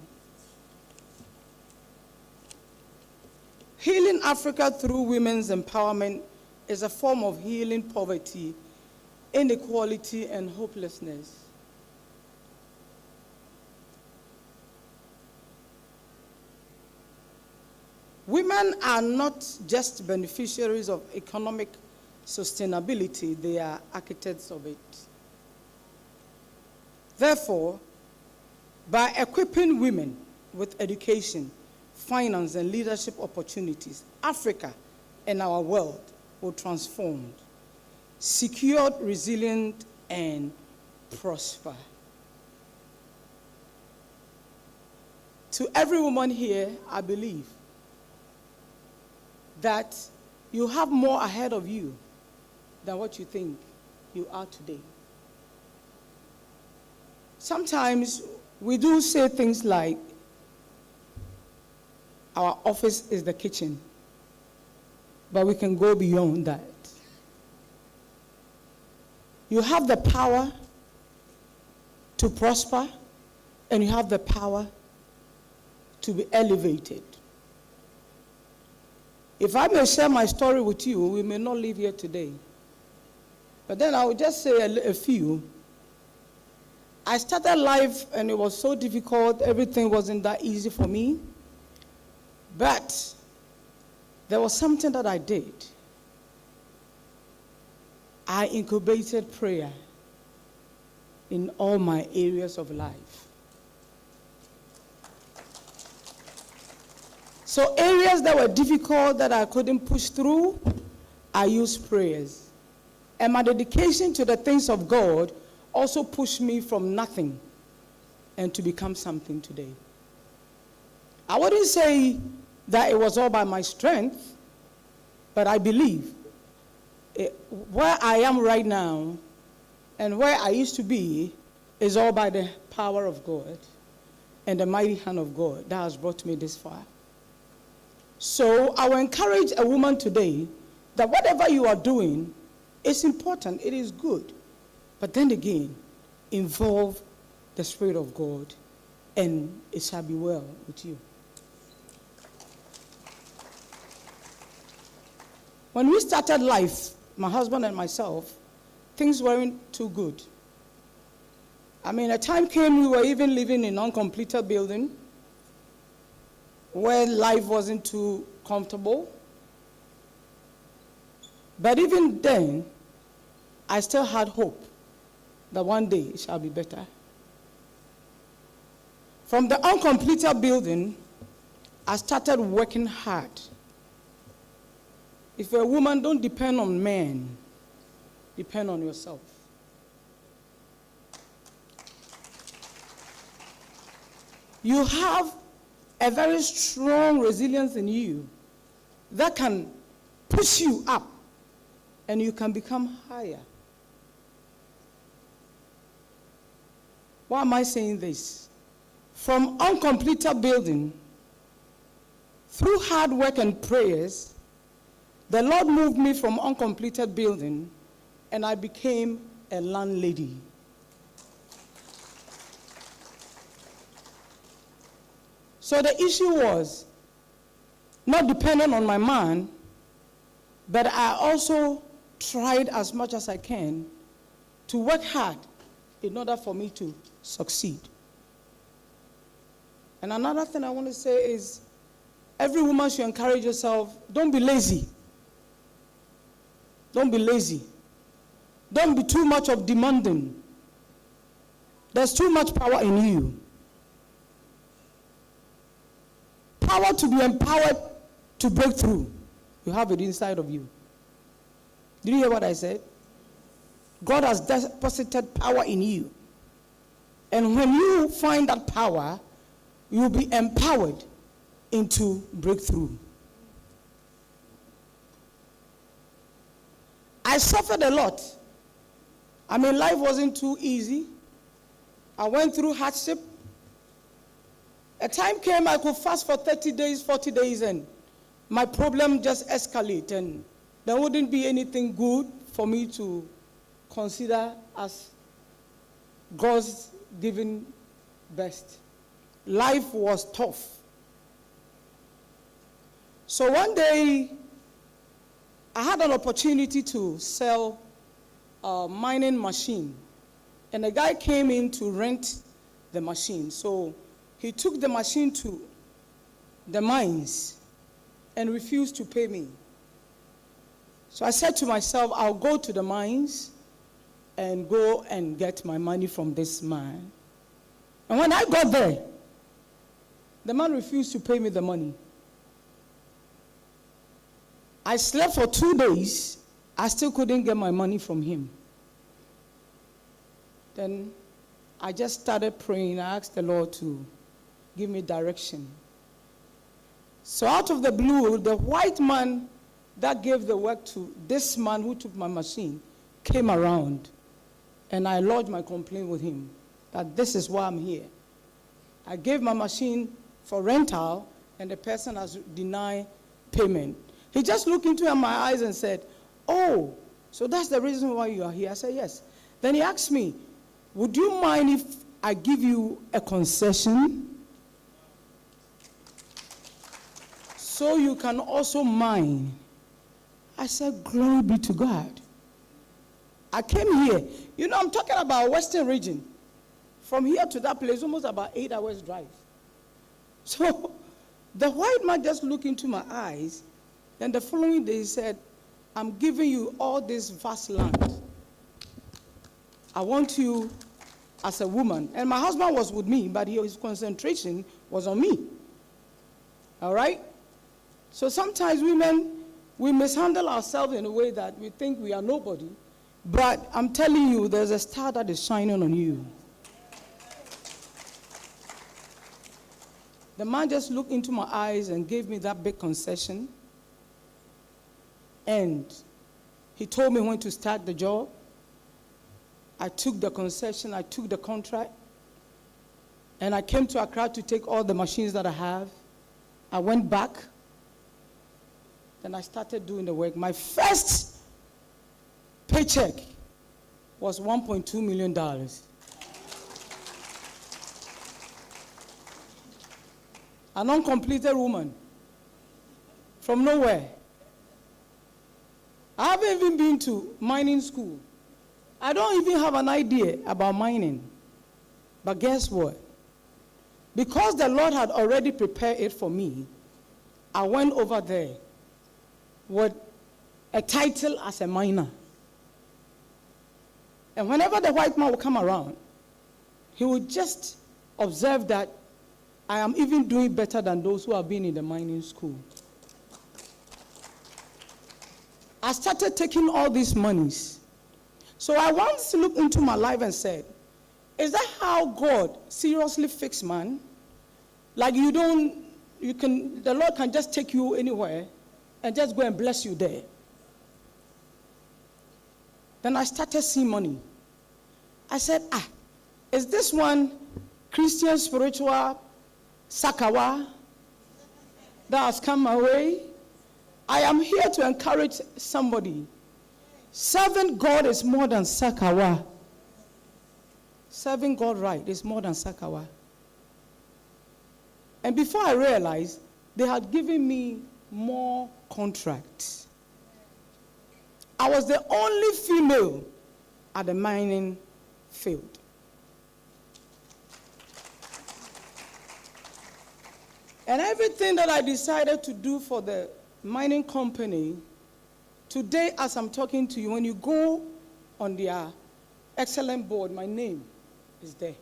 Healing Africa through women's empowerment is a form of healing poverty, inequality, and hopelessness. Women are not just beneficiaries of economic sustainability, they are architects of it. Therefore, by equipping women with education, finance, and leadership opportunities, Africa and our world will transform, secured, resilient, and prosper. To every woman here, I believe that you have more ahead of you than what you think you are today. Sometimes we do say things like, our office is the kitchen, but we can go beyond that. You have the power to prosper, and you have the power to be elevated. If I may share my story with you, we may not live here today. But then I will just say a few. I started life and it was so difficult. Everything wasn't that easy for me. But there was something that I did. I incubated prayer in all my areas of life. So areas that were difficult that I couldn't push through, I used prayers. And my dedication to the things of God also pushed me from nothing and to become something today. I wouldn't say that it was all by my strength, but I believe where I am right now and where I used to be is all by the power of God and the mighty hand of God that has brought me this far. So I will encourage a woman today that whatever you are doing is important, it is good. But then again, involve the Spirit of God and it shall be well with you. When we started life, my husband and myself, things weren't too good. I mean, a time came we were even living in an uncompleted building where life wasn't too comfortable. But even then, I still had hope that one day it shall be better. From the uncompleted building, I started working hard. If you're a woman, don't depend on men. Depend on yourself. You have a very strong resilience in you that can push you up and you can become higher. Why am I saying this? From uncompleted building, through hard work and prayers, the Lord moved me from uncompleted building and I became a landlady. So the issue was not dependent on my man, but I also tried as much as I can to work hard in order for me to succeed. And another thing I want to say is, every woman should encourage herself, don't be lazy. Don't be lazy. Don't be too much of demanding. There's too much power in you. Power to be empowered to break through. You have it inside of you. Did you hear what I said? God has deposited power in you. And when you find that power, you'll be empowered into breakthrough. I suffered a lot. I mean, life wasn't too easy. I went through hardship. A time came I could fast for 30 days, 40 days, and my problem just escalate, and there wouldn't be anything good for me to consider as God's given best. Life was tough. So one day, I had an opportunity to sell a mining machine, and a guy came in to rent the machine. So he took the machine to the mines and refused to pay me. So I said to myself, I'll go to the mines and go and get my money from this man. And when I got there, the man refused to pay me the money. I slept for 2 days. I still couldn't get my money from him. Then I just started praying. I asked the Lord to give me direction. So out of the blue, the white man that gave the work to this man who took my machine came around, and I lodged my complaint with him that this is why I'm here. I gave my machine for rental, and the person has denied payment. He just looked into my eyes and said, "Oh, so that's the reason why you are here?" I said, "Yes." Then he asked me, "Would you mind if I give you a concession so you can also mine?" I said, "Glory be to God." I came here. You know, I'm talking about Western region. From here to that place, almost about 8 hours drive. So the white man just looked into my eyes, and the following day he said, "I'm giving you all this vast land. I want you as a woman." And my husband was with me, but his concentration was on me. All right? So sometimes women, we mishandle ourselves in a way that we think we are nobody. But I'm telling you, there's a star that is shining on you. The man just looked into my eyes and gave me that big concession. And he told me when to start the job. I took the concession, I took the contract, and I came to Accra to take all the machines that I have. I went back, then I started doing the work. My first paycheck was $1.2 million. An uncompleted woman from nowhere. I haven't even been to mining school. I don't even have an idea about mining. But guess what? Because the Lord had already prepared it for me, I went over there with a title as a miner. And whenever the white man would come around, he would just observe that I am even doing better than those who have been in the mining school. I started taking all these monies. So I once looked into my life and said, is that how God seriously fixed man? Like the Lord can just take you anywhere and just go and bless you there. Then I started seeing money. I said, is this one Christian spiritual Sakawa that has come my way? I am here to encourage somebody. Serving God is more than Sakawa. Serving God right is more than Sakawa. And before I realized, they had given me more contracts. I was the only female at the mining field. And everything that I decided to do for the mining company, today as I'm talking to you, when you go on their excellent board, my name is there.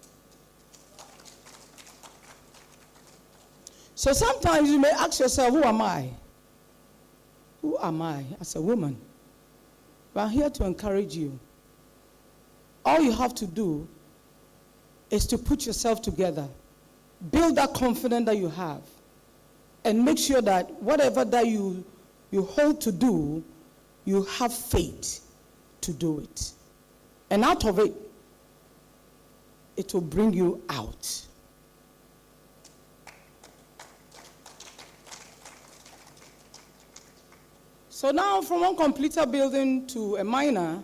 So sometimes you may ask yourself, who am I? Who am I as a woman? But I'm here to encourage you. All you have to do is to put yourself together. Build that confidence that you have. And make sure that whatever that you hold to do, you have faith to do it. And out of it, it will bring you out. So now from one completer building to a minor,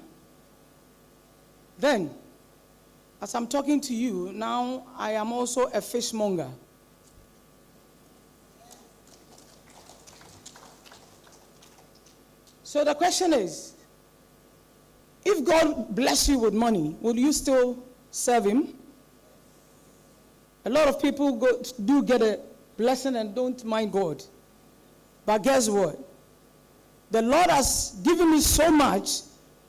then, as I'm talking to you, now I am also a fishmonger. So the question is, if God bless you with money, will you still serve him? A lot of people do get a blessing and don't mind God. But guess what? The Lord has given me so much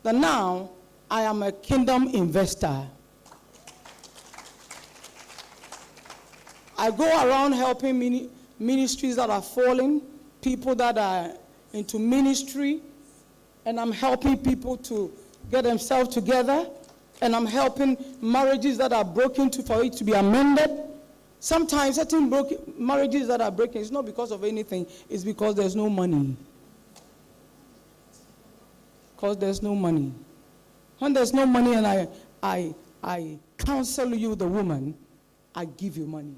that now I am a kingdom investor. I go around helping ministries that are falling, people that are into ministry, and I'm helping people to get themselves together, and I'm helping marriages that are broken for it to be amended. Sometimes certain marriages that are breaking, it's not because of anything, it's because there's no money. Because there's no money. When there's no money and I counsel you, the woman, I give you money.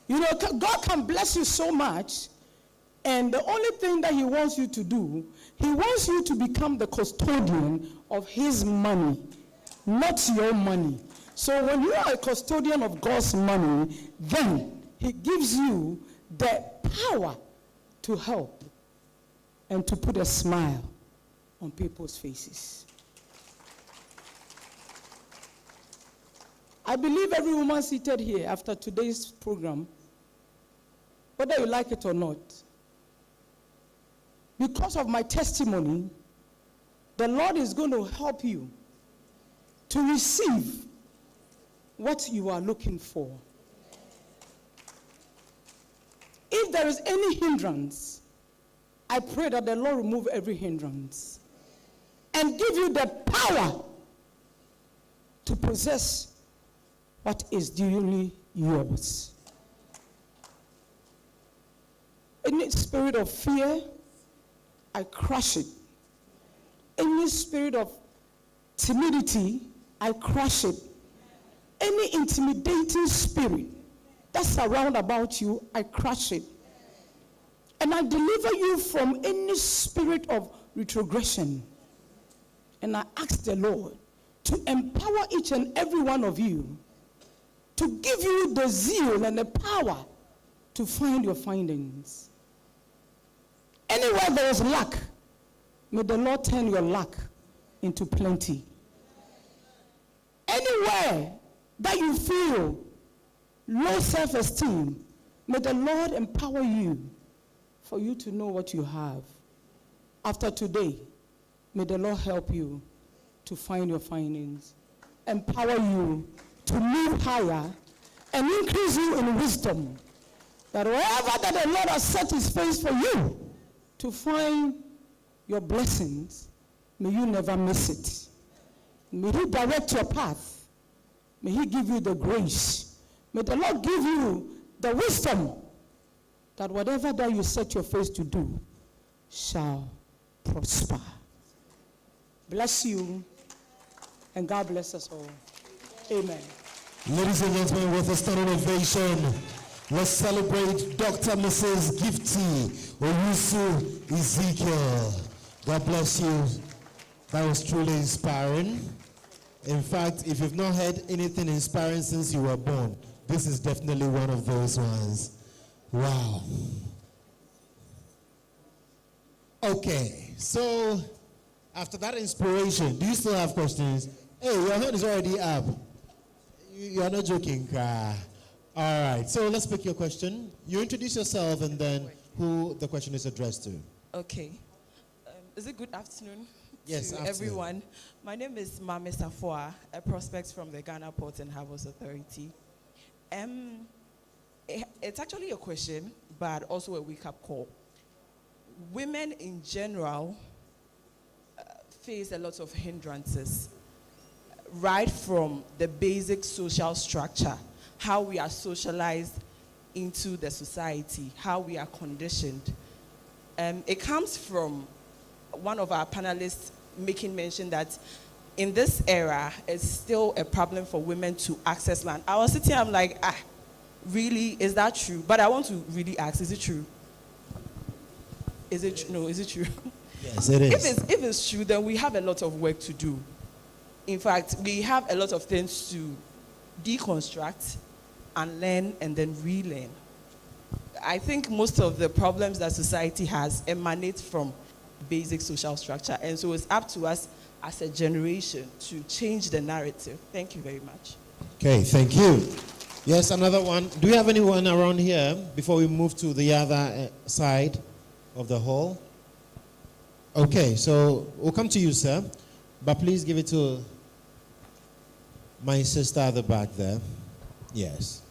You know, God can bless you so much, and the only thing that he wants you to do, he wants you to become the custodian of his money, not your money. So when you are a custodian of God's money, then he gives you the power to help and to put a smile on people's faces. I believe every woman seated here after today's program, whether you like it or not, because of my testimony, the Lord is going to help you to receive what you are looking for. If there is any hindrance, I pray that the Lord remove every hindrance and give you the power to possess what is duly yours. Any spirit of fear, I crush it. Any spirit of timidity, I crush it. Any intimidating spirit that's around about you, I crush it. And I deliver you from any spirit of retrogression. And I ask the Lord to empower each and every one of you, to give you the zeal and the power to find your findings. Anywhere there is lack, may the Lord turn your lack into plenty. Anywhere that you feel low self-esteem, may the Lord empower you for you to know what you have. After today, may the Lord help you to find your findings, empower you to move higher, and increase you in wisdom, that wherever that the Lord has set his face for you to find your blessings, may you never miss it. May he direct your path. May he give you the grace. May the Lord give you the wisdom that whatever that you set your face to do shall prosper. Bless you, and God bless us all. Amen. Ladies and gentlemen, with a standing ovation, let's celebrate Dr. Mrs. Gifty Oyusu Ezekiel. God bless you. That was truly inspiring. In fact, if you've not heard anything inspiring since you were born, this is definitely one of those ones. Wow. Okay, so after that inspiration, do you still have questions? Hey, your hand is already up. You are not joking. All right, so let's pick your question. You introduce yourself and then who the question is addressed to. Okay. Is it good afternoon? Yes, to afternoon. Everyone. My name is Mame Safoa, a prospect from the Ghana Ports and Harbours Authority. It's actually a question, but also a wake-up call. Women in general face a lot of hindrances, right from the basic social structure, how we are socialized into the society, how we are conditioned. It comes from one of our panelists making mention that in this era, it's still a problem for women to access land. I was sitting here, I'm like, Really, is that true? But I want to really ask, is it true? Is it no? Is it true? Yes, it is. If it's true, then we have a lot of work to do. In fact, we have a lot of things to deconstruct and learn and then relearn. I think most of the problems that society has emanate from basic social structure, and so it's up to us as a generation to change the narrative. Thank you very much. Okay, thank you. Yes, another one. Do we have anyone around here before we move to the other side of the hall? Okay, so we'll come to you, sir, but please give it to my sister at the back there. Yes.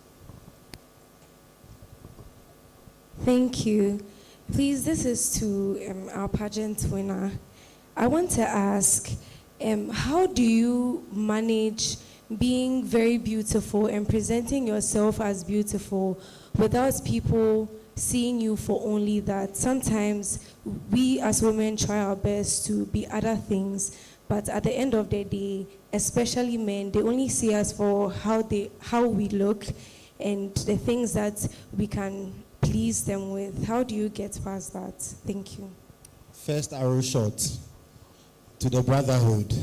Thank you. Please, this is to our pageant winner. I want to ask, how do you manage being very beautiful and presenting yourself as beautiful without people seeing you for only that? Sometimes we as women try our best to be other things, but at the end of the day, especially men, they only see us for how we look and the things that we can please them with. How do you get past that? Thank you. First arrow shot to the brotherhood.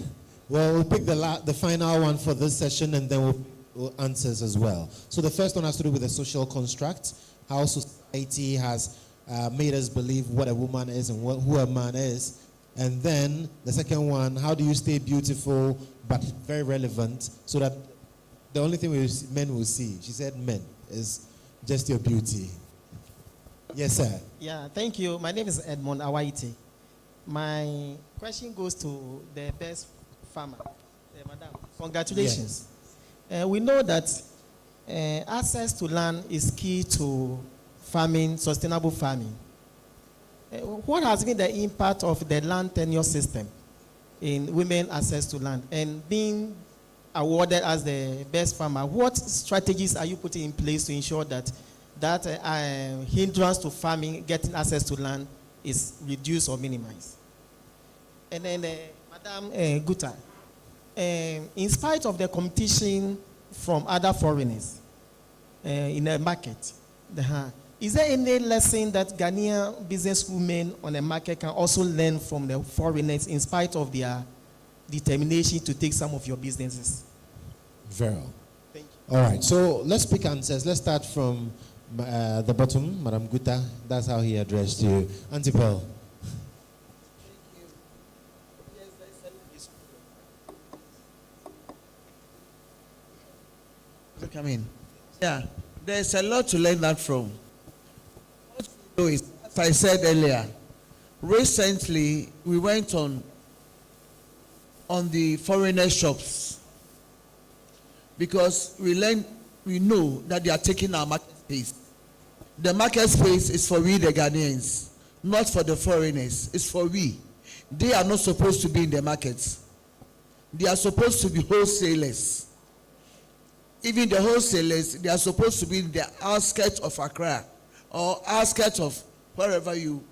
Well, we'll pick the final one for this session, and then we'll answers as well. So the first one has to do with the social construct, how society has made us believe what a woman is and who a man is. And then the second one, how do you stay beautiful but very relevant so that the only thing men will see, she said men, is just your beauty. Yes, sir. Yeah, thank you. My name is Edmond Awaiti. My question goes to the best farmer. Madam, congratulations. Yes. We know that access to land is key to farming, sustainable farming. What has been the impact of the land tenure system in women access to land and being awarded as the best farmer? What strategies are you putting in place to ensure that hindrance to farming, getting access to land, is reduced or minimized? And then, Madam Guta, in spite of the competition from other foreigners in the market, is there any lesson that Ghanaian businesswomen on the market can also learn from the foreigners in spite of their determination to take some of your businesses? Very well. Thank you. All right, so let's pick answers. Let's start from the bottom, Madam Guta. That's how he addressed you. Auntie Pearl. Come in. Yeah, there's a lot to learn that from. What we do is, as I said earlier, recently we went on the foreigner shops because we know that they are taking our market space. The market space is for we, the Ghanaians, not for the foreigners. It's for we. They are not supposed to be in the markets. They are supposed to be wholesalers. Even the wholesalers, they are supposed to be in the outskirts of Accra or outskirts of wherever you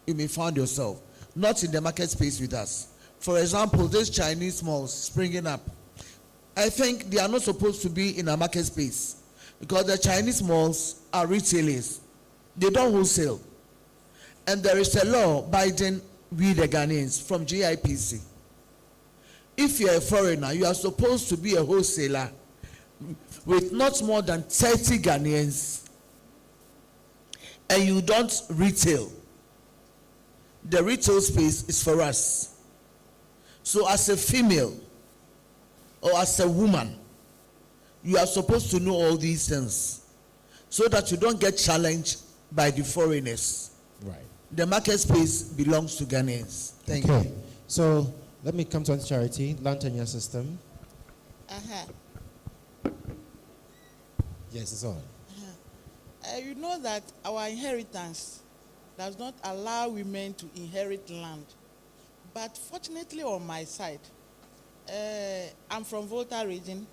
may find yourself, not in the market space with us. For example, these Chinese malls springing up, I think they are not supposed to be in a market space because the Chinese malls are retailers. They don't wholesale. And there is a law binding we the Ghanaians from GIPC. If you're a foreigner, you are supposed to be a wholesaler with not more than 30 Ghanaians, and you don't retail. The retail space is for us. So as a female or as a woman, you are supposed to know all these things so that you don't get challenged by the foreigners. Right. The market space belongs to Ghanaians. Thank you. Okay, so let me come to Charity, land tenure system. Yes, it's on. You know that our inheritance does not allow women to inherit land. But fortunately on my side, I'm from Volta region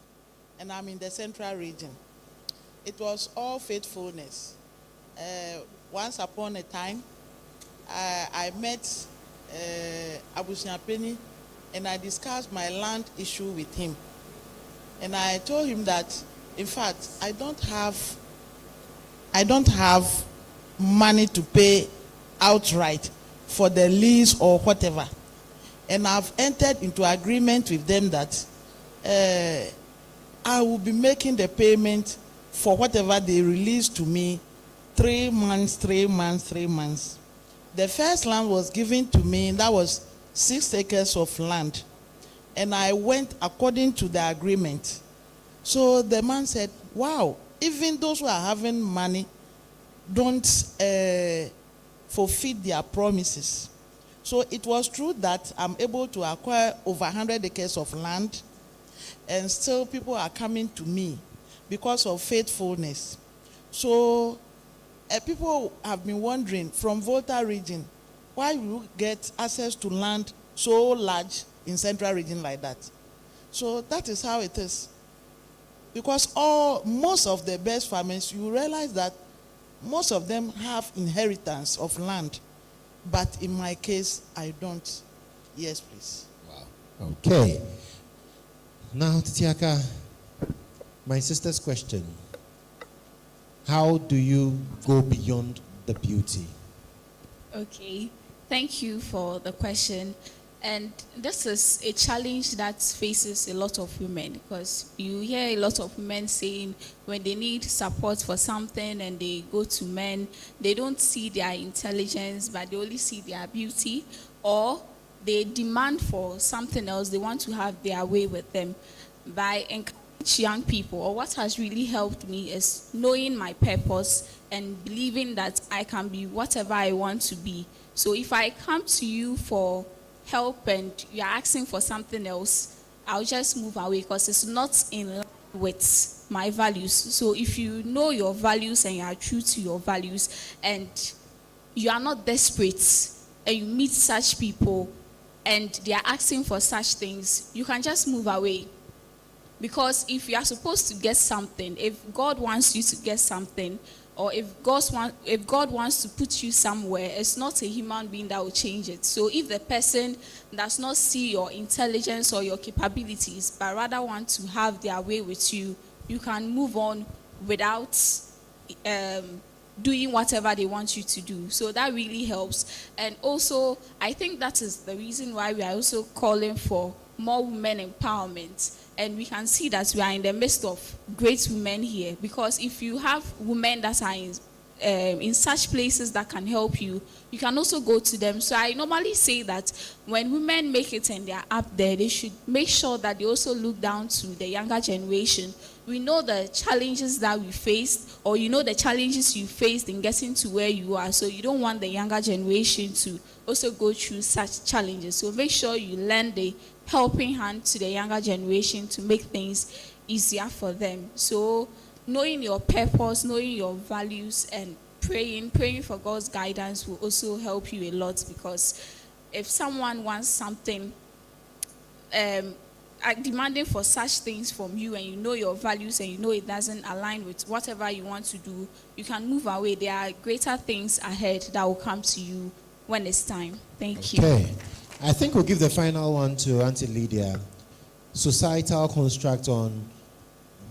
and I'm in the central region. It was all faithfulness. Once upon a time, I met Abusia Penny and I discussed my land issue with him. And I told him that, in fact, I don't have I don't have money to pay outright for the lease or whatever. And I've entered into agreement with them that I will be making the payment for whatever they release to me 3 months, 3 months, 3 months. The first land was given to me, that was 6 acres of land. And I went according to the agreement. So the man said, wow, even those who are having money don't fulfill their promises. So it was true that I'm able to acquire over 100 acres of land, and still people are coming to me because of faithfulness. So people have been wondering from Volta region, why you get access to land so large in central region like that? So that is how it is. Because most of the best farmers, you realize that most of them have inheritance of land. But in my case, I don't. Yes, please. Wow. Okay. Now, Titiaka, my sister's question. How do you go beyond the beauty? Okay, thank you for the question. And this is a challenge that faces a lot of women, because you hear a lot of women saying when they need support for something and they go to men, they don't see their intelligence, but they only see their beauty, or they demand for something else. They want to have their way with them. By encouraging young people, or what has really helped me is knowing my purpose and believing that I can be whatever I want to be. So if I come to you for help and you're asking for something else, I'll just move away because it's not in line with my values. So if you know your values and you are true to your values and you are not desperate and you meet such people and they are asking for such things, you can just move away. Because if you are supposed to get something, if God wants you to get something, or if God wants to put you somewhere, it's not a human being that will change it. So if the person does not see your intelligence or your capabilities, but rather want to have their way with you, you can move on without doing whatever they want you to do. So that really helps. And also, I think that is the reason why we are also calling for more women empowerment. And we can see that we are in the midst of great women here, because if you have women that are in such places that can help you, you can also go to them. So I normally say that when women make it and they are up there, they should make sure that they also look down to the younger generation. We know the challenges that we faced, or you know the challenges you faced in getting to where you are. So you don't want the younger generation to also go through such challenges. So make sure you lend the helping hand to the younger generation to make things easier for them. So knowing your purpose, knowing your values, and praying for God's guidance will also help you a lot, because if someone wants something, demanding for such things from you, and you know your values and you know it doesn't align with whatever you want to do, you can move away. There are greater things ahead that will come to you when it's time. Thank you. Okay. I think we'll give the final one to Auntie Lydia. Societal construct on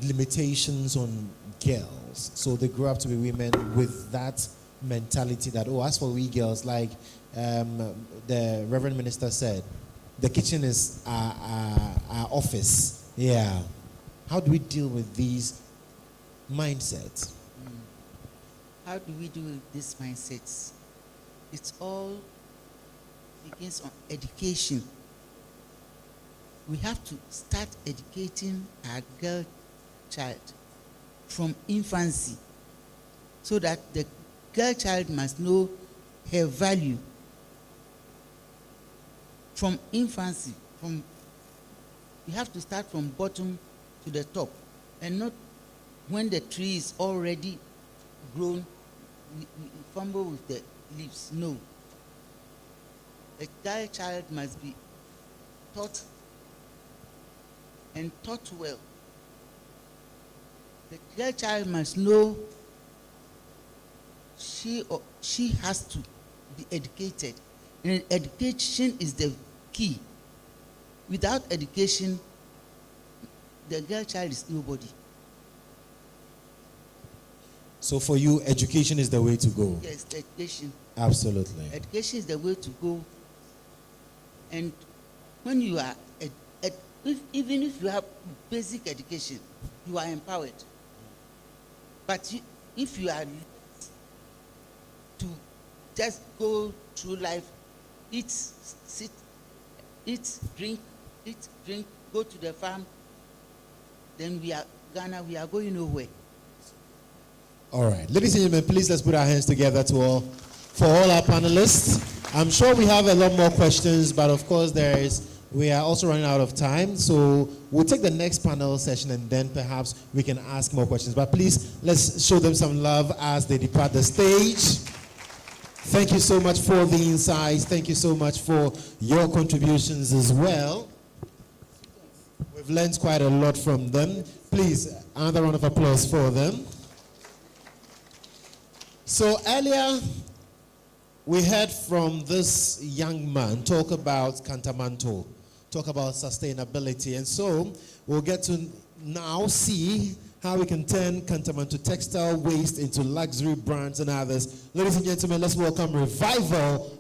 limitations on girls. So they grow up to be women with that mentality that, oh, as for we girls, like the Reverend Minister said, the kitchen is our office. Yeah. How do we deal with these mindsets? How do we deal with these mindsets? It's all begins on education. We have to start educating our girl child from infancy, so that the girl child must know her value from infancy. We have to start from bottom to the top, and not when the tree is already grown, we fumble with the leaves. No. A girl child must be taught, and taught well. The girl child must know she has to be educated. And education is the key. Without education, the girl child is nobody. So for you, education is the way to go. Yes, education. Absolutely. Education is the way to go. And when you are, even if you have basic education, you are empowered. But if you are to just go through life, eat, sit, eat, drink, go to the farm, then Ghana, we are going nowhere. All right. Ladies and gentlemen, please let's put our hands together for all our panelists. I'm sure we have a lot more questions, but of course we are also running out of time. So we'll take the next panel session and then perhaps we can ask more questions. But please, let's show them some love as they depart the stage. Thank you so much for the insights. Thank you so much for your contributions as well. We've learned quite a lot from them. Please, another round of applause for them. So earlier, we heard from this young man talk about Kantamanto, talk about sustainability. And so we'll get to now see how we can turn Kantamanto textile waste into luxury brands and others. Ladies and gentlemen, let's welcome Revival.org.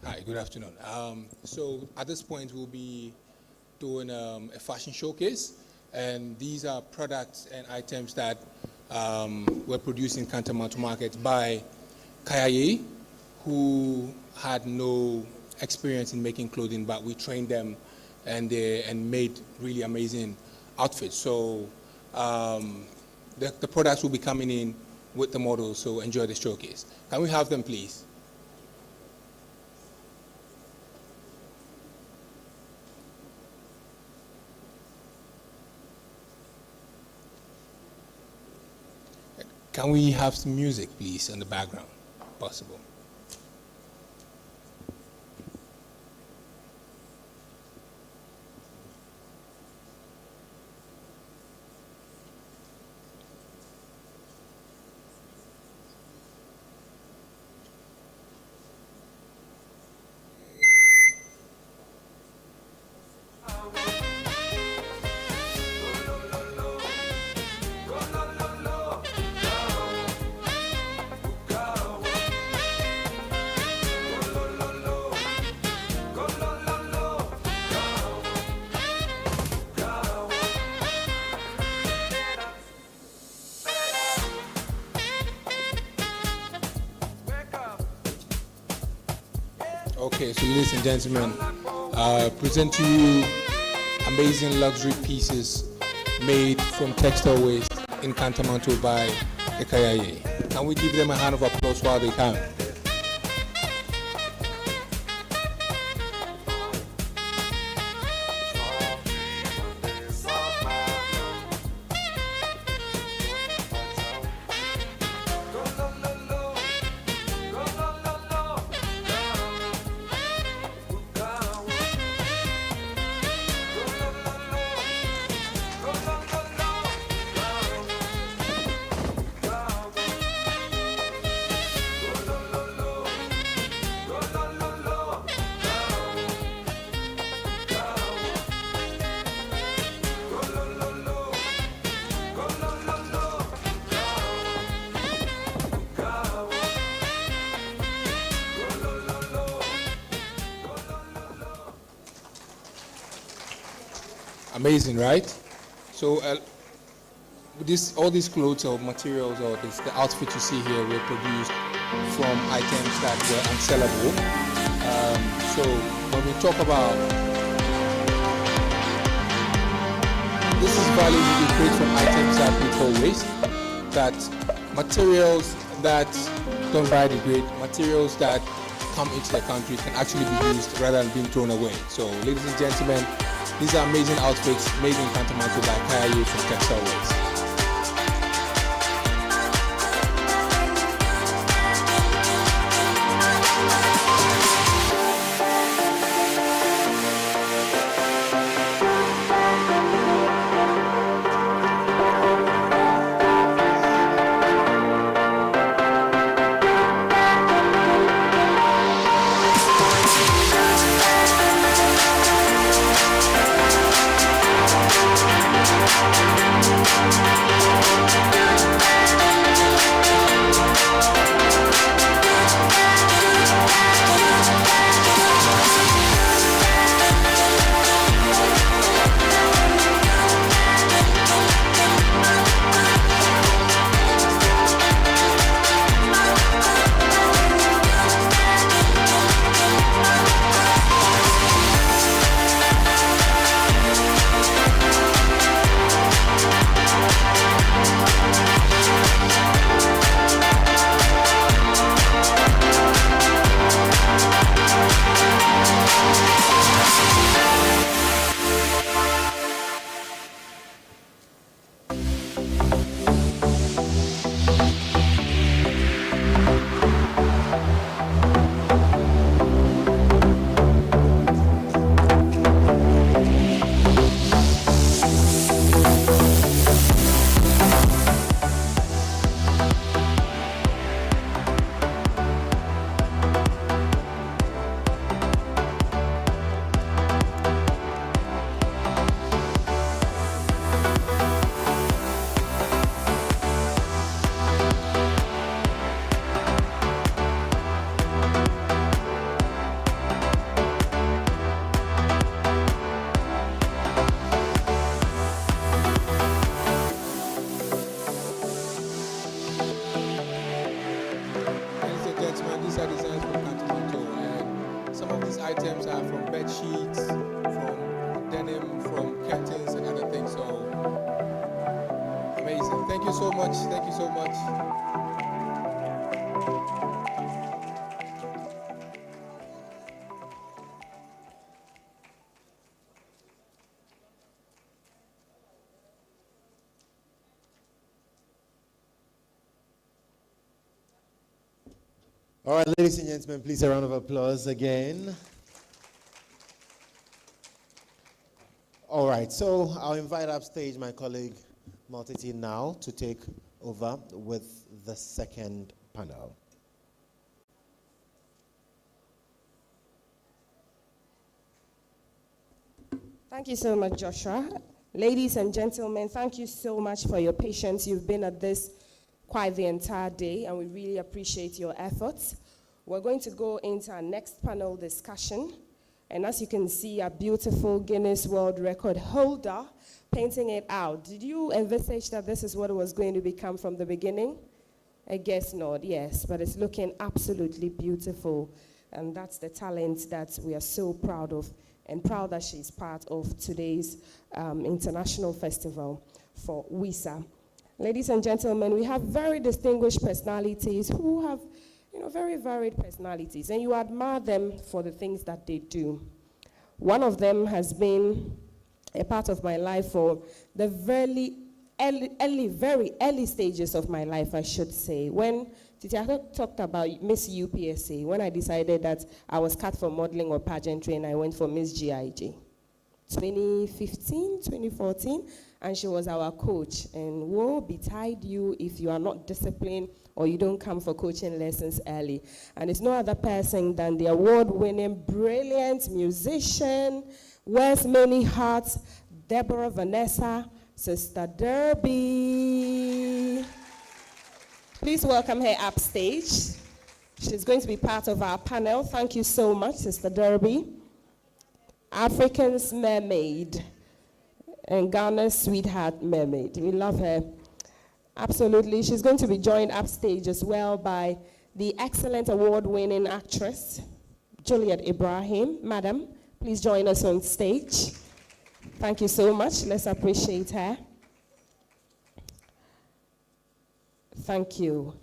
Hi, good afternoon. So at this point, we'll be doing a fashion showcase, and these are products and items that were produced in Kantamanto Market by Kayaye, who had no experience in making clothing, but we trained them and made really amazing outfits. So the products will be coming in with the models, so enjoy the showcase. Can we have them, please? Can we have some music, please, in the background, if possible? Okay, so ladies and gentlemen, present to you amazing luxury pieces made from textile waste in Kantamanto by Kayaye. Can we give them a hand of applause while they come? Amazing, right? So all these clothes or materials or the outfit you see here were produced from items that were unsellable. So when we talk about this is value we create from items that we call waste, that materials that don't biodegrade, materials that come into the country can actually be used rather than being thrown away. So ladies and gentlemen, these are amazing outfits made in Kantamanto by Kaya from Textile Waste. These are designs from Kantamanto, and some of these items are from bed sheets, from denim, from curtains and other things. So amazing. Thank you so much. Thank you so much. All right, ladies and gentlemen, please a round of applause again. All right, so I'll invite upstage my colleague Multity now to take over with the second panel. Thank you so much, Joshua. Ladies and gentlemen, thank you so much for your patience. You've been at this quite the entire day, and we really appreciate your efforts. We're going to go into our next panel discussion, and as you can see, a beautiful Guinness World Record holder painting it out. Did you envisage that this is what it was going to become from the beginning? I guess not, yes, but it's looking absolutely beautiful, and that's the talent that we are so proud of, and proud that she's part of today's international festival for WISA. Ladies and gentlemen, we have very distinguished personalities who have, very varied personalities, and you admire them for the things that they do. One of them has been a part of my life for the very early stages of my life, I should say. When Titiaka talked about Miss UPSA, when I decided that I was cut for modeling or pageantry, and I went for Miss GIG. 2015, 2014, and she was our coach. And woe betide you if you are not disciplined or you don't come for coaching lessons early. And it's no other person than the award-winning, brilliant musician, wears many hats, Deborah Vanessa, Sister Derby. Please welcome her upstage. She's going to be part of our panel. Thank you so much, Sister Derby. Africa's mermaid and Ghana's sweetheart mermaid. We love her. Absolutely. She's going to be joined upstage as well by the excellent award-winning actress, Juliet Ibrahim. Madam, please join us on stage. Thank you so much. Let's appreciate her. Thank you.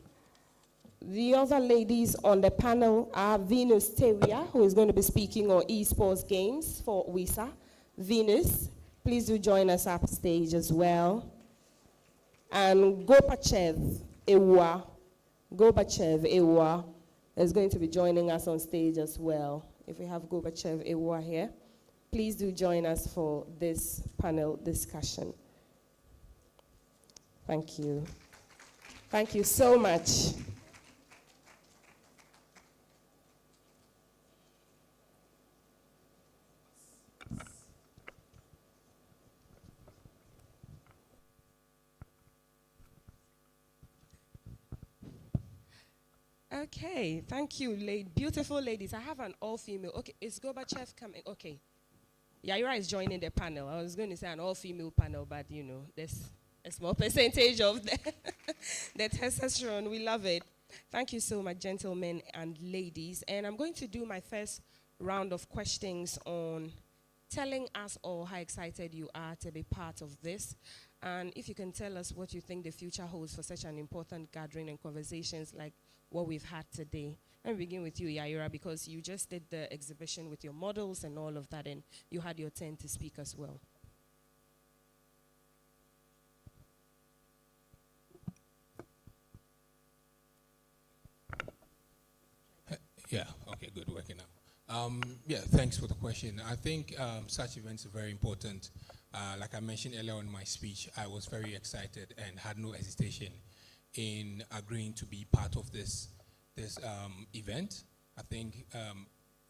The other ladies on the panel are Venus Teria, who is going to be speaking on esports games for WISA. Venus, please do join us upstage as well. And Gopachev Ewa is going to be joining us on stage as well. If we have Gopachev Ewa here, please do join us for this panel discussion. Thank you. Thank you so much. Okay, thank you, beautiful ladies. I have an all-female. Okay, is Gorbachev coming? Okay. Yaira is joining the panel. I was going to say an all-female panel, but you know, there's a small percentage of the testosterone. We love it. Thank you so much, gentlemen and ladies. And I'm going to do my first round of questions on telling us all how excited you are to be part of this. And if you can tell us what you think the future holds for such an important gathering and conversations like what we've had today. Let me begin with you, Yaira, because you just did the exhibition with your models and all of that, and you had your turn to speak as well. Yeah, okay, good, working now. Yeah, thanks for the question. I think such events are very important. Like I mentioned earlier in my speech, I was very excited and had no hesitation in agreeing to be part of this event. I think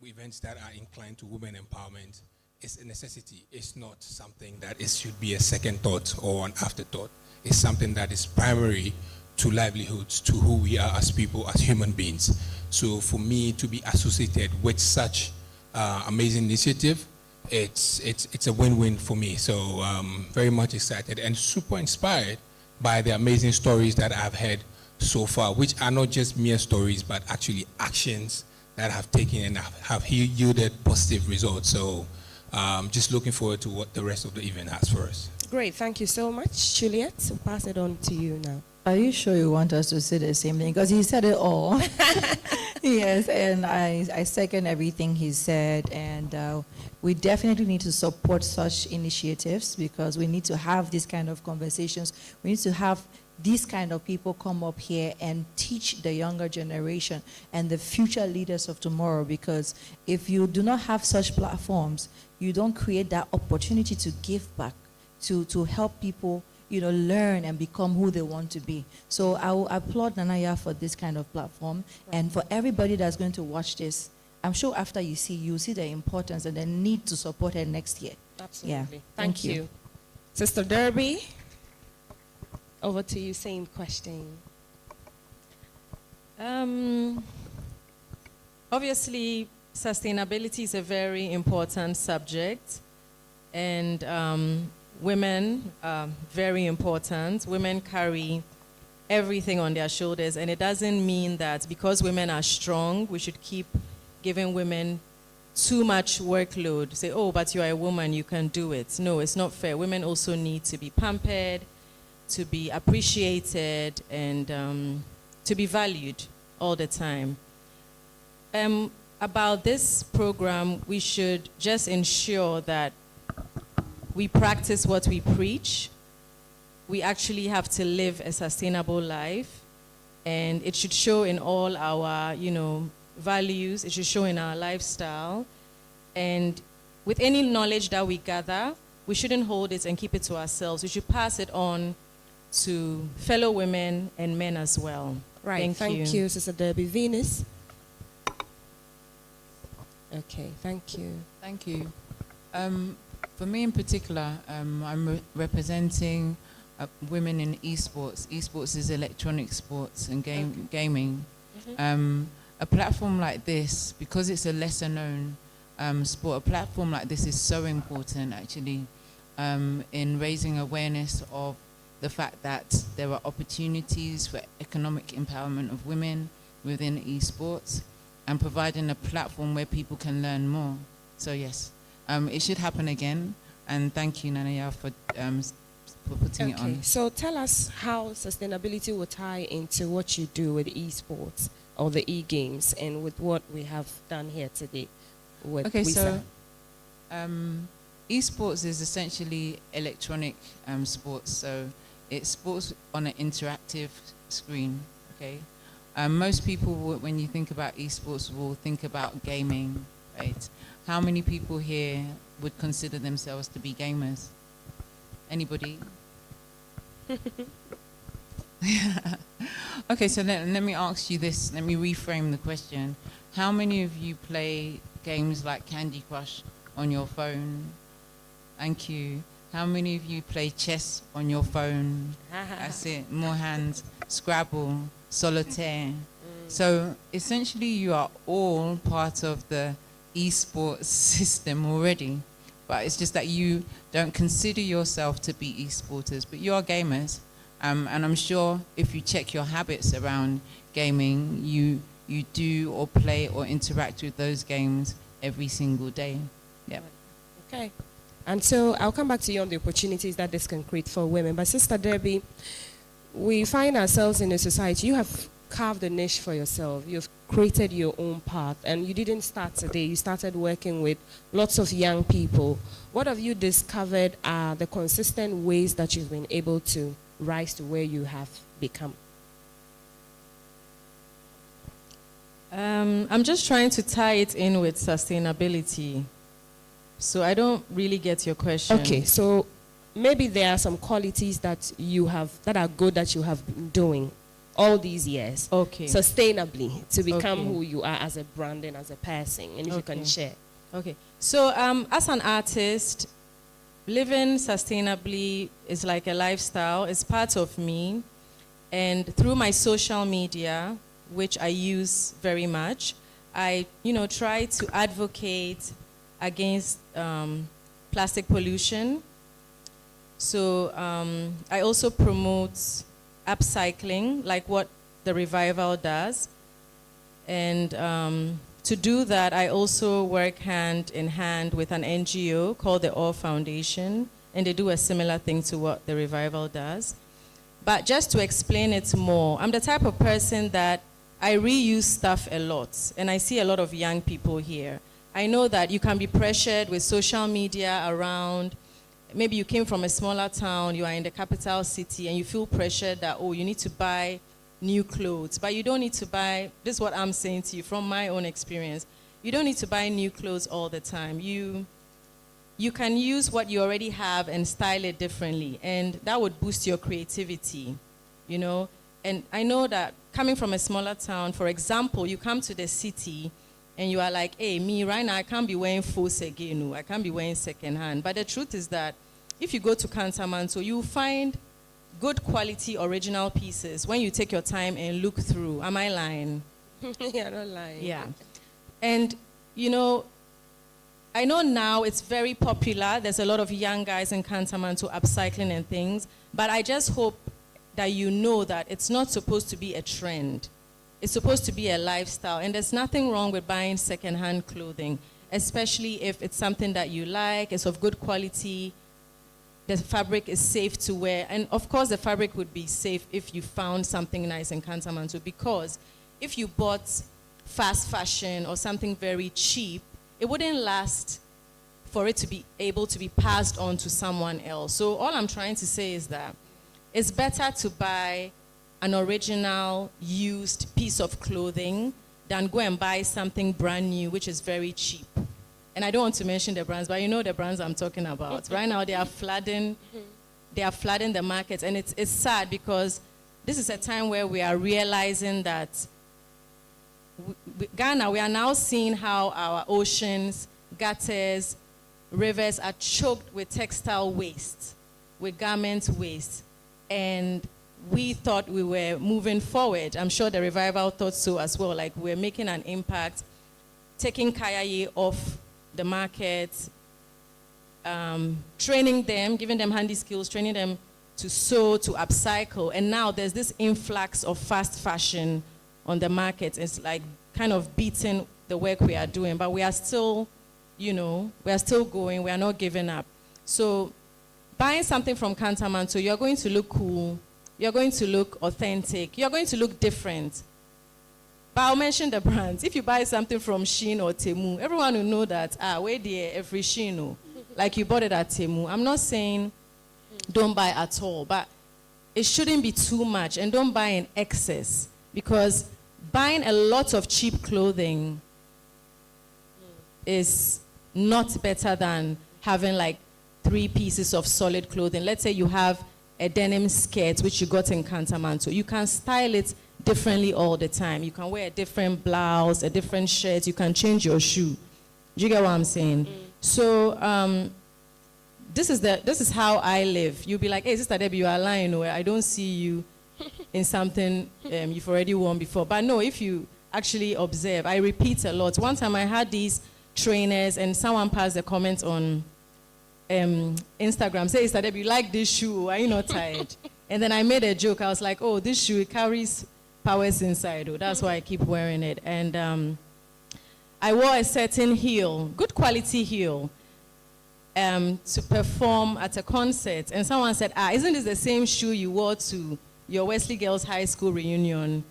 events that are inclined to women empowerment is a necessity. It's not something that should be a second thought or an afterthought. It's something that is primary to livelihoods, to who we are as people, as human beings. So for me to be associated with such amazing initiative, it's a win-win for me. So very much excited and super inspired by the amazing stories that I've heard so far, which are not just mere stories, but actually actions that have taken and have yielded positive results. So just looking forward to what the rest of the event has for us. Great, thank you so much. Juliet, so pass it on to you now. Are you sure you want us to say the same thing? Because he said it all. Yes, and I second everything he said. And we definitely need to support such initiatives because we need to have these kind of conversations. We need to have these kind of people come up here and teach the younger generation and the future leaders of tomorrow. Because if you do not have such platforms, you don't create that opportunity to give back, to help people, you know, learn and become who they want to be. So I will applaud Nanaya for this kind of platform. Right. And for everybody that's going to watch this, I'm sure after you'll see the importance and the need to support her next year. Absolutely. Yeah. Thank you. Sister Derby, over to you, same question. Obviously, sustainability is a very important subject. And women are very important. Women carry everything on their shoulders, and it doesn't mean that because women are strong, we should keep giving women too much workload. Say, oh, but you are a woman, you can do it. No, it's not fair. Women also need to be pampered, to be appreciated, and to be valued all the time. About this program, we should just ensure that we practice what we preach. We actually have to live a sustainable life, and it should show in all our, values. It should show in our lifestyle. And with any knowledge that we gather, we shouldn't hold it and keep it to ourselves. We should pass it on to fellow women and men as well. Right. Thank you, Sister Debbie. Venus. Okay. Thank you. Thank you. For me in particular, I'm representing women in esports. Esports is electronic sports and gaming. Mm-hmm. A platform like this, because it's a lesser known sport, a platform like this is so important actually in raising awareness of the fact that there are opportunities for economic empowerment of women within esports, and providing a platform where people can learn more. So yes, it should happen again, and thank you, Nanaya, for putting it on. So tell us how sustainability will tie into what you do with esports or the e-games and with what we have done here today with WISA. Esports is essentially electronic sports, so it's sports on an interactive screen, okay? Most people, when you think about esports, will think about gaming, right? How many people here would consider themselves to be gamers? Anybody? Okay, so let me ask you this. Let me reframe the question. How many of you play games like Candy Crush on your phone? Thank you. How many of you play chess on your phone? That's it. More hands. Scrabble, solitaire. So essentially you are all part of the esports system already, but it's just that you don't consider yourself to be esporters, but you are gamers. And I'm sure if you check your habits around gaming, you do or play or interact with those games every single day. Yeah. Okay. And so I'll come back to you on the opportunities that this can create for women. But Sister Debbie, we find ourselves in a society. You have carved a niche for yourself. You've created your own path. And you didn't start today. You started working with lots of young people. What have you discovered are the consistent ways that you've been able to rise to where you have become? I'm just trying to tie it in with sustainability. So I don't really get your question. Okay, so maybe there are some qualities that you have that are good that you have been doing all these years. Okay. Sustainably to become Okay. who you are as a brand and as a person. And if you can Okay. share. Okay. So as an artist, living sustainably is like a lifestyle. It's part of me. And through my social media, which I use very much, I try to advocate against plastic pollution. So I also promote upcycling, like what the Revival does. And to do that, I also work hand in hand with an NGO called the All Foundation, and they do a similar thing to what the Revival does. But just to explain it more, I'm the type of person that I reuse stuff a lot, and I see a lot of young people here. I know that you can be pressured with social media around. Maybe you came from a smaller town, you are in the capital city, and you feel pressured that, oh, you need to buy new clothes. But you don't need to buy, this is what I'm saying to you from my own experience, you don't need to buy new clothes all the time. You can use what you already have and style it differently, and that would boost your creativity, you know? And I know that coming from a smaller town, for example, you come to the city, and you are like, hey, me right now, I can't be wearing faux again, no, I can't be wearing secondhand. But the truth is that if you go to Kantamanto, you'll find good quality original pieces when you take your time and look through. Am I lying? You're not lying. Yeah. And, you know, I know now it's very popular. There's a lot of young guys in Kantamanto upcycling and things. But I just hope that you know that it's not supposed to be a trend. It's supposed to be a lifestyle. And there's nothing wrong with buying secondhand clothing, especially if it's something that you like, it's of good quality, the fabric is safe to wear. And of course, the fabric would be safe if you found something nice in Kantamanto, because if you bought fast fashion or something very cheap, it wouldn't last for it to be able to be passed on to someone else. So all I'm trying to say is that it's better to buy an original used piece of clothing than go and buy something brand new, which is very cheap. And I don't want to mention the brands, but you know the brands I'm talking about. Right now, they are flooding the markets, and it's sad because this is a time where we are realizing that Ghana, we are now seeing how our oceans, gutters, rivers are choked with textile waste, with garment waste. And we thought we were moving forward. I'm sure the Revival thought so as well, like we're making an impact, taking Kayaye off the market, training them, giving them handy skills, training them to sew, to upcycle. And now there's this influx of fast fashion on the market. It's like kind of beating the work we are doing, but we are still, we are still going. We are not giving up. So buying something from Kantamanto, you're going to look cool. You're going to look authentic. You're going to look different. But I'll mention the brands. If you buy something from Shein or Temu, everyone will know that, where there every Shein, like you bought it at Temu. I'm not saying don't buy at all, but it shouldn't be too much, and don't buy in excess, because buying a lot of cheap clothing is not better than having like 3 pieces of solid clothing. Let's say you have a denim skirt, which you got in Kantamanto. You can style it differently all the time. You can wear a different blouse, a different shirt. You can change your shoe. Do you get what I'm saying? So this is how I live. You'll be like, hey, Sister Debbie, you are lying. I don't see you in something you've already worn before. But no, if you actually observe, I repeat a lot. One time I had these trainers, and someone passed a comment on Instagram, say, Sister Debbie, you like this shoe? Are you not tired? And then I made a joke. I was like, oh, this shoe, it carries powers inside. Oh, that's why I keep wearing it. And I wore a certain heel, good quality heel, to perform at a concert. And someone said, isn't this the same shoe you wore to your Wesley Girls High School reunion?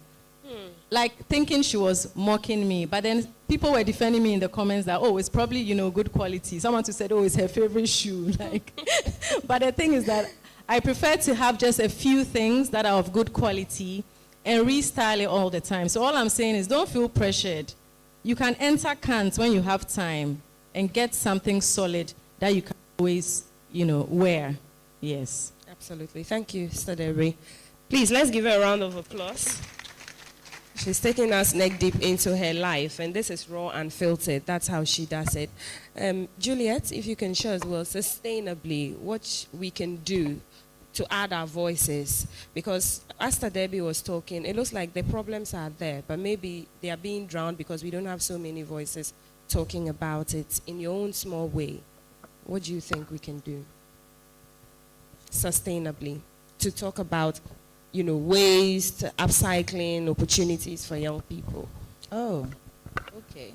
Like, thinking she was mocking me. But then people were defending me in the comments that, oh, it's probably, good quality. Someone who said, oh, it's her favorite shoe. Like, but the thing is that I prefer to have just a few things that are of good quality and restyle it all the time. So all I'm saying is, don't feel pressured. You can enter Kant when you have time and get something solid that you can always, wear. Yes. Absolutely. Thank you, Sister Debbie. Please, let's give her a round of applause. She's taking us neck deep into her life, and this is raw and filtered. That's how she does it. Juliet, if you can show as well, sustainably, what we can do to add our voices. Because as Sister Debbie was talking, it looks like the problems are there, but maybe they are being drowned because we don't have so many voices talking about it in your own small way. What do you think we can do sustainably to talk about waste, upcycling, opportunities for young people? Oh, okay.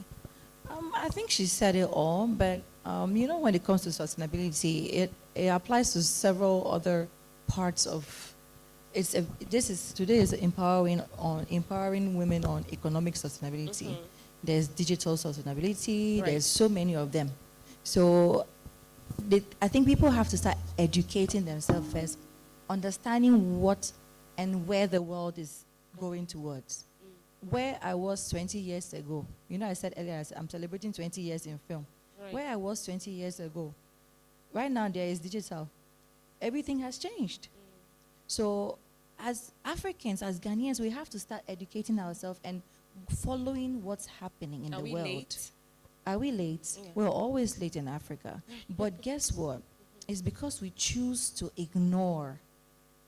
I think she said it all, but when it comes to sustainability, it applies to several other parts of. Today is empowering women on economic sustainability. There's digital sustainability. Right. There's so many of them. So I think people have to start educating themselves first, understanding what and where the world is going towards. Where I was 20 years ago, I said earlier, I'm celebrating 20 years in film. Right. Where I was 20 years ago, right now there is digital. Everything has changed. So as Africans, as Ghanaians, we have to start educating ourselves and following what's happening in the world. Late? Are we late? Yeah. We're always late in Africa. But guess what? It's because we choose to ignore.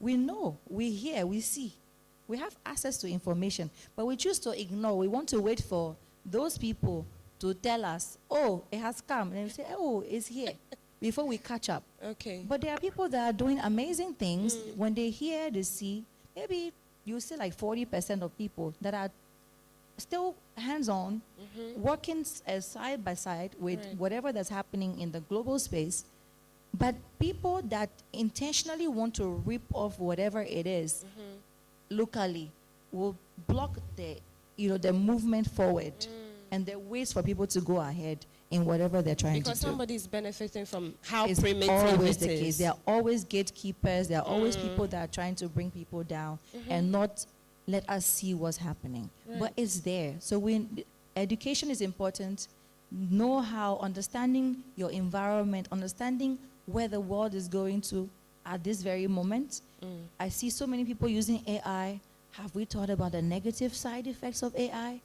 We know, we hear, we see. We have access to information, but we choose to ignore. We want to wait for those people to tell us, oh, it has come. And we say, oh, it's here, before we catch up. Okay. But there are people that are doing amazing things. When they hear, they see. Maybe you see like 40% of people that are still hands-on, working side by side with whatever that's happening in the global space. But people that intentionally want to rip off whatever it is locally will block the movement forward, and there are ways for people to go ahead in whatever they're trying to do. Because somebody's benefiting from how it's primitive always it the is. case. There are always gatekeepers. There are always people that are trying to bring people down and not let us see what's happening. But it's there. So education is important. Know how, understanding your environment, understanding where the world is going to at this very moment. I see so many people using AI. Have we thought about the negative side effects of AI?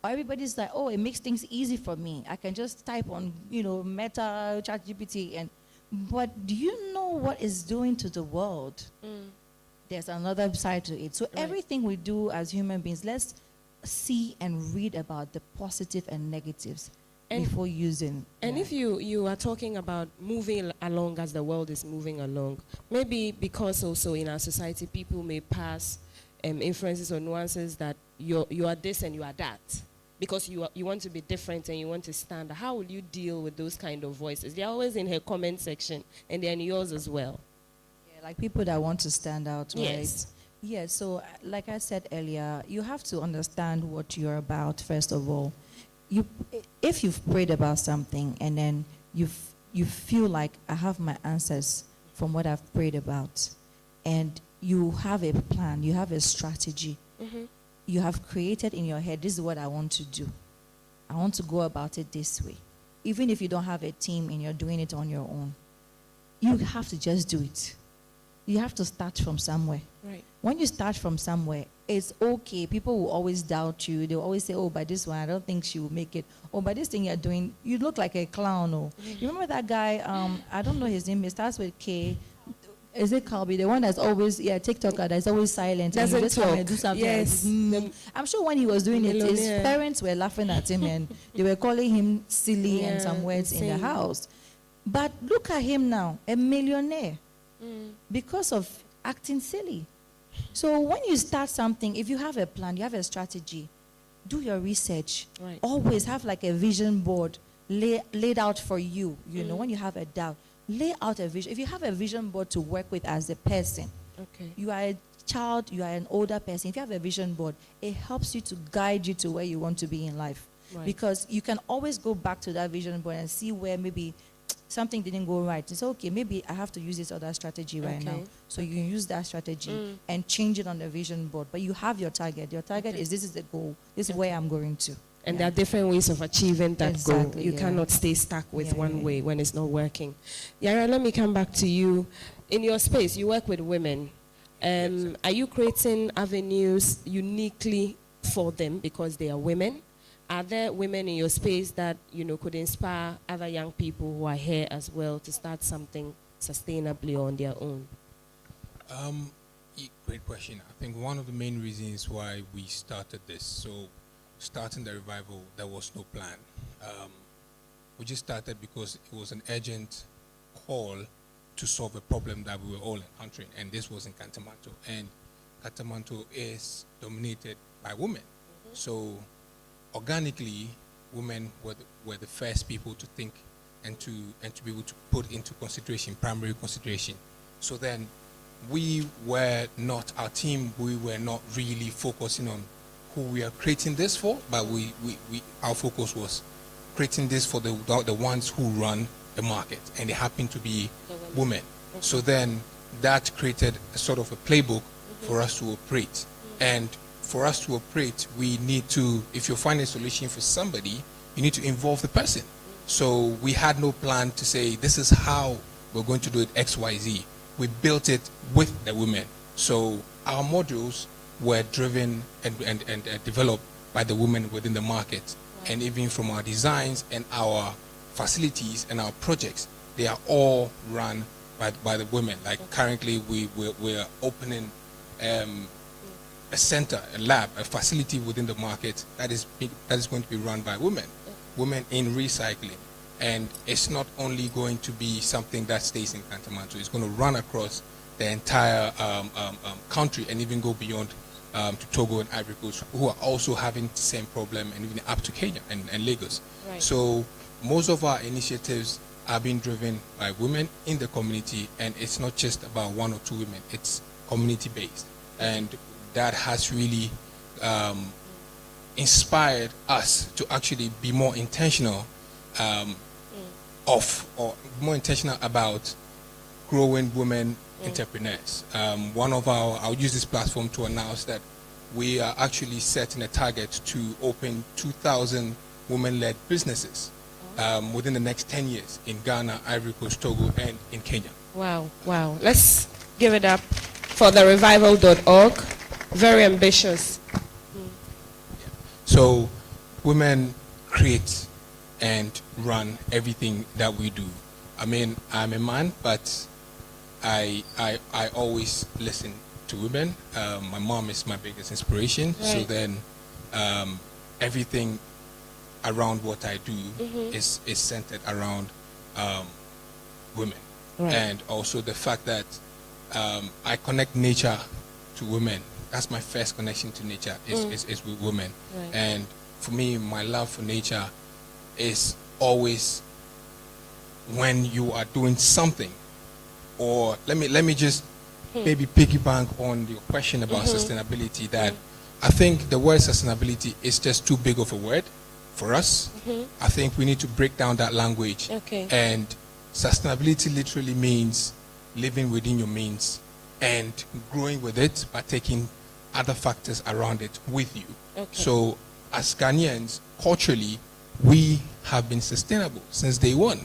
Everybody's like, oh, it makes things easy for me. I can just type on, Meta, ChatGPT, but do you know what it's doing to the world? There's another side to it. So everything we do as human beings, let's see and read about the positive and negatives. before using. And if you are talking about moving along as the world is moving along, maybe because also in our society people may pass influences or nuances that you are this and you are that, because you want to be different and you want to stand. How will you deal with those kind of voices? They're always in her comment section and they're in yours as well. Yeah, like people that want to stand out, right? Yes. Yeah, so like I said earlier, you have to understand what you're about, first of all. If you've prayed about something and then you feel like I have my answers from what I've prayed about, and you have a plan, you have a strategy, you have created in your head, this is what I want to do. I want to go about it this way. Even if you don't have a team and you're doing it on your own, you have to just do it. You have to start from somewhere. Right. When you start from somewhere, it's okay. People will always doubt you. They'll always say, oh, by this one, I don't think she will make it. Oh, by this thing you're doing, you look like a clown. Oh. You remember that guy, I don't know his name, it starts with K. Is it Calby? The one that's always, TikToker that's always silent. Doesn't and just talk. come and do something. Yes. I'm sure when he was doing it, his Millionaire. parents were laughing at him and they were calling him silly and some words in the insane. house. But look at him now, a millionaire, because of acting silly. So when you start something, if you have a plan, you have a strategy, do your research. Right. Always have like a vision board laid out for you. You know, when you have a doubt, lay out a vision. If you have a vision board to work with as a person, Okay. you are a child, you are an older person. If you have a vision board, it helps you to guide you to where you want to be in life. Right. Because you can always go back to that vision board and see where maybe something didn't go right. It's okay, maybe I have to use this other strategy right now. Okay. So you can use that strategy and change it on the vision board. But you have your target. Your target is, this is the goal. This is where I'm going to. And there are different ways of achieving that goal. Exactly, You yeah. cannot stay stuck with Yeah, one yeah, way when it's not working. Yara, let me come back to you. In your space, you work with women. Are you creating avenues uniquely for them because they are women? Are there women in your space that, could inspire other young people who are here as well to start something sustainably on their own? Great question. I think one of the main reasons why we started this, so starting the revival, there was no plan. We just started because it was an urgent call to solve a problem that we were all encountering, and this was in Kantamanto. And Kantamanto is dominated by women. So organically, women were the first people to think and to be able to put into consideration, primary consideration. So then we were not, our team, we were not really focusing on who we are creating this for, but our focus was creating this for the ones who run the market, and they happen to be women. So then that created a sort of a playbook for us to operate. And for us to operate, we need to, if you find a solution for somebody, you need to involve the person. So we had no plan to say, this is how we're going to do it X, Y, Z. We built it with the women. So our modules were driven and developed by the women within the market. And even from our designs and our facilities and our projects, they are all run by the women. Like currently we're opening a center, a lab, a facility within the market that is going to be run by women in recycling. And it's not only going to be something that stays in Kantamanto, it's going to run across the entire country and even go beyond to Togo and Ivory Coast, who are also having the same problem, and even up to Kenya and Lagos. Right. So most of our initiatives are being driven by women in the community, and it's not just about one or two women, it's community-based. And that has really inspired us to actually be more intentional more intentional about growing women entrepreneurs. I'll use this platform to announce that we are actually setting a target to open 2,000 women-led businesses within the next 10 years in Ghana, Ivory Coast, Togo, and in Kenya. Wow. Let's give it up for the revival.org. Very ambitious. So women create and run everything that we do. I mean, I'm a man, but I always listen to women. My mom is my biggest inspiration. Right. So then everything around what I do is centered around women. Right. And also the fact that I connect nature to women. That's my first connection to nature is with women. Right. And for me, my love for nature is always when you are doing something. Or let me just maybe piggyback on your question about sustainability, that I think the word sustainability is just too big of a word for us. I think we need to break down that language. Okay. And sustainability literally means living within your means and growing with it by taking other factors around it with you. Okay. So as Ghanaians, culturally, we have been sustainable since day one.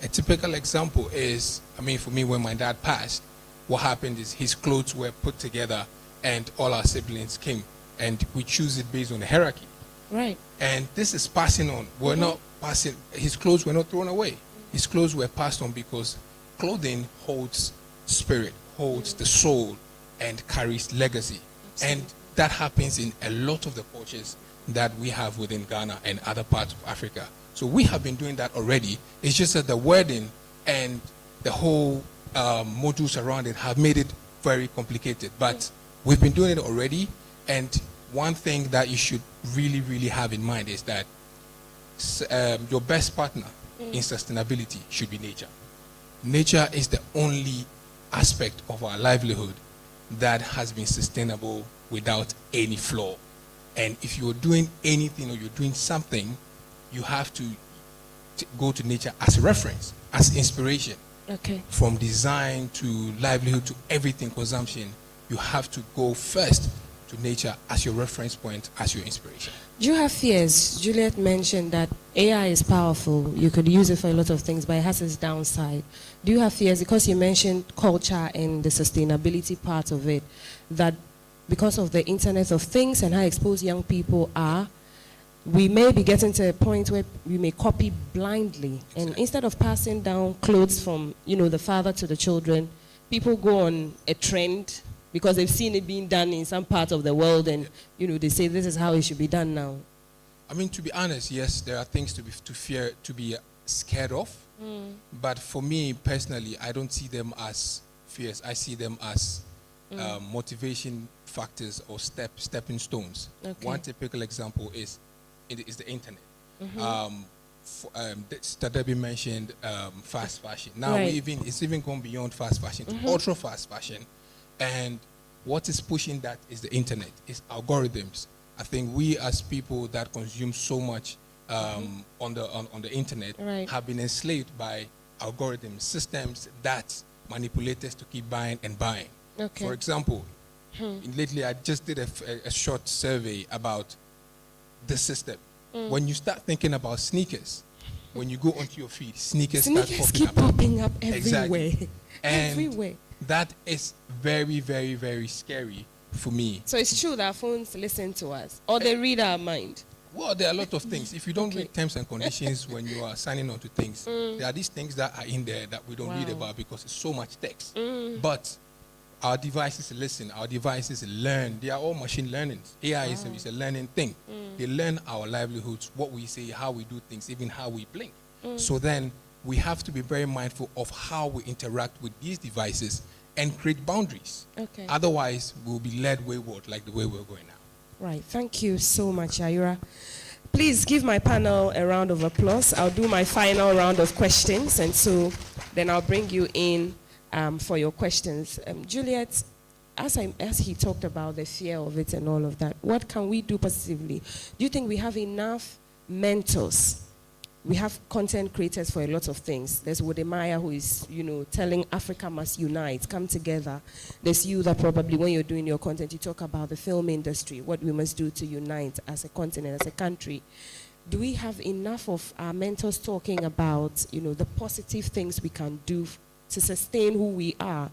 A typical example is, I mean, for me, when my dad passed, what happened is his clothes were put together and all our siblings came, and we choose it based on the hierarchy. Right. And this is passing on. We're not passing, his clothes were not thrown away. His clothes were passed on because clothing holds spirit, holds the soul, and carries legacy. And that happens in a lot of the cultures that we have within Ghana and other parts of Africa. So we have been doing that already. It's just that the wording and the whole modules around it have made it very complicated. But we've been doing it already. And one thing that you should really, really have in mind is that your best partner in sustainability should be nature. Nature is the only aspect of our livelihood that has been sustainable without any flaw. And if you're doing anything or you're doing something, you have to go to nature as a reference, as inspiration. Okay. From design to livelihood to everything, consumption, you have to go first to nature as your reference point, as your inspiration. Do you have fears? Juliet mentioned that AI is powerful. You could use it for a lot of things, but it has its downside. Do you have fears? Because you mentioned culture and the sustainability part of it, that because of the Internet of Things and how exposed young people are, we may be getting to a point where we may copy blindly. And instead of passing down clothes from, the father to the children, people go on a trend because they've seen it being done in some part of the world, and they say this is how it should be done now. I mean, to be honest, yes, there are things to be scared of. But for me personally, I don't see them as fears. I see them as motivation factors or stepping stones. Okay. One typical example is the internet. Debbie mentioned fast fashion. Now it's even gone beyond fast fashion to ultra fast fashion. And what is pushing that is the internet, is algorithms. I think we as people that consume so much on the internet have been enslaved by algorithms, systems that manipulate us to keep buying and buying. Okay. For example, lately I just did a short survey about the system. When you start thinking about sneakers, when you go onto your feed, sneakers keep popping up everywhere. Exactly. And everywhere. That is very, very, very scary for me. So it's true that phones listen to us, or they read our mind? Well, there are a lot of things. If you don't read terms and conditions when you are signing on to things, there are these things that are in there that we don't read about because it's so much text. But our devices listen, our devices learn. They are all machine learning. AI is a learning thing. They learn our livelihoods, what we say, how we do things, even how we blink. So then we have to be very mindful of how we interact with these devices and create boundaries. Okay. Otherwise, we'll be led wayward like the way we're going now. Right. Thank you so much, Ayura. Please give my panel a round of applause. I'll do my final round of questions, and so then I'll bring you in for your questions. Juliet, as he talked about the fear of it and all of that, what can we do positively? Do you think we have enough mentors? We have content creators for a lot of things. There's Wodemaya, who is, telling Africa must unite, come together. There's you that probably when you're doing your content, you talk about the film industry, what we must do to unite as a continent, as a country. Do we have enough of our mentors talking about, the positive things we can do to sustain who we are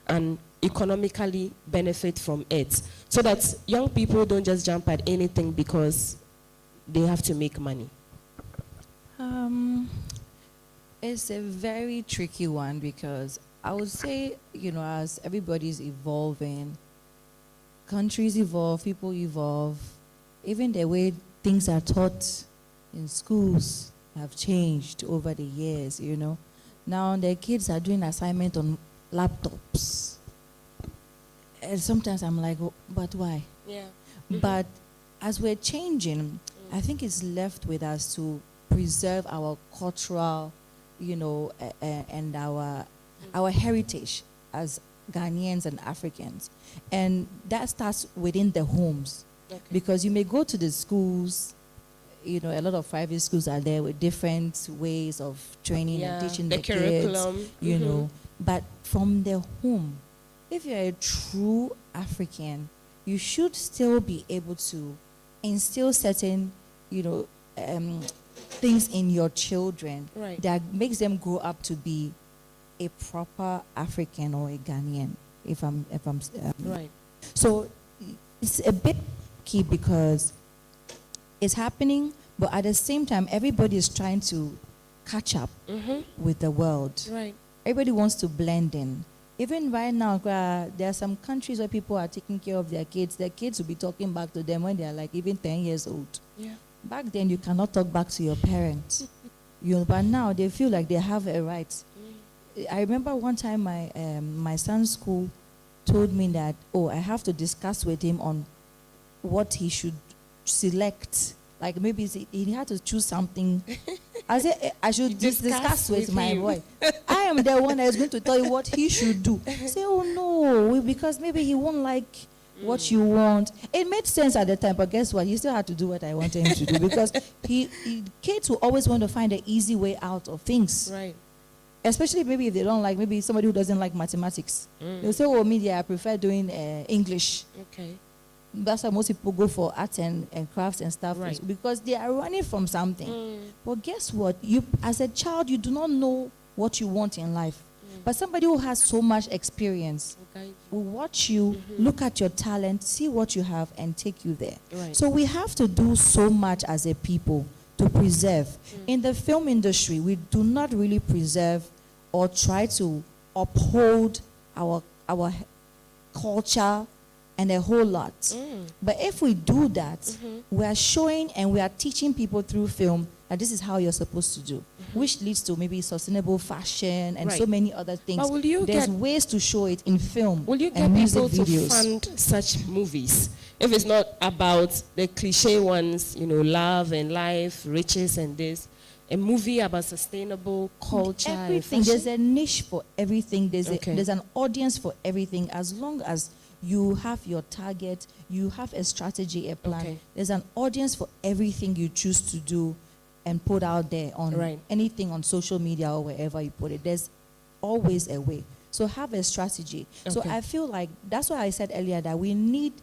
and economically benefit from it, so that young people don't just jump at anything because they have to make money? It's a very tricky one, because I would say, as everybody's evolving, countries evolve, people evolve, even the way things are taught in schools have changed over the years, you know. Now the kids are doing assignment on laptops. And sometimes I'm like, oh, but why? Yeah. But as we're changing, I think it's left with us to preserve our cultural, you know, and our heritage as Ghanaians and Africans. And that starts within the homes. Okay. Because you may go to the schools, you know, a lot of private schools are there with different ways of training Yeah, and teaching the the curriculum. kids, you know. But from the home, if you're a true African, you should still be able to instill certain, you know, things in your children Right. that makes them grow up to be a proper African or a Ghanaian. If I'm Right. So it's a bit key because it's happening, but at the same time, everybody is trying to catch up with the world. Right. Everybody wants to blend in. Even right now, there are some countries where people are taking care of their kids. Their kids will be talking back to them when they are like even 10 years old. Yeah. Back then, you cannot talk back to your parents. But now they feel like they have a right. I remember one time my son's school told me that, I have to discuss with him on what he should select. Like maybe he had to choose something. I said, I should discuss with my boy. I am the one that is going to tell you what he should do. Say, oh no, because maybe he won't like what you want. It made sense at the time, but guess what? He still had to do what I wanted him to do because kids will always want to find an easy way out of things. Right. Especially maybe if they don't like, maybe somebody who doesn't like mathematics. They'll say, oh, media, I prefer doing English. Okay. That's why most people go for art and crafts and stuff, Right. because they are running from something. But guess what? You, as a child, you do not know what you want in life. But somebody who has so much experience will watch you, look at your talent, see what you have, and take you there. Right. So we have to do so much as a people to preserve. In the film industry, we do not really preserve or try to uphold our culture and a whole lot. But if we do that, we are showing and we are teaching people through film that this is how you're supposed to do, which leads to maybe sustainable fashion and so Right. many other things. But will you There's get- ways to show it in film Will you get and music people to videos. fund such movies? If it's not about the cliche ones, love and life, riches and this, a movie about sustainable culture and Everything. fashion? There's a niche for everything. Okay. There's an audience for everything. As long as you have your target, you have a strategy, a plan. Okay. There's an audience for everything you choose to do and put out there on Right. anything on social media or wherever you put it. There's always a way. So have a strategy. So Okay. I feel like that's why I said earlier that we need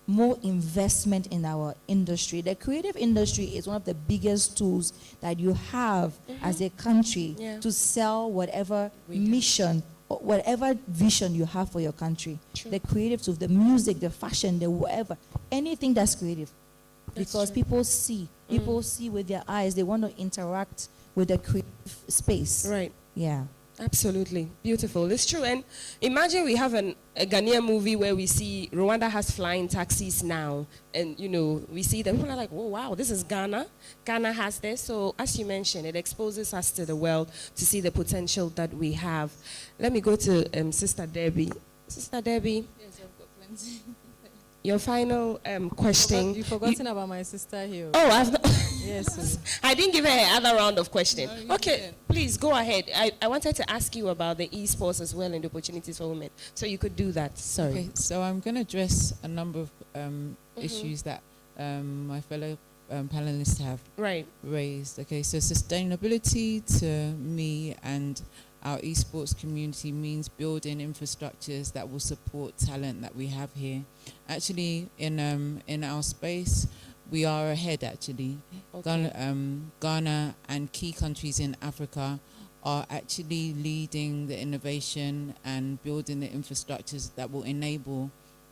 more investment in our industry. The creative industry is one of the biggest tools that you have as a country to sell whatever mission or whatever vision you have for your country. The creative tools, the music, the fashion, the whatever, anything that's creative. Because people see with their eyes, they want to interact with the creative space. Right. Yeah. Absolutely. Beautiful. It's true. And imagine we have a Ghanaian movie where we see Rwanda has flying taxis now. And, we see them. People are like, oh, wow, this is Ghana. Ghana has this. So, as you mentioned, it exposes us to the world to see the potential that we have. Let me go to Sister Debbie. Sister Debbie. Yes, I've got plenty. Your final question. You've forgotten about my sister here. Oh, I've not. Yes. I didn't give her another round of questions. No, you Okay, didn't. please go ahead. I wanted to ask you about the esports as well and the opportunities for women. So you could do that. Sorry. Okay, so I'm going to address a number of issues that my fellow panelists have raised. Okay, so sustainability to me and our esports community means building infrastructures that will support talent that we have here. Actually, in our space, we are ahead, actually. Okay. Ghana and key countries in Africa are actually leading the innovation and building the infrastructures that will enable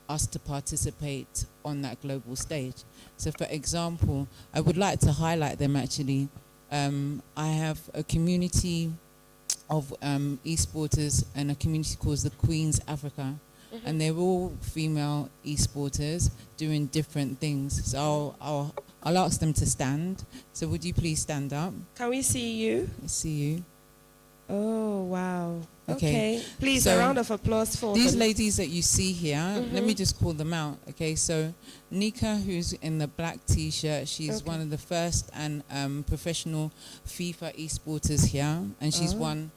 us to participate on that global stage. So, for example, I would like to highlight them, actually. I have a community of esporters and a community called the Queens Africa. And they're all female esporters doing different things. So I'll I'll ask them to stand. So would you please stand up? Can we see you? Let's see you. Oh, wow. Okay. Okay. Please, So a round of applause for these them. ladies that you see here. Let me just call them out. Okay, so Nika, who's in the black T-shirt, she's one of the first and professional FIFA esporters here, and she's won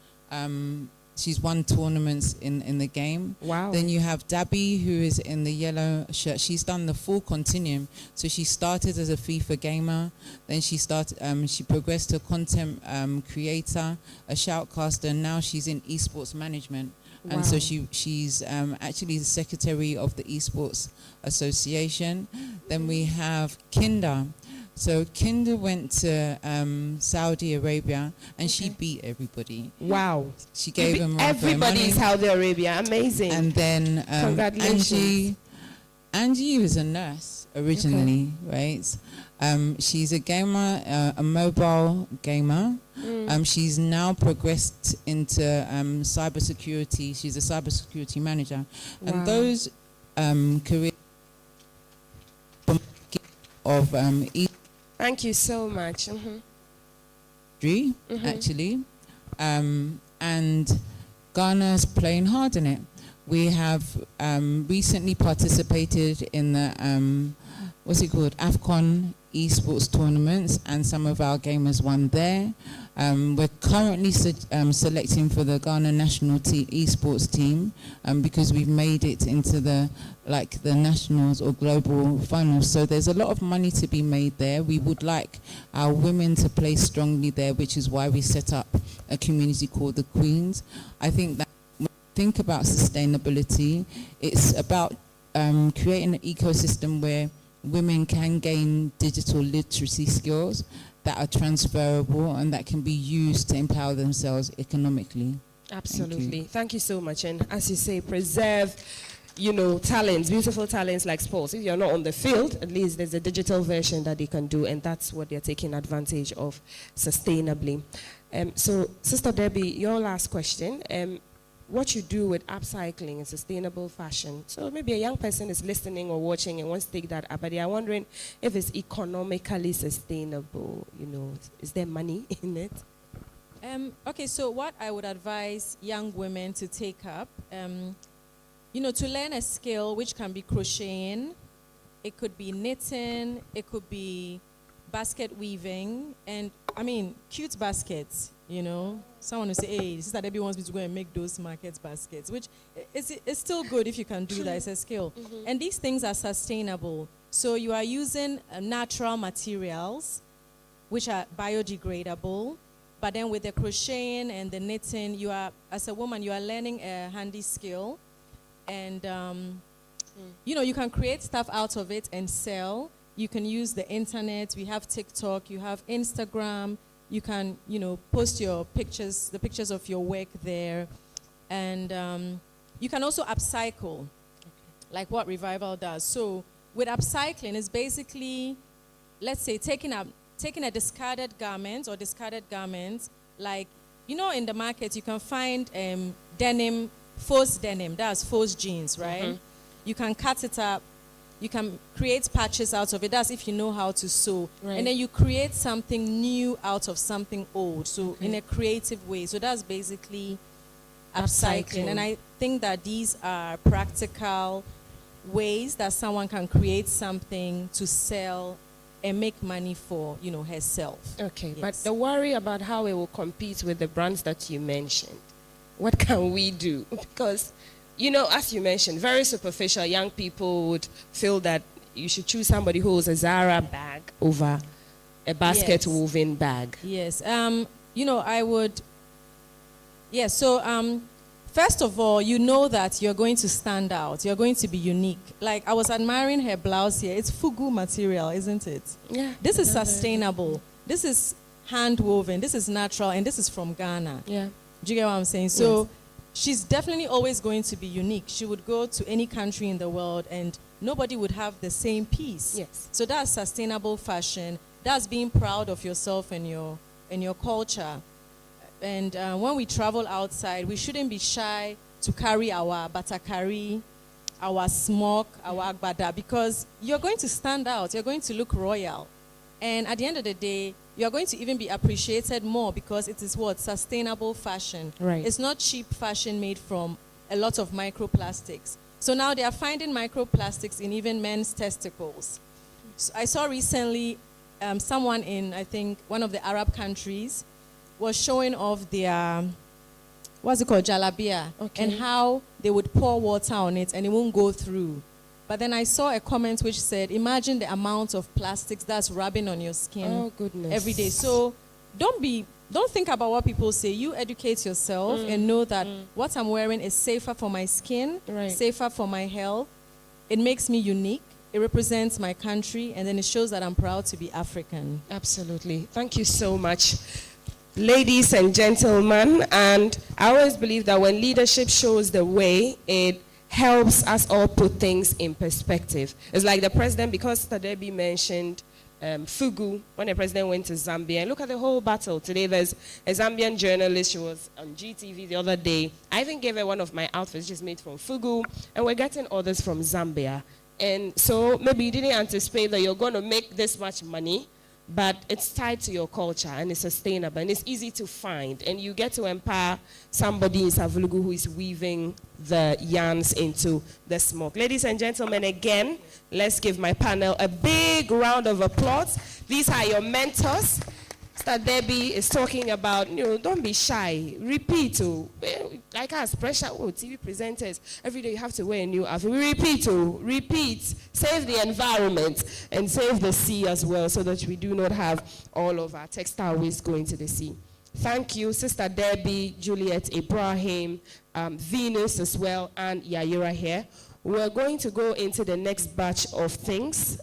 tournaments in the game. Wow. Then you have Dabby, who is in the yellow shirt. She's done the full continuum. So she started as a FIFA gamer. Then she progressed to a content creator, a shoutcaster, and now she's in esports management. Wow. And so she's actually the secretary of the Esports Association. Then we have Kinder. So Kinder went to Saudi Arabia and she beat everybody. Wow. She gave them everybody in Saudi Arabia. Amazing. And then congratulations. Angie was a nurse originally, right? She's a gamer, a mobile gamer. She's now progressed into cybersecurity. She's a cybersecurity manager. Wow. And those careers of Thank you so much. actually, and Ghana's playing hard in it. We have recently participated in the AFCON esports tournaments, and some of our gamers won there. We're currently selecting for the Ghana national esports team because we've made it into the nationals or global finals. So there's a lot of money to be made there. We would like our women to play strongly there, which is why we set up a community called the Queens. I think that when we think about sustainability, it's about creating an ecosystem where women can gain digital literacy skills that are transferable and that can be used to empower themselves economically. Absolutely. Thank you so much. And as you say, preserve, talents, beautiful talents like sports. If you're not on the field, at least there's a digital version that they can do, and that's what they're taking advantage of sustainably. So, Sister Debbie, your last question. What you do with upcycling and sustainable fashion. So maybe a young person is listening or watching and wants to take that up, but they are wondering if it's economically sustainable. Is there money in it? Okay, so what I would advise young women to take up, to learn a skill which can be crocheting, it could be knitting, it could be basket weaving, and cute baskets. Someone will say, hey, Sister Debbie wants me to go and make those market baskets, which is still good if you can do that. It's a skill. And these things are sustainable. So you are using natural materials, which are biodegradable. But then with the crocheting and the knitting, as a woman, you are learning a handy skill. And, you can create stuff out of it and sell. You can use the internet. We have TikTok. You have Instagram. You can, post the pictures of your work there. And you can also upcycle, like what Revival does. So with upcycling, it's basically, let's say, taking a discarded garment or discarded garments, like, in the market, you can find denim, faux denim, that's faux jeans, right? You can cut it up. You can create patches out of it. That's if you know how to sew. Right. And then you create something new out of something old. So in a creative way. So that's basically upcycling. And I think that these are practical ways that someone can create something to sell and make money for, herself. Okay, Yes. but the worry about how it will compete with the brands that you mentioned, what can we do? Because as you mentioned, very superficial young people would feel that you should choose somebody who holds a Zara bag over a basket woven bag. Yes. I would. Yes. So, first of all, that you're going to stand out. You're going to be unique. Like, I was admiring her blouse here. It's fugu material, isn't it? Yeah. This is sustainable. This is hand woven. This is natural, and this is from Ghana. Yeah. Do you get what I'm saying? So. Yes. She's definitely always going to be unique. She would go to any country in the world and nobody would have the same piece. Yes. So that's sustainable fashion. That's being proud of yourself and your culture. And when we travel outside, we shouldn't be shy to carry our batakari, our smock, our agbada, because you're going to stand out. You're going to look royal. And at the end of the day, you are going to even be appreciated more because it is what? Sustainable fashion. Right. It's not cheap fashion made from a lot of microplastics. So now they are finding microplastics in even men's testicles. So I saw recently someone in, I think, one of the Arab countries was showing off their, what's it called, jalabia, and how they would pour water on it and it won't go through. But then I saw a comment which said, imagine the amount of plastics that's rubbing on your skin every day. So don't think about what people say. You educate yourself and know that what I'm wearing is safer for my skin, safer for my health. It makes me unique. It represents my country, and then it shows that I'm proud to be African. Absolutely. Thank you so much. Ladies and gentlemen, and I always believe that when leadership shows the way, it helps us all put things in perspective. It's like the president, because Tadebi mentioned Fugu, when the president went to Zambia, and look at the whole battle. Today there's a Zambian journalist, she was on GTV the other day. I even gave her one of my outfits just made from Fugu, and we're getting others from Zambia. And so maybe you didn't anticipate that you're going to make this much money, but it's tied to your culture and it's sustainable and it's easy to find. And you get to empower somebody in Savulugu who is weaving the yarns into the smoke. Ladies and gentlemen, again, let's give my panel a big round of applause. These are your mentors. Mr. Debbie is talking about, don't be shy. Repeat, like us, pressure, TV presenters. Every day you have to wear a new outfit. We repeat. Save the environment and save the sea as well so that we do not have all of our textile waste going to the sea. Thank you, Sister Debbie, Juliet, Ibrahim, Venus as well, and Yaira here. We're going to go into the next batch of things.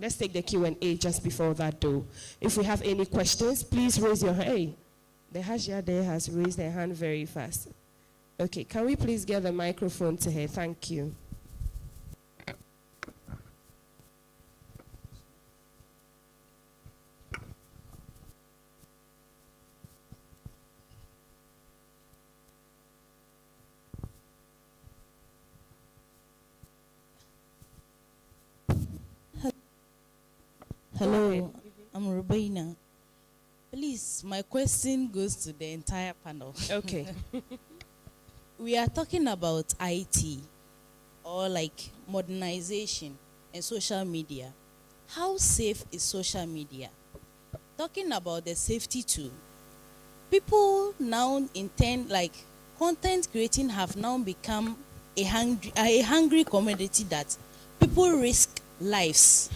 Let's take the Q&A just before that, though. If we have any questions, please raise your hand. Hey, the Hajia there has raised their hand very fast. Okay, can we please get the microphone to her? Thank you. Hello, I'm Rubaina. Please, my question goes to the entire panel. Okay. We are talking about IT or like modernization and social media. How safe is social media? Talking about the safety too. People now intend, like, content creating have now become a hungry commodity that people risk lives.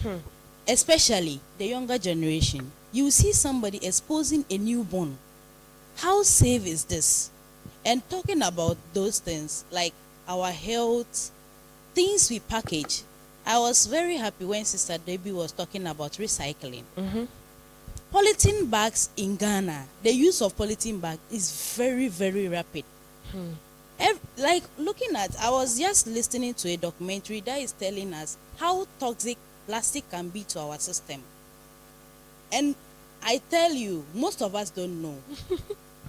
Especially the younger generation. You see somebody exposing a newborn. How safe is this? And talking about those things, like our health, things we package. I was very happy when Sister Debbie was talking about recycling. Polythene bags in Ghana, the use of polythene bag is very, very rapid. Like looking at, I was just listening to a documentary that is telling us how toxic plastic can be to our system. And I tell you, most of us don't know.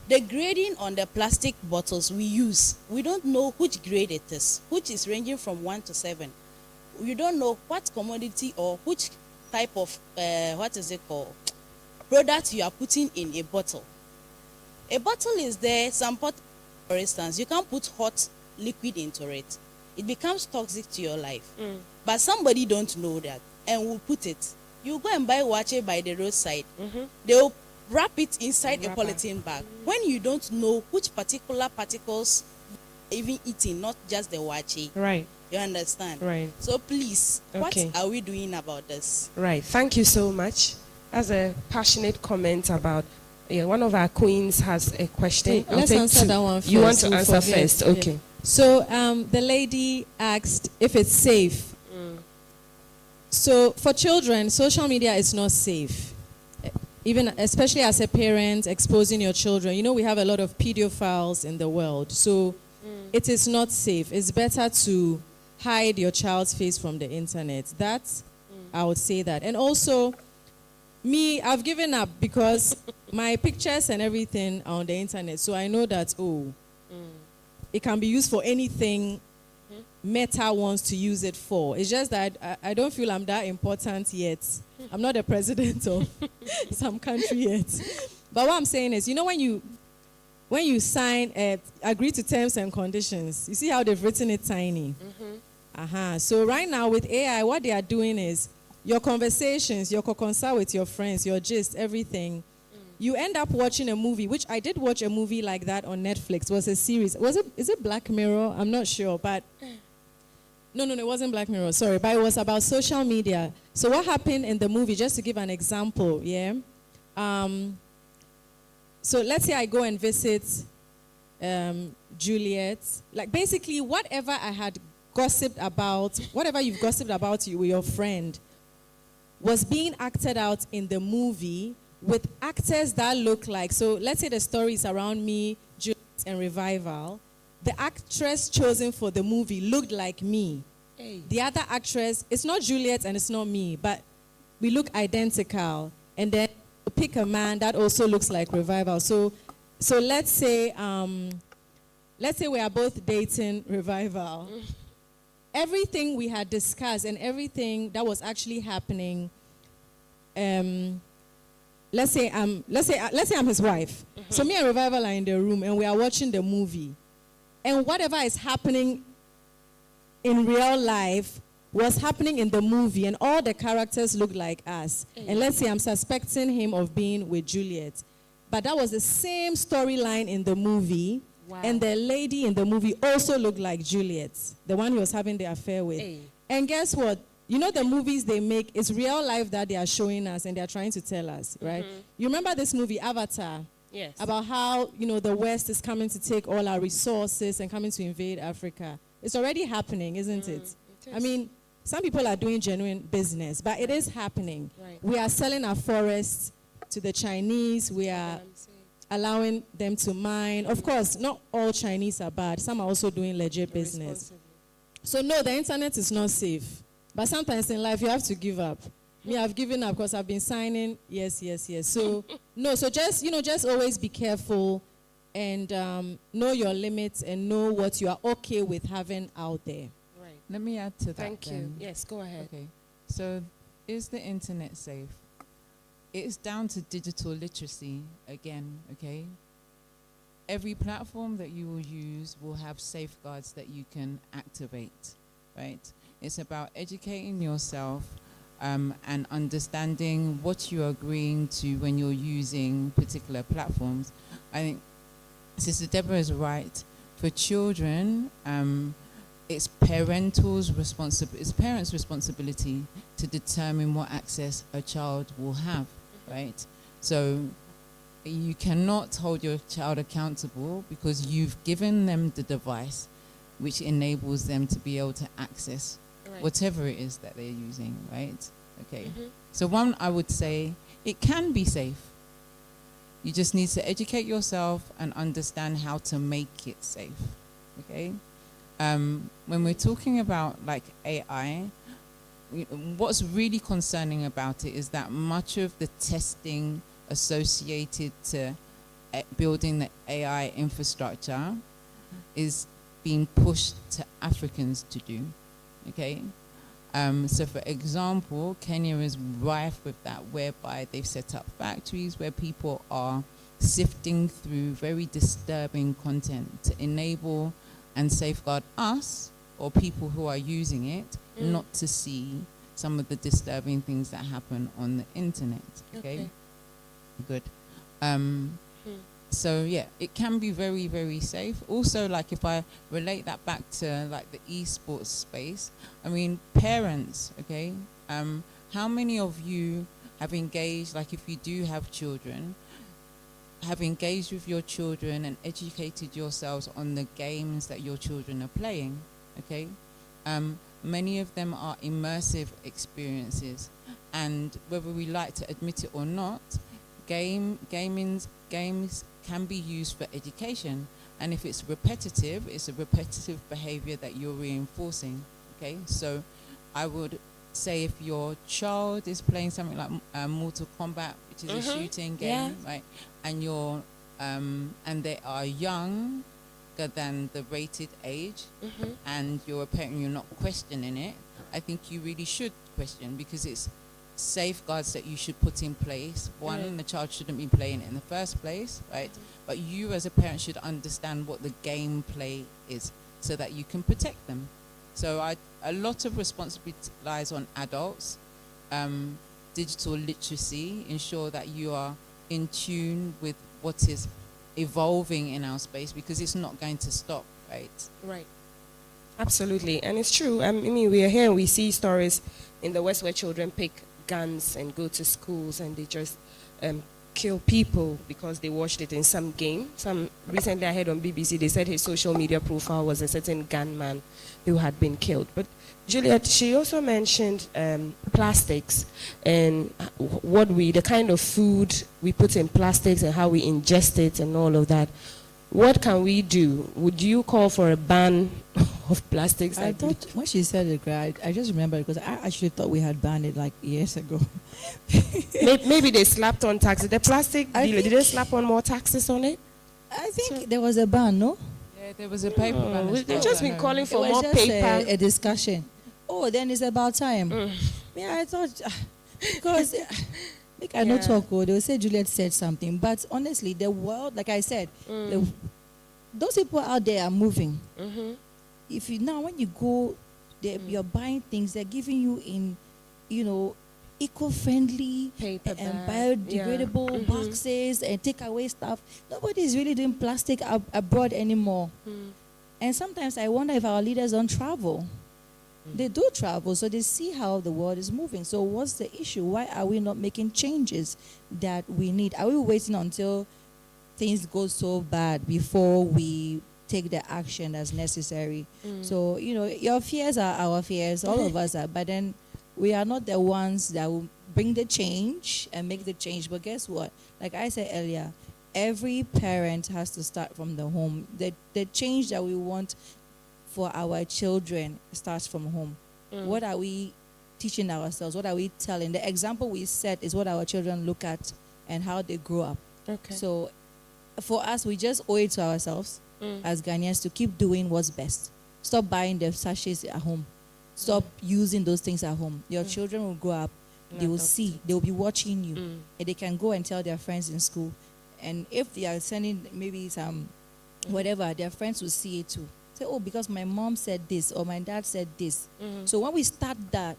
The grading on the plastic bottles we use, we don't know which grade it is, which is ranging from 1 to 7. You don't know what commodity or which type of, product you are putting in a bottle. A bottle is there, some pot, for instance, you can't put hot liquid into it. It becomes toxic to your life. But somebody don't know that and will put it. You go and buy wache by the roadside. They'll wrap it inside a polythene bag. When you don't know which particular particles even eating, not just the wache. Right. You understand? Right. So please, what are we doing about this? Right. Thank you so much. That's a passionate comment about, one of our queens has a question. Let's answer that one first. You want to answer first? Okay. Yeah. So the lady asked if it's safe. So for children, social media is not safe. Even, especially as a parent, exposing your children. We have a lot of pedophiles in the world. So it is not safe. It's better to hide your child's face from the internet. I would say that. And also, me, I've given up because my pictures and everything are on the internet. So I know that, it can be used for anything Meta wants to use it for. It's just that I don't feel I'm that important yet. I'm not the president of some country yet. But what I'm saying is, you know, when you sign, agree to terms and conditions, you see how they've written it tiny. So right now with AI, what they are doing is your conversations, your consult with your friends, your gist, everything. You end up watching a movie, which I did watch a movie like that on Netflix. It was a series. Is it Black Mirror? I'm not sure, but no, it wasn't Black Mirror, sorry, but it was about social media. So what happened in the movie, just to give an example, yeah? So let's say I go and visit Juliet. Like basically whatever I had gossiped about, whatever you've gossiped about with your friend was being acted out in the movie with actors that look like, so let's say the story is around me, Juliet, and Revival. The actress chosen for the movie looked like me. Hey. The other actress, it's not Juliet and it's not me, but we look identical. And then pick a man that also looks like Revival. So let's say we are both dating Revival. Everything we had discussed and everything that was actually happening, let's say I'm his wife. So me and Revival are in the room and we are watching the movie. And whatever is happening in real life was happening in the movie, and all the characters look like us. And let's say I'm suspecting him of being with Juliet. But that was the same storyline in the movie. Wow. And the lady in the movie also looked like Juliet, the one he was having the affair with. And guess what? You know the movies they make, it's real life that they are showing us and they are trying to tell us, right? You remember this movie, Avatar? Yes. About how, you know, the West is coming to take all our resources and coming to invade Africa. It's already happening, isn't it? I mean, some people are doing genuine business, but it is happening. Right. We are selling our forests to the Chinese. We are allowing them to mine. Of course, not all Chinese are bad. Some are also doing legit business. So no, the internet is not safe. But sometimes in life, you have to give up. Me, I've given up because I've been signing, yes. So, no, so just always be careful and know your limits and know what you are okay with having out there. Right. Let me add to that. Thank you. then. Yes, go ahead. Okay. So, is the internet safe? It's down to digital literacy again, okay? Every platform that you will use will have safeguards that you can activate, right? It's about educating yourself and understanding what you're agreeing to when you're using particular platforms. I think Sister Deborah is right. For children, it's parents' responsibility to determine what access a child will have, right? So you cannot hold your child accountable because you've given them the device which enables them to be able to access whatever it is that they're using, right? Okay. So one, I would say, it can be safe. You just need to educate yourself and understand how to make it safe, okay? When we're talking about like AI, what's really concerning about it is that much of the testing associated to building the AI infrastructure is being pushed to Africans to do, okay? So for example, Kenya is rife with that, whereby they've set up factories where people are sifting through very disturbing content to enable and safeguard us or people who are using it not to see some of the disturbing things that happen on the internet, okay? Good. So yeah, it can be very, very safe. Also, like if I relate that back to like the esports space, I mean, parents, okay? How many of you have engaged, like if you do have children, have engaged with your children and educated yourselves on the games that your children are playing, okay? Many of them are immersive experiences, and whether we like to admit it or not, games can be used for education, and if it's repetitive, it's a repetitive behavior that you're reinforcing, okay? So I would say if your child is playing something like Mortal Kombat, which is a shooting game, right, and you're and they are young, younger than the rated age, and you're a parent and you're not questioning it, I think you really should question, because it's safeguards that you should put in place. One, the child shouldn't be playing it in the first place, right? But you as a parent should understand what the gameplay is so that you can protect them. So a lot of responsibility lies on adults. Digital literacy, ensure that you are in tune with what is evolving in our space, because it's not going to stop, right? Right. Absolutely. And it's true. I mean, we are here and we see stories in the West where children pick guns and go to schools and they just kill people because they watched it in some game. Recently I heard on BBC, they said his social media profile was a certain gunman who had been killed. But Juliet, she also mentioned plastics and the kind of food we put in plastics and how we ingest it and all of that. What can we do? Would you call for a ban of plastics? I thought when she said it, I just remember because I actually thought we had banned it like years ago. Maybe they slapped on taxes. The plastic deal, did they slap on more taxes on it? I think there was a ban, no? Yeah, there was a paper ban. They've just been calling for it was more just paper. A discussion. Oh, then it's about time. Yeah, I thought because I not talk. They will say Juliet said something, but honestly, the world, like I said, those people out there are moving. If you now when you go, you're buying things. They're giving you in, eco-friendly paper and bag, biodegradable boxes and takeaway stuff. Nobody's really doing plastic abroad anymore. And sometimes I wonder if our leaders don't travel. They do travel, so they see how the world is moving. So what's the issue? Why are we not making changes that we need? Are we waiting until things go so bad before we take the action that's necessary? So, your fears are our fears, all of us are, but then we are not the ones that will bring the change and make the change. But guess what? Like I said earlier, every parent has to start from the home. The change that we want for our children starts from home. What are we teaching ourselves? What are we telling? The example we set is what our children look at and how they grow up. Okay. So for us, we just owe it to ourselves as Ghanaians to keep doing what's best. Stop buying the sachets at home. Stop using those things at home. Your children will grow up. They will see. They will be watching you. And they can go and tell their friends in school. And if they are sending maybe some whatever, their friends will see it too. Say, oh, because my mom said this or my dad said this. So when we start that,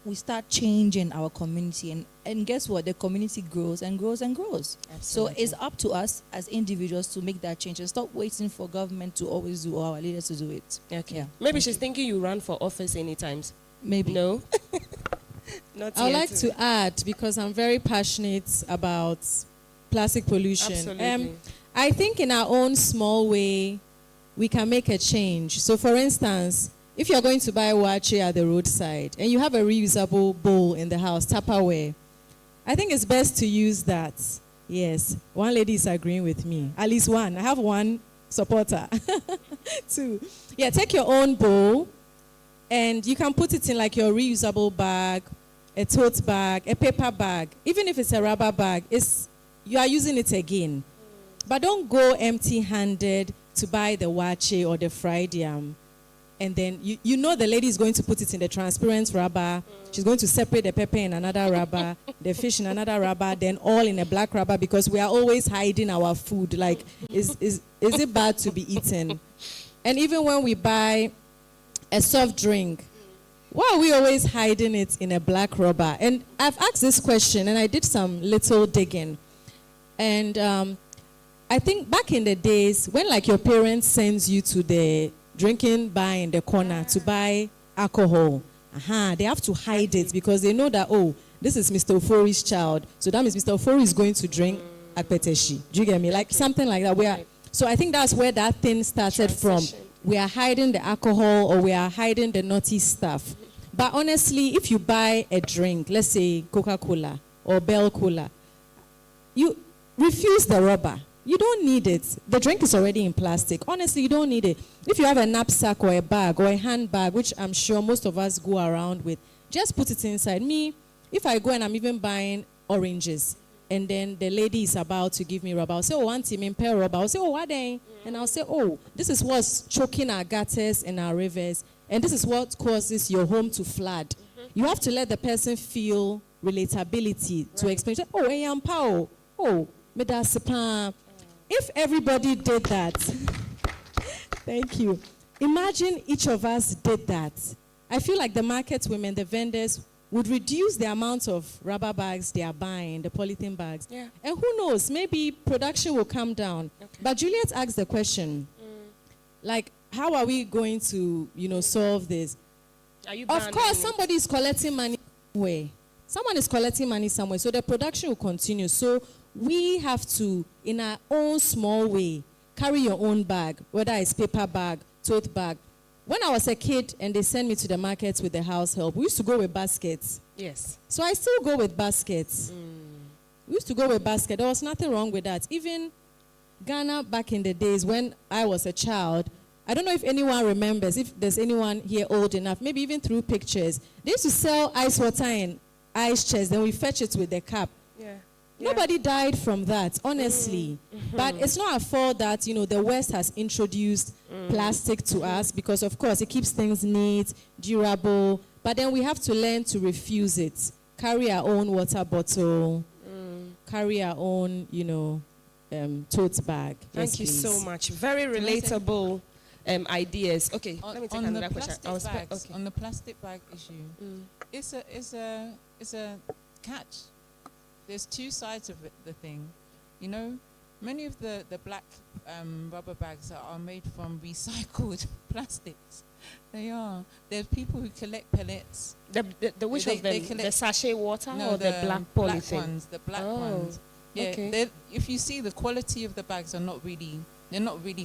we start changing our community. And guess what? The community grows and grows and grows. Absolutely. So it's up to us as individuals to make that change and stop waiting for government to always do, or our leaders to do it. Okay. Yeah. Maybe she's thinking you run for office anytime. Maybe. No? Not I would yet. like to add, because I'm very passionate about plastic pollution. Absolutely. I think in our own small way, we can make a change. So for instance, if you're going to buy wache at the roadside and you have a reusable bowl in the house, Tupperware, I think it's best to use that. Yes, one lady is agreeing with me. At least one. I have one supporter. Two. Yeah, take your own bowl and you can put it in like your reusable bag, a tote bag, a paper bag. Even if it's a rubber bag, you are using it again. But don't go empty-handed to buy the wache or the fried yam. And then you know the lady is going to put it in the transparent rubber. She's going to separate the pepper in another rubber, the fish in another rubber, then all in a black rubber, because we are always hiding our food. Like, is it bad to be eaten? And even when we buy a soft drink, why are we always hiding it in a black rubber? And I've asked this question, and I did some little digging. And I think back in the days, when like your parents sends you to the drinking bar in the corner to buy alcohol, they have to hide it because they know that, oh, this is Mr. Ofori's child. So that means Mr. Ofori is going to drink akpeteshi. Do you get me? Like something like that. So I think that's where that thing started from. We are hiding the alcohol or we are hiding the naughty stuff. But honestly, if you buy a drink, let's say Coca-Cola or Bell Cola, you refuse the rubber. You don't need it. The drink is already in plastic. Honestly, you don't need it. If you have a knapsack or a bag or a handbag, which I'm sure most of us go around with, just put it inside. Me, if I go and I'm even buying oranges and then the lady is about to give me rubber. I'll say, oh, auntie, me pay rubber. I'll say, oh, what then? And I'll say, oh, this is what's choking our gutters and our rivers, and this is what causes your home to flood. You have to let the person feel relatability to explain. Oh, I am pow. Oh, me da sepa. If everybody did that, thank you. Imagine each of us did that. I feel like the market women, the vendors, would reduce the amount of rubber bags they are buying, the polythene bags. Yeah. And who knows, maybe production will come down. Okay. But Juliet asked the question, like, how are we going to, solve this? Of course, somebody is collecting money somewhere. Someone is collecting money somewhere, so the production will continue. So we have to, in our own small way, carry your own bag, whether it's paper bag, tote bag. When I was a kid and they sent me to the markets with the house help, we used to go with baskets. Yes. So I still go with baskets. We used to go with baskets. There was nothing wrong with that. Even Ghana back in the days when I was a child, I don't know if anyone remembers, if there's anyone here old enough, maybe even through pictures. They used to sell ice water in ice chests, then we fetch it with the cup. Yeah. Nobody died from that, honestly. But it's not our fault that, the West has introduced plastic to us because, of course, it keeps things neat, durable. But then we have to learn to refuse it. Carry our own water bottle. Carry our own, tote bag. Thank you so much. Very relatable ideas. Okay, let me take another question. On the plastic bag issue, it's a catch. There's two sides of the thing. Many of the black rubber bags are made from recycled plastics. They are. There's people who collect pellets. The which of them? The sachet water No, or the black polythene? Black ones. The black ones. Yeah. Okay. If you see, the quality of the bags are not really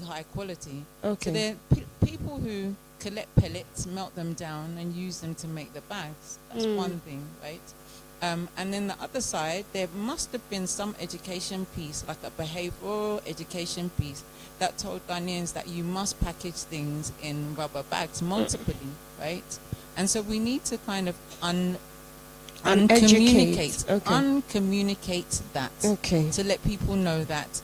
high quality. Okay. So there are people who collect pellets, melt them down, and use them to make the bags. That's one thing, right? And then the other side, there must have been some education piece, like a behavioral education piece, that told Ghanaians that you must package things in rubber bags multiply, right? And so we need to kind of uncommunicate that to let people know that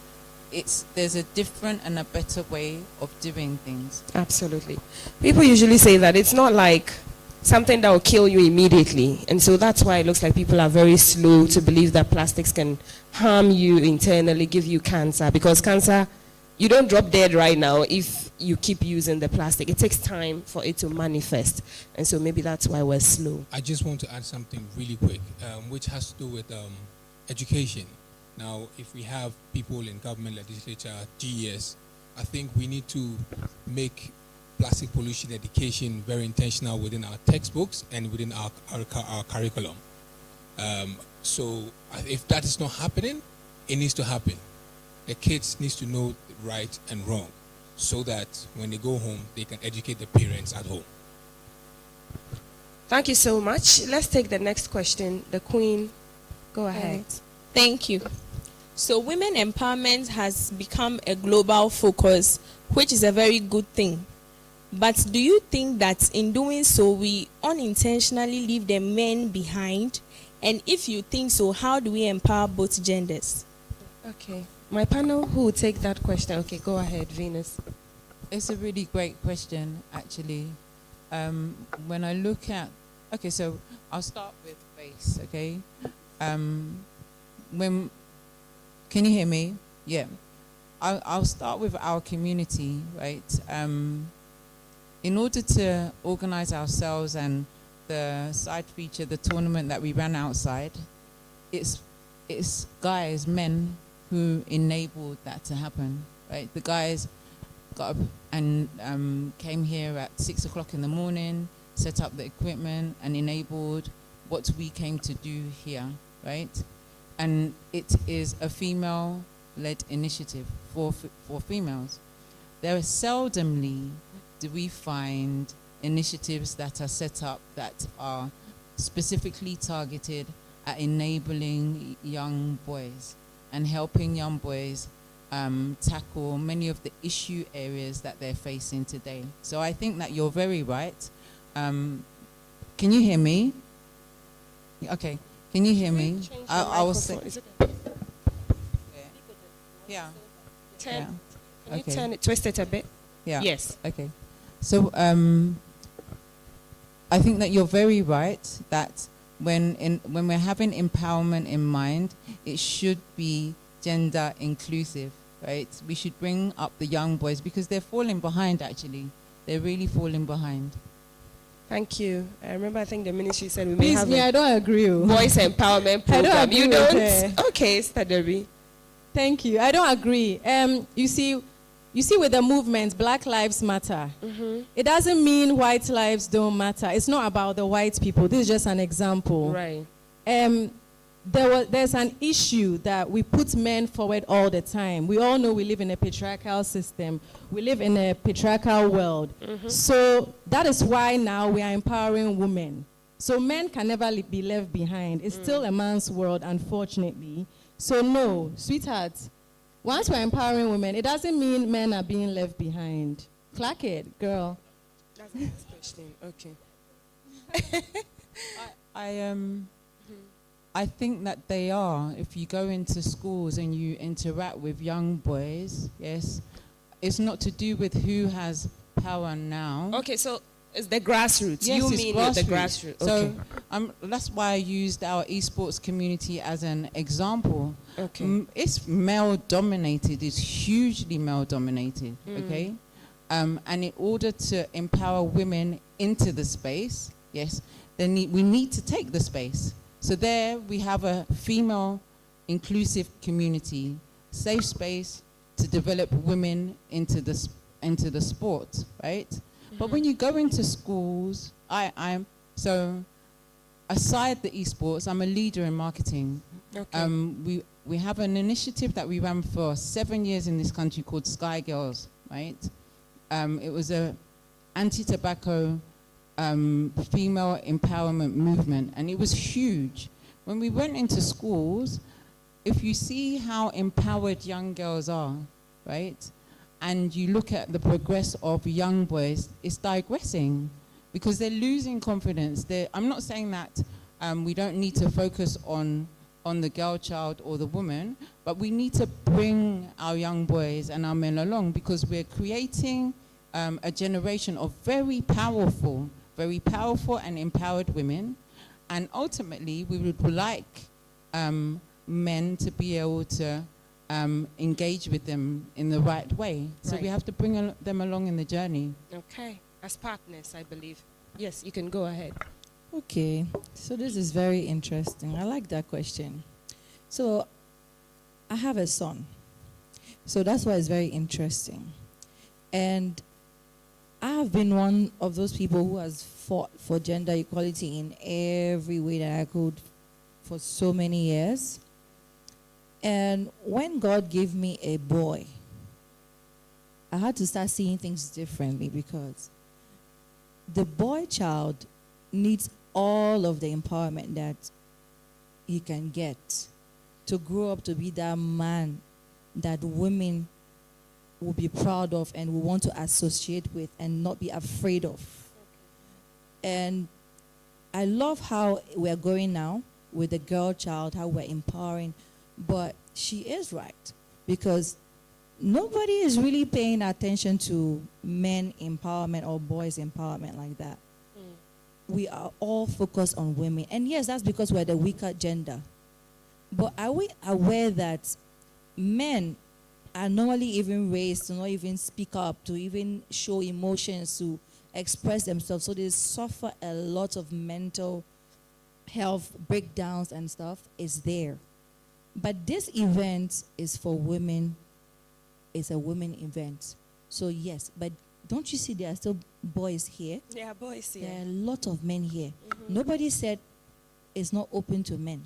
there's a different and a better way of doing things. Absolutely. People usually say that it's not like something that will kill you immediately. And so that's why it looks like people are very slow to believe that plastics can harm you internally, give you cancer. Because cancer, you don't drop dead right now if you keep using the plastic. It takes time for it to manifest. And so maybe that's why we're slow. I just want to add something really quick, which has to do with education. Now, if we have people in government, legislature, GES, I think we need to make plastic pollution education very intentional within our textbooks and within our curriculum. So if that is not happening, it needs to happen. The kids need to know right and wrong so that when they go home, they can educate the parents at home. Thank you so much. Let's take the next question. The Queen, go ahead. Thank you. So women empowerment has become a global focus, which is a very good thing. But do you think that in doing so, we unintentionally leave the men behind? And if you think so, how do we empower both genders? Okay. My panel, who will take that question? Okay, go ahead, Venus. It's a really great question, actually. When I look at... Okay, so I'll start with race, okay? Can you hear me? Yeah. I'll start with our community, right? In order to organize ourselves and the side feature, the tournament that we ran outside, it's guys, men, who enabled that to happen, right? The guys got up and came here at 6 o'clock in the morning, set up the equipment and enabled what we came to do here, right? And it is a female-led initiative for females. There are seldomly do we find initiatives that are set up that are specifically targeted at enabling young boys and helping young boys tackle many of the issue areas that they're facing today. So I think that you're very right. Can you hear me? Okay, can you hear me? I will say. Yeah. Turn, Yeah. Can you Okay. turn it, twist it a bit? Yeah. Yes. Okay. So I think that you're very right that when we're having empowerment in mind, it should be gender inclusive, right? We should bring up the young boys because they're falling behind actually. They're really falling behind. Thank you. I remember, I think the ministry said we may Please, have me, I don't agree. voice empowerment I program. don't agree You with don't? her. Okay, Stadebi. Thank you. I don't agree. You see, with the movement, Black Lives Matter. It doesn't mean white lives don't matter. It's not about the white people. This is just an example. Right. There's an issue that we put men forward all the time. We all know we live in a patriarchal system. We live in a patriarchal world. So that is why now we are empowering women. So men can never be left behind. It's still a man's world, unfortunately. So no, sweetheart, once we're empowering women, it doesn't mean men are being left behind. Clack it, girl. That's the next question. Okay. I think that they are. If you go into schools and you interact with young boys, yes, it's not to do with who has power now. Okay, so it's the grassroots. Yes, You it's mean it's the grassroots. So Okay. that's why I used our esports community as an example. Okay. It's male dominated. It's hugely male dominated. Okay, and in order to empower women into the space, yes, we need to take the space. So there we have a female inclusive community, safe space to develop women into the sport, right? But when you go into schools, so aside the esports, I'm a leader in marketing. Okay. We have an initiative that we ran for 7 years in this country called Sky Girls, right? It was a anti-tobacco female empowerment movement, and it was huge. When we went into schools, if you see how empowered young girls are, right, and you look at the progress of young boys, it's digressing because they're losing confidence. I'm not saying that we don't need to focus on the girl child or the woman, but we need to bring our young boys and our men along because we're creating a generation of very powerful and empowered women. And ultimately, we would like men to be able to engage with them in the right way. So we Right. have to bring them along in the journey. Okay. As partners, I believe. Yes, you can go ahead. Okay, so this is very interesting. I like that question. So I have a son. So that's why it's very interesting. And I have been one of those people who has fought for gender equality in every way that I could for so many years. And when God gave me a boy, I had to start seeing things differently because the boy child needs all of the empowerment that he can get to grow up to be that man that women will be proud of and will want to associate with and not be afraid of. And I love how we're going now with the girl child, how we're empowering, but she is right because nobody is really paying attention to men empowerment or boys empowerment like that. We are all focused on women. And yes, that's because we're the weaker gender. But are we aware that men are normally even raised to not even speak up, to even show emotions, to express themselves? So they suffer a lot of mental health breakdowns and stuff is there. But this event is for women. It's a women event. So yes, but don't you see there are still boys here? There are boys here. There are a lot of men here. Nobody said it's not open to men.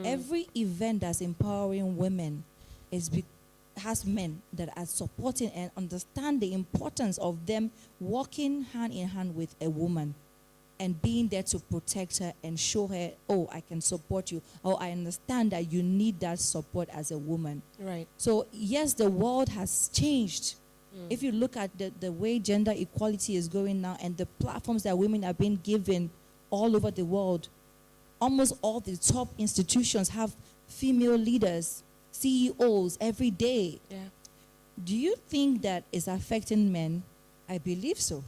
Every event that's empowering women has men that are supporting and understand the importance of them walking hand in hand with a woman and being there to protect her and show her, oh, I can support you. Oh, I understand that you need that support as a woman. Right. So yes, the world has changed. If you look at the way gender equality is going now and the platforms that women are being given all over the world, almost all the top institutions have female leaders. CEOs every day. Yeah. Do you think that is affecting men? I believe so.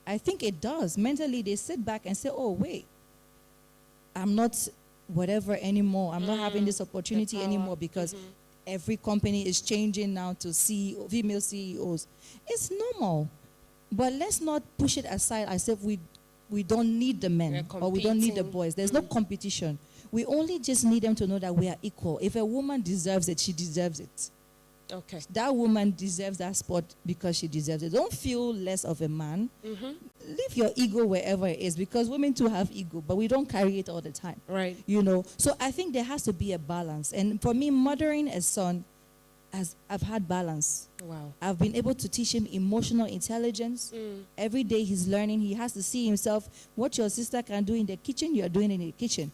I think it does. Mentally, they sit back and say, oh, wait, I'm not whatever anymore. I'm not having this opportunity anymore because every company is changing now to female CEOs. It's normal. But let's not push it aside as if we don't need the men or we don't need the boys. There's no competition. We only just need them to know that we are equal. If a woman deserves it, she deserves it. Okay. That woman deserves that spot because she deserves it. Don't feel less of a man. Leave your ego wherever it is, because women too have ego, but we don't carry it all the time. Right. You know. So I think there has to be a balance. And for me, mothering a son, I've had balance. Wow. I've been able to teach him emotional intelligence. Every day he's learning. He has to see himself. What your sister can do in the kitchen, you are doing in the kitchen.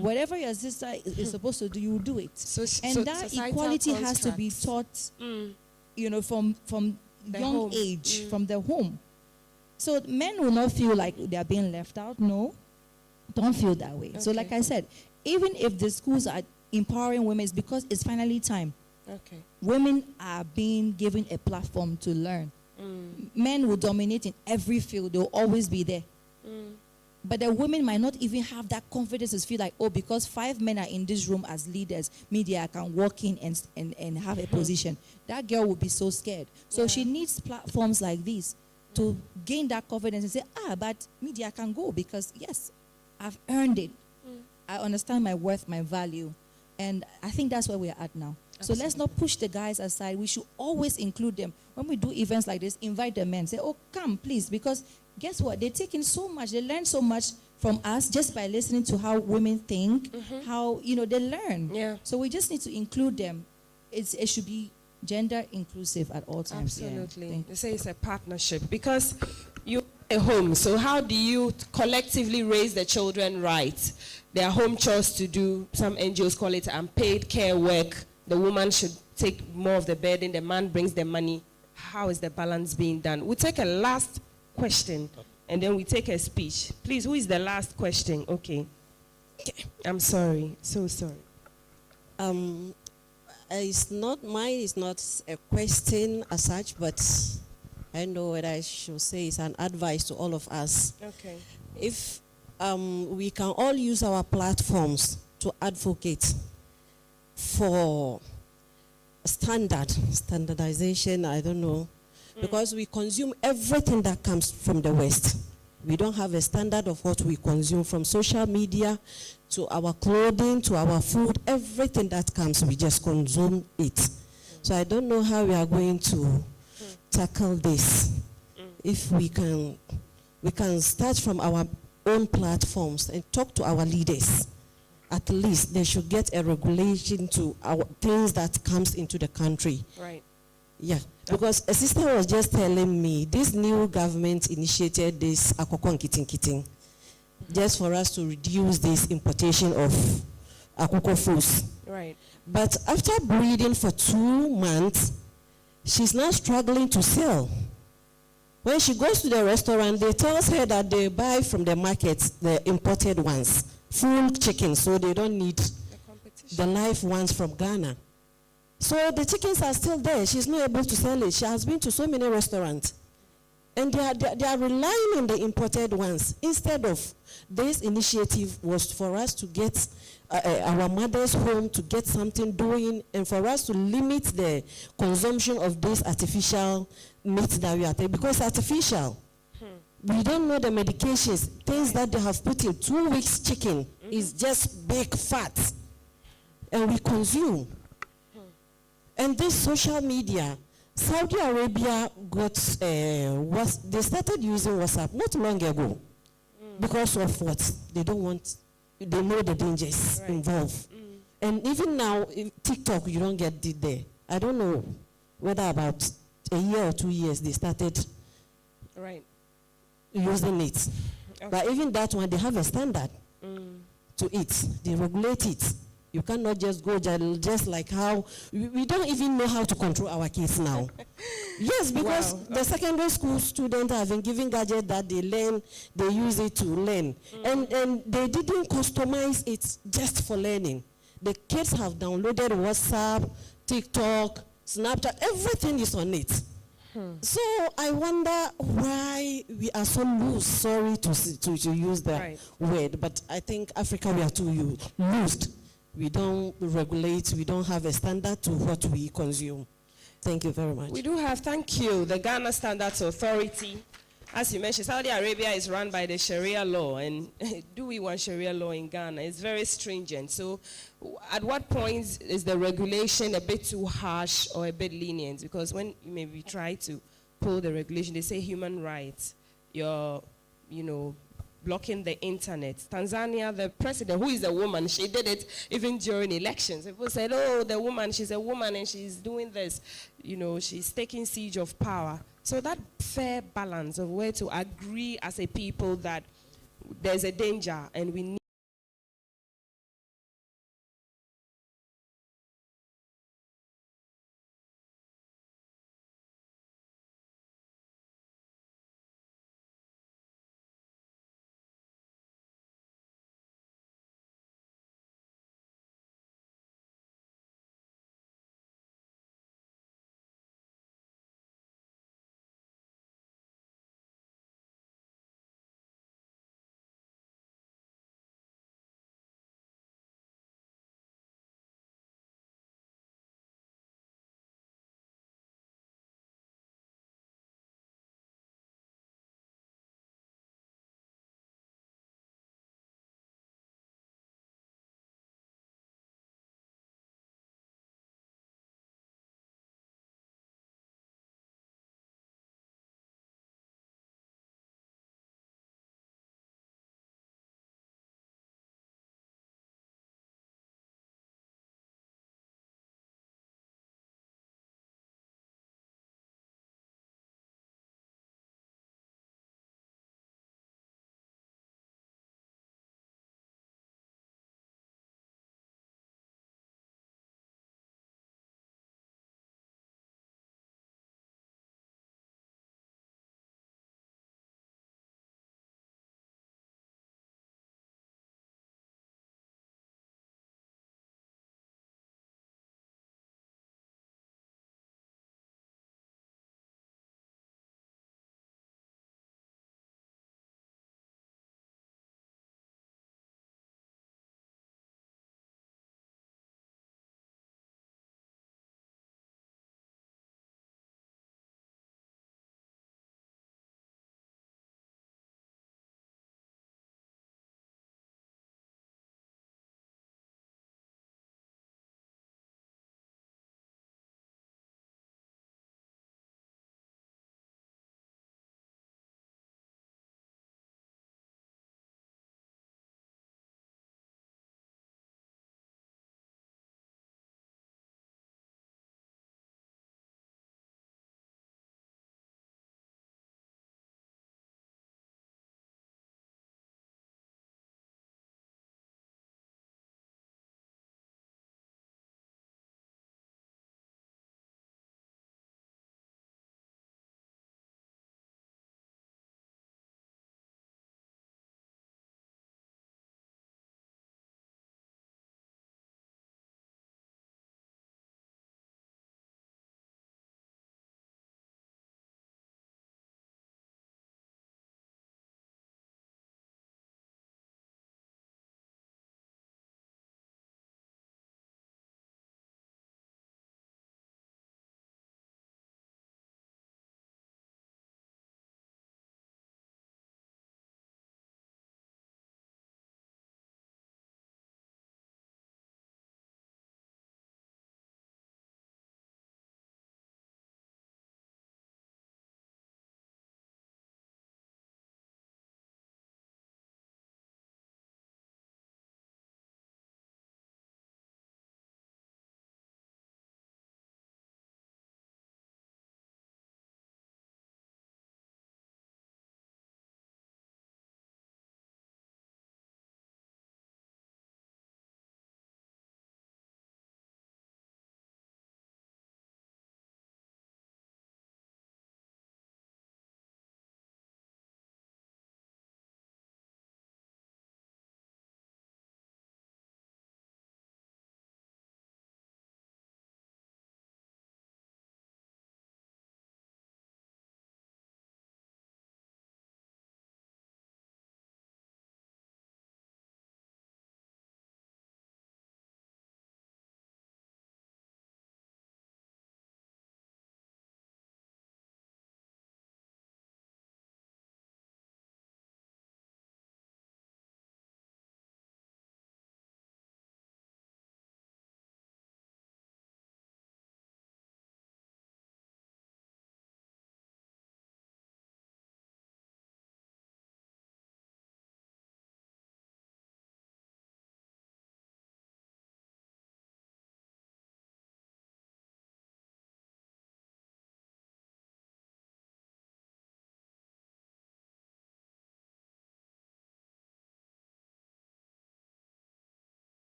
Whatever your sister is supposed to do, you will do it. And that equality has to be taught, you know, from The young home. age, from the home. So men will not feel like they are being left out. No, don't feel that way. So like I said, even if the schools are empowering women, it's because it's finally time. Okay. Women are being given a platform to learn. Men will dominate in every field. They'll always be there. But the women might not even have that confidence to feel like, oh, because 5 men are in this room as leaders, media can walk in and have a position. That girl will be so scared. So she needs platforms like these to gain that confidence and say, but media can go because, yes, I've earned it. I understand my worth, my value. And I think that's where we are at now. So let's not push the guys aside. We should always include them. When we do events like this, invite the men. Say, oh, come, please. Because guess what? They take in so much. They learn so much from us just by listening to how women think, how, you know, they learn. Yeah. So we just need to include them. It should be gender inclusive at all times. Absolutely. They say it's a partnership because you a home. So how do you collectively raise the children right? There are home chores to do. Some NGOs call it unpaid care work. The woman should take more of the burden. The man brings the money. How is the balance being done? We'll take a last question, and then we take a speech. Please, who is the last question? Okay. I'm sorry. So sorry. It's not mine. It's not a question as such, but I know what I should say is an advice to all of us. Okay. If we can all use our platforms to advocate for standardization, I don't know, because we consume everything that comes from the West. We don't have a standard of what we consume, from social media to our clothing to our food. Everything that comes, we just consume it. So I don't know how we are going to tackle this. If we can start from our own platforms and talk to our leaders. At least they should get a regulation to our things that comes into the country. Right. Yeah, because a sister was just telling me this new government initiated this akoko nkitin, just for us to reduce this importation of akoko foods. Right. But after breeding for 2 months, she's now struggling to sell. When she goes to the restaurant, they tell her that they buy from the market the imported ones, full chicken, so they don't need the live ones from Ghana. So the chickens are still there. She's not able to sell it. She has been to so many restaurants. And they are relying on the imported ones. Instead of this initiative was for us to get our mothers home, to get something doing, and for us to limit the consumption of this artificial meat that we are taking, because artificial. We don't know the medications, things that they have put in 2 weeks chicken is just big fat, and we consume. And this social media, Saudi Arabia got, they started using WhatsApp not long ago because of what? They don't want, they know the dangers involved. And even now, in TikTok, you don't get it there. I don't know whether about a year or 2 years they started using it. But even that one, they have a standard to it. They regulate it. You cannot just go just like how we don't even know how to control our kids now. Yes, because the secondary school students have been given gadgets that they learn, they use it to learn. And they didn't customize it just for learning. The kids have downloaded WhatsApp, TikTok, Snapchat, everything is on it. So I wonder why we are so loose. Sorry to use the word, but I think Africa, we are too loose. We don't regulate, we don't have a standard to what we consume. Thank you very much. We do have, thank you, the Ghana Standards Authority. As you mentioned, Saudi Arabia is run by the Sharia law, and do we want Sharia law in Ghana? It's very stringent. So at what point is the regulation a bit too harsh or a bit lenient? Because when you maybe try to pull the regulation, they say human rights, you're, blocking the internet. Tanzania, the president, who is a woman, she did it even during elections. People said, oh, the woman, she's a woman and she's doing this. She's taking siege of power. So that fair balance of where to agree as a people that there's a danger and we need